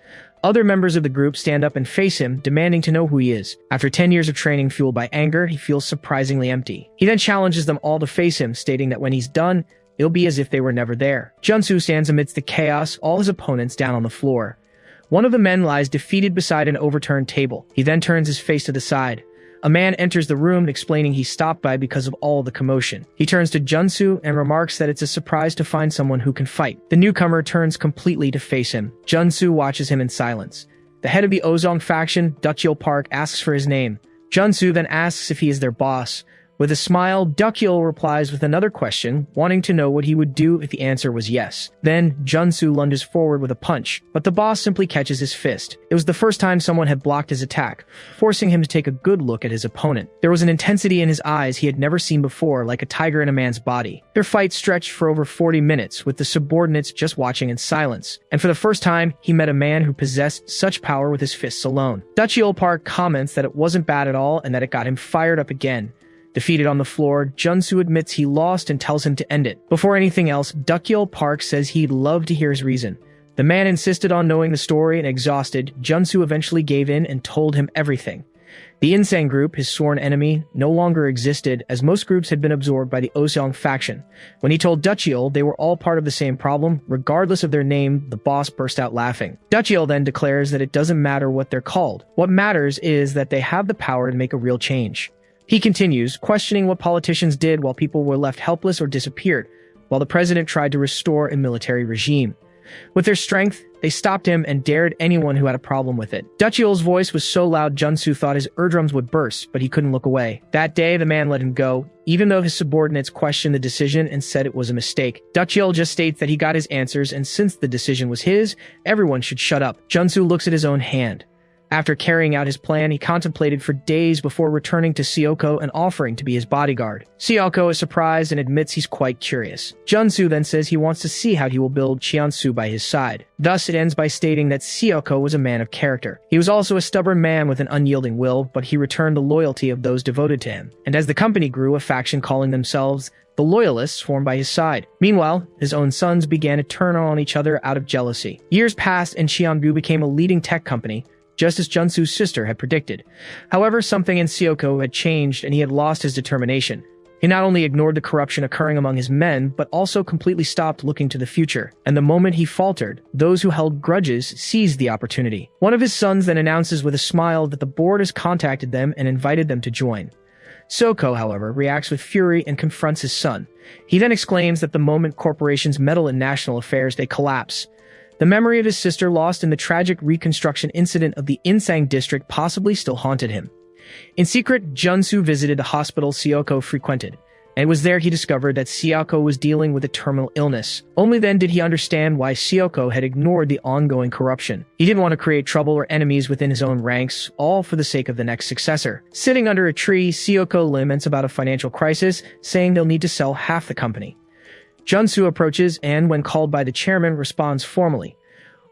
Other members of the group stand up and face him, demanding to know who he is. After 10 years of training fueled by anger, he feels surprisingly empty. He then challenges them all to face him, stating that when he's done, it'll be as if they were never there. Junsu stands amidst the chaos, all his opponents down on the floor. One of the men lies defeated beside an overturned table. He then turns his face to the side. A man enters the room, explaining he stopped by because of all the commotion. He turns to Junsu and remarks that it's a surprise to find someone who can fight. The newcomer turns completely to face him. Junsu watches him in silence. The head of the Ozong faction, Dukyul Park, asks for his name. Junsu then asks if he is their boss. With a smile, Dukyul replies with another question, wanting to know what he would do if the answer was yes. Then, Junsu lunges forward with a punch, but the boss simply catches his fist. It was the first time someone had blocked his attack, forcing him to take a good look at his opponent. There was an intensity in his eyes he had never seen before, like a tiger in a man's body. Their fight stretched for over 40 minutes, with the subordinates just watching in silence. And for the first time, he met a man who possessed such power with his fists alone. Dukyul Park comments that it wasn't bad at all and that it got him fired up again. Defeated on the floor, Junsu admits he lost and tells him to end it. Before anything else, Dukyul Park says he'd love to hear his reason. The man insisted on knowing the story, and exhausted, Junsu eventually gave in and told him everything. The Insang group, his sworn enemy, no longer existed, as most groups had been absorbed by the Ozong faction. When he told Dukyul they were all part of the same problem, regardless of their name, the boss burst out laughing. Dukyul then declares that it doesn't matter what they're called. What matters is that they have the power to make a real change. He continues, questioning what politicians did while people were left helpless or disappeared, while the president tried to restore a military regime. With their strength, they stopped him and dared anyone who had a problem with it. Dukyul's voice was so loud Junsu thought his eardrums would burst, but he couldn't look away. That day, the man let him go, even though his subordinates questioned the decision and said it was a mistake. Dukyul just states that he got his answers, and since the decision was his, everyone should shut up. Junsu looks at his own hand. After carrying out his plan, he contemplated for days before returning to Sioko and offering to be his bodyguard. Sioko is surprised and admits he's quite curious. Junsu then says he wants to see how he will build Chiansu by his side. Thus, it ends by stating that Sioko was a man of character. He was also a stubborn man with an unyielding will, but he returned the loyalty of those devoted to him. And as the company grew, a faction calling themselves the Loyalists formed by his side. Meanwhile, his own sons began to turn on each other out of jealousy. Years passed and Xiangu became a leading tech company, just as Junsu's sister had predicted. However, something in Sioko had changed and he had lost his determination. He not only ignored the corruption occurring among his men, but also completely stopped looking to the future. And the moment he faltered, those who held grudges seized the opportunity. One of his sons then announces with a smile that the board has contacted them and invited them to join. Soko, however, reacts with fury and confronts his son. He then exclaims that the moment corporations meddle in national affairs, they collapse. The memory of his sister lost in the tragic reconstruction incident of the Insang district possibly still haunted him. In secret, Junsu visited the hospital Sioko frequented, and it was there he discovered that Sioko was dealing with a terminal illness. Only then did he understand why Sioko had ignored the ongoing corruption. He didn't want to create trouble or enemies within his own ranks, all for the sake of the next successor. Sitting under a tree, Sioko laments about a financial crisis, saying they'll need to sell half the company. Junsu approaches and, when called by the chairman, responds formally.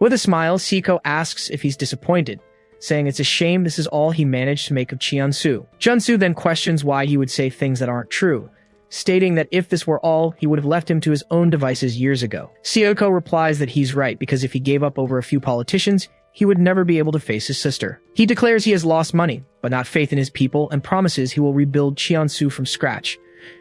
With a smile, Sioko asks if he's disappointed, saying it's a shame this is all he managed to make of Chiansu. Junsu then questions why he would say things that aren't true, stating that if this were all, he would have left him to his own devices years ago. Sioko replies that he's right because if he gave up over a few politicians, he would never be able to face his sister. He declares he has lost money, but not faith in his people, and promises he will rebuild Chiansu from scratch.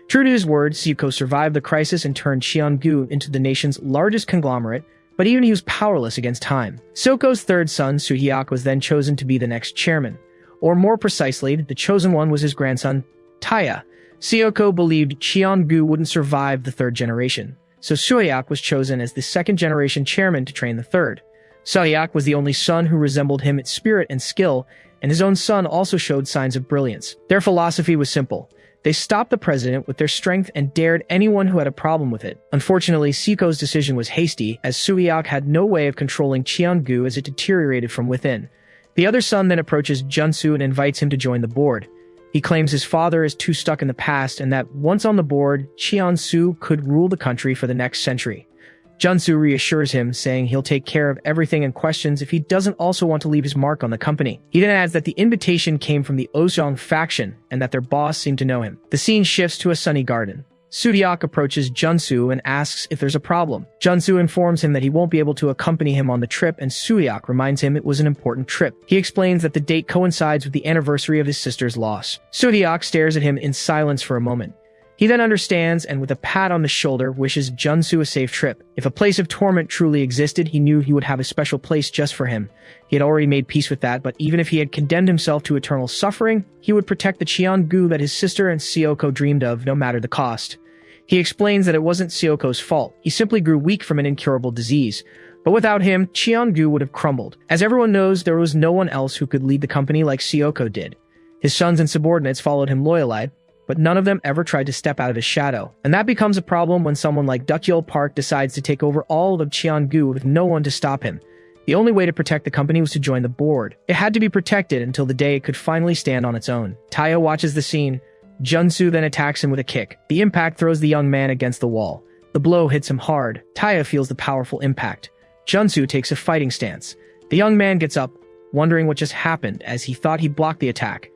True to his word, Sioko survived the crisis and turned Xiangu into the nation's largest conglomerate, but even he was powerless against time. Soko's third son, Suhyak, was then chosen to be the next chairman. Or more precisely, the chosen one was his grandson, Taya. Sioko believed Xiangu wouldn't survive the third generation, so Suhyak was chosen as the second generation chairman to train the third. Suhyak was the only son who resembled him in spirit and skill, and his own son also showed signs of brilliance. Their philosophy was simple. They stopped the president with their strength and dared anyone who had a problem with it. Unfortunately, Siko's decision was hasty, as Suiok had no way of controlling Cheongu as it deteriorated from within. The other son then approaches Junsu and invites him to join the board. He claims his father is too stuck in the past and that once on the board, Cheonsu could rule the country for the next century. Junsu reassures him, saying he'll take care of everything and questions if he doesn't also want to leave his mark on the company. He then adds that the invitation came from the Ozhong faction and that their boss seemed to know him. The scene shifts to a sunny garden. Sudiok approaches Junsu and asks if there's a problem. Junsu informs him that he won't be able to accompany him on the trip, and Sudiok reminds him it was an important trip. He explains that the date coincides with the anniversary of his sister's loss. Sudiok stares at him in silence for a moment. He then understands and with a pat on the shoulder wishes Junsu a safe trip. If a place of torment truly existed, he knew he would have a special place just for him. He had already made peace with that, but even if he had condemned himself to eternal suffering, he would protect the Cheongu that his sister and Sioko dreamed of, no matter the cost. He explains that it wasn't Sioko's fault. He simply grew weak from an incurable disease. But without him, Cheongu would have crumbled. As everyone knows, there was no one else who could lead the company like Sioko did. His sons and subordinates followed him loyally, but none of them ever tried to step out of his shadow. And that becomes a problem when someone like Dukyul Park decides to take over all of Cheongu with no one to stop him. The only way to protect the company was to join the board. It had to be protected until the day it could finally stand on its own. Taya watches the scene. Junsu then attacks him with a kick. The impact throws the young man against the wall. The blow hits him hard. Taya feels the powerful impact. Junsu takes a fighting stance. The young man gets up, wondering what just happened as he thought he blocked the attack.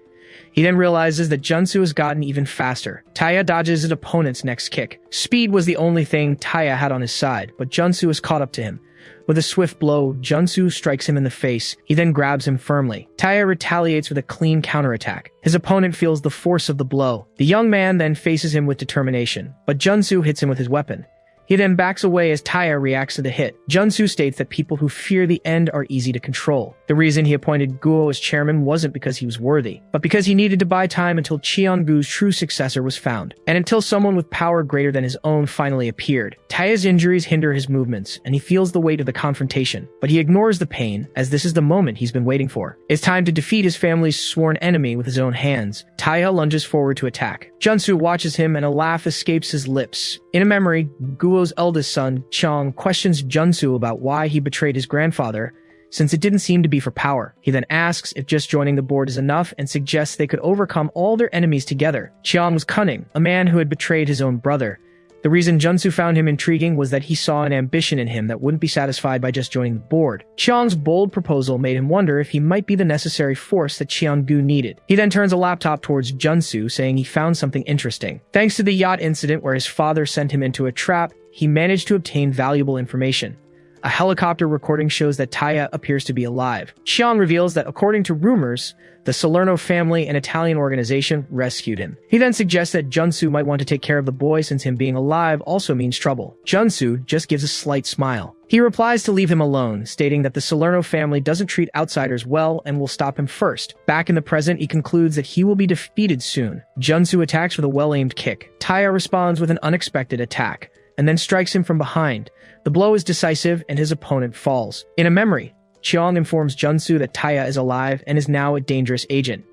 He then realizes that Junsu has gotten even faster. Taya dodges his opponent's next kick. Speed was the only thing Taya had on his side, but Junsu has caught up to him. With a swift blow, Junsu strikes him in the face. He then grabs him firmly. Taya retaliates with a clean counterattack. His opponent feels the force of the blow. The young man then faces him with determination, but Junsu hits him with his weapon. He then backs away as Taya reacts to the hit. Junsu states that people who fear the end are easy to control. The reason he appointed Guo as chairman wasn't because he was worthy, but because he needed to buy time until Cheongu's true successor was found, and until someone with power greater than his own finally appeared. Taya's injuries hinder his movements, and he feels the weight of the confrontation, but he ignores the pain, as this is the moment he's been waiting for. It's time to defeat his family's sworn enemy with his own hands. Taya lunges forward to attack. Junsu watches him and a laugh escapes his lips. In a memory, Guo's eldest son, Chong, questions Junsu about why he betrayed his grandfather, since it didn't seem to be for power. He then asks if just joining the board is enough and suggests they could overcome all their enemies together. Chong was cunning, a man who had betrayed his own brother. The reason Junsu found him intriguing was that he saw an ambition in him that wouldn't be satisfied by just joining the board. Chiang's bold proposal made him wonder if he might be the necessary force that Cheongu needed. He then turns a laptop towards Junsu, saying he found something interesting. Thanks to the yacht incident where his father sent him into a trap, he managed to obtain valuable information. A helicopter recording shows that Taya appears to be alive. Chiang reveals that according to rumors, the Salerno family, an Italian organization, rescued him. He then suggests that Junsu might want to take care of the boy since him being alive also means trouble. Junsu just gives a slight smile. He replies to leave him alone, stating that the Salerno family doesn't treat outsiders well and will stop him first. Back in the present, he concludes that he will be defeated soon. Junsu attacks with a well-aimed kick. Taya responds with an unexpected attack, and then strikes him from behind. The blow is decisive, and his opponent falls. In a memory, Chiang informs Junsu that Taya is alive and is now a dangerous agent.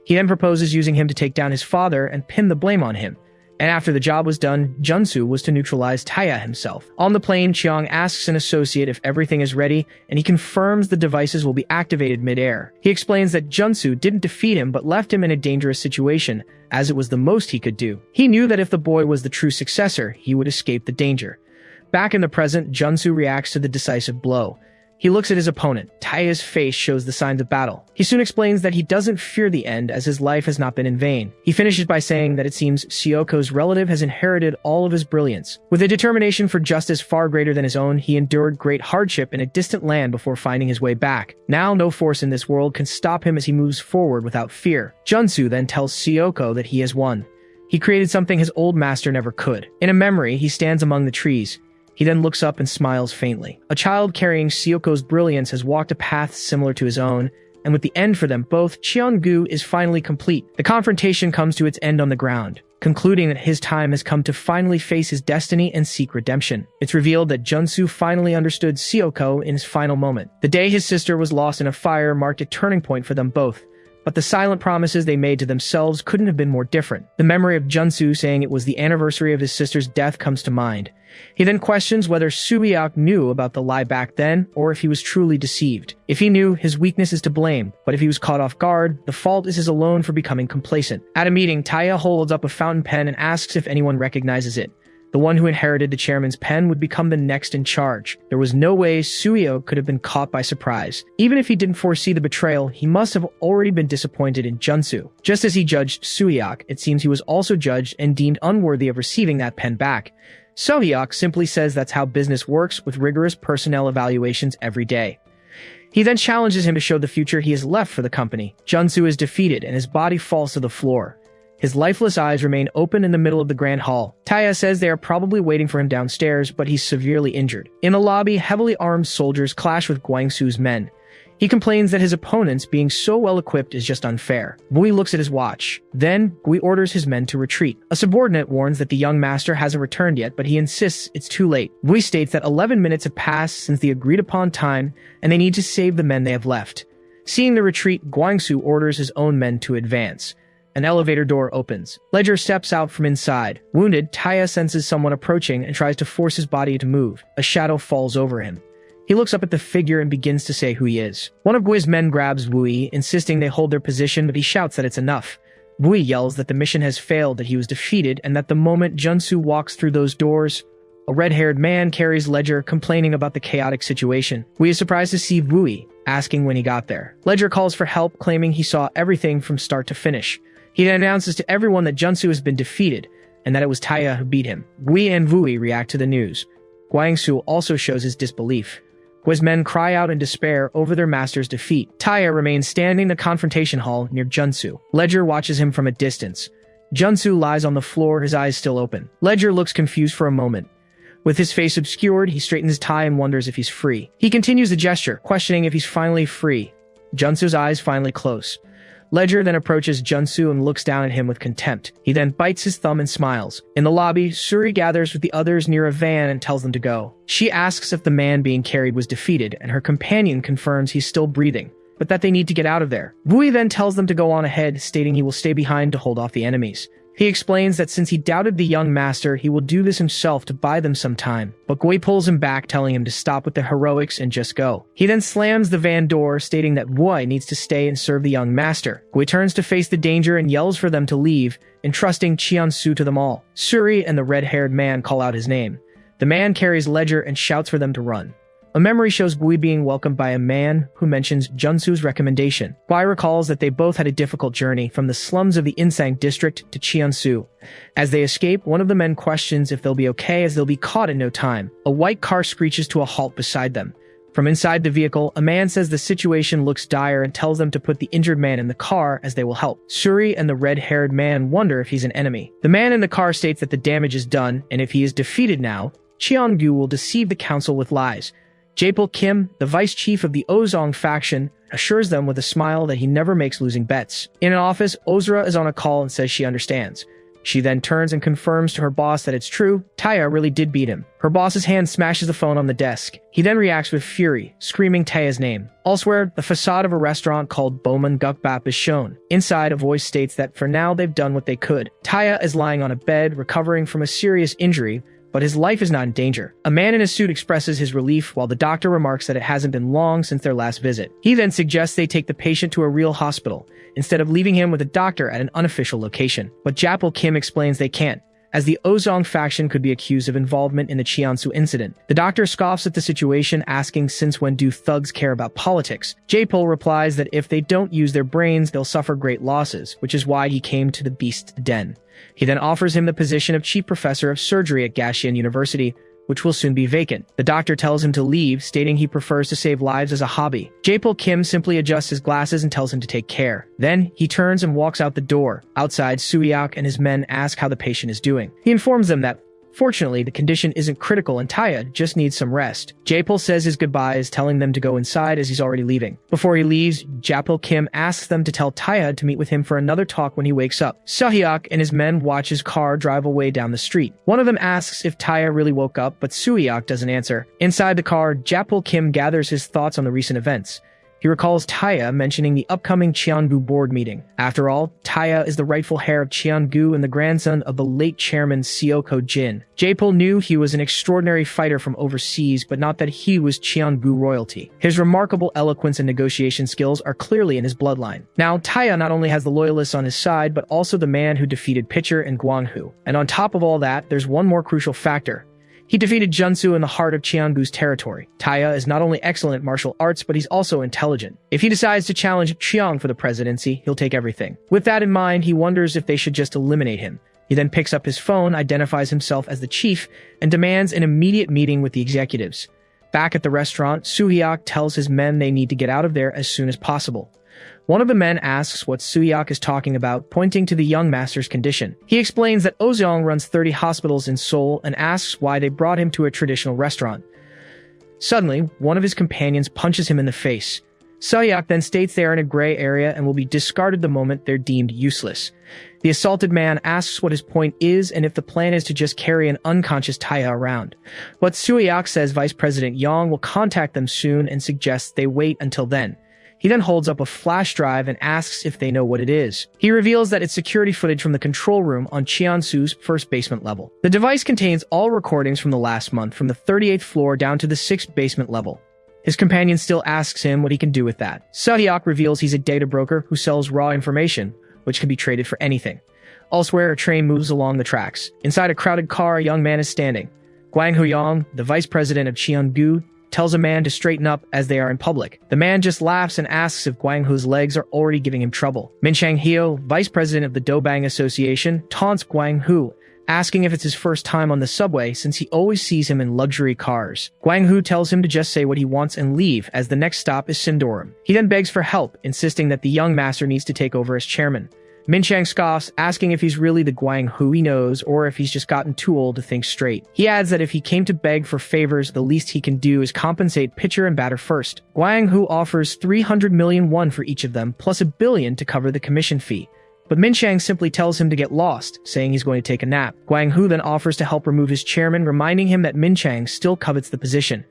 He then proposes using him to take down his father and pin the blame on him. And after the job was done, Junsu was to neutralize Taya himself. On the plane, Chiang asks an associate if everything is ready, and he confirms the devices will be activated mid-air. He explains that Junsu didn't defeat him but left him in a dangerous situation, as it was the most he could do. He knew that if the boy was the true successor, he would escape the danger. Back in the present, Junsu reacts to the decisive blow. He looks at his opponent. Taya's face shows the signs of battle. He soon explains that he doesn't fear the end as his life has not been in vain. He finishes by saying that it seems Sioko's relative has inherited all of his brilliance. With a determination for justice far greater than his own, he endured great hardship in a distant land before finding his way back. Now no force in this world can stop him as he moves forward without fear. Junsu then tells Sioko that he has won. He created something his old master never could. In a memory, he stands among the trees. He then looks up and smiles faintly. A child carrying Sioko's brilliance has walked a path similar to his own, and with the end for them both, Cheongu is finally complete. The confrontation comes to its end on the ground, concluding that his time has come to finally face his destiny and seek redemption. It's revealed that Junsu finally understood Sioko in his final moment. The day his sister was lost in a fire marked a turning point for them both, but the silent promises they made to themselves couldn't have been more different. The memory of Junsu saying it was the anniversary of his sister's death comes to mind. He then questions whether Subiak knew about the lie back then, or if he was truly deceived. If he knew, his weakness is to blame, but if he was caught off guard, the fault is his alone for becoming complacent. At a meeting, Taya holds up a fountain pen and asks if anyone recognizes it. The one who inherited the chairman's pen would become the next in charge. There was no way Suio could have been caught by surprise. Even if he didn't foresee the betrayal, he must have already been disappointed in Junsu. Just as he judged Suiak, it seems he was also judged and deemed unworthy of receiving that pen back. Suiak simply says that's how business works, with rigorous personnel evaluations every day. He then challenges him to show the future he has left for the company. Junsu is defeated and his body falls to the floor. His lifeless eyes remain open in the middle of the grand hall. Taya says they are probably waiting for him downstairs, but he's severely injured. In the lobby, heavily armed soldiers clash with Guangsu's men. He complains that his opponents being so well equipped is just unfair. Gui looks at his watch. Then, Gui orders his men to retreat. A subordinate warns that the young master hasn't returned yet, but he insists it's too late. Gui states that 11 minutes have passed since the agreed upon time, and they need to save the men they have left. Seeing the retreat, Guangsu orders his own men to advance. An elevator door opens. Ledger steps out from inside. Wounded, Taya senses someone approaching and tries to force his body to move. A shadow falls over him. He looks up at the figure and begins to say who he is. One of Gui's men grabs Wui, insisting they hold their position, but he shouts that it's enough. Wui yells that the mission has failed, that he was defeated, and that the moment Junsu walks through those doors, a red-haired man carries Ledger, complaining about the chaotic situation. Wui is surprised to see Wui, asking when he got there. Ledger calls for help, claiming he saw everything from start to finish. He then announces to everyone that Junsu has been defeated, and that it was Taya who beat him. Gui and Wui react to the news. Guangsu also shows his disbelief. Gui's men cry out in despair over their master's defeat. Taya remains standing in the confrontation hall near Junsu. Ledger watches him from a distance. Junsu lies on the floor, his eyes still open. Ledger looks confused for a moment. With his face obscured, he straightens his tie and wonders if he's free. He continues the gesture, questioning if he's finally free. Junsu's eyes finally close. Ledger then approaches Junsu and looks down at him with contempt. He then bites his thumb and smiles. In the lobby, Suri gathers with the others near a van and tells them to go. She asks if the man being carried was defeated, and her companion confirms he's still breathing, but that they need to get out of there. Wui then tells them to go on ahead, stating he will stay behind to hold off the enemies. He explains that since he doubted the young master, he will do this himself to buy them some time. But Gui pulls him back, telling him to stop with the heroics and just go. He then slams the van door, stating that Wui needs to stay and serve the young master. Gui turns to face the danger and yells for them to leave, entrusting Qiansu to them all. Suri and the red-haired man call out his name. The man carries Ledger and shouts for them to run. A memory shows Gui being welcomed by a man who mentions Junsu's recommendation. Gui recalls that they both had a difficult journey from the slums of the Insang district to Qiansu. As they escape, one of the men questions if they'll be okay, as they'll be caught in no time. A white car screeches to a halt beside them. From inside the vehicle, a man says the situation looks dire and tells them to put the injured man in the car as they will help. Suri and the red-haired man wonder if he's an enemy. The man in the car states that the damage is done, and if he is defeated now, Qiangu will deceive the council with lies. Japal Kim, the vice chief of the Ozong faction, assures them with a smile that he never makes losing bets. In an office, Ozra is on a call and says she understands. She then turns and confirms to her boss that it's true, Taya really did beat him. Her boss's hand smashes the phone on the desk. He then reacts with fury, screaming Taya's name. Elsewhere, the facade of a restaurant called MangaCapped is shown. Inside, a voice states that for now they've done what they could. Taya is lying on a bed, recovering from a serious injury, but his life is not in danger. A man in a suit expresses his relief, while the doctor remarks that it hasn't been long since their last visit. He then suggests they take the patient to a real hospital, instead of leaving him with a doctor at an unofficial location. But Japal Kim explains they can't, as the Ozong faction could be accused of involvement in the Qiansu incident. The doctor scoffs at the situation, asking since when do thugs care about politics. Japal replies that if they don't use their brains, they'll suffer great losses, which is why he came to the Beast's Den. He then offers him the position of chief professor of surgery at Gashian University, which will soon be vacant. The doctor tells him to leave, stating he prefers to save lives as a hobby. Japal Kim simply adjusts his glasses and tells him to take care. Then, he turns and walks out the door. Outside, Suiak and his men ask how the patient is doing. He informs them that, fortunately, the condition isn't critical and Taya just needs some rest. Japal says his goodbyes, telling them to go inside as he's already leaving. Before he leaves, Japal Kim asks them to tell Taya to meet with him for another talk when he wakes up. Suhyok and his men watch his car drive away down the street. One of them asks if Taya really woke up, but Suhyok doesn't answer. Inside the car, Japal Kim gathers his thoughts on the recent events. He recalls Taya mentioning the upcoming Cheongu board meeting. After all, Taya is the rightful heir of Cheongu and the grandson of the late chairman Seoko Jin. Jaepil knew he was an extraordinary fighter from overseas, but not that he was Cheongu royalty. His remarkable eloquence and negotiation skills are clearly in his bloodline. Now, Taya not only has the loyalists on his side, but also the man who defeated Pitcher and Guanghu. And on top of all that, there's one more crucial factor. He defeated Junsu in the heart of Cheongu's territory. Taya is not only excellent at martial arts, but he's also intelligent. If he decides to challenge Cheong for the presidency, he'll take everything. With that in mind, he wonders if they should just eliminate him. He then picks up his phone, identifies himself as the chief, and demands an immediate meeting with the executives. Back at the restaurant, Soo-hyuk tells his men they need to get out of there as soon as possible. One of the men asks what Soo-hyuk is talking about, pointing to the young master's condition. He explains that Ozeong runs 30 hospitals in Seoul and asks why they brought him to a traditional restaurant. Suddenly, one of his companions punches him in the face. Soo-hyuk then states they are in a gray area and will be discarded the moment they're deemed useless. The assaulted man asks what his point is and if the plan is to just carry an unconscious Taya around. But Soo-hyuk says Vice President Yang will contact them soon and suggests they wait until then. He then holds up a flash drive and asks if they know what it is. He reveals that it's security footage from the control room on Cheonsu's first basement level. The device contains all recordings from the last month, from the 38th floor down to the 6th basement level. His companion still asks him what he can do with that. Soo-hyuk reveals he's a data broker who sells raw information, which can be traded for anything. Elsewhere, a train moves along the tracks. Inside a crowded car, a young man is standing. Gwang Huyong, the vice president of Cheongu, tells a man to straighten up as they are in public. The man just laughs and asks if Gwang Hu's legs are already giving him trouble. Min Chang-hyo, vice president of the Dobang Association, taunts Gwang Hu, asking if it's his first time on the subway since he always sees him in luxury cars. Gwang Hu tells him to just say what he wants and leave, as the next stop is Sindorim. He then begs for help, insisting that the young master needs to take over as chairman. Min Chang scoffs, asking if he's really the Gwang Hu he knows or if he's just gotten too old to think straight. He adds that if he came to beg for favors, the least he can do is compensate pitcher and batter first. Gwang Hu offers 300 million won for each of them, plus $1 billion to cover the commission fee. But Min Chang simply tells him to get lost, saying he's going to take a nap. Gwang Hu then offers to help remove his chairman, reminding him that Min Chang still covets the position.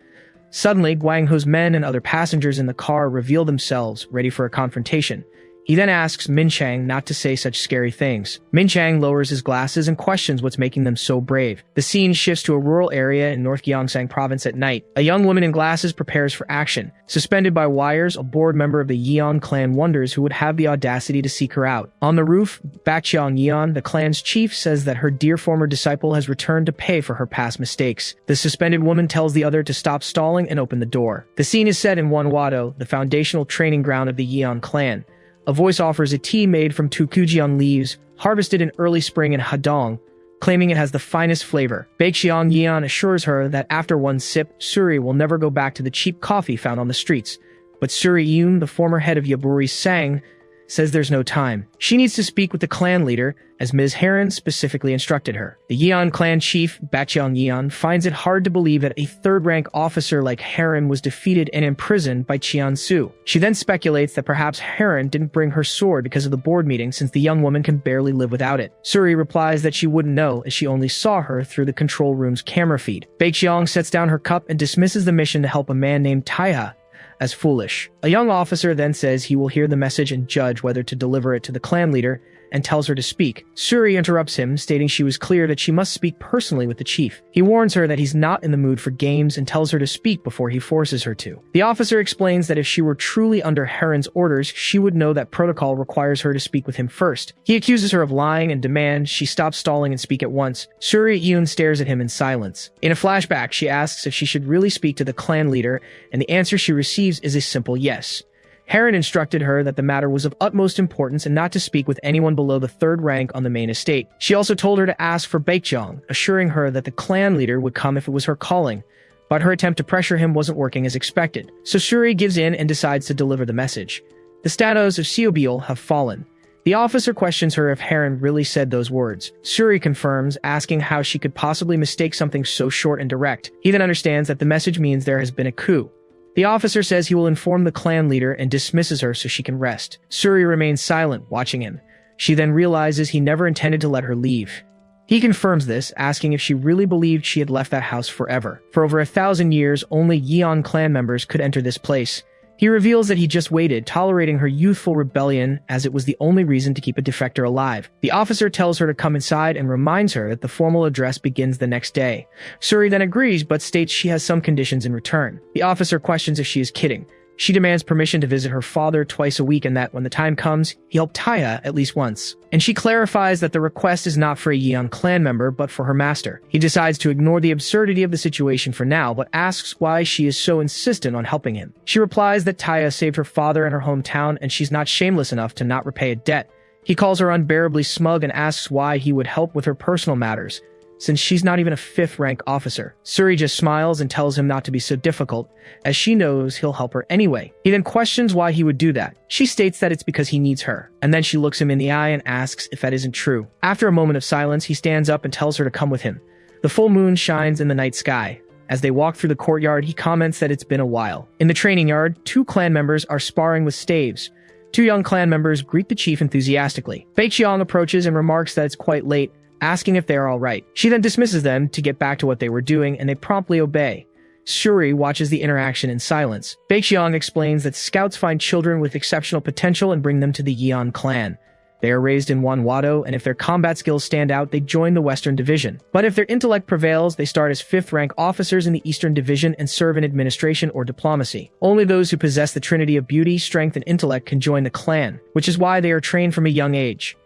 Suddenly, Gwang Hu's men and other passengers in the car reveal themselves, ready for a confrontation. He then asks Min Chang not to say such scary things. Min Chang lowers his glasses and questions what's making them so brave. The scene shifts to a rural area in North Gyeongsang province at night. A young woman in glasses prepares for action. Suspended by wires, a board member of the Yeon clan wonders who would have the audacity to seek her out. On the roof, Bakcheong Yeon, the clan's chief, says that her dear former disciple has returned to pay for her past mistakes. The suspended woman tells the other to stop stalling and open the door. The scene is set in Wonwado, the foundational training ground of the Yeon clan. A voice offers a tea made from Tukujeon leaves, harvested in early spring in Hadong, claiming it has the finest flavor. Baekjeong Yeon assures her that after one sip, Suri will never go back to the cheap coffee found on the streets. But Suri Yoon, the former head of Yaburi Sang, says there's no time. She needs to speak with the clan leader, as Ms. Heron specifically instructed her. The Yeon clan chief, Bakcheong Yeon, finds it hard to believe that a third-rank officer like Heron was defeated and imprisoned by Cheon-su. She then speculates that perhaps Heron didn't bring her sword because of the board meeting, since the young woman can barely live without it. Suri replies that she wouldn't know, as she only saw her through the control room's camera feed. Baekjeong sets down her cup and dismisses the mission to help a man named Taiha as foolish. A young officer then says he will hear the message and judge whether to deliver it to the clan leader, and tells her to speak. Suri interrupts him, stating she was clear that she must speak personally with the chief. He warns her that he's not in the mood for games and tells her to speak before he forces her to. The officer explains that if she were truly under Heron's orders, she would know that protocol requires her to speak with him first. He accuses her of lying and demands she stop stalling and speak at once. Suri Yoon stares at him in silence. In a flashback, she asks if she should really speak to the clan leader, and the answer she receives is a simple yes. Heron instructed her that the matter was of utmost importance and not to speak with anyone below the third rank on the main estate. She also told her to ask for Baekjeong, assuring her that the clan leader would come if it was her calling. But her attempt to pressure him wasn't working as expected, so Suri gives in and decides to deliver the message. The status of Seobiol have fallen. The officer questions her if Heron really said those words. Suri confirms, asking how she could possibly mistake something so short and direct. He then understands that the message means there has been a coup. The officer says he will inform the clan leader and dismisses her so she can rest. Suri remains silent, watching him. She then realizes he never intended to let her leave. He confirms this, asking if she really believed she had left that house forever. For over 1,000 years, only Yeon clan members could enter this place. He reveals that he just waited, tolerating her youthful rebellion as it was the only reason to keep a defector alive. The officer tells her to come inside and reminds her that the formal address begins the next day. Suri then agrees but states she has some conditions in return. The officer questions if she is kidding. She demands permission to visit her father twice a week and that when the time comes, he helped Taya at least once. And she clarifies that the request is not for a Yeon clan member, but for her master. He decides to ignore the absurdity of the situation for now, but asks why she is so insistent on helping him. She replies that Taya saved her father in her hometown and she's not shameless enough to not repay a debt. He calls her unbearably smug and asks why he would help with her personal matters, since she's not even a 5th rank officer. Suri just smiles and tells him not to be so difficult, as she knows he'll help her anyway. He then questions why he would do that. She states that it's because he needs her, and then she looks him in the eye and asks if that isn't true. After a moment of silence, he stands up and tells her to come with him. The full moon shines in the night sky. As they walk through the courtyard, he comments that it's been a while. In the training yard, 2 clan members are sparring with staves. 2 young clan members greet the chief enthusiastically. Baekjeong approaches and remarks that it's quite late, asking if they are all right. She then dismisses them to get back to what they were doing, and they promptly obey. Suri watches the interaction in silence. Baekjeong explains that scouts find children with exceptional potential and bring them to the Yeon clan. They are raised in Wanwado, and if their combat skills stand out, they join the Western Division. But if their intellect prevails, they start as 5th rank officers in the Eastern Division and serve in administration or diplomacy. Only those who possess the trinity of beauty, strength, and intellect can join the clan, which is why they are trained from a young age.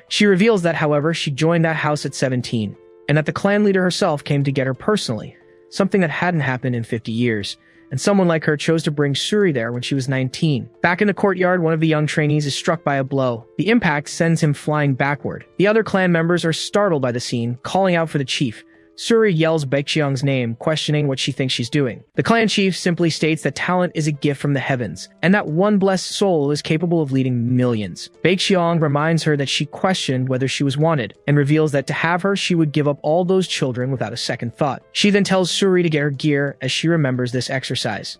She reveals that, however, she joined that house at 17, and that the clan leader herself came to get her personally, something that hadn't happened in 50 years, and someone like her chose to bring Suri there when she was 19. Back in the courtyard, one of the young trainees is struck by a blow. The impact sends him flying backward. The other clan members are startled by the scene, calling out for the chief. Suri yells Baekjeong's name, questioning what she thinks she's doing. The clan chief simply states that talent is a gift from the heavens, and that one blessed soul is capable of leading millions. Baekjeong reminds her that she questioned whether she was wanted, and reveals that to have her, she would give up all those children without a second thought. She then tells Suri to get her gear as she remembers this exercise.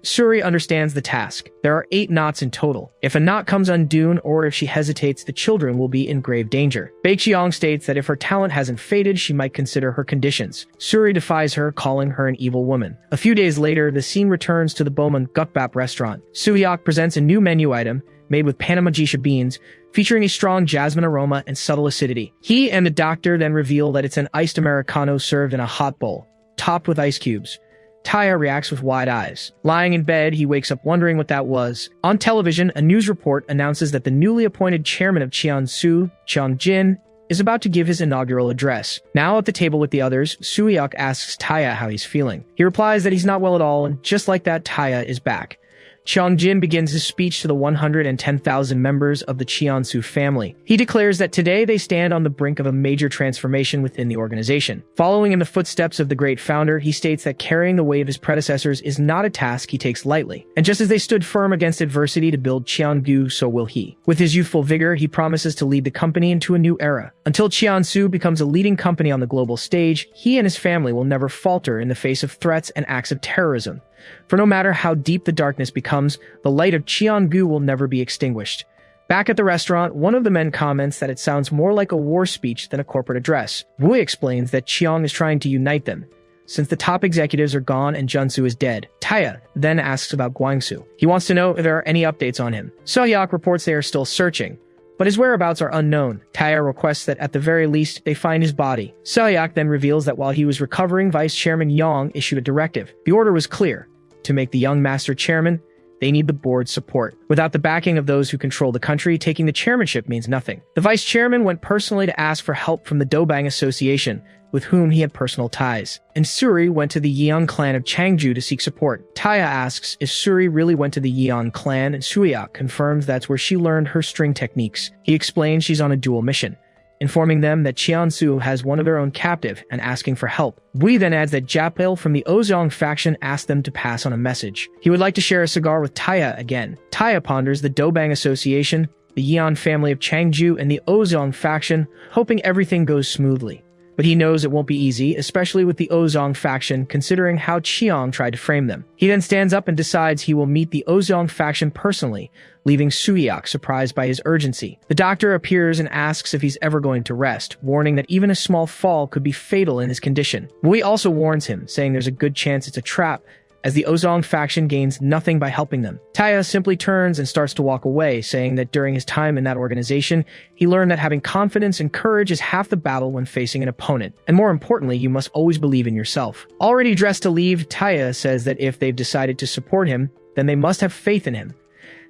Suri understands the task. There are 8 knots in total. If a knot comes undone or if she hesitates, the children will be in grave danger. Baekjeong states that if her talent hasn't faded, she might consider her conditions. Suri defies her, calling her an evil woman. A few days later, the scene returns to the MangaCapped restaurant. Soo-hyuk presents a new menu item made with Panama geisha beans, featuring a strong jasmine aroma and subtle acidity. He and the doctor then reveal that it's an iced Americano served in a hot bowl, topped with ice cubes. Taya reacts with wide eyes. Lying in bed, he wakes up wondering what that was. On television, a news report announces that the newly appointed chairman of Cheonsu, Cheongjin, is about to give his inaugural address. Now at the table with the others, Soo-hyuk asks Taya how he's feeling. He replies that he's not well at all, and just like that, Taya is back. Cheongjin begins his speech to the 110,000 members of the Cheonsu family. He declares that today they stand on the brink of a major transformation within the organization. Following in the footsteps of the great founder, he states that carrying the weight of his predecessors is not a task he takes lightly. And just as they stood firm against adversity to build Cheongu, so will he. With his youthful vigor, he promises to lead the company into a new era. Until Cheonsu becomes a leading company on the global stage, he and his family will never falter in the face of threats and acts of terrorism. For no matter how deep the darkness becomes, the light of Cheongu will never be extinguished. Back at the restaurant, one of the men comments that it sounds more like a war speech than a corporate address. Wui explains that Cheong is trying to unite them, since the top executives are gone and Junsu is dead. Taya then asks about Gwangsu. He wants to know if there are any updates on him. Soo-hyuk reports they are still searching, but his whereabouts are unknown. Taya requests that at the very least, they find his body. Soo-hyuk then reveals that while he was recovering, Vice Chairman Yong issued a directive. The order was clear. To make the young master chairman, they need the board's support. Without the backing of those who control the country, taking the chairmanship means nothing. The vice chairman went personally to ask for help from the Dobang Association, with whom he had personal ties. And Suri went to the Yeon clan of Changju to seek support. Taya asks if Suri really went to the Yeon clan, and Soo-hyuk confirms that's where she learned her string techniques. He explains she's on a dual mission, informing them that Cheonsu has one of their own captive and asking for help. Wui then adds that Japil from the Ozong faction asked them to pass on a message. He would like to share a cigar with Taya again. Taya ponders the Dobang Association, the Yeon family of Changju, and the Ozong faction, hoping everything goes smoothly. But he knows it won't be easy, especially with the Ozong faction, considering how Cheong tried to frame them. He then stands up and decides he will meet the Ozong faction personally, leaving Soo-hyuk surprised by his urgency. The doctor appears and asks if he's ever going to rest, warning that even a small fall could be fatal in his condition. Wui also warns him, saying there's a good chance it's a trap, as the Ozong faction gains nothing by helping them. Taya simply turns and starts to walk away, saying that during his time in that organization, he learned that having confidence and courage is half the battle when facing an opponent, and more importantly, you must always believe in yourself. Already dressed to leave, Taya says that if they've decided to support him, then they must have faith in him.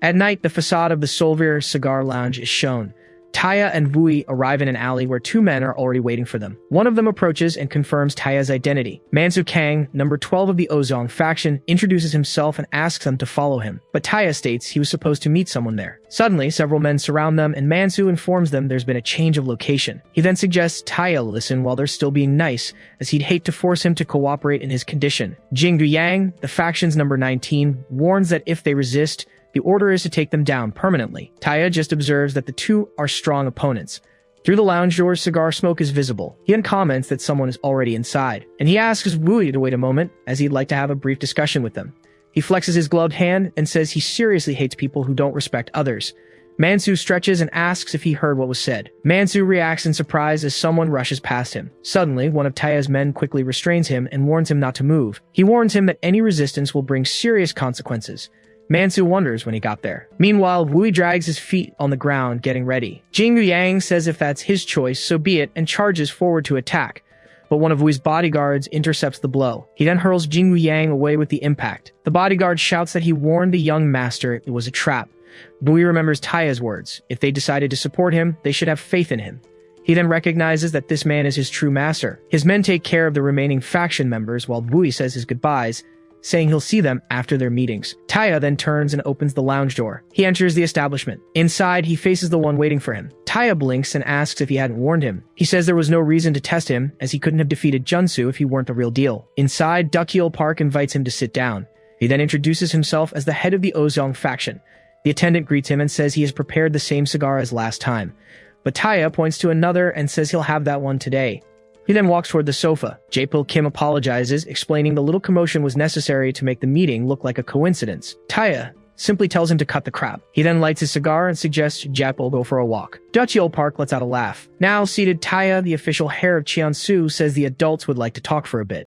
At night, the facade of the Solvier Cigar Lounge is shown. Taya and Vui arrive in an alley where two men are already waiting for them. One of them approaches and confirms Taya's identity. Mansu Kang, number 12 of the Ozong faction, introduces himself and asks them to follow him, but Taya states he was supposed to meet someone there. Suddenly, several men surround them, and Mansu informs them there's been a change of location. He then suggests Taya listen while they're still being nice, as he'd hate to force him to cooperate in his condition. Jingdu Yang, the faction's number 19, warns that if they resist, the order is to take them down permanently. Taya just observes that the two are strong opponents. Through the lounge doors, cigar smoke is visible. He then comments that someone is already inside, and he asks Wooly to wait a moment, as he'd like to have a brief discussion with them. He flexes his gloved hand and says he seriously hates people who don't respect others. Mansu stretches and asks if he heard what was said. Mansu reacts in surprise as someone rushes past him. Suddenly, one of Taya's men quickly restrains him and warns him not to move. He warns him that any resistance will bring serious consequences. Mansu wonders when he got there. Meanwhile, Wui drags his feet on the ground, getting ready. Jingyu Yang says if that's his choice, so be it, and charges forward to attack. But one of Wui's bodyguards intercepts the blow. He then hurls Jingyu Yang away with the impact. The bodyguard shouts that he warned the young master it was a trap. Wui remembers Taya's words. If they decided to support him, they should have faith in him. He then recognizes that this man is his true master. His men take care of the remaining faction members while Wui says his goodbyes, saying he'll see them after their meetings. Taya then turns and opens the lounge door. He enters the establishment. Inside, he faces the one waiting for him. Taya blinks and asks if he hadn't warned him. He says there was no reason to test him, as he couldn't have defeated Junsu if he weren't the real deal. Inside, Duckheel Park invites him to sit down. He then introduces himself as the head of the Ozong faction. The attendant greets him and says he has prepared the same cigar as last time. But Taya points to another and says he'll have that one today. He then walks toward the sofa. Jaepil Kim apologizes, explaining the little commotion was necessary to make the meeting look like a coincidence. Taya simply tells him to cut the crap. He then lights his cigar and suggests Jaepil go for a walk. Duckeel Park lets out a laugh. Now seated Taya, the official heir of Cheonsu, says the adults would like to talk for a bit.